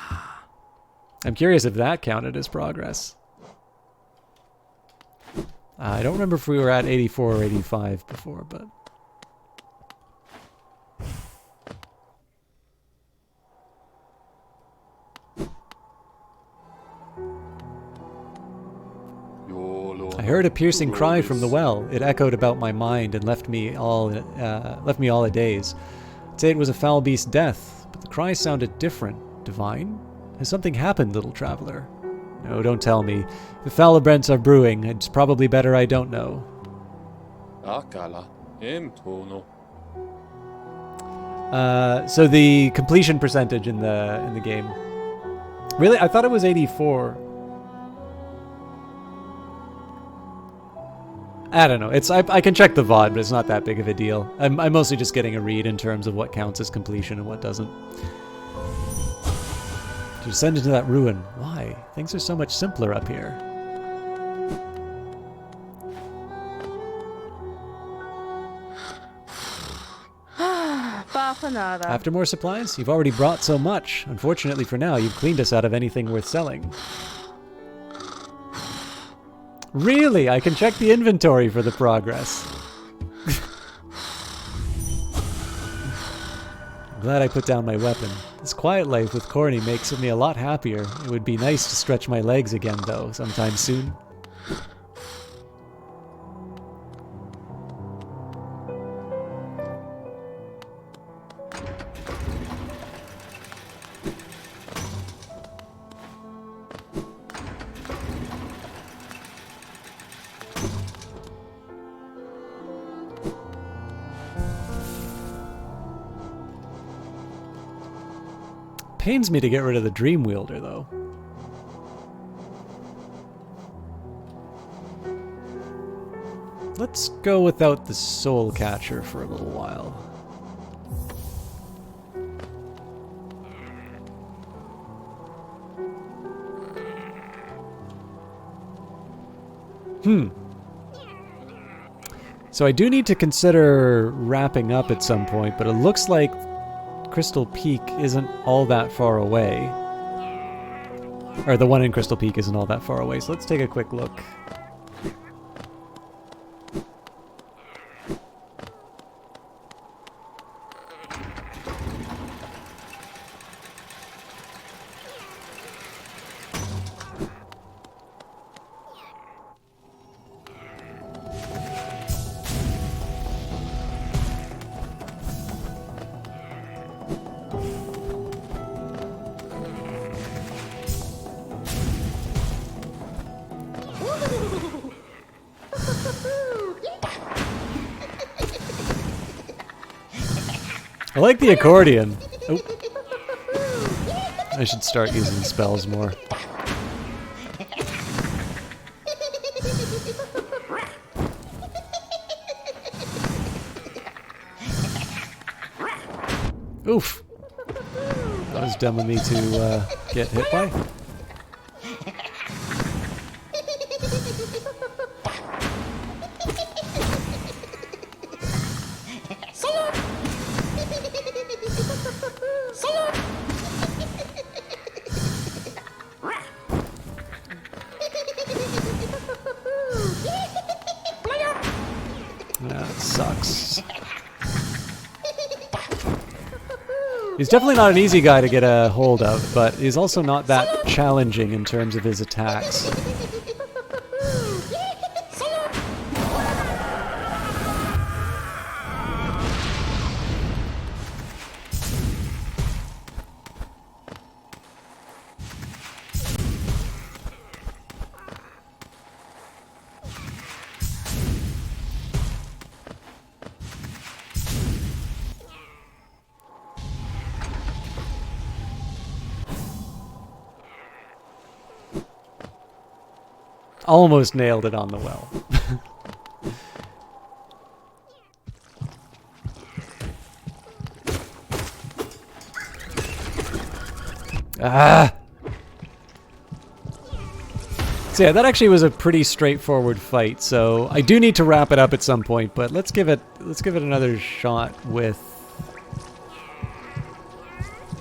I'm curious if that counted as progress. I don't remember if we were at 84 or 85 before, but... I heard a piercing cry from the well. It echoed about my mind and left me all a daze. I'd say it was a foul beast death, but the cry sounded different. Divine? Has something happened, little traveler? No, don't tell me. If foul events are brewing, it's probably better I don't know. So the completion percentage in the game. Really, I thought it was 84. I don't know. I can check the VOD, but it's not that big of a deal. I'm mostly just getting a read in terms of what counts as completion and what doesn't. To descend into that ruin. Why? Things are so much simpler up here. After more supplies? You've already brought so much. Unfortunately for now, you've cleaned us out of anything worth selling. Really? I can check the inventory for the progress. I'm glad I put down my weapon. This quiet life with Corny makes me a lot happier. It would be nice to stretch my legs again, though, sometime soon. Pains me to get rid of the Dream Wielder, though. Let's go without the Soul Catcher for a little while. So I do need to consider wrapping up at some point, but it looks like Crystal Peak isn't all that far away. Or the one in Crystal Peak isn't all that far away, so let's take a quick look. I like the accordion. Oh. I should start using spells more. Oof. That was dumb of me to get hit by. That sucks. He's definitely not an easy guy to get a hold of, but he's also not that challenging in terms of his attacks. Almost nailed it on the well. Ah! So yeah, that actually was a pretty straightforward fight, so I do need to wrap it up at some point, but let's give it another shot with...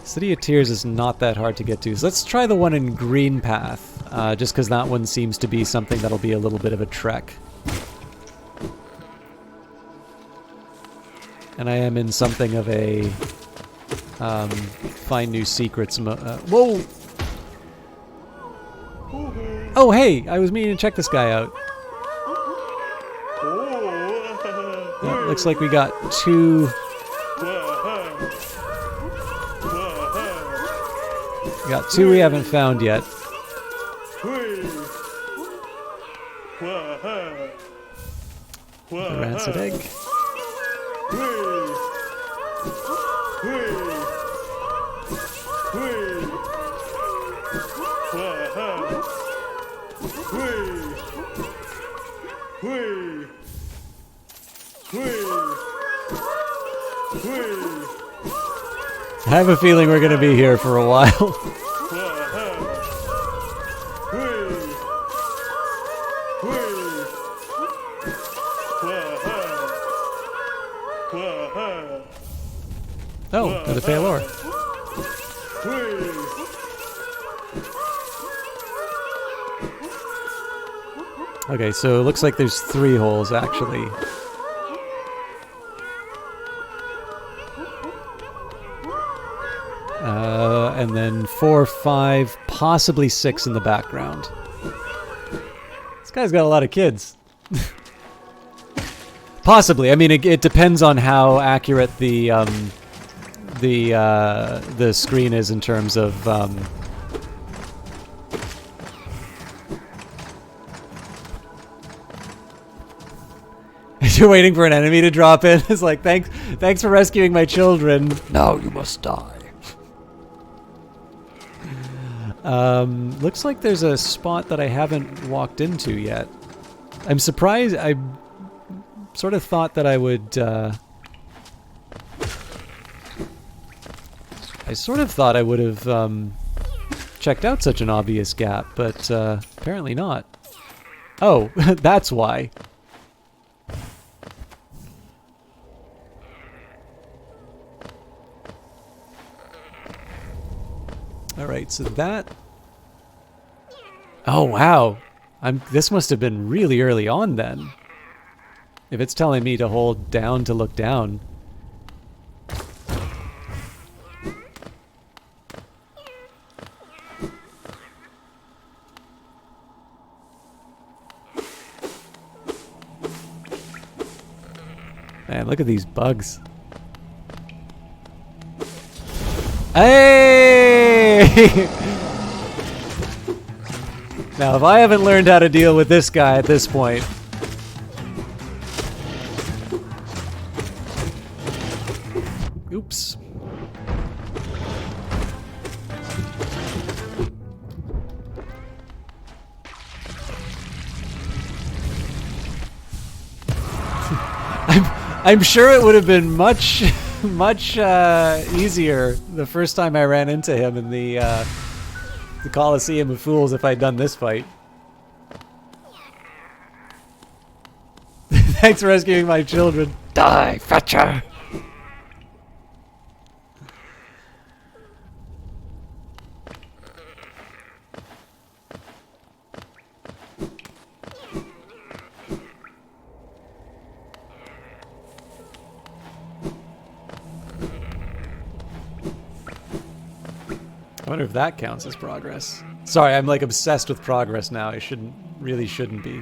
City of Tears is not that hard to get to, so let's try the one in Green Path. Just because that one seems to be something that'll be a little bit of a trek. And I am in something of a find new secrets whoa! Oh hey! I was meaning to check this guy out. Yeah, looks like we got two... We got two we haven't found yet. The rancid egg. I have a feeling we're going to be here for a while. Oh, another pale ore. Okay, so it looks like there's 3 holes And then 4, 5, possibly 6 in the background. This guy's got a lot of kids. Possibly. I mean, it depends on how accurate the screen is in terms of You're waiting for an enemy to drop in. It's like, thanks for rescuing my children. Now you must die. Looks like there's a spot that I haven't walked into yet. I'm surprised. I sort of thought that I would. I sort of thought I would have checked out such an obvious gap, but apparently not. Oh, that's why. Alright, so that... Oh, wow. This must have been really early on then. If it's telling me to hold down to look down. Man, look at these bugs. Hey! Now, if I haven't learned how to deal with this guy at this point... Oops. I'm sure it would have been much easier the first time I ran into him in the Coliseum of Fools if I'd done this fight. Thanks for rescuing my children. Die, fetcher! I wonder if that counts as progress. Sorry, I'm like obsessed with progress now. I really shouldn't be.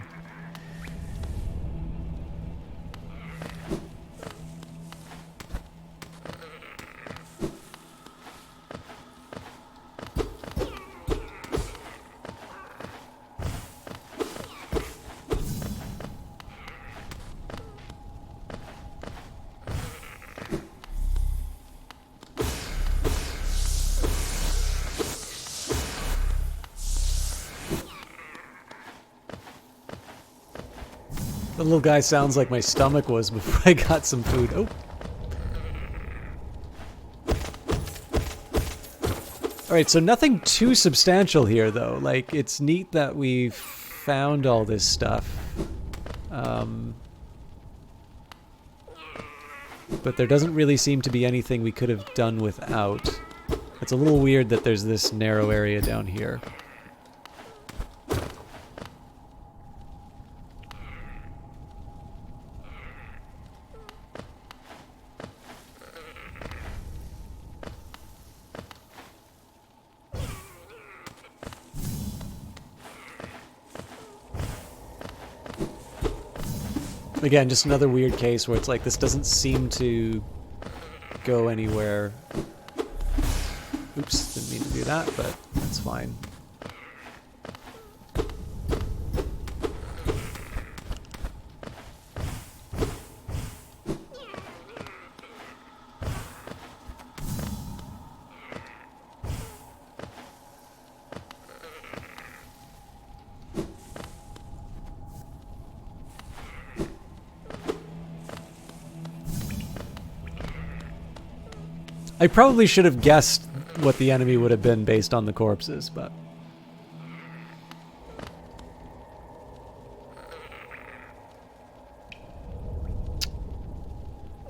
The little guy sounds like my stomach was before I got some food. Oh. Alright, so nothing too substantial here, though. Like, it's neat that we've found all this stuff. But there doesn't really seem to be anything we could have done without. It's a little weird that there's this narrow area down here. Again, just another weird case where it's like this doesn't seem to go anywhere. Oops, didn't mean to do that, but that's fine. I probably should have guessed what the enemy would have been based on the corpses, but...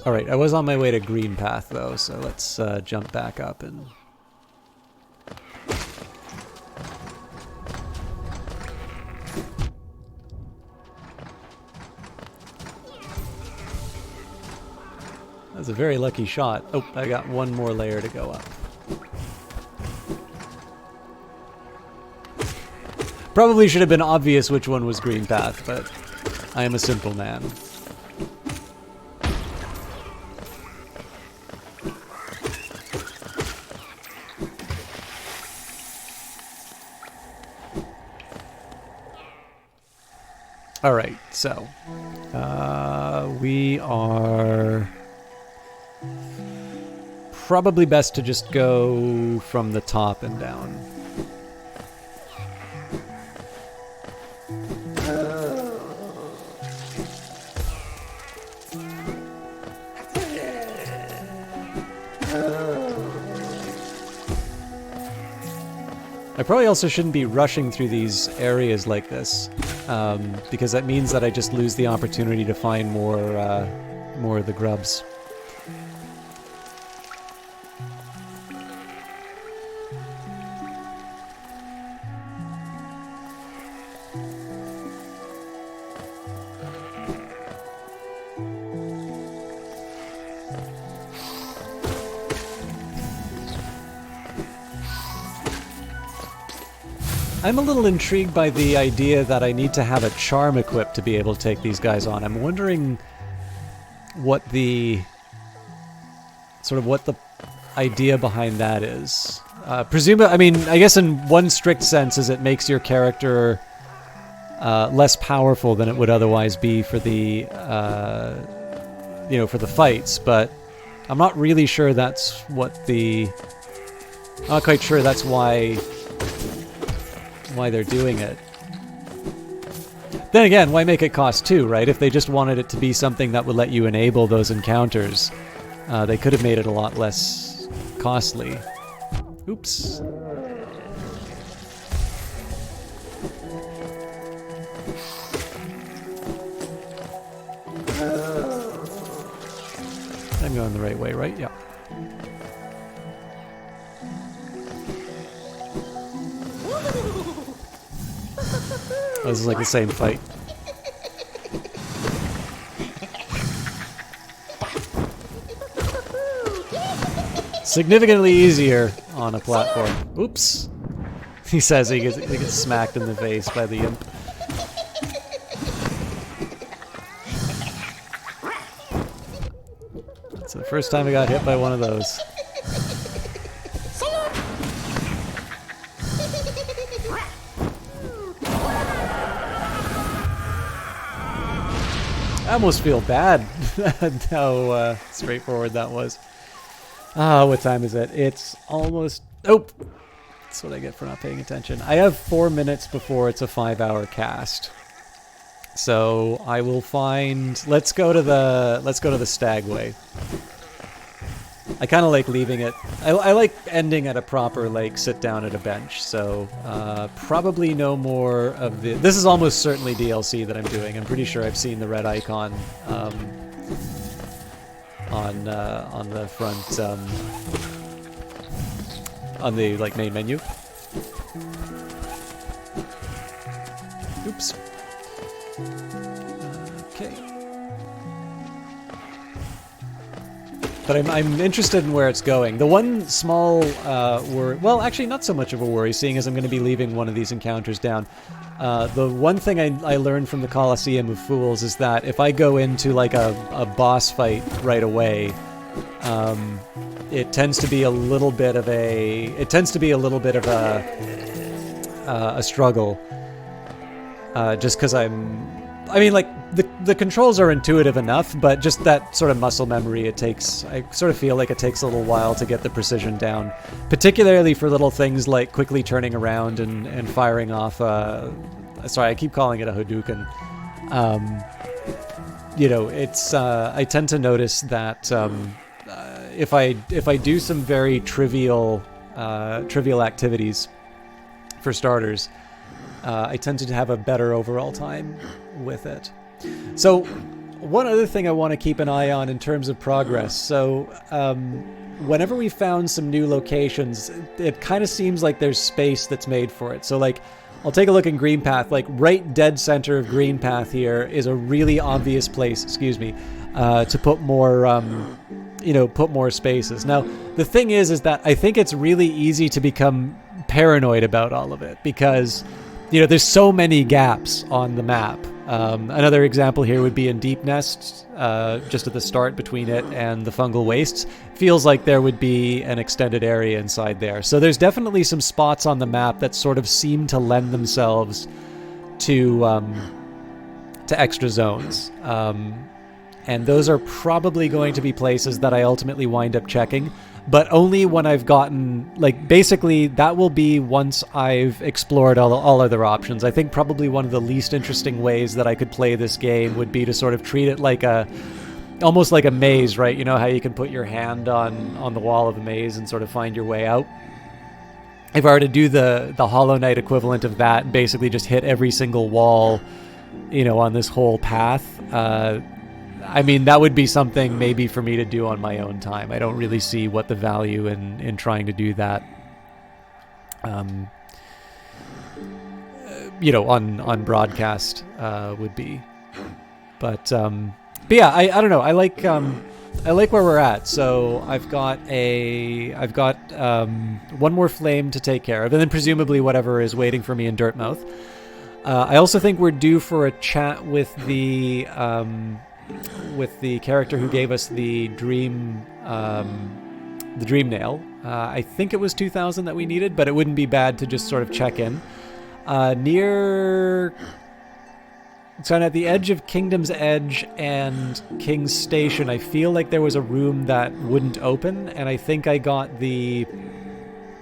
Alright, I was on my way to Green Path, though, so let's jump back up and... That was a very lucky shot. Oh, I got one more layer to go up. Probably should have been obvious which one was green path, but I am a simple man. Alright, so we are probably best to just go from the top and down. I probably also shouldn't be rushing through these areas like this, because that means that I just lose the opportunity to find more of the grubs. I'm a little intrigued by the idea that I need to have a charm equipped to be able to take these guys on. I'm wondering what the idea behind that is. Presumably, I mean, I guess in one strict sense is it makes your character less powerful than it would otherwise be for the for the fights, but I'm not really sure that's what the... I'm not quite sure that's why they're doing it. Then again, why make it cost 2, right? If they just wanted it to be something that would let you enable those encounters, they could have made it a lot less costly. Oops. I'm going the right way, right? Yeah. Oh, this is like the same fight. Significantly easier on a platform. Oops. He says he gets smacked in the face by the imp. It's the first time I got hit by one of those. I almost feel bad how straightforward that was. What time is it? It's almost... Oh! That's what I get for not paying attention. I have 4 minutes before it's a 5-hour cast. So I will find... Let's go to the Stagway. I kind of like leaving it... I like ending at a proper, like, sit down at a bench. So probably no more of the... This is almost certainly DLC that I'm doing. I'm pretty sure I've seen the red icon on the front, on the, like, main menu. Oops. Okay. But I'm interested in where it's going. The one small worry... Well, actually, not so much of a worry, seeing as I'm going to be leaving one of these encounters down. The one thing I learned from the Colosseum of Fools is that if I go into, like, a boss fight right away, it tends to be a little bit of a... It tends to be a little bit of a struggle. Just because I mean, like, the controls are intuitive enough, but just that sort of muscle memory it takes... I sort of feel like it takes a little while to get the precision down. Particularly for little things like quickly turning around and firing off... sorry, I keep calling it a Hadouken. You know, it's... I tend to notice that if I do some very trivial activities, for starters, I tend to have a better overall time with it. So, one other thing I want to keep an eye on in terms of progress. So, whenever we found some new locations, it kind of seems like there's space that's made for it. So, like, I'll take a look in Green Path. Like, right dead center of Green Path here is a really obvious place, to put more, put more spaces. Now, the thing is that I think it's really easy to become paranoid about all of it because... there's so many gaps on the map. Another example here would be in Deep Nest, just at the start between it and the Fungal Wastes. Feels like there would be an extended area inside there. So there's definitely some spots on the map that sort of seem to lend themselves to extra zones. And those are probably going to be places that I ultimately wind up checking, but only when I've gotten, like, basically that will be once I've explored all other options. I think probably one of the least interesting ways that I could play this game would be to sort of treat it like almost like a maze, right? You know how you can put your hand on the wall of a maze and sort of find your way out? If I were to do the Hollow Knight equivalent of that and basically just hit every single wall, on this whole path, I mean, that would be something maybe for me to do on my own time. I don't really see what the value in trying to do that, on broadcast would be. But yeah, I don't know. I like where we're at. So I've got one more flame to take care of, and then presumably whatever is waiting for me in Dirtmouth. I also think we're due for a chat with the character who gave us the dream nail. I think it was 2,000 that we needed, but it wouldn't be bad to just sort of check in. So at the edge of Kingdom's Edge and King's Station, I feel like there was a room that wouldn't open, and I think I got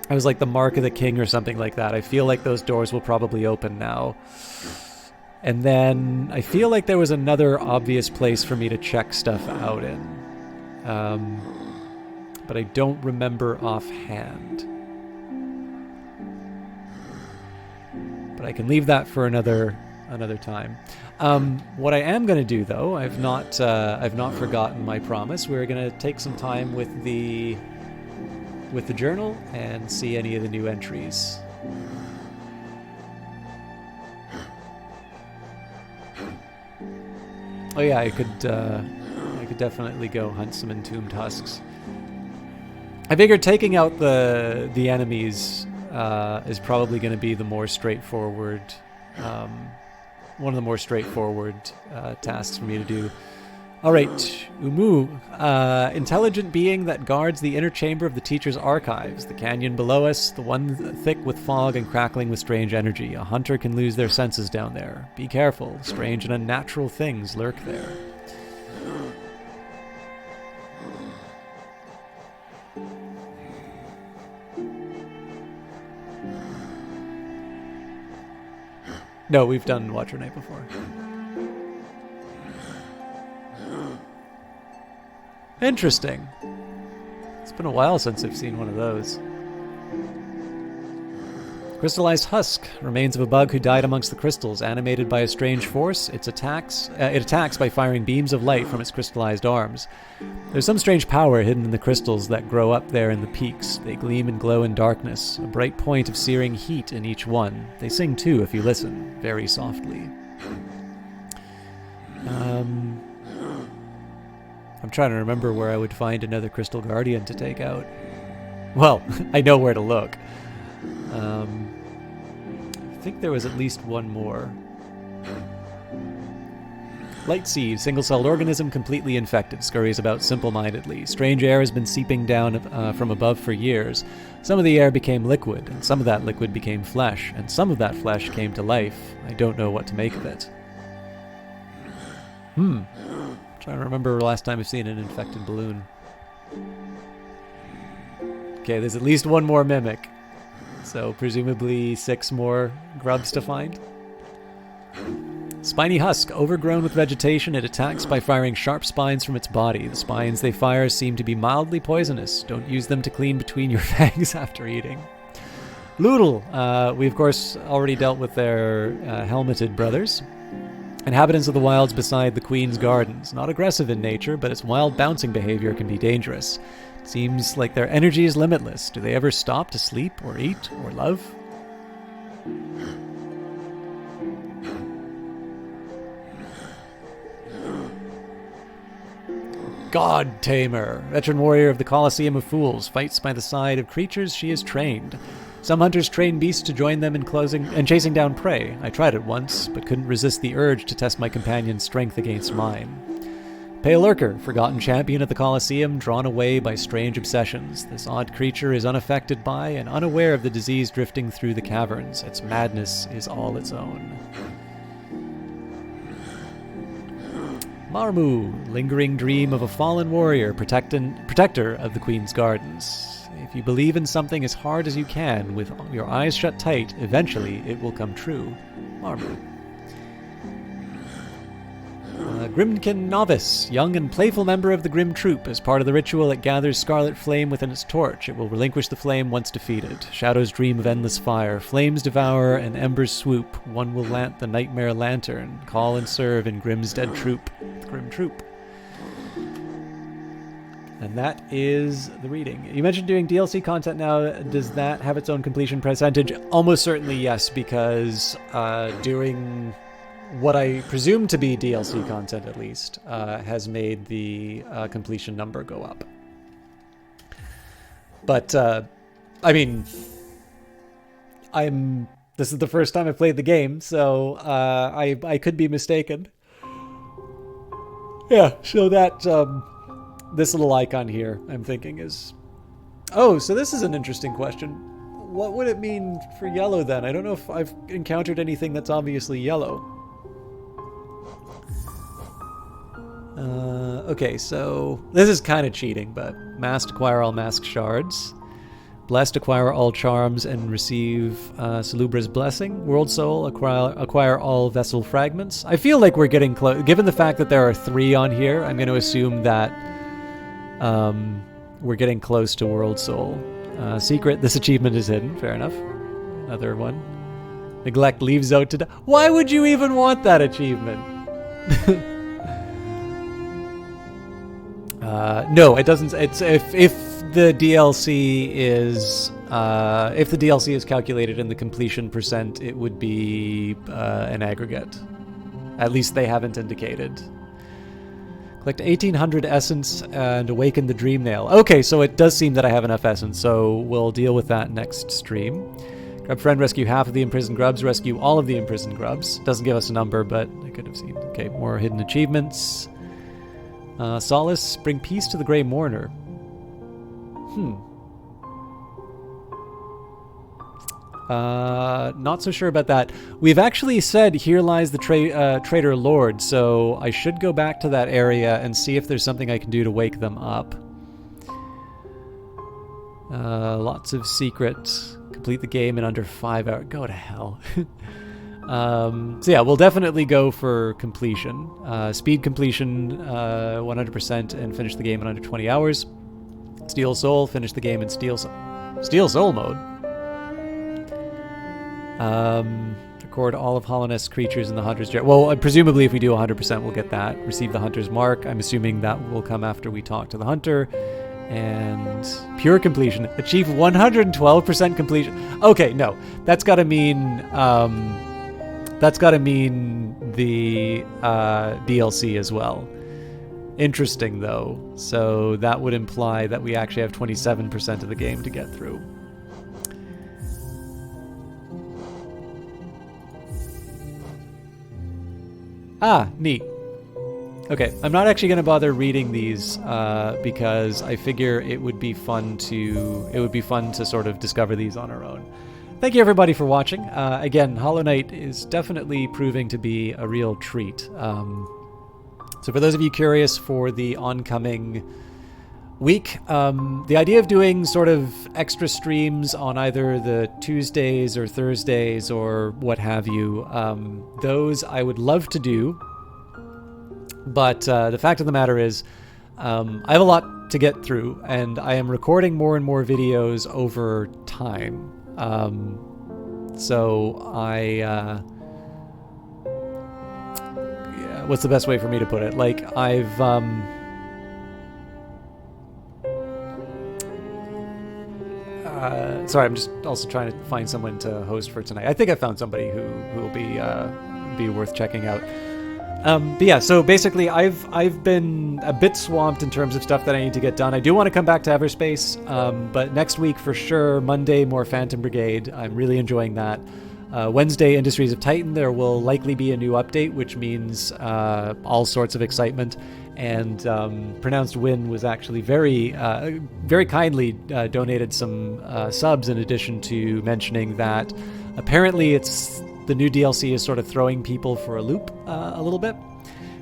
it was like the Mark of the King or something like that. I feel like those doors will probably open now. And then I feel like there was another obvious place for me to check stuff out in. But I don't remember offhand. But I can leave that for another time. What I am going to do, though, I've not forgotten my promise. We're going to take some time with the journal and see any of the new entries. Oh yeah, I could definitely go hunt some entombed husks. I figured taking out the enemies is probably going to be the more straightforward, one of the more straightforward tasks for me to do. All right, Umu, intelligent being that guards the inner chamber of the teacher's archives, the canyon below us, the one thick with fog and crackling with strange energy. A hunter can lose their senses down there. Be careful, strange and unnatural things lurk there. No, we've done Watcher Night before. Interesting. It's been a while since I've seen one of those. Crystallized husk, remains of a bug who died amongst the crystals, animated by a strange force. It attacks by firing beams of light from its crystallized arms. There's some strange power hidden in the crystals that grow up there in the peaks. They gleam and glow in darkness, a bright point of searing heat in each one. They sing too if you listen, very softly. I'm trying to remember where I would find another Crystal Guardian to take out. Well, I know where to look. I think there was at least one more. Light seed, single-celled organism completely infected, scurries about simple-mindedly. Strange air has been seeping down from above for years. Some of the air became liquid, and some of that liquid became flesh, and some of that flesh came to life. I don't know what to make of it. Trying to remember the last time I've seen an infected balloon. Okay, there's at least one more mimic. So presumably 6 more grubs to find. Spiny husk, overgrown with vegetation, it attacks by firing sharp spines from its body. The spines they fire seem to be mildly poisonous. Don't use them to clean between your fangs after eating. Loodle, we of course already dealt with their helmeted brothers. Inhabitants of the wilds beside the Queen's Gardens. Not aggressive in nature, but its wild bouncing behavior can be dangerous. It seems like their energy is limitless. Do they ever stop to sleep, or eat, or love? God Tamer, veteran warrior of the Colosseum of Fools, fights by the side of creatures she has trained. Some hunters train beasts to join them in closing and chasing down prey. I tried it once, but couldn't resist the urge to test my companion's strength against mine. Pale Lurker, forgotten champion of the Colosseum, drawn away by strange obsessions. This odd creature is unaffected by and unaware of the disease drifting through the caverns. Its madness is all its own. Marmu, lingering dream of a fallen warrior, protector of the Queen's Gardens. If you believe in something as hard as you can, with your eyes shut tight, eventually it will come true. Marmu. Grimkin Novice, young and playful member of the Grim Troop. As part of the ritual, it gathers scarlet flame within its torch. It will relinquish the flame once defeated. Shadows dream of endless fire. Flames devour and embers swoop. One will lant the nightmare lantern. Call and serve in Grim's dead troop. The Grim Troop. And that is the reading. You mentioned doing DLC content now. Does that have its own completion percentage? Almost certainly yes, because doing what I presume to be DLC content, at least, has made the completion number go up. But, I mean, this is the first time I've played the game, so I could be mistaken. Yeah, so that, this little icon here, I'm thinking is... Oh, so this is an interesting question. What would it mean for yellow, then? I don't know if I've encountered anything that's obviously yellow. Okay, so this is kind of cheating, but masked acquire all mask shards. Blessed acquire all charms and receive Salubra's blessing. World Soul acquire all vessel fragments. I feel like we're getting close. Given the fact that there are 3 on here, I'm going to assume that we're getting close to World Soul. Secret, this achievement is hidden. Fair enough. Another one. Neglect leaves out to die. Why would you even want that achievement? No, it doesn't. It's if the DLC is calculated in the completion percent, it would be an aggregate. At least they haven't indicated. Collect 1800 essence and awaken the dream nail. Okay, so it does seem that I have enough essence, so we'll deal with that next stream. Grub friend, rescue half of the imprisoned grubs, rescue all of the imprisoned grubs. Doesn't give us a number, but I could have seen. Okay, more hidden achievements. Solace, bring peace to the Grey Mourner. Not so sure about that. We've actually said here lies the traitor lord, so I should go back to that area and see if there's something I can do to wake them up. Lots of secrets. Complete the game in under 5 hours. Go to hell. So yeah, we'll definitely go for completion. Speed completion, 100%, and finish the game in under 20 hours. Steel Soul, finish the game in Steel Soul mode. Record all of Hollowness creatures in the Hunter's Jar. Well, presumably if we do 100%, we'll get that. Receive the Hunter's Mark. I'm assuming that will come after we talk to the Hunter. And pure completion. Achieve 112% completion. Okay, no. That's gotta mean the DLC as well. Interesting, though. So that would imply that we actually have 27% of the game to get through. Ah, neat. Okay, I'm not actually going to bother reading these because I figure it would be fun to sort of discover these on our own. Thank you everybody for watching. Again, Hollow Knight is definitely proving to be a real treat. So for those of you curious for the oncoming week, the idea of doing sort of extra streams on either the Tuesdays or Thursdays or what have you, those I would love to do. But the fact of the matter is, I have a lot to get through, and I am recording more and more videos over time. So yeah, what's the best way for me to put it? Like, I've sorry, I'm just also trying to find someone to host for tonight. I think I found somebody who will be worth checking out. But yeah, so basically I've been a bit swamped in terms of stuff that I need to get done. I do want to come back to Everspace, but next week for sure, Monday, more Phantom Brigade. I'm really enjoying that. Wednesday, Industries of Titan, there will likely be a new update, which means all sorts of excitement. And Pronounced Win was actually very kindly donated some subs in addition to mentioning that apparently the new DLC is sort of throwing people for a loop a little bit.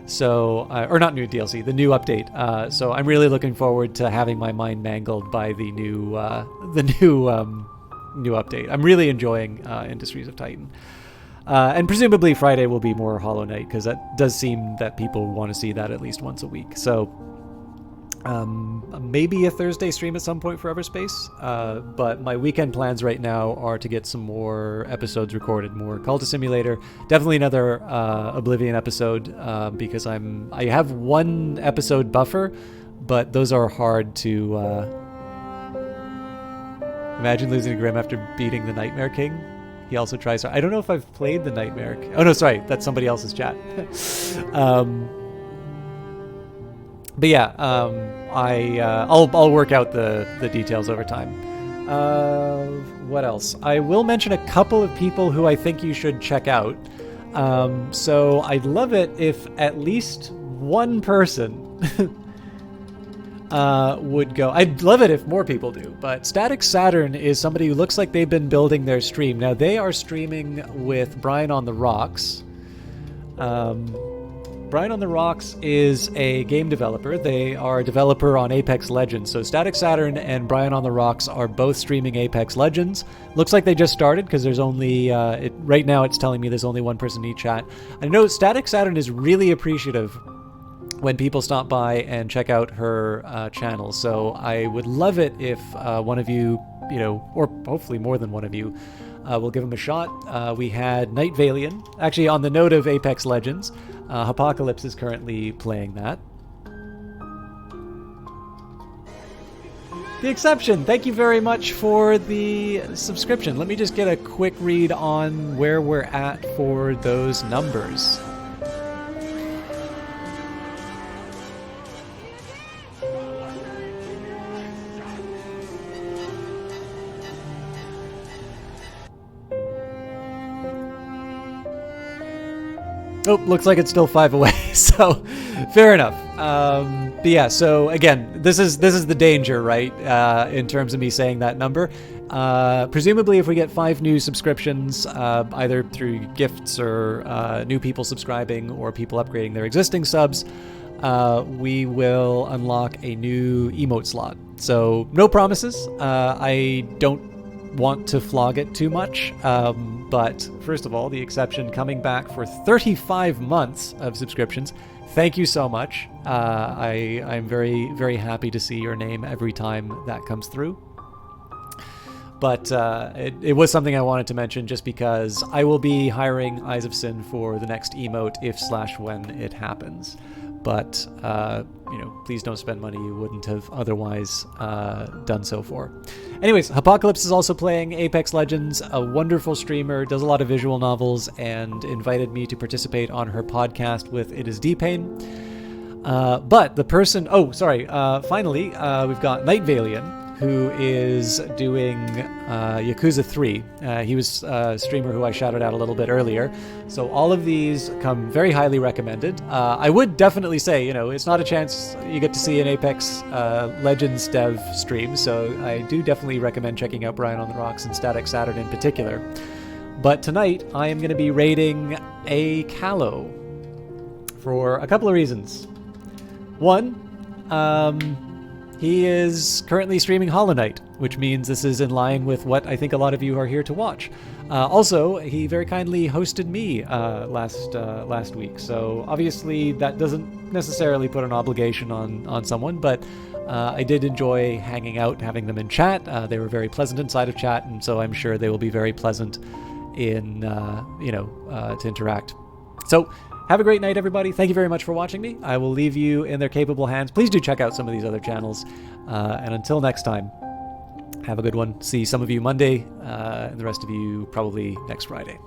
So, or not new DLC, the new update. So I'm really looking forward to having my mind mangled by the new update. I'm really enjoying Industries of Titan. And presumably Friday will be more Hollow Knight, because that does seem that people want to see that at least once a week. So maybe a Thursday stream at some point for Everspace. But my weekend plans right now are to get some more episodes recorded, more Cultist Simulator. Definitely another Oblivion episode, because I have one episode buffer, but those are hard to... Imagine losing to Grim after beating the Nightmare King. He also tries... I don't know if I've played the Nightmare King. Oh no, sorry, that's somebody else's chat. But yeah, I'll work out the details over time. What else? I will mention a couple of people who I think you should check out. So I'd love it if at least one person would go. I'd love it if more people do, but Static Saturn is somebody who looks like they've been building their stream. Now, they are streaming with Brian on the Rocks. Brian on the Rocks is a game developer. They are a developer on Apex Legends. So Static Saturn and Brian on the Rocks are both streaming Apex Legends. Looks like they just started, because there's only... right now it's telling me there's only one person in each chat. I know Static Saturn is really appreciative when people stop by and check out her channel. So I would love it if one of you, or hopefully more than one of you, will give him a shot. We had Night Valian. Actually, on the note of Apex Legends, Apocalypse is currently playing that. The Exception, thank you very much for the subscription. Let me just get a quick read on where we're at for those numbers. Oh, looks like it's still 5 away, so fair enough. But yeah, so again, this is the danger, right? In terms of me saying that number. Presumably, if we get 5 new subscriptions, either through gifts or new people subscribing or people upgrading their existing subs, we will unlock a new emote slot. So no promises. I don't want to flog it too much, but first of all, The Exception coming back for 35 months of subscriptions. Thank you so much. I'm very, very happy to see your name every time that comes through. But it was something I wanted to mention, just because I will be hiring Eyes of Sin for the next emote if/when it happens. But please don't spend money you wouldn't have otherwise done so for. Anyways, Apocalypse is also playing Apex Legends, a wonderful streamer, does a lot of visual novels, and invited me to participate on her podcast with It Is D-Pain. But the person... finally, we've got Night Valian, who is doing Yakuza 3. He was a streamer who I shouted out a little bit earlier. So all of these come very highly recommended. I would definitely say, it's not a chance you get to see an Apex Legends dev stream, so I do definitely recommend checking out Brian on the Rocks and Static Saturn in particular. But tonight, I am going to be raiding a Callow for a couple of reasons. One, he is currently streaming Hollow Knight, which means this is in line with what I think a lot of you are here to watch. Also, he very kindly hosted me last week, so obviously that doesn't necessarily put an obligation on someone, but I did enjoy hanging out, having them in chat. They were very pleasant inside of chat, and so I'm sure they will be very pleasant in to interact. So have a great night, everybody. Thank you very much for watching me. I will leave you in their capable hands. Please do check out some of these other channels. And until next time, have a good one. See some of you Monday, and the rest of you probably next Friday.